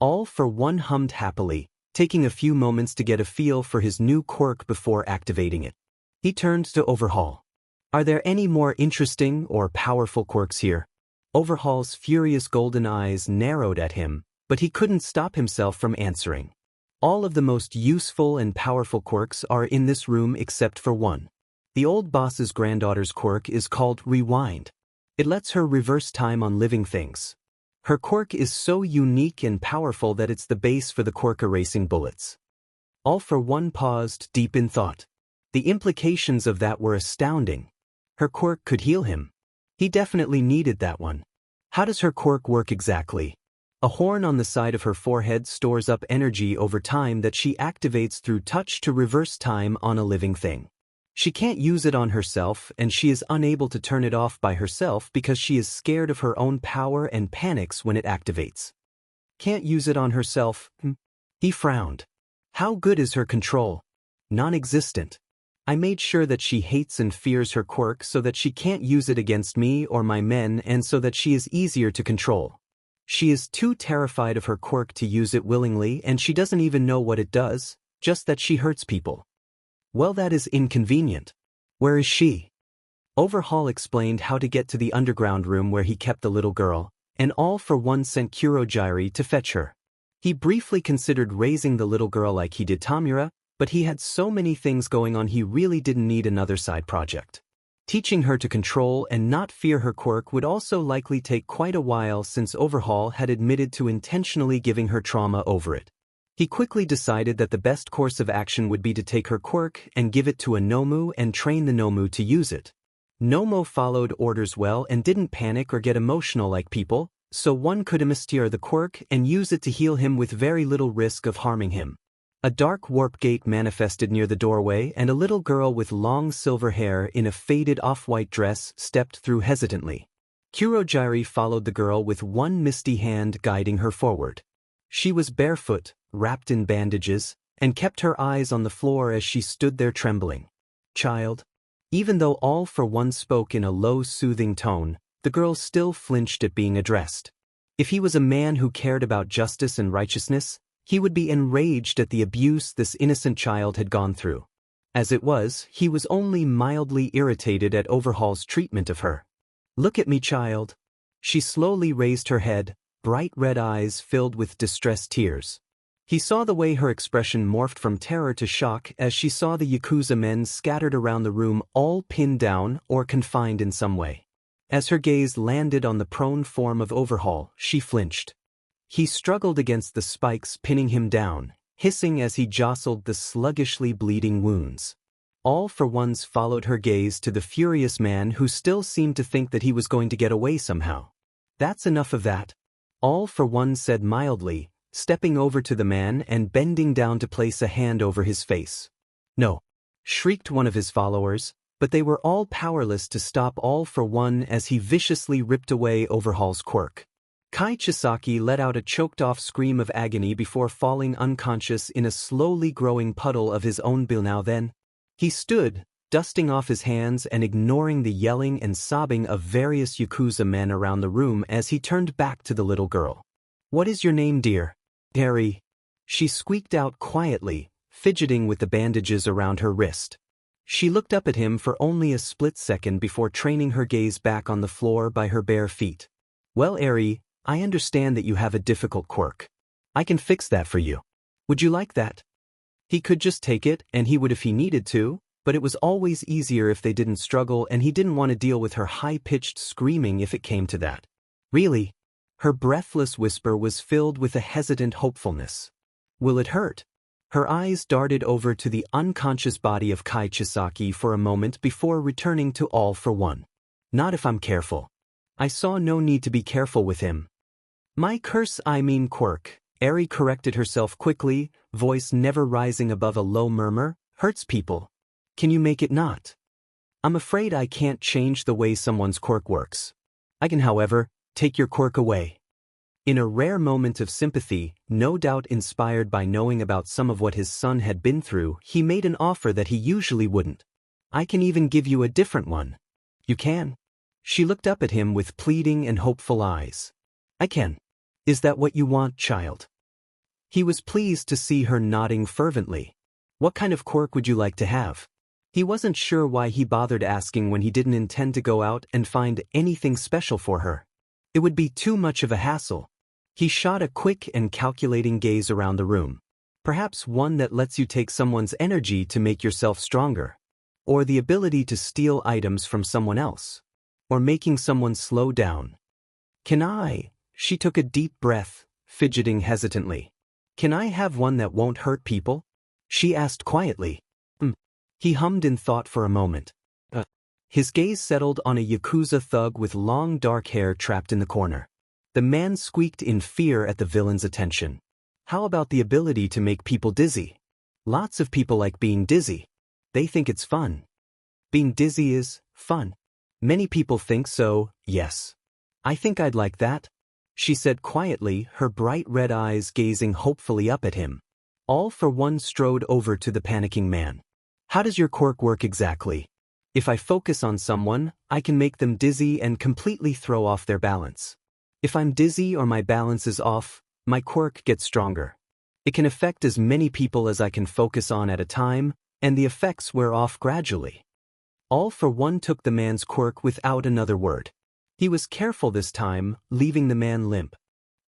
All for One hummed happily, taking a few moments to get a feel for his new quirk before activating it. He turned to Overhaul. "Are there any more interesting or powerful quirks here?" Overhaul's furious golden eyes narrowed at him, but he couldn't stop himself from answering. "All of the most useful and powerful quirks are in this room except for one. The old boss's granddaughter's quirk is called Rewind. It lets her reverse time on living things. Her quirk is so unique and powerful that it's the base for the quirk erasing bullets." All for One paused, deep in thought. The implications of that were astounding. Her quirk could heal him. He definitely needed that one. How does her quirk work exactly? A horn on the side of her forehead stores up energy over time that she activates through touch to reverse time on a living thing. She can't use it on herself, and she is unable to turn it off by herself because she is scared of her own power and panics when it activates. Can't use it on herself? He frowned. How good is her control? Non-existent. I made sure that she hates and fears her quirk so that she can't use it against me or my men, and so that she is easier to control. She is too terrified of her quirk to use it willingly, and she doesn't even know what it does, just that she hurts people. Well, that is inconvenient. Where is she? Overhaul explained how to get to the underground room where he kept the little girl, and All for One sent Kurogiri to fetch her. He briefly considered raising the little girl like he did Tomura, but he had so many things going on he really didn't need another side project. Teaching her to control and not fear her quirk would also likely take quite a while since Overhaul had admitted to intentionally giving her trauma over it. He quickly decided that the best course of action would be to take her quirk and give it to a Nomu and train the Nomu to use it. Nomu followed orders well and didn't panic or get emotional like people, so one could emancipate the quirk and use it to heal him with very little risk of harming him. A dark warp gate manifested near the doorway, and a little girl with long silver hair in a faded off-white dress stepped through hesitantly. Kurogiri followed the girl with one misty hand guiding her forward. She was barefoot, wrapped in bandages, and kept her eyes on the floor as she stood there trembling. "Child." Even though All for One spoke in a low, soothing tone, the girl still flinched at being addressed. If he was a man who cared about justice and righteousness, He would be enraged at the abuse this innocent child had gone through. As it was, he was only mildly irritated at Overhaul's treatment of her. "Look at me, child." She slowly raised her head, bright red eyes filled with distressed tears. He saw the way her expression morphed from terror to shock as she saw the Yakuza men scattered around the room, all pinned down or confined in some way. As her gaze landed on the prone form of Overhaul, she flinched. He struggled against the spikes pinning him down, hissing as he jostled the sluggishly bleeding wounds. All for One's followed her gaze to the furious man who still seemed to think that he was going to get away somehow. "That's enough of that," All for One said mildly, stepping over to the man and bending down to place a hand over his face. "No," shrieked one of his followers, but they were all powerless to stop All for One as he viciously ripped away Overhaul's quirk. Kai Chisaki let out a choked-off scream of agony before falling unconscious in a slowly growing puddle of his own bile. Now then, he stood, dusting off his hands and ignoring the yelling and sobbing of various Yakuza men around the room as he turned back to the little girl. "What is your name, dear?" "Harry," she squeaked out quietly, fidgeting with the bandages around her wrist. She looked up at him for only a split second before training her gaze back on the floor by her bare feet. "Well, Harry, I understand that you have a difficult quirk. I can fix that for you. Would you like that?" He could just take it, and he would if he needed to, but it was always easier if they didn't struggle, and he didn't want to deal with her high-pitched screaming if it came to that. "Really?" Her breathless whisper was filled with a hesitant hopefulness. "Will it hurt?" Her eyes darted over to the unconscious body of Kai Chisaki for a moment before returning to All for One. "Not if I'm careful." I saw no need to be careful with him. "My curse, I mean quirk," Eri corrected herself quickly, voice never rising above a low murmur, "hurts people. Can you make it not?" "I'm afraid I can't change the way someone's quirk works. I can, however, take your quirk away." In a rare moment of sympathy, no doubt inspired by knowing about some of what his son had been through, he made an offer that he usually wouldn't. "I can even give you a different one." "You can?" She looked up at him with pleading and hopeful eyes. "I can. Is that what you want, child?" He was pleased to see her nodding fervently. "What kind of quirk would you like to have?" He wasn't sure why he bothered asking when he didn't intend to go out and find anything special for her. It would be too much of a hassle. He shot a quick and calculating gaze around the room. "Perhaps one that lets you take someone's energy to make yourself stronger. Or the ability to steal items from someone else. Or making someone slow down." "Can I?" She took a deep breath, fidgeting hesitantly. "Can I have one that won't hurt people?" she asked quietly. He hummed in thought for a moment. His gaze settled on a Yakuza thug with long dark hair trapped in the corner. The man squeaked in fear at the villain's attention. "How about the ability to make people dizzy? Lots of people like being dizzy. They think it's fun." "Being dizzy is fun. Many people think so, yes. I think I'd like that," she said quietly, her bright red eyes gazing hopefully up at him. All for One strode over to the panicking man. "How does your quirk work exactly?" "If I focus on someone, I can make them dizzy and completely throw off their balance. If I'm dizzy or my balance is off, my quirk gets stronger. It can affect as many people as I can focus on at a time, and the effects wear off gradually." All for One took the man's quirk without another word. He was careful this time, leaving the man limp,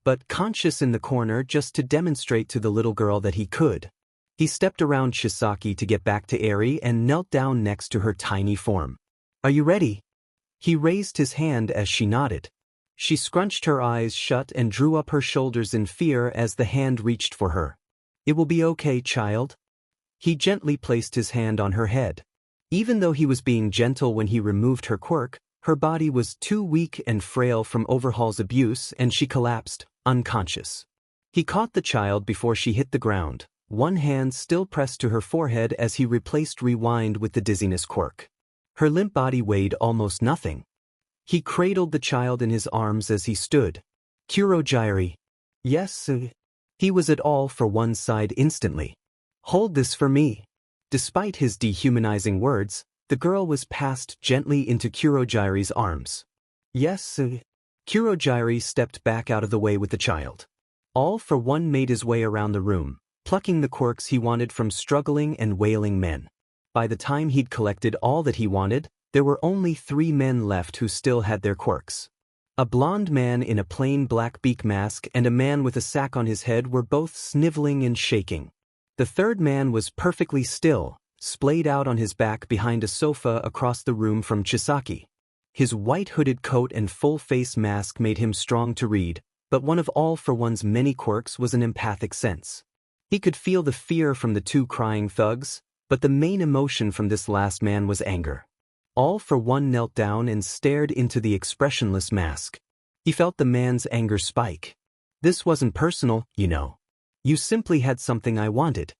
but conscious in the corner just to demonstrate to the little girl that he could. He stepped around Chisaki to get back to Eri and knelt down next to her tiny form. "Are you ready?" He raised his hand as she nodded. She scrunched her eyes shut and drew up her shoulders in fear as the hand reached for her. "It will be okay, child." He gently placed his hand on her head. Even though he was being gentle when he removed her quirk, her body was too weak and frail from Overhaul's abuse and she collapsed, unconscious. He caught the child before she hit the ground, one hand still pressed to her forehead as he replaced Rewind with the dizziness quirk. Her limp body weighed almost nothing. He cradled the child in his arms as he stood. "Kurogyri." "Yes." He was at All for One's side instantly. "Hold this for me." Despite his dehumanizing words, the girl was passed gently into Kurogyri's arms. "Yes." Kurogyri stepped back out of the way with the child. All for one made his way around the room, plucking the quirks he wanted from struggling and wailing men. By the time he'd collected all that he wanted, there were only 3 men left who still had their quirks. A blonde man in a plain black beak mask and a man with a sack on his head were both sniveling and shaking. The third man was perfectly still, splayed out on his back behind a sofa across the room from Chisaki. His white hooded coat and full-face mask made him strong to read, but one of All for One's many quirks was an empathic sense. He could feel the fear from the 2 crying thugs, but the main emotion from this last man was anger. All for One knelt down and stared into the expressionless mask. He felt the man's anger spike. This wasn't personal, you know. You simply had something I wanted.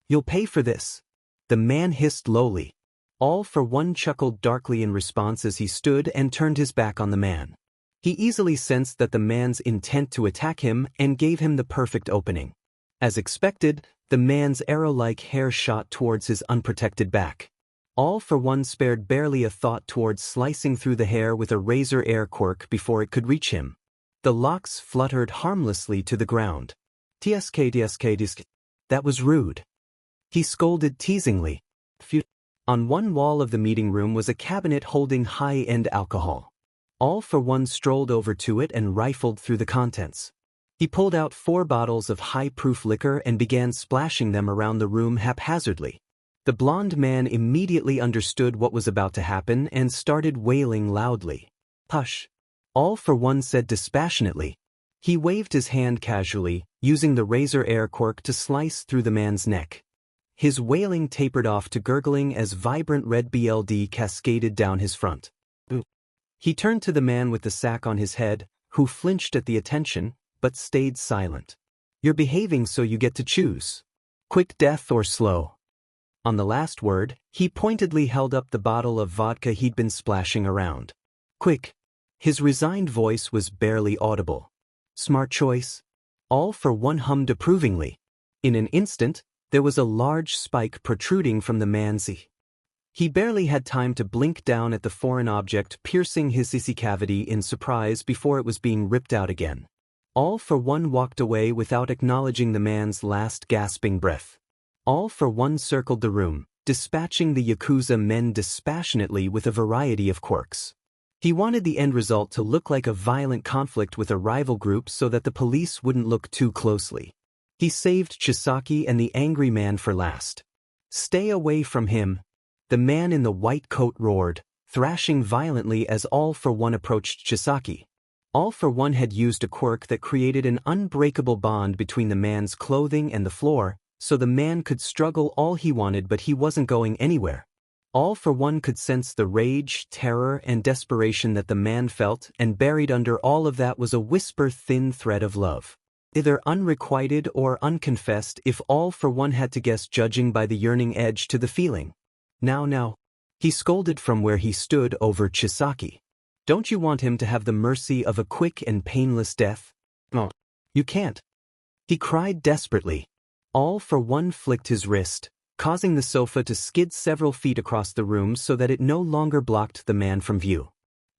You'll pay for this. The man hissed lowly. All for One chuckled darkly in response as he stood and turned his back on the man. He easily sensed that the man's intent to attack him and gave him the perfect opening. As expected, the man's arrow-like hair shot towards his unprotected back. All for One spared barely a thought towards slicing through the hair with a razor air quirk before it could reach him. The locks fluttered harmlessly to the ground. Tsk. That was rude. He scolded teasingly. On one wall of the meeting room was a cabinet holding high-end alcohol. All for One strolled over to it and rifled through the contents. He pulled out 4 bottles of high-proof liquor and began splashing them around the room haphazardly. The blonde man immediately understood what was about to happen and started wailing loudly. Hush. All for One said dispassionately. He waved his hand casually, using the razor air quirk to slice through the man's neck. His wailing tapered off to gurgling as vibrant red BLD cascaded down his front. He turned to the man with the sack on his head, who flinched at the attention, but stayed silent. You're behaving so you get to choose. Quick death or slow. On the last word, he pointedly held up the bottle of vodka he'd been splashing around. Quick. His resigned voice was barely audible. Smart choice. All for One hummed approvingly. In an instant, there was a large spike protruding from the man's eye. He barely had time to blink down at the foreign object piercing his eye cavity in surprise before it was being ripped out again. All for One walked away without acknowledging the man's last gasping breath. All for One circled the room, dispatching the Yakuza men dispassionately with a variety of quirks. He wanted the end result to look like a violent conflict with a rival group so that the police wouldn't look too closely. He saved Chisaki and the angry man for last. Stay away from him. The man in the white coat roared, thrashing violently as All for One approached Chisaki. All for One had used a quirk that created an unbreakable bond between the man's clothing and the floor, so the man could struggle all he wanted but he wasn't going anywhere. All for One could sense the rage, terror, and desperation that the man felt, and buried under all of that was a whisper-thin thread of love. Either unrequited or unconfessed if All for One had to guess judging by the yearning edge to the feeling. Now. He scolded from where he stood over Chisaki. Don't you want him to have the mercy of a quick and painless death? No. You can't. He cried desperately. All for One flicked his wrist, causing the sofa to skid several feet across the room so that it no longer blocked the man from view.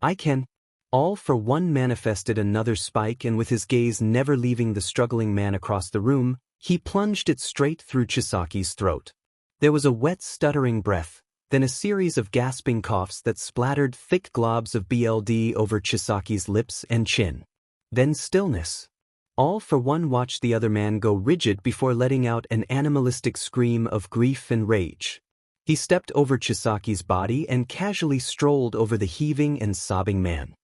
I can. All for One manifested another spike and with his gaze never leaving the struggling man across the room, he plunged it straight through Chisaki's throat. There was a wet stuttering breath, then a series of gasping coughs that splattered thick globs of BLD over Chisaki's lips and chin. Then stillness. All for One watched the other man go rigid before letting out an animalistic scream of grief and rage. He stepped over Chisaki's body and casually strolled over the heaving and sobbing man.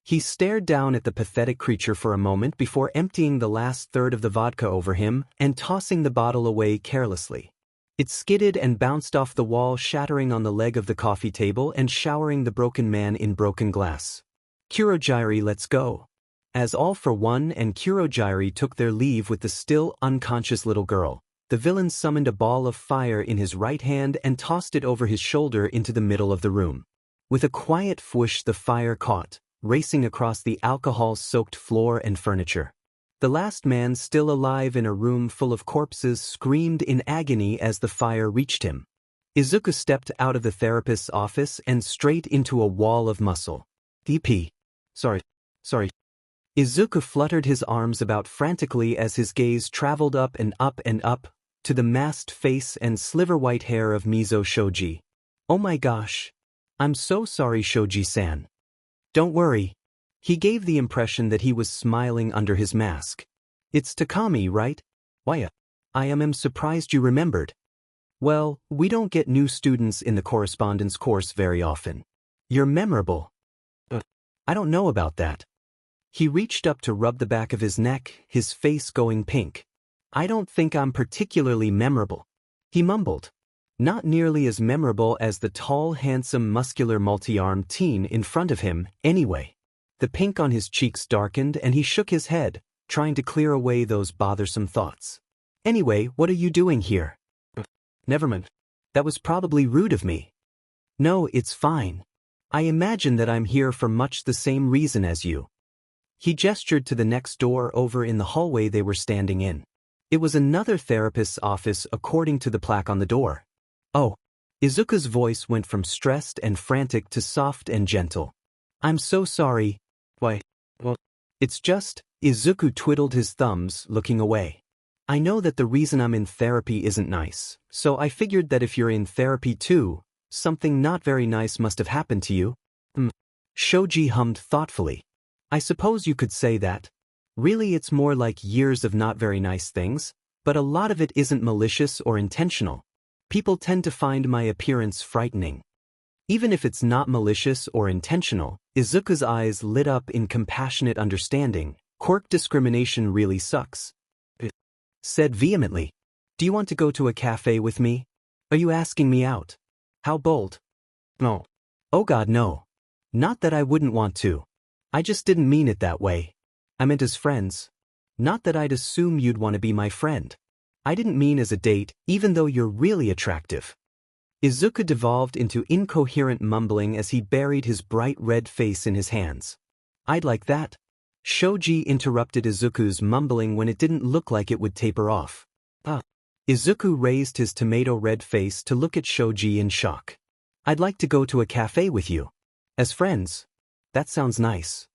He stared down at the pathetic creature for a moment before emptying the last third of the vodka over him and tossing the bottle away carelessly. It skidded and bounced off the wall, shattering on the leg of the coffee table and showering the broken man in broken glass. Kurogiri, let's go. As All for One and Kurogiri took their leave with the still unconscious little girl, the villain summoned a ball of fire in his right hand and tossed it over his shoulder into the middle of the room. With a quiet whoosh, the fire caught, racing across the alcohol-soaked floor and furniture. The last man still alive in a room full of corpses screamed in agony as the fire reached him. Izuku stepped out of the therapist's office and straight into a wall of muscle. DP. Sorry. Izuku fluttered his arms about frantically as his gaze traveled up and up and up, to the masked face and sliver-white hair of Mizo Shoji. Oh my gosh. I'm so sorry, Shoji-san. Don't worry. He gave the impression that he was smiling under his mask. It's Takami, right? Why, I am surprised you remembered. Well, we don't get new students in the correspondence course very often. You're memorable. I don't know about that. He reached up to rub the back of his neck, his face going pink. I don't think I'm particularly memorable. He mumbled. Not nearly as memorable as the tall, handsome, muscular, multi-armed teen in front of him, anyway. The pink on his cheeks darkened and he shook his head, trying to clear away those bothersome thoughts. Anyway, what are you doing here? Never mind. That was probably rude of me. No, it's fine. I imagine that I'm here for much the same reason as you. He gestured to the next door over in the hallway they were standing in. It was another therapist's office according to the plaque on the door. Oh. Izuku's voice went from stressed and frantic to soft and gentle. I'm so sorry. Why? Well, it's just, Izuku twiddled his thumbs, looking away. I know that the reason I'm in therapy isn't nice, so I figured that if you're in therapy too, something not very nice must have happened to you. Shoji hummed thoughtfully. I suppose you could say that. Really, it's more like years of not very nice things, but a lot of it isn't malicious or intentional. People tend to find my appearance frightening. Even if it's not malicious or intentional, Izuku's eyes lit up in compassionate understanding. Quirk discrimination really sucks. Said vehemently. Do you want to go to a cafe with me? Are you asking me out? How bold. No. Oh God, no. Not that I wouldn't want to. I just didn't mean it that way. I meant as friends. Not that I'd assume you'd want to be my friend. I didn't mean as a date, even though you're really attractive. Izuku devolved into incoherent mumbling as he buried his bright red face in his hands. I'd like that. Shoji interrupted Izuku's mumbling when it didn't look like it would taper off. Izuku raised his tomato-red face to look at Shoji in shock. I'd like to go to a cafe with you. As friends. That sounds nice.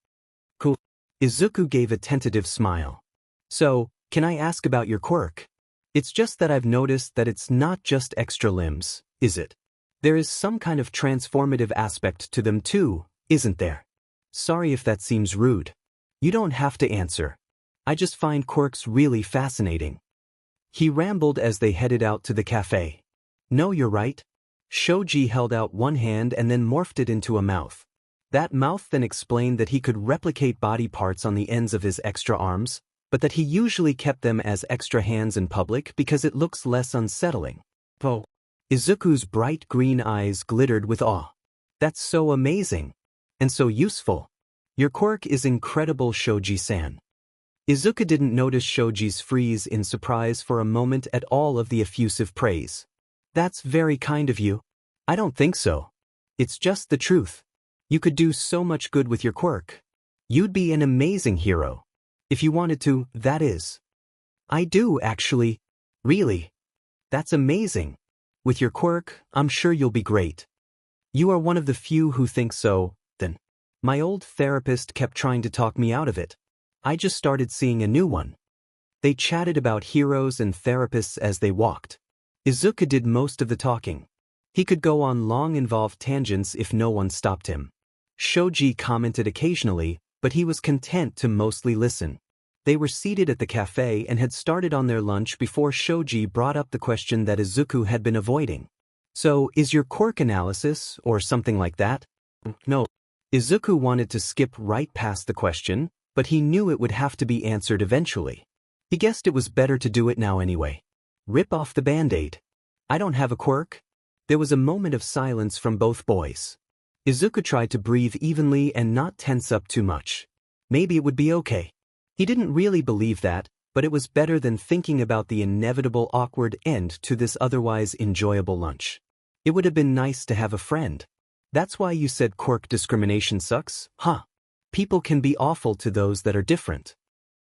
Cool. Izuku gave a tentative smile. So, can I ask about your quirk? It's just that I've noticed that it's not just extra limbs, is it? There is some kind of transformative aspect to them too, isn't there? Sorry if that seems rude. You don't have to answer. I just find quirks really fascinating. He rambled as they headed out to the cafe. No, you're right. Shoji held out one hand and then morphed it into a mouth. That mouth then explained that he could replicate body parts on the ends of his extra arms, but that he usually kept them as extra hands in public because it looks less unsettling. Oh. Izuku's bright green eyes glittered with awe. That's so amazing. And so useful. Your quirk is incredible, Shoji-san. Izuku didn't notice Shoji's freeze in surprise for a moment at all of the effusive praise. That's very kind of you. I don't think so. It's just the truth. You could do so much good with your quirk. You'd be an amazing hero. If you wanted to, that is. I do, actually. Really. That's amazing. With your quirk, I'm sure you'll be great. You are one of the few who think so, then. My old therapist kept trying to talk me out of it. I just started seeing a new one. They chatted about heroes and therapists as they walked. Izuku did most of the talking. He could go on long involved tangents if no one stopped him. Shoji commented occasionally, but he was content to mostly listen. They were seated at the cafe and had started on their lunch before Shoji brought up the question that Izuku had been avoiding. So, is your quirk analysis, or something like that? No. Izuku wanted to skip right past the question, but he knew it would have to be answered eventually. He guessed it was better to do it now anyway. Rip off the band-aid. I don't have a quirk. There was a moment of silence from both boys. Izuku tried to breathe evenly and not tense up too much. Maybe it would be okay. He didn't really believe that, but it was better than thinking about the inevitable awkward end to this otherwise enjoyable lunch. It would have been nice to have a friend. That's why you said quirk discrimination sucks, huh? People can be awful to those that are different.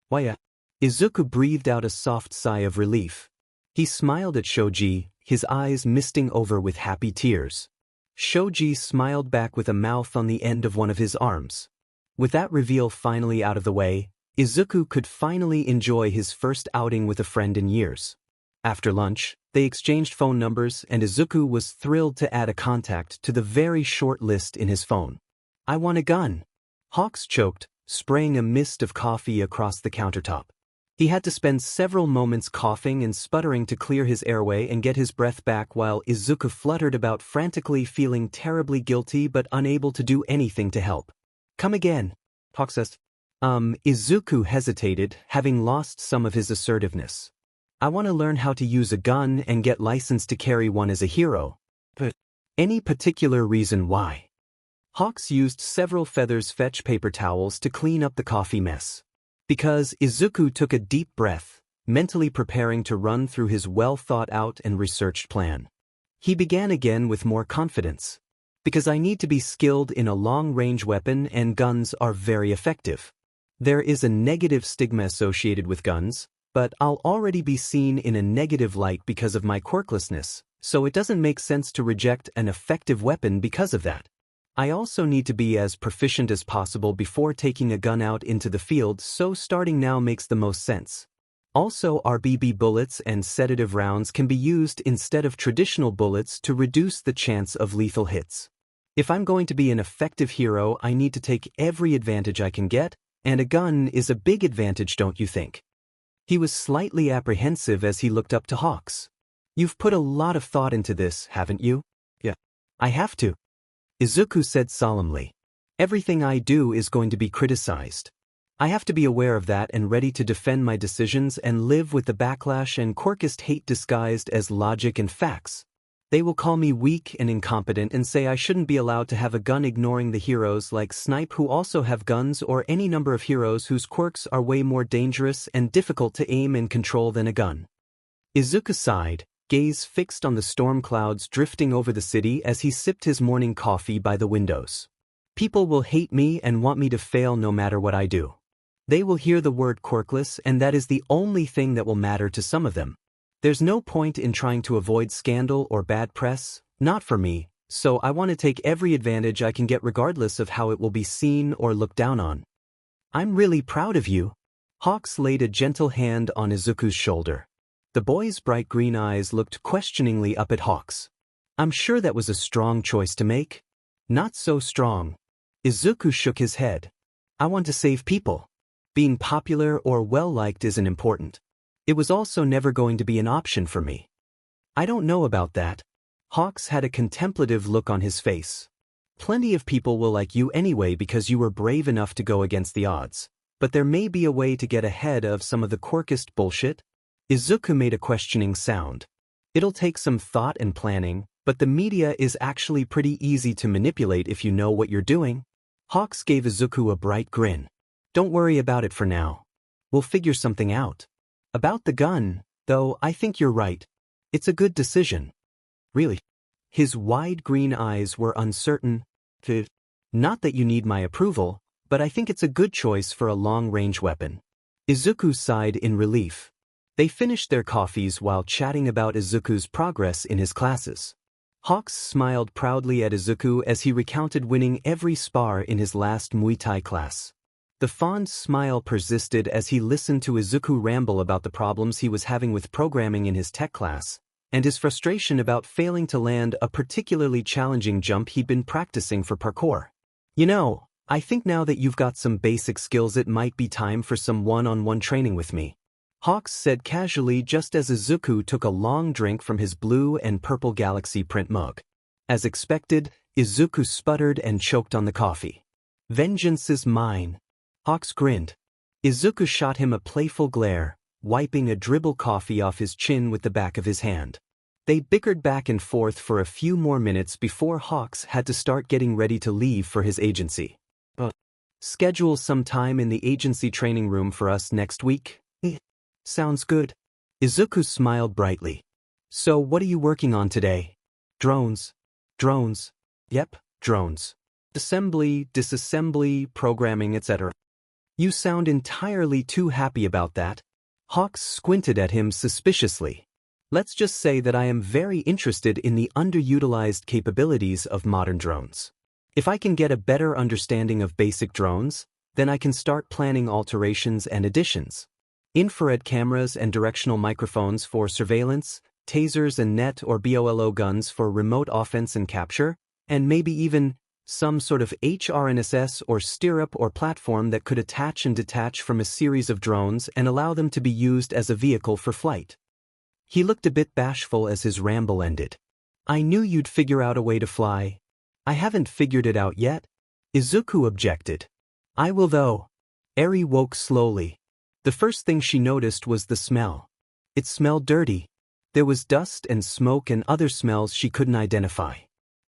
Why, Izuku breathed out a soft sigh of relief. He smiled at Shoji, his eyes misting over with happy tears. Shoji smiled back with a mouth on the end of one of his arms. With that reveal finally out of the way, Izuku could finally enjoy his first outing with a friend in years. After lunch, they exchanged phone numbers and Izuku was thrilled to add a contact to the very short list in his phone. "I want a gun." Hawks choked, spraying a mist of coffee across the countertop. He had to spend several moments coughing and sputtering to clear his airway and get his breath back while Izuku fluttered about frantically, feeling terribly guilty but unable to do anything to help. "Come again," Hawks says. Izuku hesitated, having lost some of his assertiveness. "I want to learn how to use a gun and get licensed to carry one as a hero. But any particular reason why?" Hawks used several feathers fetch paper towels to clean up the coffee mess. Because Izuku took a deep breath, mentally preparing to run through his well-thought-out and researched plan. He began again with more confidence. "Because I need to be skilled in a long-range weapon and guns are very effective. There is a negative stigma associated with guns, but I'll already be seen in a negative light because of my quirklessness, so it doesn't make sense to reject an effective weapon because of that. I also need to be as proficient as possible before taking a gun out into the field, so starting now makes the most sense. Also, RBB bullets and sedative rounds can be used instead of traditional bullets to reduce the chance of lethal hits. If I'm going to be an effective hero, I need to take every advantage I can get, and a gun is a big advantage, don't you think?" He was slightly apprehensive as he looked up to Hawks. "You've put a lot of thought into this, haven't you?" "Yeah. I have to," Izuku said solemnly. "Everything I do is going to be criticized. I have to be aware of that and ready to defend my decisions and live with the backlash and quirkist hate disguised as logic and facts. They will call me weak and incompetent and say I shouldn't be allowed to have a gun, ignoring the heroes like Snipe who also have guns, or any number of heroes whose quirks are way more dangerous and difficult to aim and control than a gun." Izuku sighed, gaze fixed on the storm clouds drifting over the city as he sipped his morning coffee by the windows. "People will hate me and want me to fail no matter what I do. They will hear the word quirkless and that is the only thing that will matter to some of them. There's no point in trying to avoid scandal or bad press, not for me, so I want to take every advantage I can get regardless of how it will be seen or looked down on." "I'm really proud of you." Hawks laid a gentle hand on Izuku's shoulder. The boy's bright green eyes looked questioningly up at Hawks. "I'm sure that was a strong choice to make." "Not so strong." Izuku shook his head. "I want to save people. Being popular or well-liked isn't important. It was also never going to be an option for me." "I don't know about that." Hawks had a contemplative look on his face. "Plenty of people will like you anyway because you were brave enough to go against the odds, but there may be a way to get ahead of some of the quirkist bullshit." Izuku made a questioning sound. "It'll take some thought and planning, but the media is actually pretty easy to manipulate if you know what you're doing." Hawks gave Izuku a bright grin. "Don't worry about it for now. We'll figure something out. About the gun, though, I think you're right. It's a good decision." "Really?" His wide green eyes were uncertain. "Not that you need my approval, but I think it's a good choice for a long-range weapon." Izuku sighed in relief. They finished their coffees while chatting about Izuku's progress in his classes. Hawks smiled proudly at Izuku as he recounted winning every spar in his last Muay Thai class. The fond smile persisted as he listened to Izuku ramble about the problems he was having with programming in his tech class, and his frustration about failing to land a particularly challenging jump he'd been practicing for parkour. "You know, I think now that you've got some basic skills it might be time for some one-on-one training with me," Hawks said casually just as Izuku took a long drink from his blue and purple galaxy print mug. As expected, Izuku sputtered and choked on the coffee. "Vengeance is mine." Hawks grinned. Izuku shot him a playful glare, wiping a dribble coffee off his chin with the back of his hand. They bickered back and forth for a few more minutes before Hawks had to start getting ready to leave for his agency. "Schedule some time in the agency training room for us next week." "Sounds good." Izuku smiled brightly. "So what are you working on today?" "Drones." "Drones?" "Yep, drones. Assembly, disassembly, programming, etc." "You sound entirely too happy about that." Hawks squinted at him suspiciously. "Let's just say that I am very interested in the underutilized capabilities of modern drones. If I can get a better understanding of basic drones, Then I can start planning alterations and additions. Infrared cameras and directional microphones for surveillance, tasers and net or BOLO guns for remote offense and capture, and maybe even some sort of HRNSS or stirrup or platform that could attach and detach from a series of drones and allow them to be used as a vehicle for flight. He looked a bit bashful as his ramble ended. I knew you'd figure out a way to fly. I haven't figured it out yet. Izuku objected. I will though. Eri woke slowly. The first thing she noticed was the smell. It smelled dirty. There was dust and smoke and other smells she couldn't identify.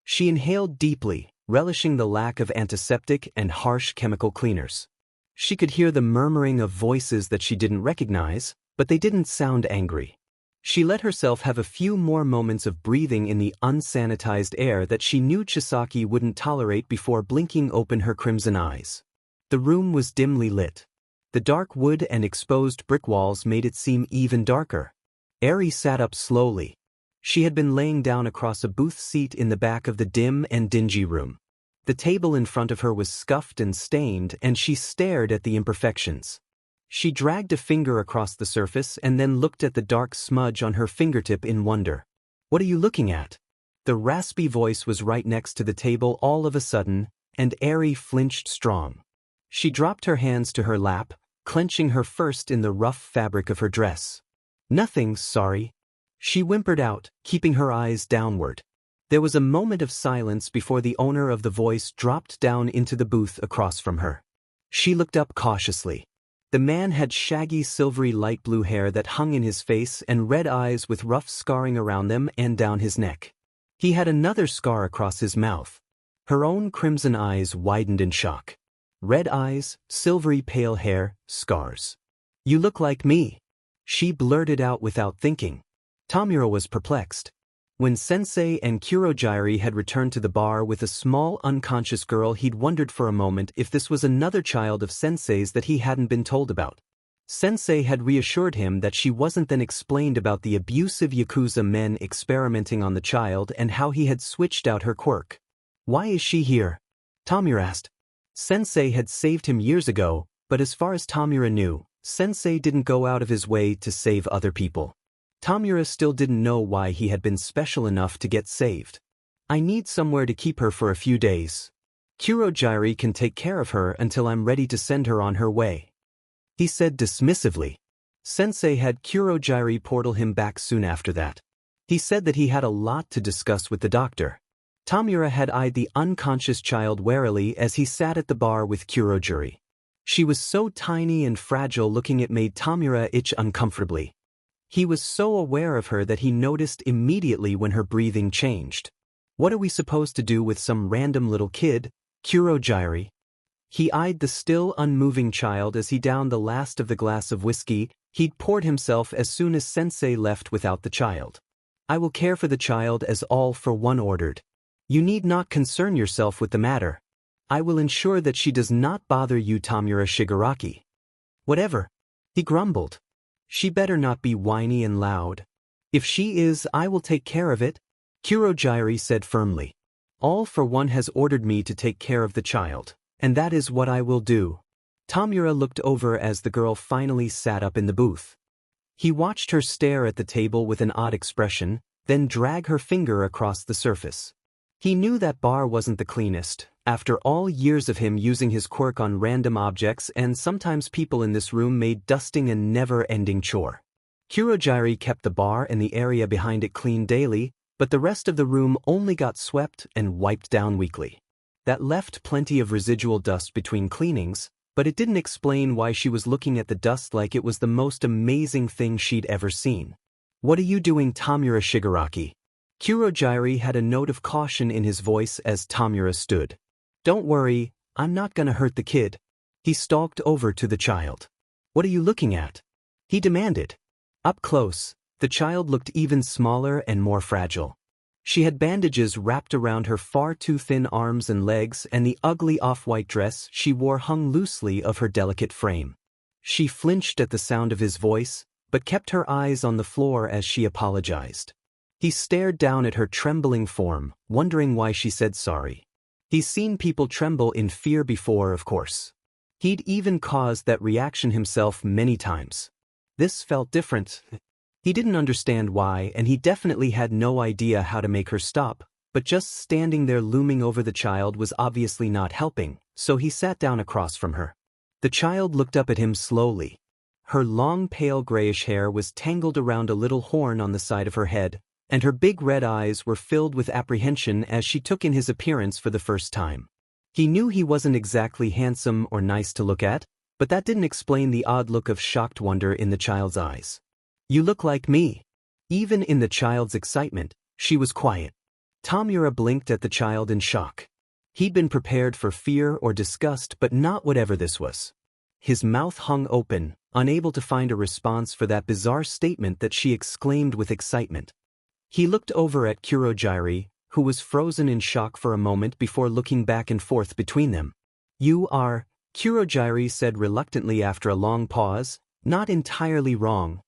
She inhaled deeply, relishing the lack of antiseptic and harsh chemical cleaners. She could hear the murmuring of voices that she didn't recognize, but they didn't sound angry. She let herself have a few more moments of breathing in the unsanitized air that she knew Chisaki wouldn't tolerate before blinking open her crimson eyes. The room was dimly lit. The dark wood and exposed brick walls made it seem even darker. Eri sat up slowly. She had been laying down across a booth seat in the back of the dim and dingy room. The table in front of her was scuffed and stained, and she stared at the imperfections. She dragged a finger across the surface and then looked at the dark smudge on her fingertip in wonder. What are you looking at? The raspy voice was right next to the table all of a sudden, and Eri flinched strong. She dropped her hands to her lap, clenching her fist in the rough fabric of her dress. Nothing, sorry. She whimpered out, keeping her eyes downward. There was a moment of silence before the owner of the voice dropped down into the booth across from her. She looked up cautiously. The man had shaggy silvery light blue hair that hung in his face and red eyes with rough scarring around them and down his neck. He had another scar across his mouth. Her own crimson eyes widened in shock. Red eyes, silvery pale hair, scars. You look like me. She blurted out without thinking. Tomura was perplexed. When Sensei and Kurogyari had returned to the bar with a small unconscious girl, he'd wondered for a moment if this was another child of Sensei's that he hadn't been told about. Sensei had reassured him that she wasn't, then explained about the abusive Yakuza men experimenting on the child and how he had switched out her quirk. Why is she here? Tomura asked. Sensei had saved him years ago, but as far as Tomura knew, Sensei didn't go out of his way to save other people. Tomura still didn't know why he had been special enough to get saved. I need somewhere to keep her for a few days. Kurogyari can take care of her until I'm ready to send her on her way, he said dismissively. Sensei had Kurogyari portal him back soon after that. He said that he had a lot to discuss with the doctor. Tomura had eyed the unconscious child warily as he sat at the bar with Kurogyari. She was so tiny and fragile looking it made Tomura itch uncomfortably. He was so aware of her that he noticed immediately when her breathing changed. What are we supposed to do with some random little kid, Kurogyari? He eyed the still unmoving child as he downed the last of the glass of whiskey he'd poured himself as soon as Sensei left without the child. I will care for the child as all for one ordered. You need not concern yourself with the matter. I will ensure that she does not bother you, Tomura Shigaraki. Whatever, he grumbled. She better not be whiny and loud. If she is, I will take care of it, Kurogyari said firmly. All for One has ordered me to take care of the child, and that is what I will do. Tomura looked over as the girl finally sat up in the booth. He watched her stare at the table with an odd expression, then drag her finger across the surface. He knew that bar wasn't the cleanest, after all years of him using his quirk on random objects, and sometimes people in this room made dusting a never-ending chore. Kurogyari kept the bar and the area behind it clean daily, but the rest of the room only got swept and wiped down weekly. That left plenty of residual dust between cleanings, but it didn't explain why she was looking at the dust like it was the most amazing thing she'd ever seen. What are you doing, Tomura Shigaraki? Kurogyari had a note of caution in his voice as Tomura stood. Don't worry, I'm not gonna hurt the kid. He stalked over to the child. What are you looking at? He demanded. Up close, the child looked even smaller and more fragile. She had bandages wrapped around her far too thin arms and legs, and the ugly off-white dress she wore hung loosely of her delicate frame. She flinched at the sound of his voice, but kept her eyes on the floor as she apologized. He stared down at her trembling form, wondering why she said sorry. He's seen people tremble in fear before, of course. He'd even caused that reaction himself many times. This felt different. He didn't understand why, and he definitely had no idea how to make her stop, but just standing there looming over the child was obviously not helping, so he sat down across from her. The child looked up at him slowly. Her long pale grayish hair was tangled around a little horn on the side of her head, and her big red eyes were filled with apprehension as she took in his appearance for the first time. He knew he wasn't exactly handsome or nice to look at, but that didn't explain the odd look of shocked wonder in the child's eyes. "You look like me." Even in the child's excitement, she was quiet. Tomura blinked at the child in shock. He'd been prepared for fear or disgust, but not whatever this was. His mouth hung open, unable to find a response for that bizarre statement that she exclaimed with excitement. He looked over at Kurogiri, who was frozen in shock for a moment before looking back and forth between them. "You are," Kurogiri said reluctantly after a long pause, "not entirely wrong.